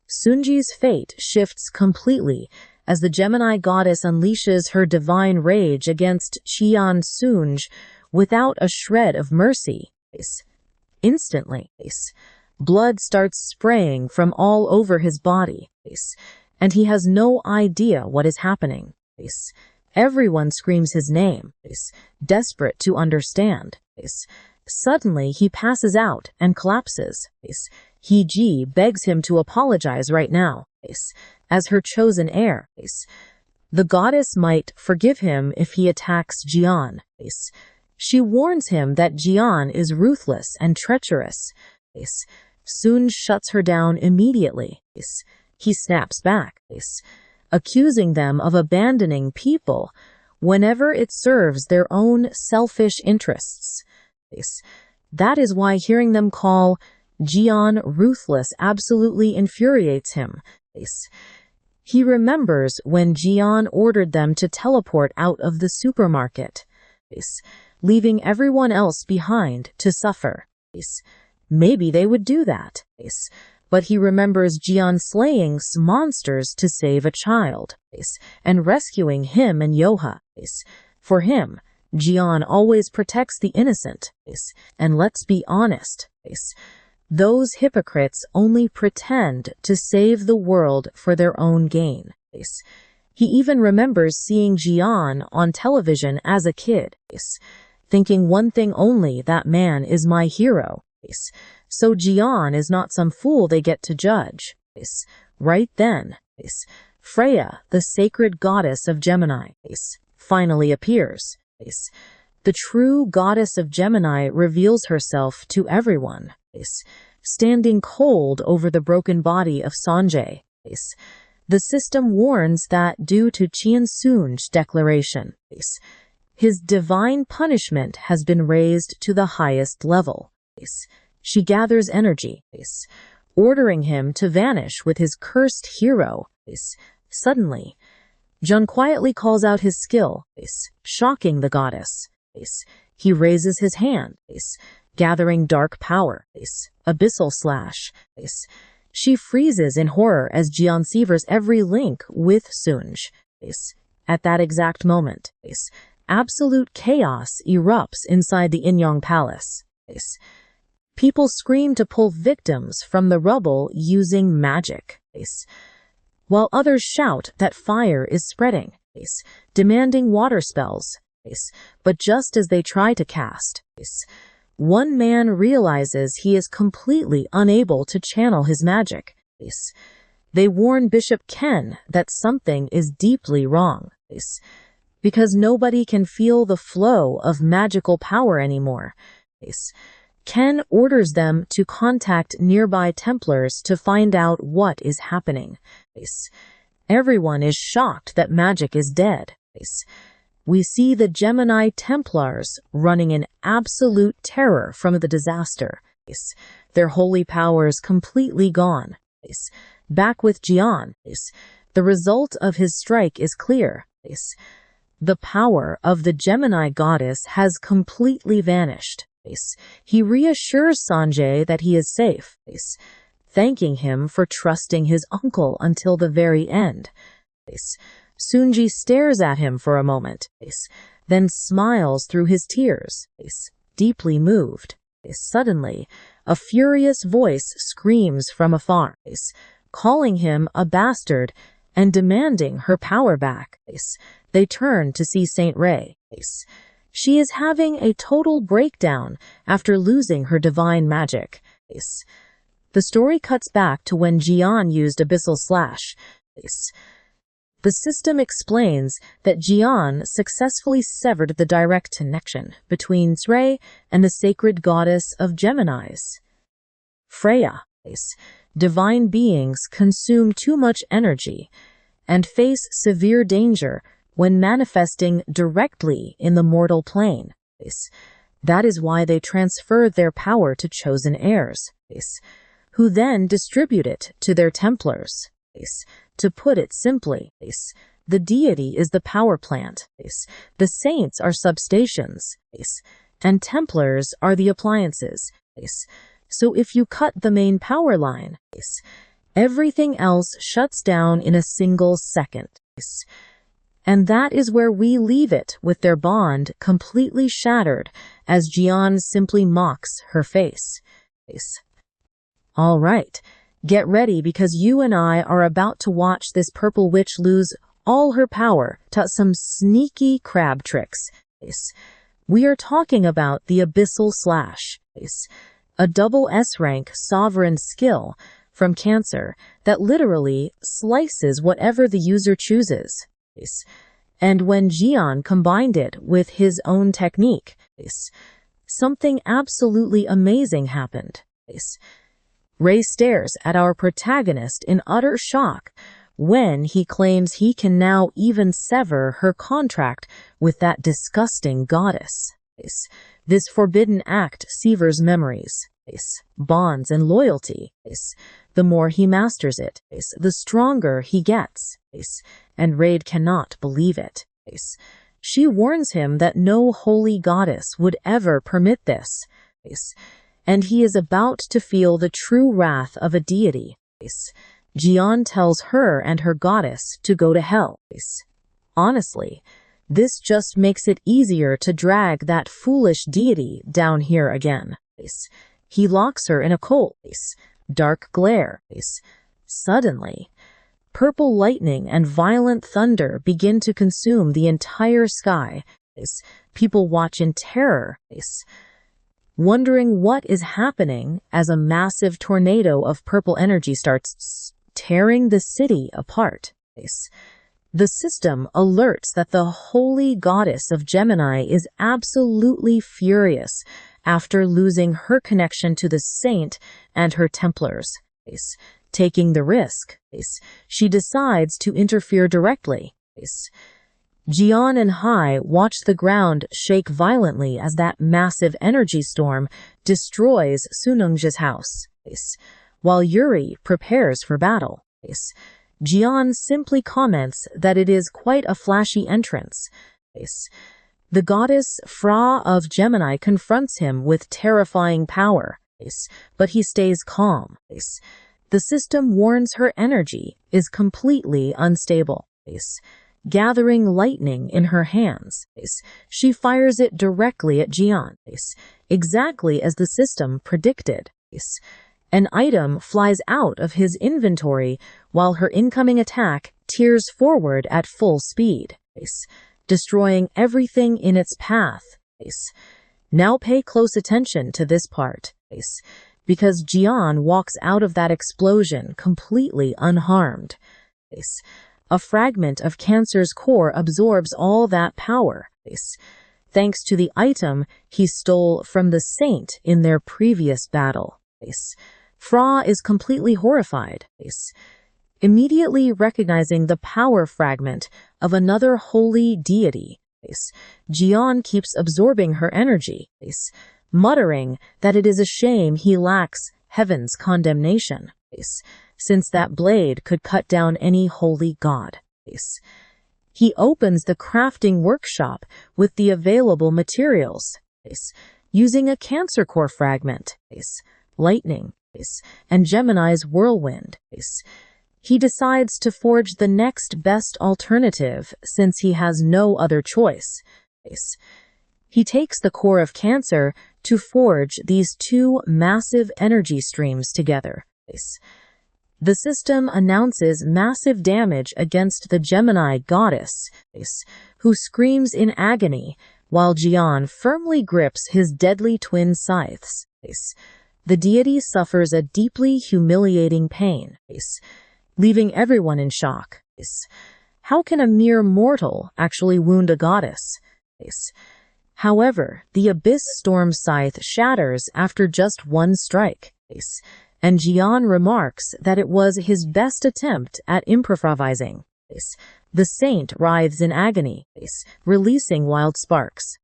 Sunji's fate shifts completely as the Gemini goddess unleashes her divine rage against Qian Sunj without a shred of mercy. Instantly, blood starts spraying from all over his body, and he has no idea what is happening. Everyone screams his name, desperate to understand. Suddenly, he passes out and collapses. Hiji begs him to apologize right now, as her chosen heir. The goddess might forgive him if he attacks Jian. She warns him that Jian is ruthless and treacherous. Sunj shuts her down immediately. He snaps back, accusing them of abandoning people whenever it serves their own selfish interests. That is why hearing them call Jian ruthless absolutely infuriates him. He remembers when Jian ordered them to teleport out of the supermarket, leaving everyone else behind to suffer. Maybe they would do that. But he remembers Jian slaying monsters to save a child, and rescuing him and Yoha. For him, Jian always protects the innocent, and let's be honest, those hypocrites only pretend to save the world for their own gain. He even remembers seeing Jian on television as a kid, thinking one thing only: that man is my hero. So Jian is not some fool they get to judge. Right then, Freya, the sacred goddess of Gemini, finally appears. The true goddess of Gemini reveals herself to everyone, standing cold over the broken body of Sanjay. The system warns that due to Qian Sunj's declaration, his divine punishment has been raised to the highest level. She gathers energy, ordering him to vanish with his cursed hero. Suddenly, Jun quietly calls out his skill, shocking the goddess. He raises his hand, gathering dark power, abyssal slash. She freezes in horror as Jian severs every link with Sunj. At that exact moment, absolute chaos erupts inside the Inyang Palace. People scream to pull victims from the rubble using magic, while others shout that fire is spreading, demanding water spells. But just as they try to cast, one man realizes he is completely unable to channel his magic. They warn Bishop Ken that something is deeply wrong, because nobody can feel the flow of magical power anymore. Ken orders them to contact nearby Templars to find out what is happening. Everyone is shocked that magic is dead. We see the Gemini Templars running in absolute terror from the disaster. Their holy powers completely gone. Back with Jian, the result of his strike is clear. The power of the Gemini goddess has completely vanished. He reassures Sanjay that he is safe, thanking him for trusting his uncle until the very end. Sunji stares at him for a moment, then smiles through his tears, deeply moved. Suddenly, a furious voice screams from afar, calling him a bastard and demanding her power back. They turn to see Saint Ray. She is having a total breakdown after losing her divine magic. The story cuts back to when Jian used Abyssal Slash. The system explains that Jian successfully severed the direct connection between Srey and the sacred goddess of Geminis, Freya. Divine beings consume too much energy and face severe danger when manifesting directly in the mortal plane. That is why they transfer their power to chosen heirs, who then distribute it to their Templars. To put it simply, the deity is the power plant, the saints are substations, and Templars are the appliances. So if you cut the main power line, everything else shuts down in a single second. And that is where we leave it, with their bond completely shattered as Jian simply mocks her face. All right. Get ready, because you and I are about to watch this purple witch lose all her power to some sneaky crab tricks. We are talking about the Abyssal Slash, a double S-rank sovereign skill from Cancer that literally slices whatever the user chooses. And when Jian combined it with his own technique, something absolutely amazing happened. Ray stares at our protagonist in utter shock when he claims he can now even sever her contract with that disgusting goddess. This forbidden act severs memories, bonds, and loyalty. The more he masters it, the stronger he gets, and Raid cannot believe it. She warns him that no holy goddess would ever permit this, and he is about to feel the true wrath of a deity. Jian tells her and her goddess to go to hell. Honestly, this just makes it easier to drag that foolish deity down here again. He locks her in a cold, dark glare. Suddenly, purple lightning and violent thunder begin to consume the entire sky. People watch in terror, wondering what is happening as a massive tornado of purple energy starts tearing the city apart. The system alerts that the holy goddess of Gemini is absolutely furious after losing her connection to the saint and her Templars. Taking the risk, she decides to interfere directly. Jian and Hai watch the ground shake violently as that massive energy storm destroys Sunungja's house, while Yuri prepares for battle. Jian simply comments that it is quite a flashy entrance. The goddess Fra of Gemini confronts him with terrifying power, but he stays calm. The system warns her energy is completely unstable. Gathering lightning in her hands, she fires it directly at Jian, exactly as the system predicted. An item flies out of his inventory while her incoming attack tears forward at full speed, destroying everything in its path. Now pay close attention to this part, because Jian walks out of that explosion completely unharmed. A fragment of Cancer's core absorbs all that power, thanks to the item he stole from the saint in their previous battle. Fra is completely horrified, immediately recognizing the power fragment of another holy deity. Jian keeps absorbing her energy, muttering that it is a shame he lacks heaven's condemnation, since that blade could cut down any holy god. He opens the crafting workshop with the available materials, using a Cancer core fragment, lightning, and Gemini's whirlwind. He decides to forge the next best alternative since he has no other choice. He takes the core of Cancer to forge these two massive energy streams together. The system announces massive damage against the Gemini goddess, who screams in agony while Jian firmly grips his deadly twin scythes. The deity suffers a deeply humiliating pain, leaving everyone in shock. How can a mere mortal actually wound a goddess? However, the Abyss Storm Scythe shatters after just one strike, and Jian remarks that it was his best attempt at improvising. The saint writhes in agony, releasing wild sparks,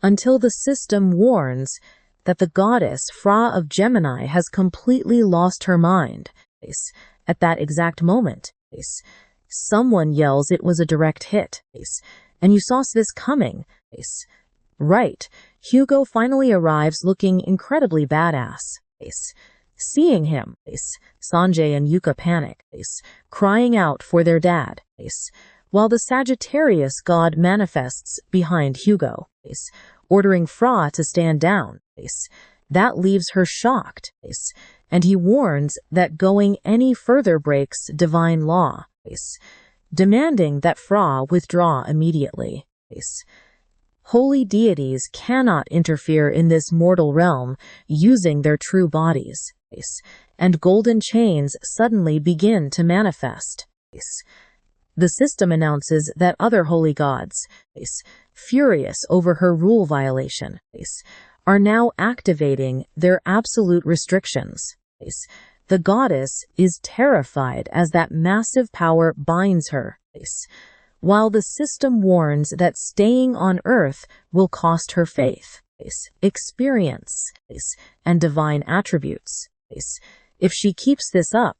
until the system warns that the goddess Fra of Gemini has completely lost her mind. At that exact moment, someone yells it was a direct hit, and you saw this coming. Right, Hugo finally arrives looking incredibly badass. Seeing him, Sanjay and Yuka panic, crying out for their dad, while the Sagittarius god manifests behind Hugo, ordering Fra to stand down. That leaves her shocked, and he warns that going any further breaks divine law, demanding that Fra withdraw immediately. Holy deities cannot interfere in this mortal realm using their true bodies, and golden chains suddenly begin to manifest. The system announces that other holy gods, furious over her rule violation, are now activating their absolute restrictions. The goddess is terrified as that massive power binds her, while the system warns that staying on Earth will cost her faith, experience, and divine attributes. If she keeps this up,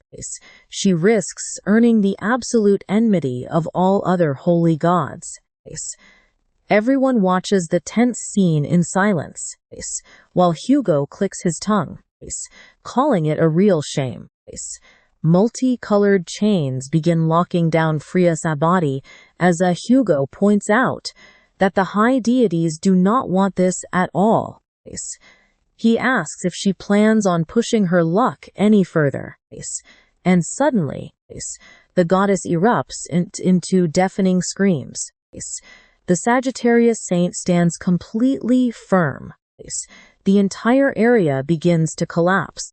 she risks earning the absolute enmity of all other holy gods. Everyone watches the tense scene in silence, while Hugo clicks his tongue, calling it a real shame. Multicolored chains begin locking down Freya's body as Hugo points out that the high deities do not want this at all. He asks if she plans on pushing her luck any further, and suddenly, the goddess erupts into deafening screams. The Sagittarius saint stands completely firm. The entire area begins to collapse,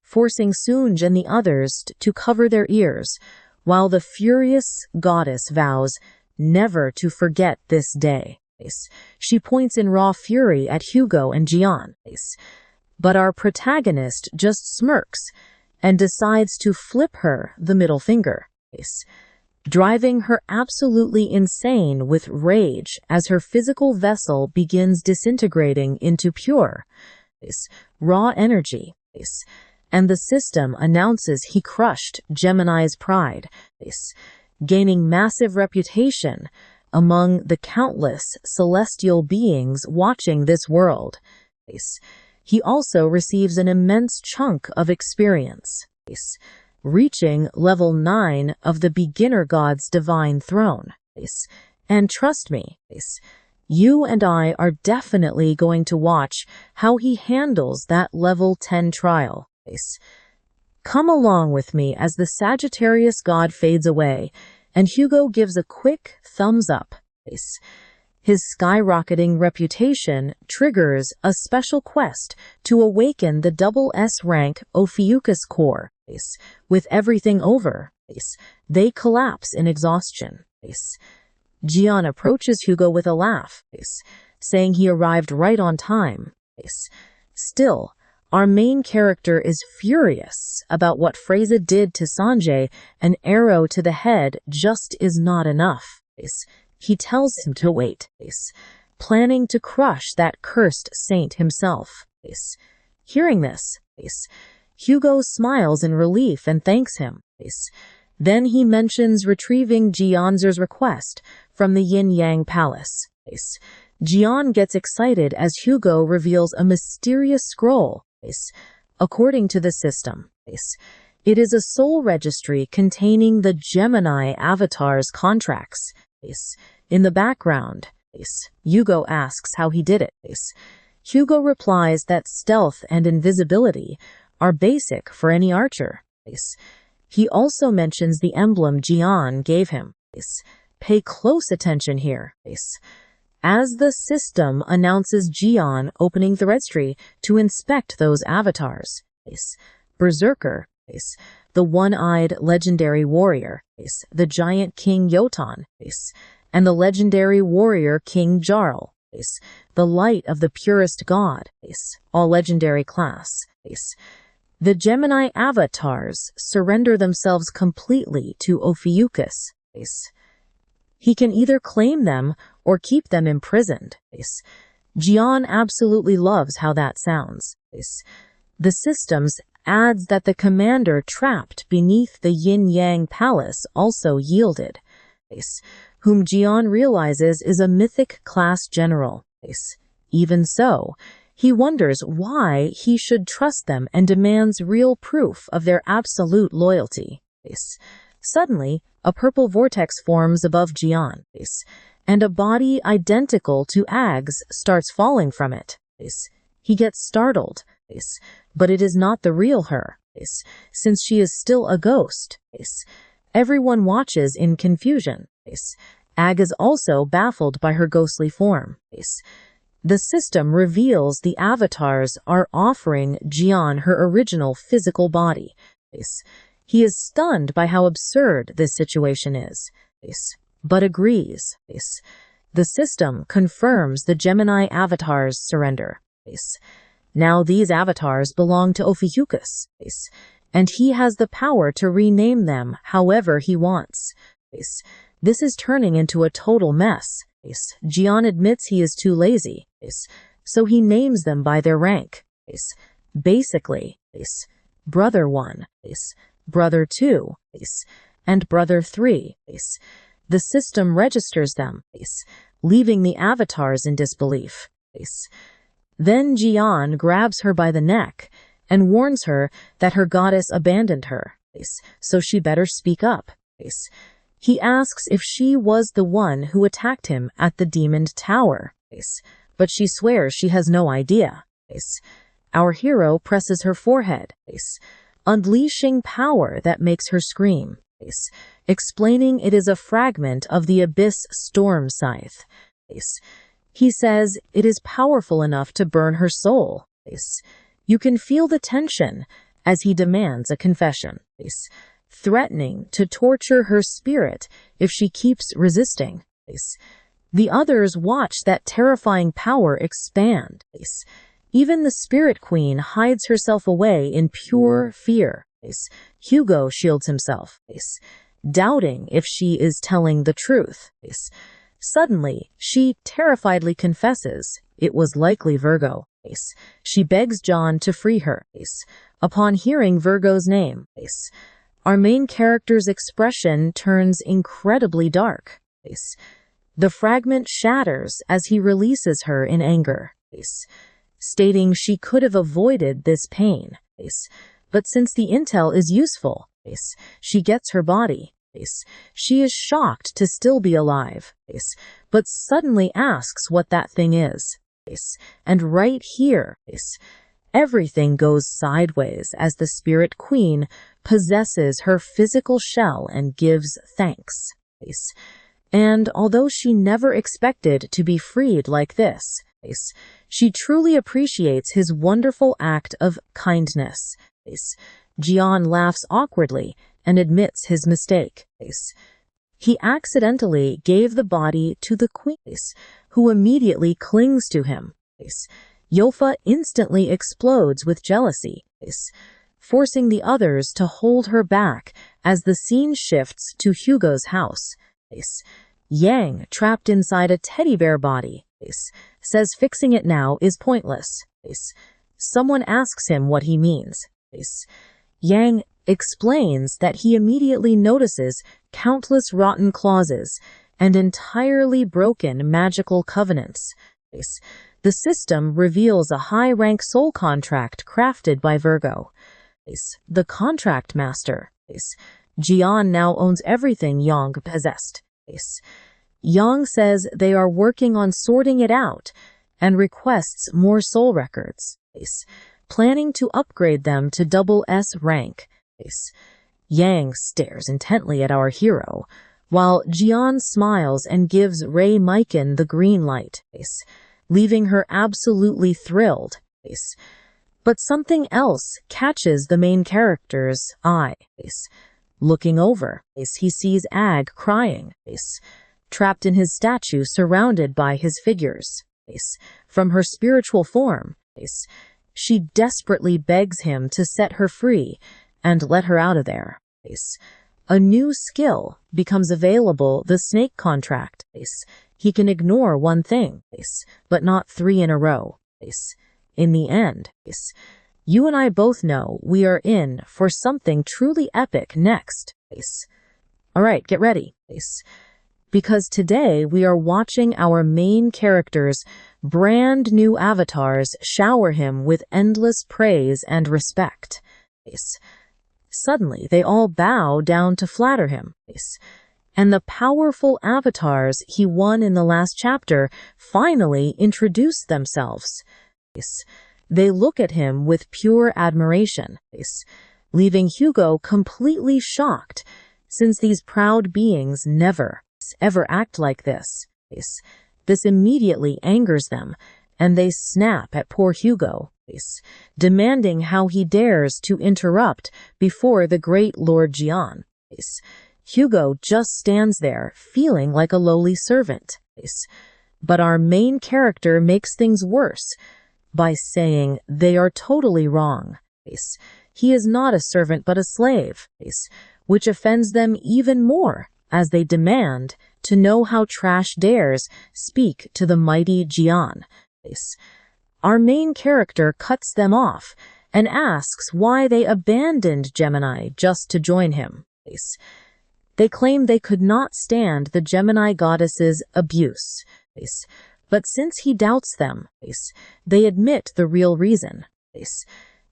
forcing Sunj and the others to cover their ears, while the furious goddess vows never to forget this day. She points in raw fury at Hugo and Jian, but our protagonist just smirks and decides to flip her the middle finger, driving her absolutely insane with rage as her physical vessel begins disintegrating into pure, raw energy, and the system announces he crushed Gemini's pride, gaining massive reputation among the countless celestial beings watching this world. He also receives an immense chunk of experience, reaching level 9 of the beginner god's divine throne. And trust me, you and I are definitely going to watch how he handles that level 10 trial. Come along with me as the Sagittarius god fades away, and Hugo gives a quick thumbs up. His skyrocketing reputation triggers a special quest to awaken the double S rank Ophiuchus core. With everything over, they collapse in exhaustion. Jian approaches Hugo with a laugh, saying he arrived right on time. Still, our main character is furious about what Freza did to Sanjay. An arrow to the head just is not enough. He tells him to wait, planning to crush that cursed saint himself. Hearing this, Hugo smiles in relief and thanks him. Then he mentions retrieving Jianzer's request from the Yin-Yang Palace. Jian gets excited as Hugo reveals a mysterious scroll. According to the system, It is a soul registry containing the Gemini avatar's contracts. In the background, Hugo asks how he did it. Hugo replies that stealth and invisibility are basic for any archer. He also mentions the emblem Jian gave him. Pay close attention here. As the system announces Jian opening the registry to inspect those avatars. Berserker, the one-eyed legendary warrior, the giant King Yotan, and the legendary warrior King Jarl, the light of the purest god, all legendary class. The Gemini avatars surrender themselves completely to Ophiuchus. He can either claim them or keep them imprisoned. Jian absolutely loves how that sounds. The systems adds that the commander trapped beneath the Yin-Yang Palace also yielded, whom Jian realizes is a mythic class general. Even so, he wonders why he should trust them and demands real proof of their absolute loyalty. Suddenly, a purple vortex forms above Jian, and a body identical to Ag's starts falling from it. He gets startled, but it is not the real her, since she is still a ghost. Everyone watches in confusion. Ag is also baffled by her ghostly form. The system reveals the avatars are offering Jian her original physical body. He is stunned by how absurd this situation is, but agrees. The system confirms the Gemini avatars' surrender. Now these avatars belong to Ophiuchus, and he has the power to rename them however he wants. This is turning into a total mess. Jian admits he is too lazy, so he names them by their rank. Basically, Brother 1, Brother 2, and Brother 3. The system registers them, leaving the avatars in disbelief. Then Jian grabs her by the neck and warns her that her goddess abandoned her, so she better speak up. He asks if she was the one who attacked him at the Demon Tower, but she swears she has no idea. Our hero presses her forehead, unleashing power that makes her scream, explaining it is a fragment of the Abyss Storm Scythe. He says it is powerful enough to burn her soul. You can feel the tension as he demands a confession, threatening to torture her spirit if she keeps resisting. The others watch that terrifying power expand. Even the Spirit Queen hides herself away in pure fear. Hugo shields himself, doubting if she is telling the truth. Suddenly, she terrifiedly confesses it was likely Virgo. She begs John to free her. Upon hearing Virgo's name, our main character's expression turns incredibly dark. The fragment shatters as he releases her in anger, stating she could have avoided this pain. But since the intel is useful, she gets her body. She is shocked to still be alive, but suddenly asks what that thing is. And right here, everything goes sideways as the Spirit Queen possesses her physical shell and gives thanks. And although she never expected to be freed like this, she truly appreciates his wonderful act of kindness. Jian laughs awkwardly and admits his mistake. He accidentally gave the body to the queen, who immediately clings to him. Yofa instantly explodes with jealousy, forcing the others to hold her back as the scene shifts to Hugo's house. Yang, trapped inside a teddy bear body, says fixing it now is pointless. Someone asks him what he means. Yang explains that he immediately notices countless rotten clauses and entirely broken magical covenants. The system reveals a high-rank soul contract crafted by Virgo. the contract master. Jian now owns everything Yang possessed. Yang says they are working on sorting it out and requests more soul records, planning to upgrade them to double S rank. Yang stares intently at our hero, while Jian smiles and gives Ray Mikan the green light, leaving her absolutely thrilled. But something else catches the main character's eye. Looking over, he sees Ag crying, trapped in his statue surrounded by his figures. From her spiritual form, she desperately begs him to set her free and let her out of there. A new skill becomes available, the snake contract. He can ignore one thing, but not 3 in a row. In the end, you and I both know we are in for something truly epic next. Alright, get ready. Because today we are watching our main character's brand new avatars shower him with endless praise and respect. Suddenly, they all bow down to flatter him. And the powerful avatars he won in the last chapter finally introduce themselves. They look at him with pure admiration, leaving Hugo completely shocked, since these proud beings never, ever act like this. This immediately angers them, and they snap at poor Hugo, demanding how he dares to interrupt before the great Lord Jian. Hugo just stands there, feeling like a lowly servant. But our main character makes things worse by saying they are totally wrong. He is not a servant but a slave, which offends them even more as they demand to know how Trash dares speak to the mighty Jian. Our main character cuts them off and asks why they abandoned Gemini just to join him. They claim they could not stand the Gemini goddess's abuse. But since he doubts them, they admit the real reason.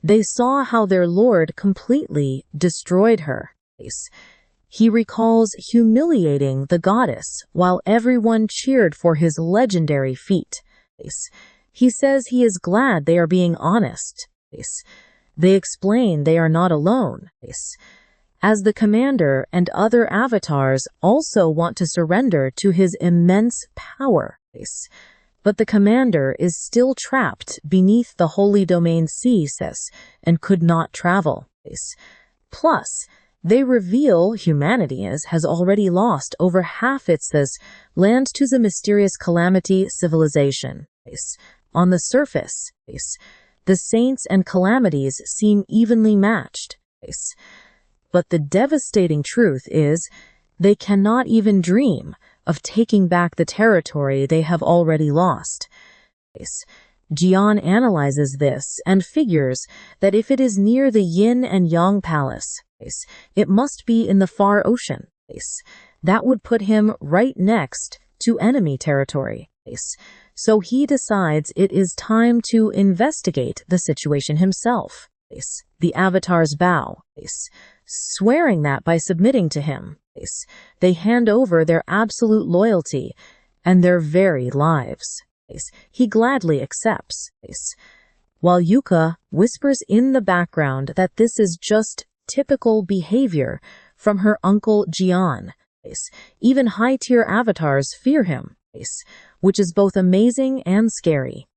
They saw how their lord completely destroyed her. He recalls humiliating the goddess while everyone cheered for his legendary feat. He says he is glad they are being honest. They explain they are not alone, as the commander and other avatars also want to surrender to his immense power. But the commander is still trapped beneath the Holy Domain sea, and could not travel. Plus, they reveal humanity has already lost over half its land to the mysterious calamity civilization. On the surface, the saints and calamities seem evenly matched. But the devastating truth is, they cannot even dream of taking back the territory they have already lost. Jian analyzes this and figures that if it is near the Yin and Yang Palace, it must be in the far ocean. That would put him right next to enemy territory. So he decides it is time to investigate the situation himself. The avatars bow, swearing that by submitting to him, they hand over their absolute loyalty and their very lives. He gladly accepts, while Yuka whispers in the background that this is just typical behavior from her uncle Jian. Even high-tier avatars fear him, which is both amazing and scary.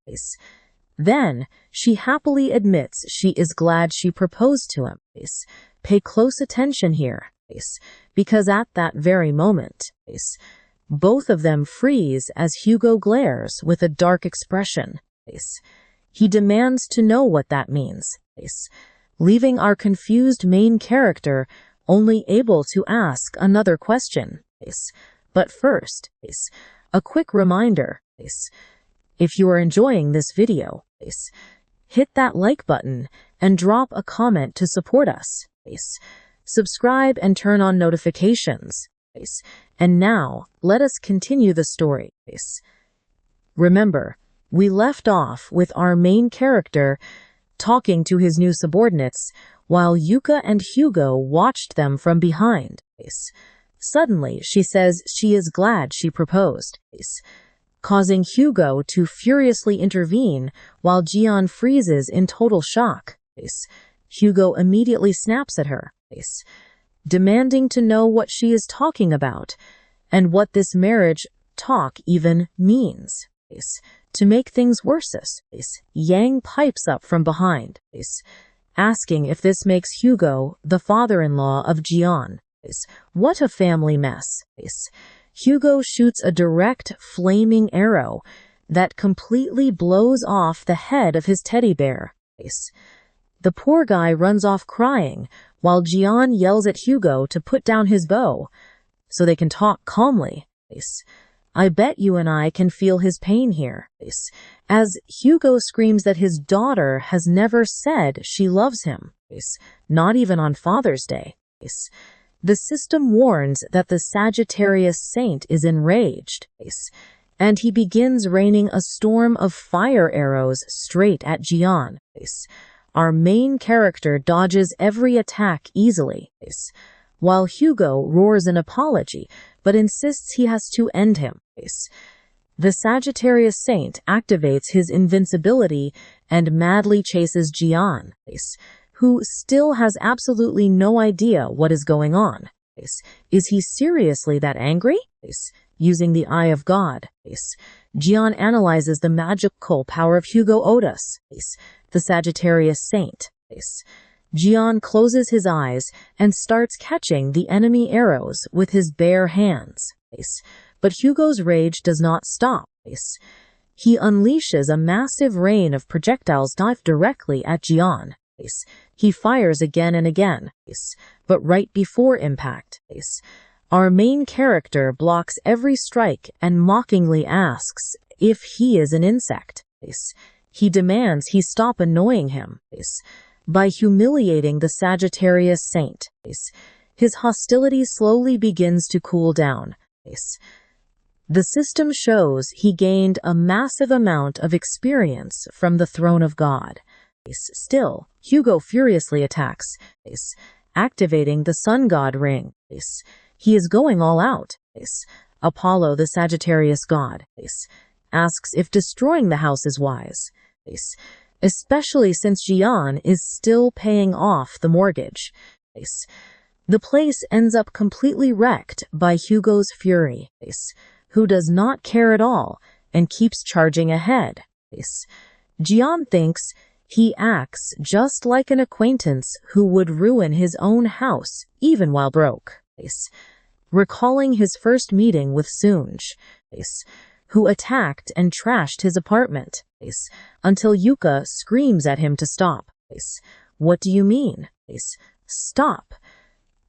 Then, she happily admits she is glad she proposed to him. Pay close attention here, because at that very moment, both of them freeze as Hugo glares with a dark expression. He demands to know what that means, leaving our confused main character only able to ask another question. But first, a quick reminder, if you are enjoying this video, hit that like button and drop a comment to support us. Subscribe and turn on notifications. And now, let us continue the story. Remember, we left off with our main character talking to his new subordinates while Yuka and Hugo watched them from behind. Suddenly, she says she is glad she proposed, causing Hugo to furiously intervene while Jian freezes in total shock. Hugo immediately snaps at her, demanding to know what she is talking about and what this marriage talk even means. To make things worse, Yang pipes up from behind, asking if this makes Hugo the father-in-law of Jian. What a family mess. Hugo shoots a direct, flaming arrow that completely blows off the head of his teddy bear. The poor guy runs off crying, while Jian yells at Hugo to put down his bow so they can talk calmly. I bet you and I can feel his pain here, as Hugo screams that his daughter has never said she loves him, not even on Father's Day. The system warns that the Sagittarius saint is enraged, and he begins raining a storm of fire arrows straight at Jian. Our main character dodges every attack easily, while Hugo roars an apology but insists he has to end him. The Sagittarius saint activates his invincibility and madly chases Jian, who still has absolutely no idea what is going on. Is he seriously that angry? Using the Eye of God, Jian analyzes the magical power of Hugo Otis, the Sagittarius saint. Jian closes his eyes and starts catching the enemy arrows with his bare hands. But Hugo's rage does not stop. He unleashes a massive rain of projectiles dive directly at Jian. He fires again and again, but right before impact, our main character blocks every strike and mockingly asks if he is an insect. He demands he stop annoying him by humiliating the Sagittarius saint. His hostility slowly begins to cool down. The system shows he gained a massive amount of experience from the throne of God. Still, Hugo furiously attacks, activating the sun god ring. He is going all out. Apollo, the Sagittarius god, asks if destroying the house is wise, especially since Jian is still paying off the mortgage. The place ends up completely wrecked by Hugo's fury, who does not care at all and keeps charging ahead. Jian thinks he acts just like an acquaintance who would ruin his own house even while broke, recalling his first meeting with Sunj, who attacked and trashed his apartment, until Yuka screams at him to stop. What do you mean? Stop.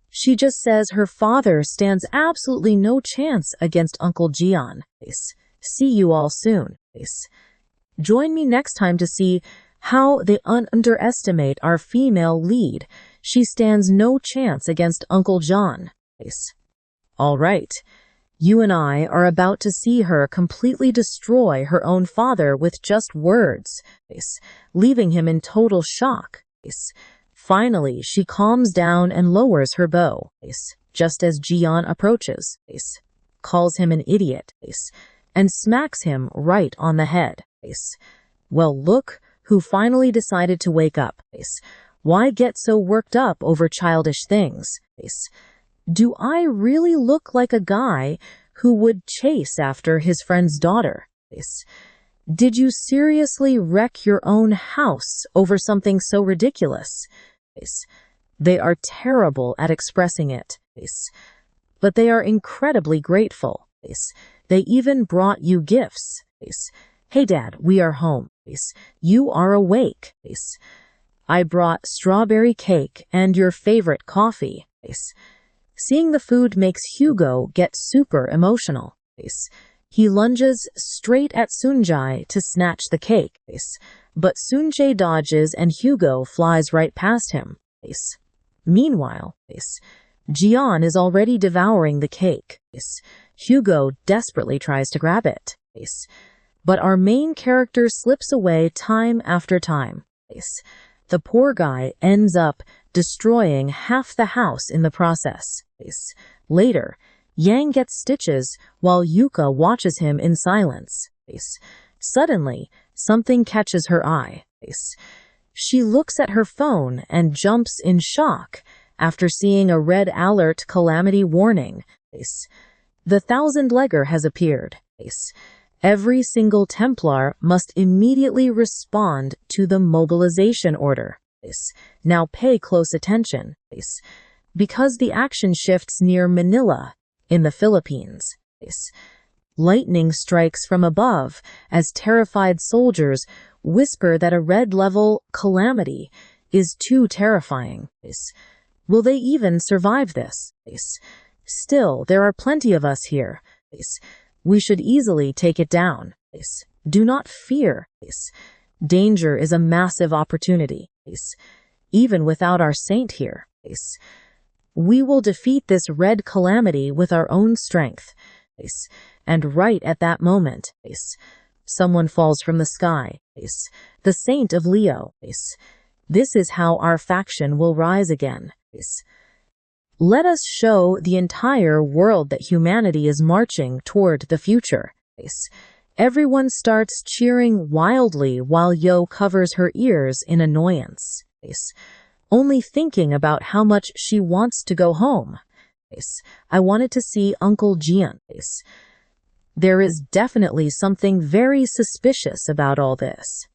She just says her father stands absolutely no chance against Uncle Jian. See you all soon. Join me next time to see how they underestimate our female lead. She stands no chance against Uncle John. All right. You and I are about to see her completely destroy her own father with just words, leaving him in total shock. Finally, she calms down and lowers her bow, just as Jian approaches, calls him an idiot, and smacks him right on the head. Well, look who finally decided to wake up. Why get so worked up over childish things? Do I really look like a guy who would chase after his friend's daughter? Did you seriously wreck your own house over something so ridiculous? They are terrible at expressing it, but they are incredibly grateful. They even brought you gifts. Hey Dad, we are home. You are awake. I brought strawberry cake and your favorite coffee. Seeing the food makes Hugo get super emotional. He lunges straight at Sunjae to snatch the cake, but Sunjae dodges and Hugo flies right past him. Meanwhile, Jian is already devouring the cake. Hugo desperately tries to grab it, but our main character slips away time after time. The poor guy ends up destroying half the house in the process. Later, Yang gets stitches while Yuka watches him in silence. Suddenly, something catches her eye. She looks at her phone and jumps in shock after seeing a red alert calamity warning. The thousand-legger has appeared. Every single Templar must immediately respond to the mobilization order. Now pay close attention, because the action shifts near Manila, in the Philippines. Lightning strikes from above as terrified soldiers whisper that a red-level calamity is too terrifying. Will they even survive this? Still, there are plenty of us here. We should easily take it down. Do not fear. Danger is a massive opportunity. Even without our saint here. We will defeat this red calamity with our own strength. And right at that moment, someone falls from the sky. The saint of Leo. This is how our faction will rise again. Let us show the entire world that humanity is marching toward the future. Everyone starts cheering wildly while Yo covers her ears in annoyance, only thinking about how much she wants to go home. I wanted to see Uncle Jian. There is definitely something very suspicious about all this.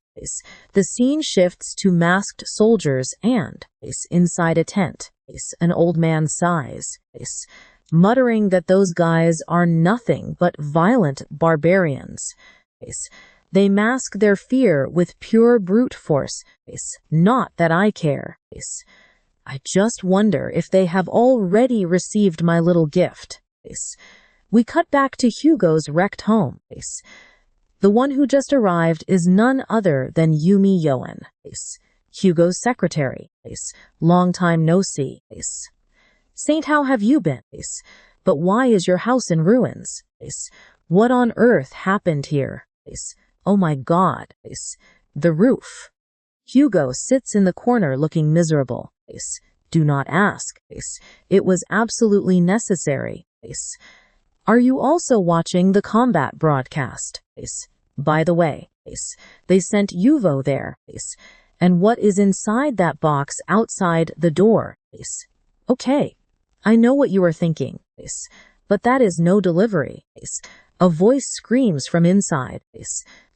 The scene shifts to masked soldiers and, inside a tent, an old man sighs, muttering that those guys are nothing but violent barbarians. They mask their fear with pure brute force. Not that I care. I just wonder if they have already received my little gift. We cut back to Hugo's wrecked home. The one who just arrived is none other than Yumi Yoan, Hugo's secretary. Long time no see. Saint, how have you been? But why is your house in ruins? What on earth happened here? Oh my God. The roof. Hugo sits in the corner looking miserable. Do not ask. It was absolutely necessary. Are you also watching the combat broadcast? By the way, they sent Yuvo there. And what is inside that box outside the door? Okay, I know what you are thinking. But that is no delivery. A voice screams from inside,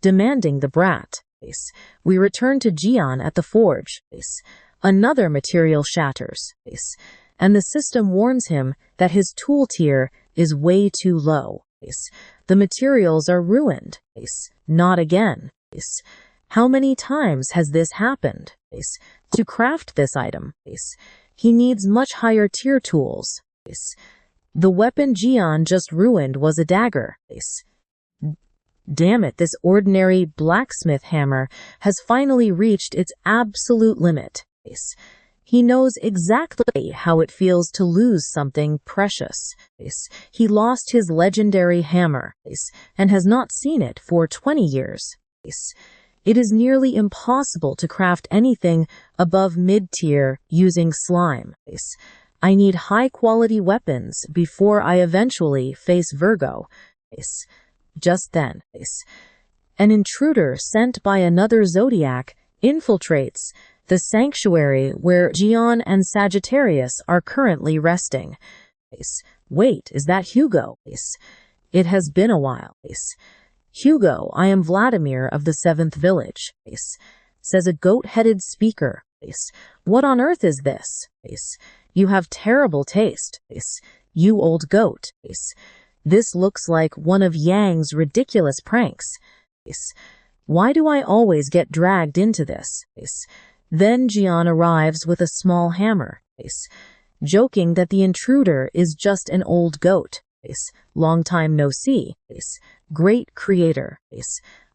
demanding the brat. We return to Jian at the forge. Another material shatters, and the system warns him that his tool tier is way too low. The materials are ruined. Not again. How many times has this happened? To craft this item, he needs much higher tier tools. The weapon Jian just ruined was a dagger. Damn it, this ordinary blacksmith hammer has finally reached its absolute limit. He knows exactly how it feels to lose something precious. He lost his legendary hammer and has not seen it for 20 years. It is nearly impossible to craft anything above mid-tier using slime. I need high-quality weapons before I eventually face Virgo. Just then, an intruder sent by another zodiac infiltrates the sanctuary where Jian and Sagittarius are currently resting. Wait, is that Hugo? It has been a while. Hugo, I am Vladimir of the 7th village, says a goat-headed speaker. What on earth is this? You have terrible taste, you old goat. This looks like one of Yang's ridiculous pranks. Why do I always get dragged into this? Then Jian arrives with a small hammer, joking that the intruder is just an old goat. Long time no see. Great creator.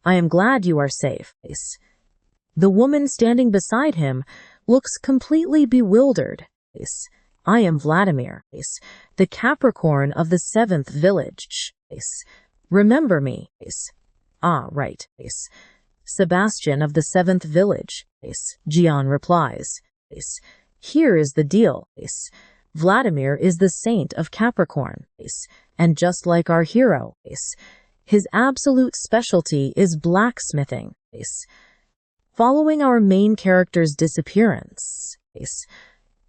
I am glad you are safe. The woman standing beside him looks completely bewildered. I am Vladimir, the Capricorn of the 7th village. Remember me? Ah, right. Sebastian of the 7th village, Jian replies. Here is the deal. Vladimir is the saint of Capricorn, and just like our hero, his absolute specialty is blacksmithing. Following our main character's disappearance,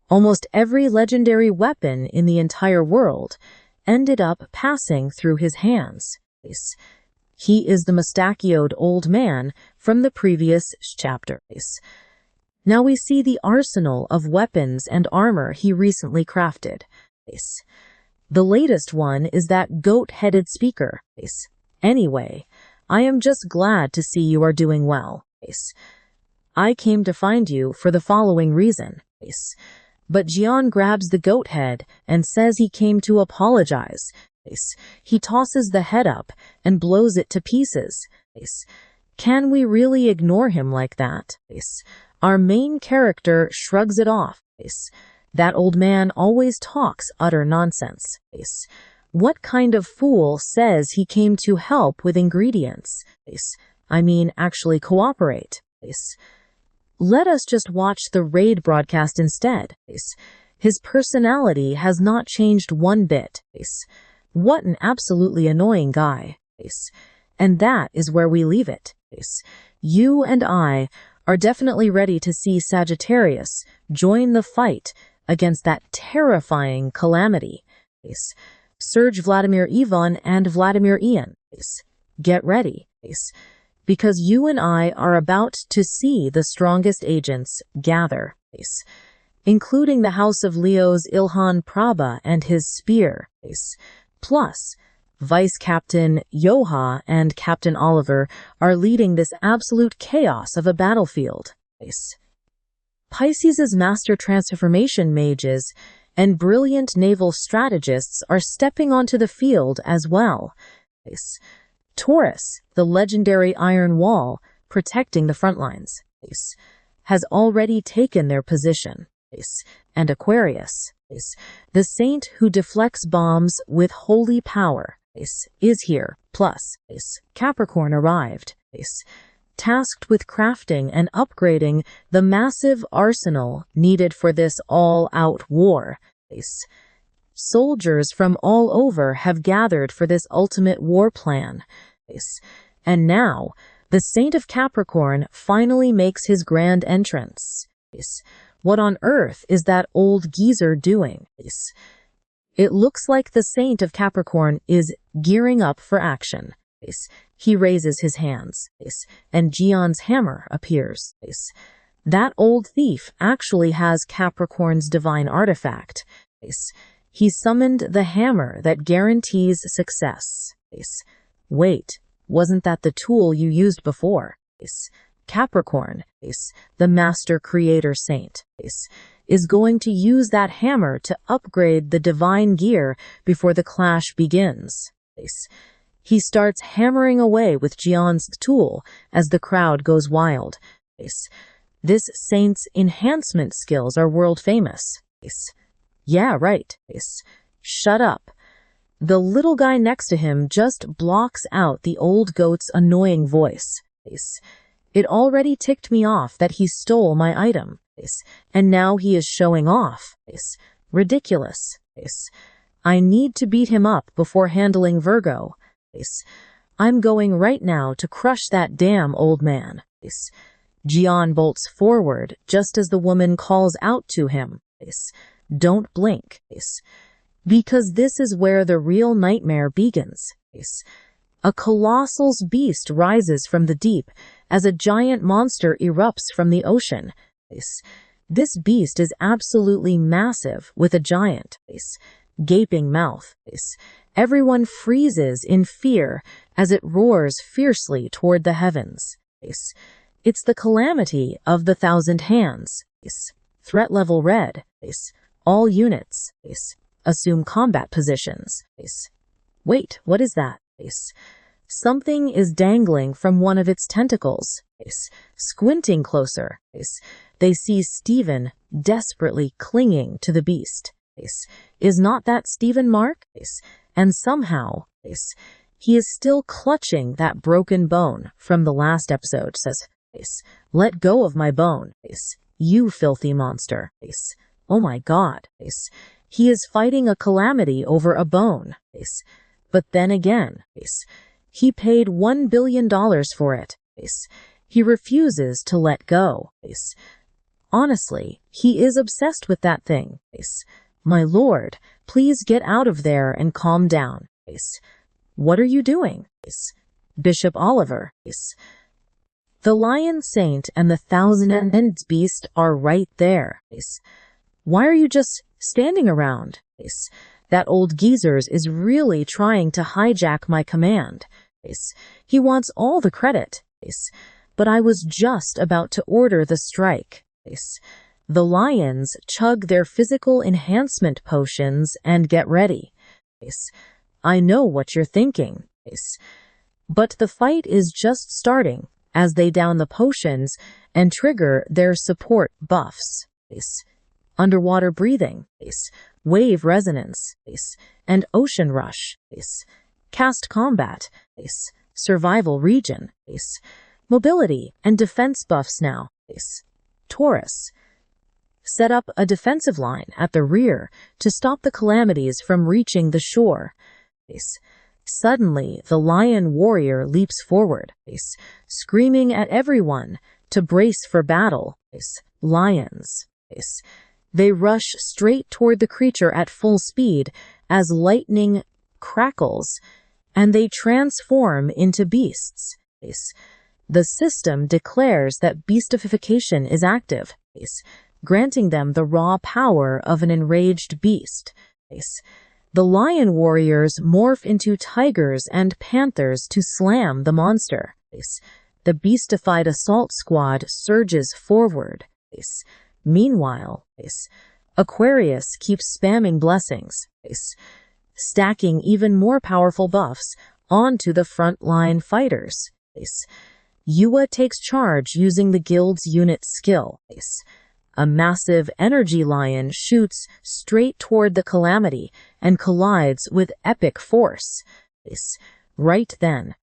almost every legendary weapon in the entire world ended up passing through his hands. He is the mustachioed old man from the previous chapter. Now we see the arsenal of weapons and armor he recently crafted. The latest one is that goat-headed speaker. Anyway, I am just glad to see you are doing well. I came to find you for the following reason. But Jian grabs the goat head and says he came to apologize. He tosses the head up and blows it to pieces. Can we really ignore him like that? Our main character shrugs it off. That old man always talks utter nonsense. What kind of fool says he came to help with ingredients? I mean, actually cooperate. Let us just watch the raid broadcast instead. His personality has not changed one bit. What an absolutely annoying guy. And that is where we leave it. You and I are definitely ready to see Sagittarius join the fight against that terrifying calamity. Serge Vladimir Ivan and Vladimir Ian. Get ready. Because you and I are about to see the strongest agents gather, including the House of Leo's Ilhan Prabha and his spear, plus Vice Captain Yoha and Captain Oliver are leading this absolute chaos of a battlefield. Pisces' master transformation mages and brilliant naval strategists are stepping onto the field as well. Taurus, the legendary iron wall protecting the front lines, has already taken their position. And Aquarius, the saint who deflects bombs with holy power, is here. Plus, Capricorn arrived, tasked with crafting and upgrading the massive arsenal needed for this all-out war. Soldiers from all over have gathered for this ultimate war plan. And now, the Saint of Capricorn finally makes his grand entrance. What on earth is that old geezer doing? It looks like the Saint of Capricorn is gearing up for action. He raises his hands, and Jian's hammer appears. That old thief actually has Capricorn's divine artifact. He summoned the hammer that guarantees success. Wait, wasn't that the tool you used before? Capricorn, the master creator saint, is going to use that hammer to upgrade the divine gear before the clash begins. He starts hammering away with Jian's tool as the crowd goes wild. This saint's enhancement skills are world famous. Yeah, right. Shut up. The little guy next to him just blocks out the old goat's annoying voice. It already ticked me off that he stole my item, and now he is showing off. Ridiculous. I need to beat him up before handling Virgo. I'm going right now to crush that damn old man. Jian bolts forward just as the woman calls out to him. Don't blink. Because this is where the real nightmare begins. A colossal beast rises from the deep as a giant monster erupts from the ocean. This beast is absolutely massive with a giant, gaping mouth. Everyone freezes in fear as it roars fiercely toward the heavens. It's the calamity of the thousand hands. Threat level red. All units. Assume combat positions. Wait, what is that? Something is dangling from one of its tentacles. Squinting closer, they see Stephen desperately clinging to the beast. Is not that Stephen Mark? And somehow, he is still clutching that broken bone from the last episode. Says, let go of my bone. You filthy monster. Oh my God. He is fighting a calamity over a bone. But then again, he paid $1 billion for it. He refuses to let go. Honestly, he is obsessed with that thing. My lord, please get out of there and calm down. What are you doing? Bishop Oliver. The Lion Saint and the Thousand-Headed Beast are right there. Why are you just standing around? That old geezers is really trying to hijack my command. He wants all the credit. But I was just about to order the strike. The lions chug their physical enhancement potions and get ready. I know what you're thinking. But the fight is just starting as they down the potions and trigger their support buffs. Underwater breathing, wave resonance, and ocean rush, cast combat, survival region, mobility and defense buffs now. Taurus. Set up a defensive line at the rear to stop the calamities from reaching the shore. Suddenly, the lion warrior leaps forward, screaming at everyone to brace for battle. Lions. They rush straight toward the creature at full speed as lightning crackles, and they transform into beasts. The system declares that beastification is active, granting them the raw power of an enraged beast. The lion warriors morph into tigers and panthers to slam the monster. The beastified assault squad surges forward. Meanwhile, Aquarius keeps spamming blessings, stacking even more powerful buffs onto the front-line fighters. Yua takes charge using the guild's unit skill. A massive energy lion shoots straight toward the calamity and collides with epic force. Right then,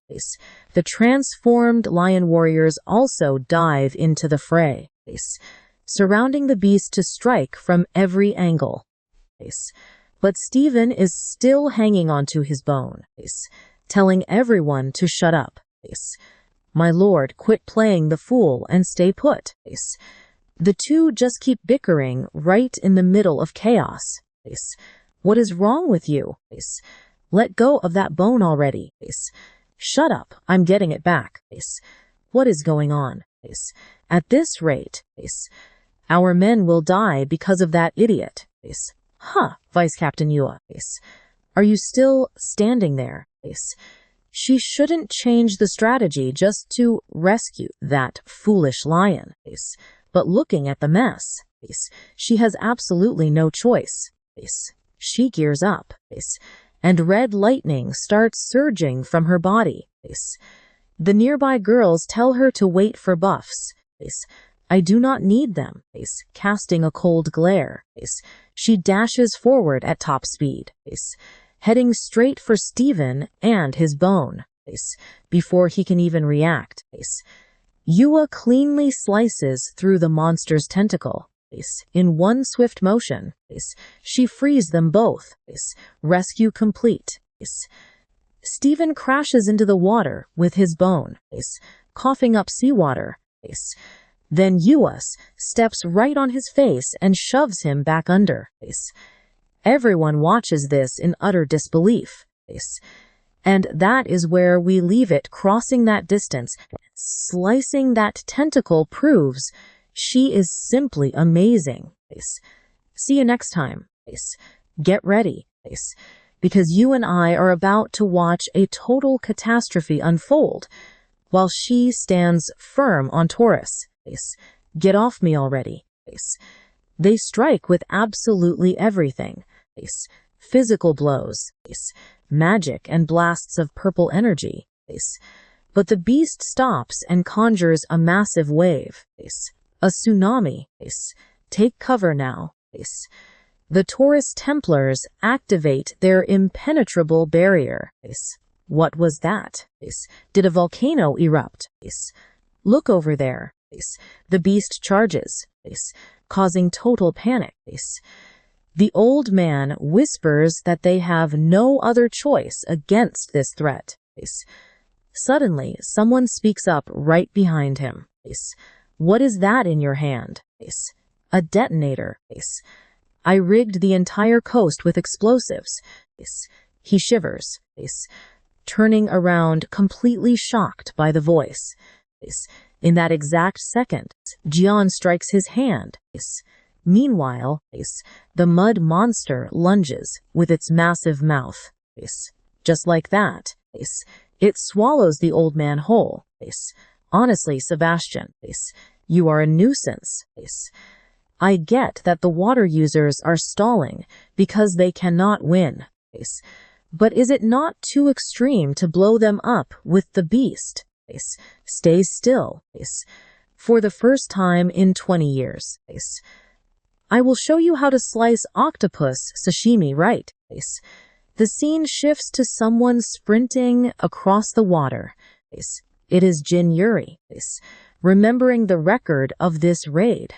the transformed lion warriors also dive into the fray, surrounding the beast to strike from every angle. But Stephen is still hanging onto his bone, telling everyone to shut up. My lord, quit playing the fool and stay put. The two just keep bickering right in the middle of chaos. What is wrong with you? Let go of that bone already. Shut up, I'm getting it back. What is going on? At this rate, our men will die because of that idiot. Vice Captain Yua. Are you still standing there? She shouldn't change the strategy just to rescue that foolish lion. But looking at the mess, she has absolutely no choice. She gears up, and red lightning starts surging from her body. The nearby girls tell her to wait for buffs. I do not need them. Casting a cold glare, she dashes forward at top speed, heading straight for Stephen and his bone. Before he can even react, Yua cleanly slices through the monster's tentacle. In one swift motion, she frees them both. Rescue complete. Stephen crashes into the water with his bone, coughing up seawater. Then Yuas steps right on his face and shoves him back under. Everyone watches this in utter disbelief. And that is where we leave it. Crossing that distance, slicing that tentacle proves she is simply amazing. See you next time. Get ready, because you and I are about to watch a total catastrophe unfold while she stands firm on Taurus. Get off me already. They strike with absolutely everything. Physical blows, magic and blasts of purple energy. But the beast stops and conjures a massive wave. A tsunami. Take cover now. The Taurus Templars activate their impenetrable barrier. What was that? Did a volcano erupt? Look over there. The beast charges. causing total panic. The old man whispers that they have no other choice against this threat. Suddenly, someone speaks up right behind him. What is that in your hand? A detonator. I rigged the entire coast with explosives. He shivers, turning around completely shocked by the voice. In that exact second, Jian strikes his hand. Meanwhile, the mud monster lunges with its massive mouth. Just like that, it swallows the old man whole. Honestly, Sebastian, you are a nuisance. I get that the water users are stalling because they cannot win. But is it not too extreme to blow them up with the beast? Stay still. For the first time in 20 years. I will show you how to slice octopus sashimi right. The scene shifts to someone sprinting across the water. It is Jin Yuri, remembering the record of this raid.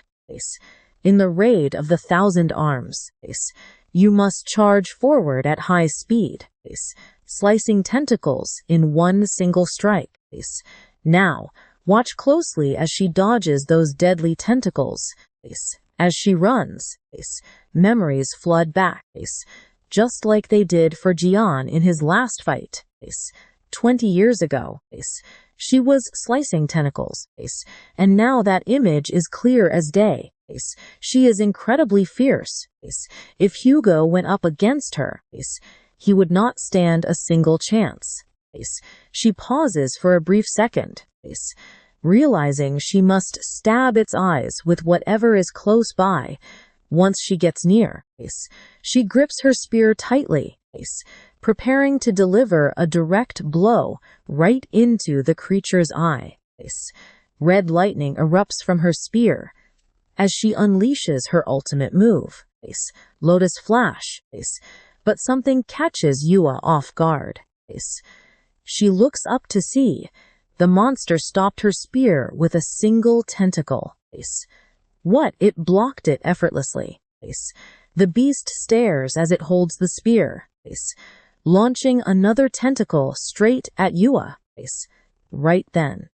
In the raid of the 1,000 arms, you must charge forward at high speed, slicing tentacles in one single strike. Now, watch closely as she dodges those deadly tentacles. As she runs, memories flood back, just like they did for Jian in his last fight. 20 years ago, she was slicing tentacles, and now that image is clear as day. She is incredibly fierce. If Hugo went up against her, he would not stand a single chance. She pauses for a brief second, realizing she must stab its eyes with whatever is close by. Once she gets near, she grips her spear tightly, preparing to deliver a direct blow right into the creature's eye. Red lightning erupts from her spear as she unleashes her ultimate move, Lotus Flash, but something catches Yua off guard. She looks up to see the monster stopped her spear with a single tentacle. What? It blocked it effortlessly. The beast stares as it holds the spear, launching another tentacle straight at Yua. Right then,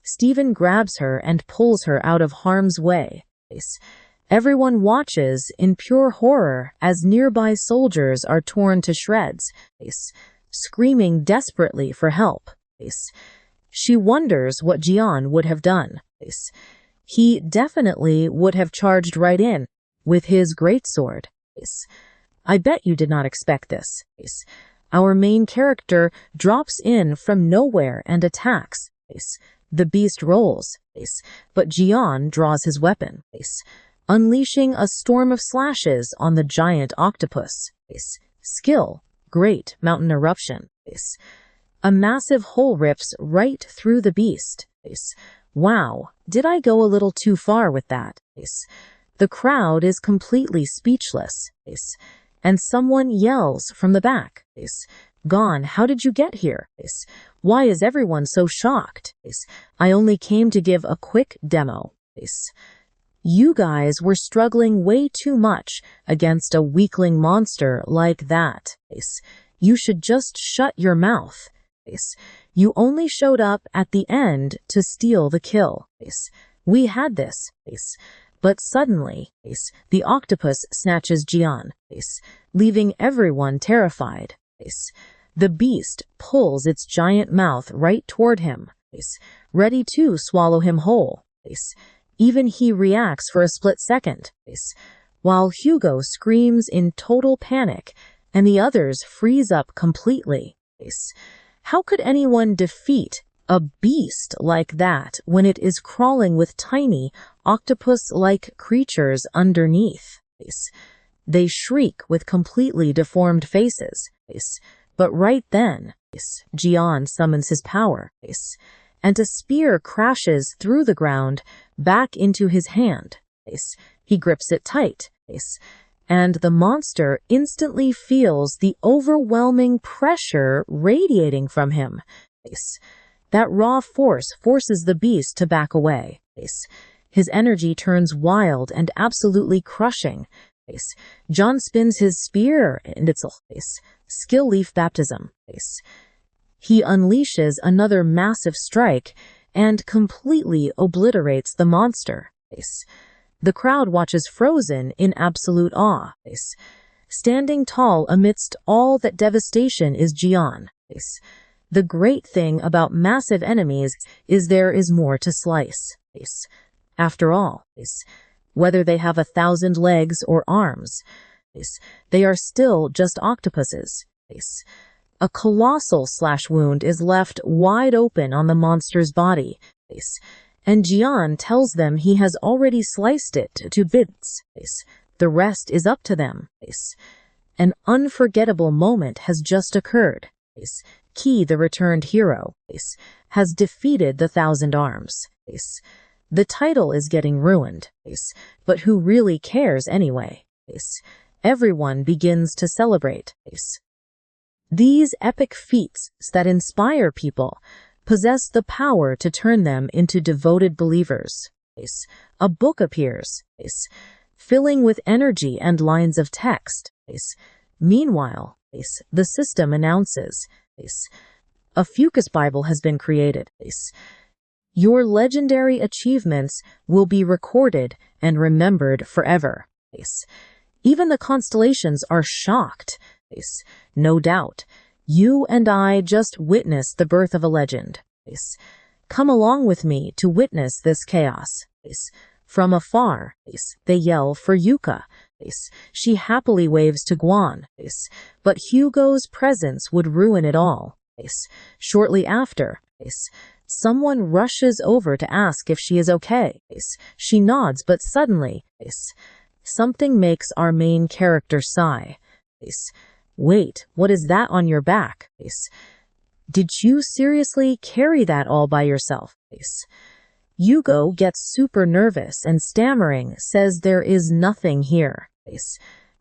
Stephen grabs her and pulls her out of harm's way. Everyone watches in pure horror as nearby soldiers are torn to shreds, screaming desperately for help. She wonders what Jian would have done. He definitely would have charged right in with his greatsword. I bet you did not expect this. Our main character drops in from nowhere and attacks. The beast rolls, but Jian draws his weapon, unleashing a storm of slashes on the giant octopus. Skill, great mountain eruption. A massive hole rips right through the beast. Wow, did I go a little too far with that? The crowd is completely speechless, and someone yells from the back. Gone, how did you get here? Why is everyone so shocked? I only came to give a quick demo. You guys were struggling way too much against a weakling monster like that. You should just shut your mouth. You only showed up at the end to steal the kill. We had this. But suddenly, the octopus snatches Jian, leaving everyone terrified. The beast pulls its giant mouth right toward him, ready to swallow him whole. Even he reacts for a split second, while Hugo screams in total panic and the others freeze up completely. How could anyone defeat a beast like that when it is crawling with tiny, octopus-like creatures underneath? They shriek with completely deformed faces. But right then, Jian summons his power, and a spear crashes through the ground back into his hand. He grips it tight, and the monster instantly feels the overwhelming pressure radiating from him. That raw force forces the beast to back away. His energy turns wild and absolutely crushing. John spins his spear, and it's skill leaf baptism. He unleashes another massive strike and completely obliterates the monster. The crowd watches frozen in absolute awe. Standing tall amidst all that devastation is Jian. The great thing about massive enemies is there is more to slice. After all, whether they have 1,000 legs or arms, they are still just octopuses. A colossal slash wound is left wide open on the monster's body, and Jian tells them he has already sliced it to bits. The rest is up to them. An unforgettable moment has just occurred. Qi, the returned hero, has defeated the 1,000 Arms. The title is getting ruined, but who really cares anyway? Everyone begins to celebrate. These epic feats that inspire people possess the power to turn them into devoted believers. A book appears, filling with energy and lines of text. Meanwhile, the system announces, a Fucus Bible has been created. Your legendary achievements will be recorded and remembered forever. Even the constellations are shocked. No doubt, you and I just witnessed the birth of a legend. Come along with me to witness this chaos. From afar, they yell for Yuka. She happily waves to Guan, but Hugo's presence would ruin it all. Shortly after, someone rushes over to ask if she is okay. She nods, but suddenly, something makes our main character sigh. Wait, what is that on your back? Did you seriously carry that all by yourself? Hugo gets super nervous and stammering says there is nothing here.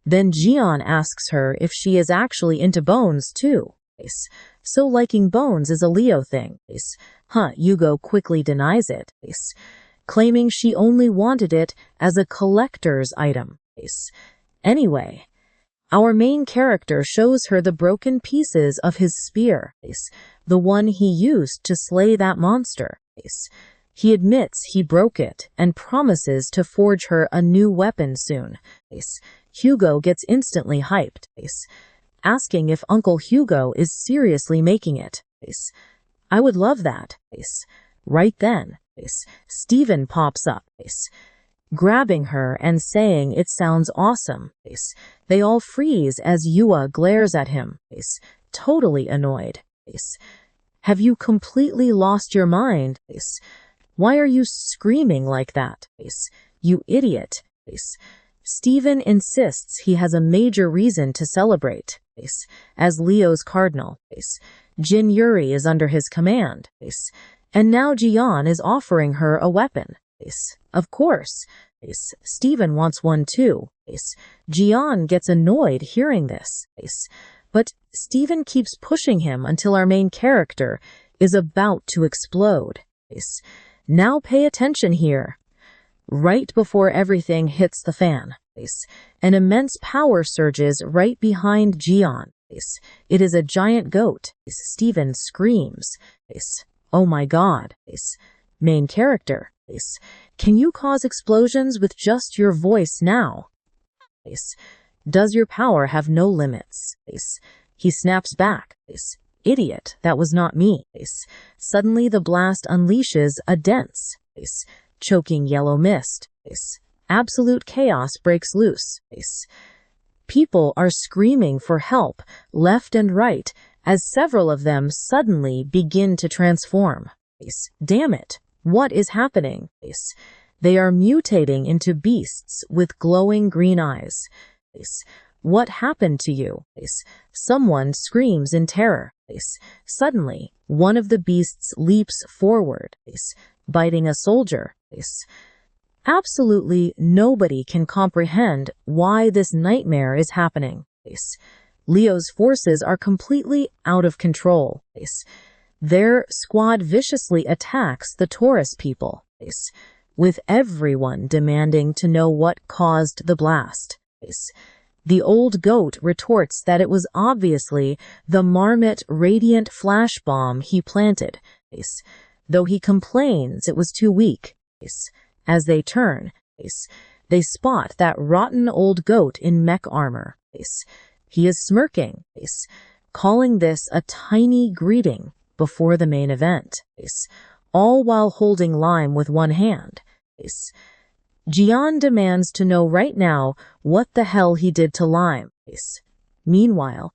Then Jian asks her if she is actually into bones too. So liking bones is a Leo thing. Hugo quickly denies it, claiming she only wanted it as a collector's item. Anyway, our main character shows her the broken pieces of his spear, the one he used to slay that monster. He admits he broke it and promises to forge her a new weapon soon. Hugo gets instantly hyped, asking if Uncle Hugo is seriously making it. I would love that. Right then, Steven pops up, grabbing her and saying it sounds awesome. They all freeze as Yua glares at him, totally annoyed. Have you completely lost your mind? Why are you screaming like that? You idiot. Steven insists he has a major reason to celebrate. As Leo's cardinal, Jin Yuri is under his command, and now Jian is offering her a weapon. Of course, Steven wants one too. Jian gets annoyed hearing this, but Steven keeps pushing him until our main character is about to explode. Now pay attention here. Right before everything hits the fan, an immense power surges right behind Jian. It is a giant goat. Steven screams. Oh my god. Main character. Can you cause explosions with just your voice now? Does your power have no limits? He snaps back. Idiot, that was not me. Suddenly the blast unleashes a dense, choking yellow mist. Absolute chaos breaks loose. People are screaming for help left and right as several of them suddenly begin to transform. Damn it, what is happening? They are mutating into beasts with glowing green eyes. What happened to you? Someone screams in terror. Suddenly, one of the beasts leaps forward, biting a soldier. Absolutely nobody can comprehend why this nightmare is happening. Leo's forces are completely out of control. Their squad viciously attacks the Taurus people. with everyone demanding to know what caused the blast. The old goat retorts that it was obviously the marmot radiant flash bomb he planted, though he complains it was too weak. As they turn, they spot that rotten old goat in mech armor. He is smirking, calling this a tiny greeting before the main event, all while holding Lime with one hand. Jian demands to know right now what the hell he did to Lime. Meanwhile,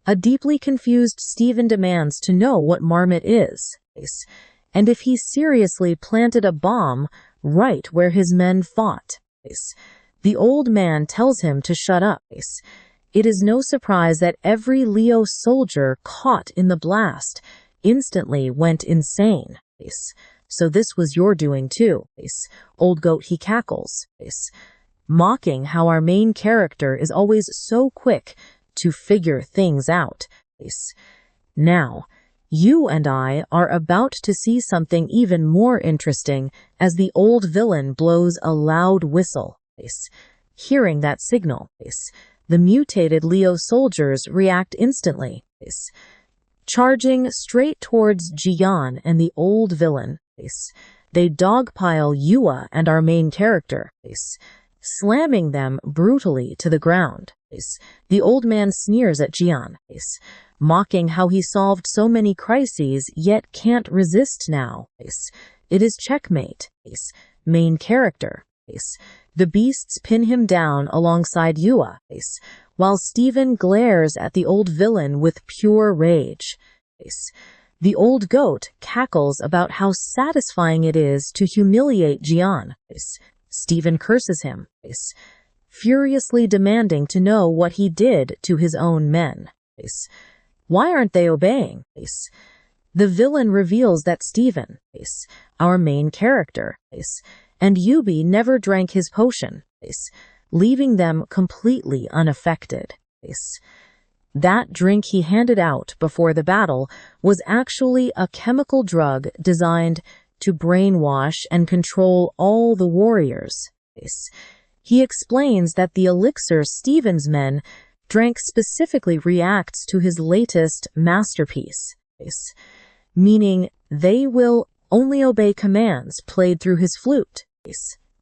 a deeply confused Steven demands to know what Marmot is, and if he seriously planted a bomb right where his men fought. The old man tells him to shut up. It is no surprise that every Leo soldier caught in the blast instantly went insane. So this was your doing too, old goat, he cackles, mocking how our main character is always so quick to figure things out. Now, you and I are about to see something even more interesting as the old villain blows a loud whistle. Hearing that signal, the mutated Leo soldiers react instantly, charging straight towards Jian and the old villain. They dogpile Yua and our main character, slamming them brutally to the ground. The old man sneers at Jian, mocking how he solved so many crises yet can't resist now. It is checkmate. Main character. The beasts pin him down alongside Yua, while Steven glares at the old villain with pure rage. The old goat cackles about how satisfying it is to humiliate Jian. Steven curses him, furiously demanding to know what he did to his own men. Why aren't they obeying? The villain reveals that Steven, our main character, and Yubi never drank his potion, leaving them completely unaffected. That drink he handed out before the battle was actually a chemical drug designed to brainwash and control all the warriors. He explains that the elixir Steven's men drank specifically reacts to his latest masterpiece, meaning they will only obey commands played through his flute.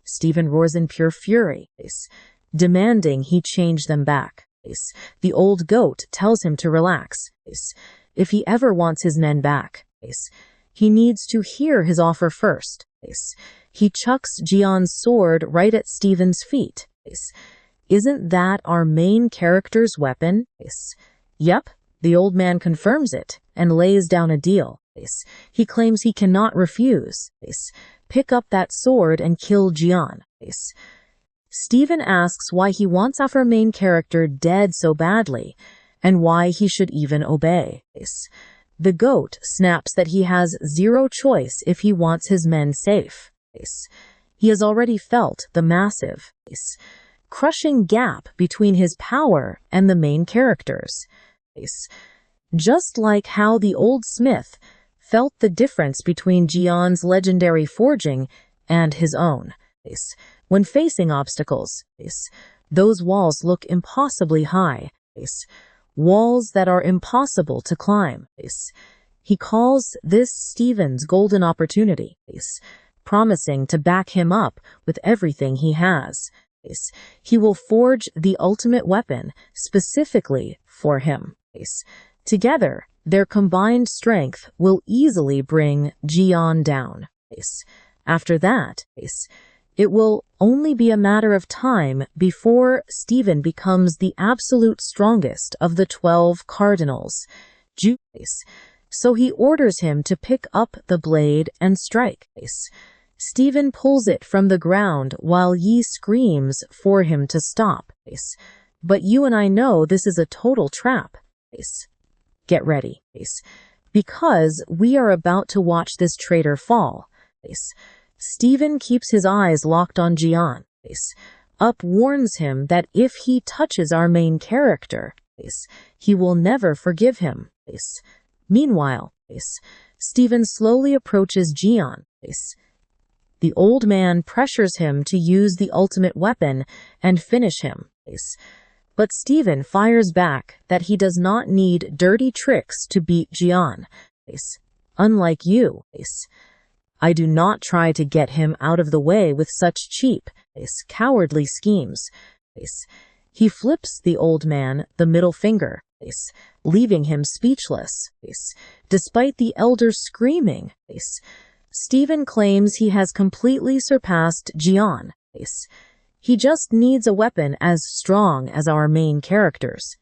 Steven roars in pure fury, demanding he change them back. The old goat tells him to relax. If he ever wants his men back, he needs to hear his offer first. He chucks Jian's sword right at Steven's feet. Isn't that our main character's weapon? Yep, the old man confirms it and lays down a deal. He claims he cannot refuse. Pick up that sword and kill Jian. Steven asks why he wants our main character dead so badly, and why he should even obey. The goat snaps that he has zero choice if he wants his men safe. He has already felt the massive, crushing gap between his power and the main characters. Just like how the old smith felt the difference between Jian's legendary forging and his own. When facing obstacles, those walls look impossibly high, walls that are impossible to climb. He calls this Steven's golden opportunity, promising to back him up with everything he has. He will forge the ultimate weapon specifically for him. Together, their combined strength will easily bring Jian down. After that, it will only be a matter of time before Steven becomes the absolute strongest of the 12 cardinals. So he orders him to pick up the blade and strike. Steven pulls it from the ground while Yi screams for him to stop. But you and I know this is a total trap. Get ready, because we are about to watch this traitor fall. Steven keeps his eyes locked on Jian. Up warns him that if he touches our main character, he will never forgive him. Meanwhile, Steven slowly approaches Jian. The old man pressures him to use the ultimate weapon and finish him. But Steven fires back that he does not need dirty tricks to beat Jian. Unlike you, I do not try to get him out of the way with such cheap, cowardly schemes. He flips the old man the middle finger, leaving him speechless. Despite the elder screaming, Steven claims he has completely surpassed Jian. He just needs a weapon as strong as our main characters,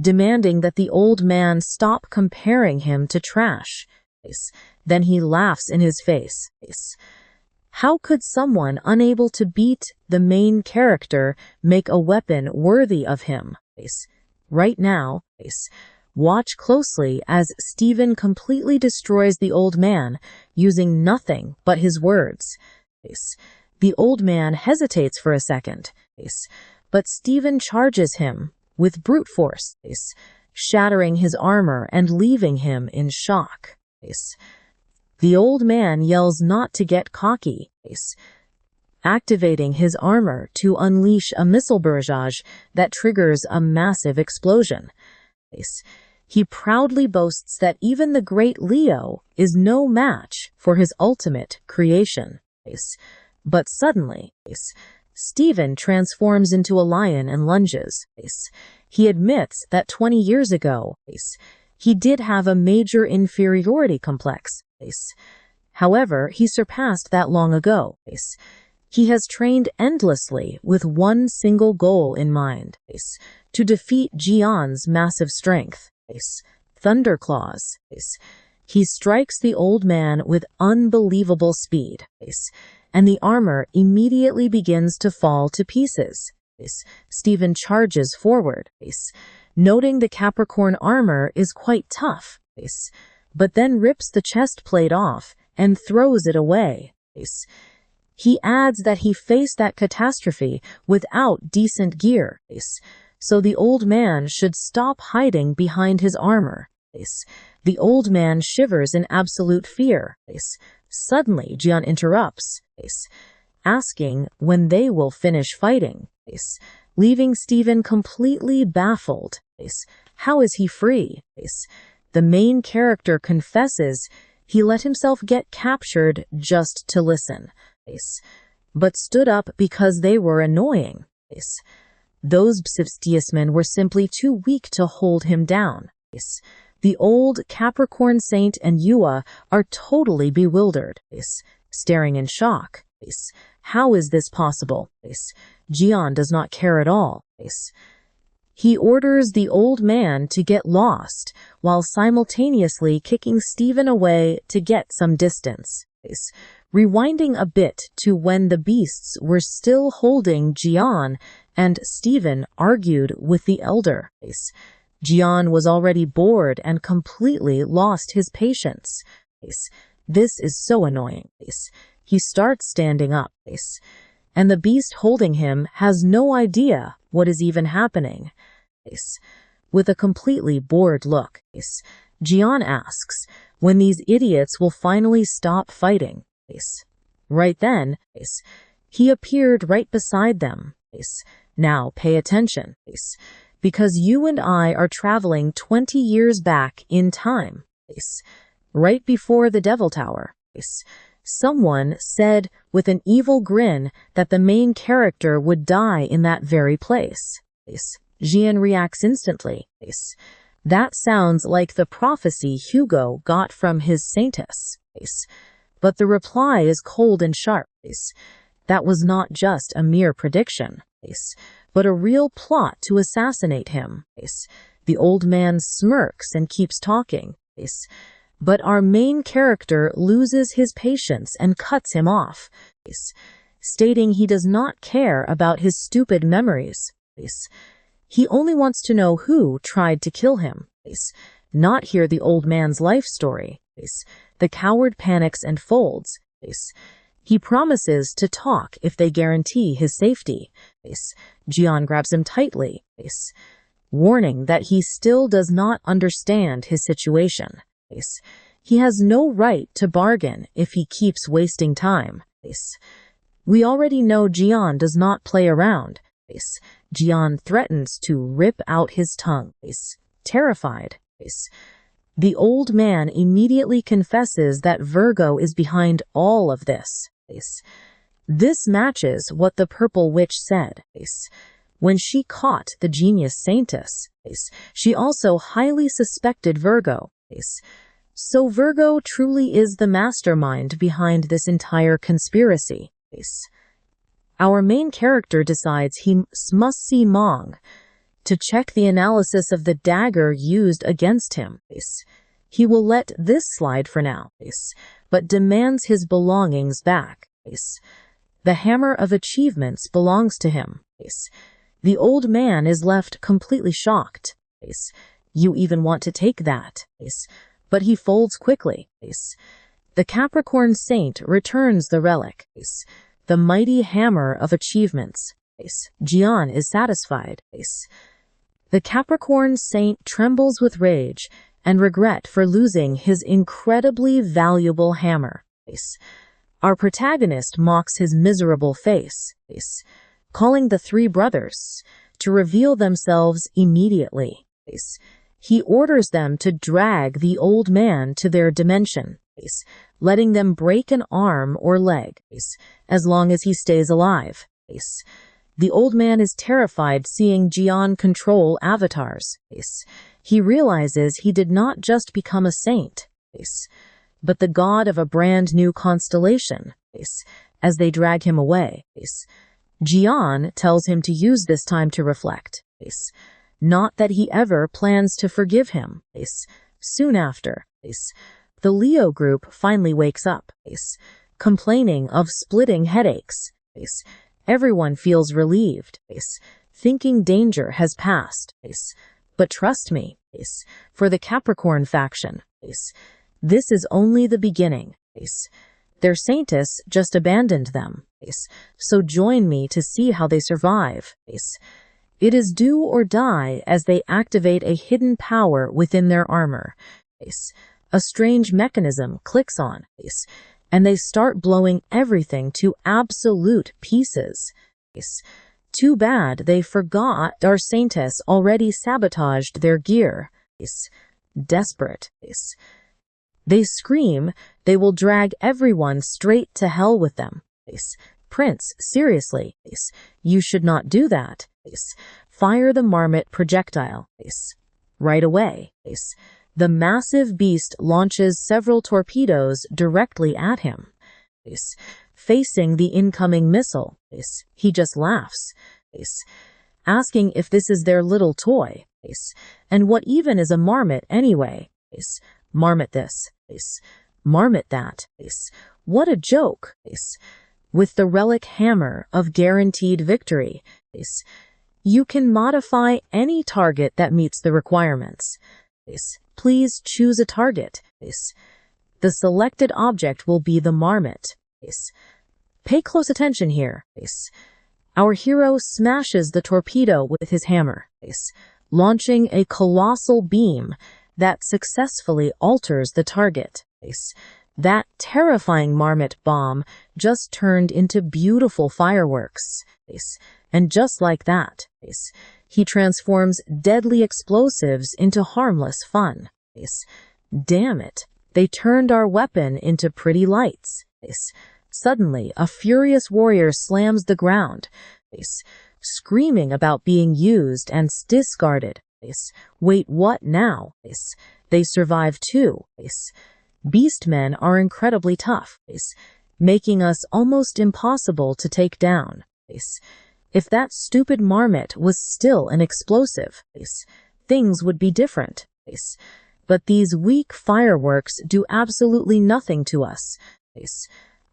demanding that the old man stop comparing him to trash. Then he laughs in his face. How could someone unable to beat the main character make a weapon worthy of him? Right now, watch closely as Steven completely destroys the old man using nothing but his words. The old man hesitates for a second, but Steven charges him with brute force, shattering his armor and leaving him in shock. The old man yells not to get cocky, activating his armor to unleash a missile barrage that triggers a massive explosion. He proudly boasts that even the great Leo is no match for his ultimate creation. But suddenly, Steven transforms into a lion and lunges. He admits that 20 years ago, he did have a major inferiority complex. However, he surpassed that long ago. He has trained endlessly with one single goal in mind, to defeat Jian's massive strength. Thunderclaws. He strikes the old man with unbelievable speed, and the armor immediately begins to fall to pieces. Steven charges forward, noting the Capricorn armor is quite tough, but then rips the chest plate off and throws it away. He adds that he faced that catastrophe without decent gear, so the old man should stop hiding behind his armor. The old man shivers in absolute fear. Suddenly, Jian interrupts, asking when they will finish fighting, leaving Steven completely baffled. How is he free? The main character confesses he let himself get captured just to listen, but stood up because they were annoying. Those men were simply too weak to hold him down. The old Capricorn Saint and Yua are totally bewildered, staring in shock. How is this possible? Jian does not care at all. He orders the old man to get lost, while simultaneously kicking Steven away to get some distance. Rewinding a bit to when the beasts were still holding Jian and Steven argued with the elder. Jian was already bored and completely lost his patience. This is so annoying. He starts standing up, and the beast holding him has no idea what is even happening. With a completely bored look, Jian asks when these idiots will finally stop fighting. Right then, he appeared right beside them. Now pay attention, because you and I are traveling 20 years back in time, right before the Devil Tower. Someone said with an evil grin that the main character would die in that very place. Jian reacts instantly. That sounds like the prophecy Hugo got from his saintess. But the reply is cold and sharp. That was not just a mere prediction, but a real plot to assassinate him. The old man smirks and keeps talking. But our main character loses his patience and cuts him off, stating he does not care about his stupid memories. He only wants to know who tried to kill him, not hear the old man's life story. The coward panics and folds. He promises to talk if they guarantee his safety. Jian grabs him tightly, warning that he still does not understand his situation. He has no right to bargain if he keeps wasting time. We already know Jian does not play around. Jian threatens to rip out his tongue. Terrified, the old man immediately confesses that Virgo is behind all of this. This matches what the Purple Witch said. When she caught the genius Saintess, she also highly suspected Virgo. So Virgo truly is the mastermind behind this entire conspiracy. Our main character decides he must see Mong to check the analysis of the dagger used against him. He will let this slide for now, but demands his belongings back. The Hammer of Achievements belongs to him. The old man is left completely shocked. You even want to take that. But he folds quickly. The Capricorn Saint returns the relic. The mighty Hammer of Achievements. Jian is satisfied. The Capricorn Saint trembles with rage and regret for losing his incredibly valuable hammer. Our protagonist mocks his miserable face, calling the three brothers to reveal themselves immediately. He orders them to drag the old man to their dimension, letting them break an arm or leg, as long as he stays alive. The old man is terrified seeing Jian control avatars. He realizes he did not just become a saint, but the god of a brand new constellation. As they drag him away, Jian tells him to use this time to reflect. Not that he ever plans to forgive him. Soon after, the Leo group finally wakes up, complaining of splitting headaches. Everyone feels relieved, thinking danger has passed. But trust me, for the Capricorn faction, this is only the beginning. Their Saintess just abandoned them, so join me to see how they survive. It is do or die as they activate a hidden power within their armor. A strange mechanism clicks on, and they start blowing everything to absolute pieces. Too bad they forgot our Saintess already sabotaged their gear. Desperate. They scream they will drag everyone straight to hell with them. Prince, seriously, you should not do that. Fire the marmot projectile. Right away. The massive beast launches several torpedoes directly at him. Facing the incoming missile, he just laughs, asking if this is their little toy, and what even is a marmot anyway. Marmot this, marmot that. What a joke. With the relic hammer of guaranteed victory, you can modify any target that meets the requirements. Please choose a target. The selected object will be the marmot. Pay close attention here. Our hero smashes the torpedo with his hammer, launching a colossal beam that successfully alters the target. That terrifying marmot bomb just turned into beautiful fireworks. And just like that, he transforms deadly explosives into harmless fun. Damn it, they turned our weapon into pretty lights. Suddenly, a furious warrior slams the ground, screaming about being used and discarded. Wait, what now? They survive too. Beastmen are incredibly tough, making us almost impossible to take down. If that stupid marmot was still an explosive, things would be different. But these weak fireworks do absolutely nothing to us.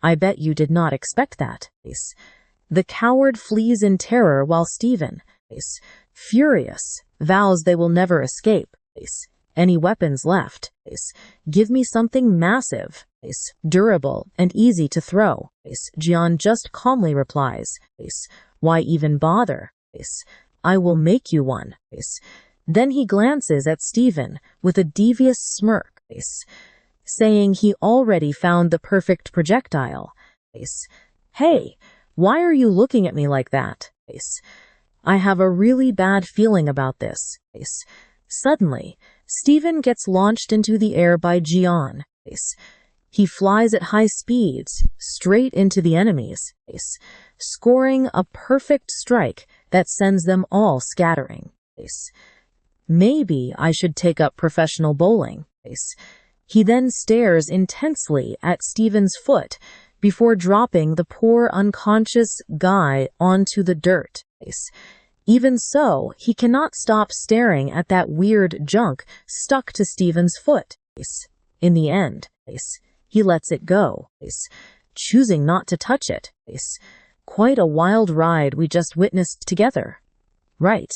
I bet you did not expect that. The coward flees in terror while Stephen, furious, vows they will never escape. Any weapons left? Give me something massive, durable, and easy to throw. Jian just calmly replies, why even bother? I will make you one. Then he glances at Stephen with a devious smirk, saying he already found the perfect projectile, Hey, why are you looking at me like that? I have a really bad feeling about this. Suddenly, Steven gets launched into the air by Jian. He flies at high speeds, straight into the enemies, scoring a perfect strike that sends them all scattering. Maybe I should take up professional bowling. He then stares intensely at Steven's foot before dropping the poor unconscious guy onto the dirt. Even so, he cannot stop staring at that weird junk stuck to Steven's foot. In the end, he lets it go, choosing not to touch it. Quite a wild ride we just witnessed together. Right.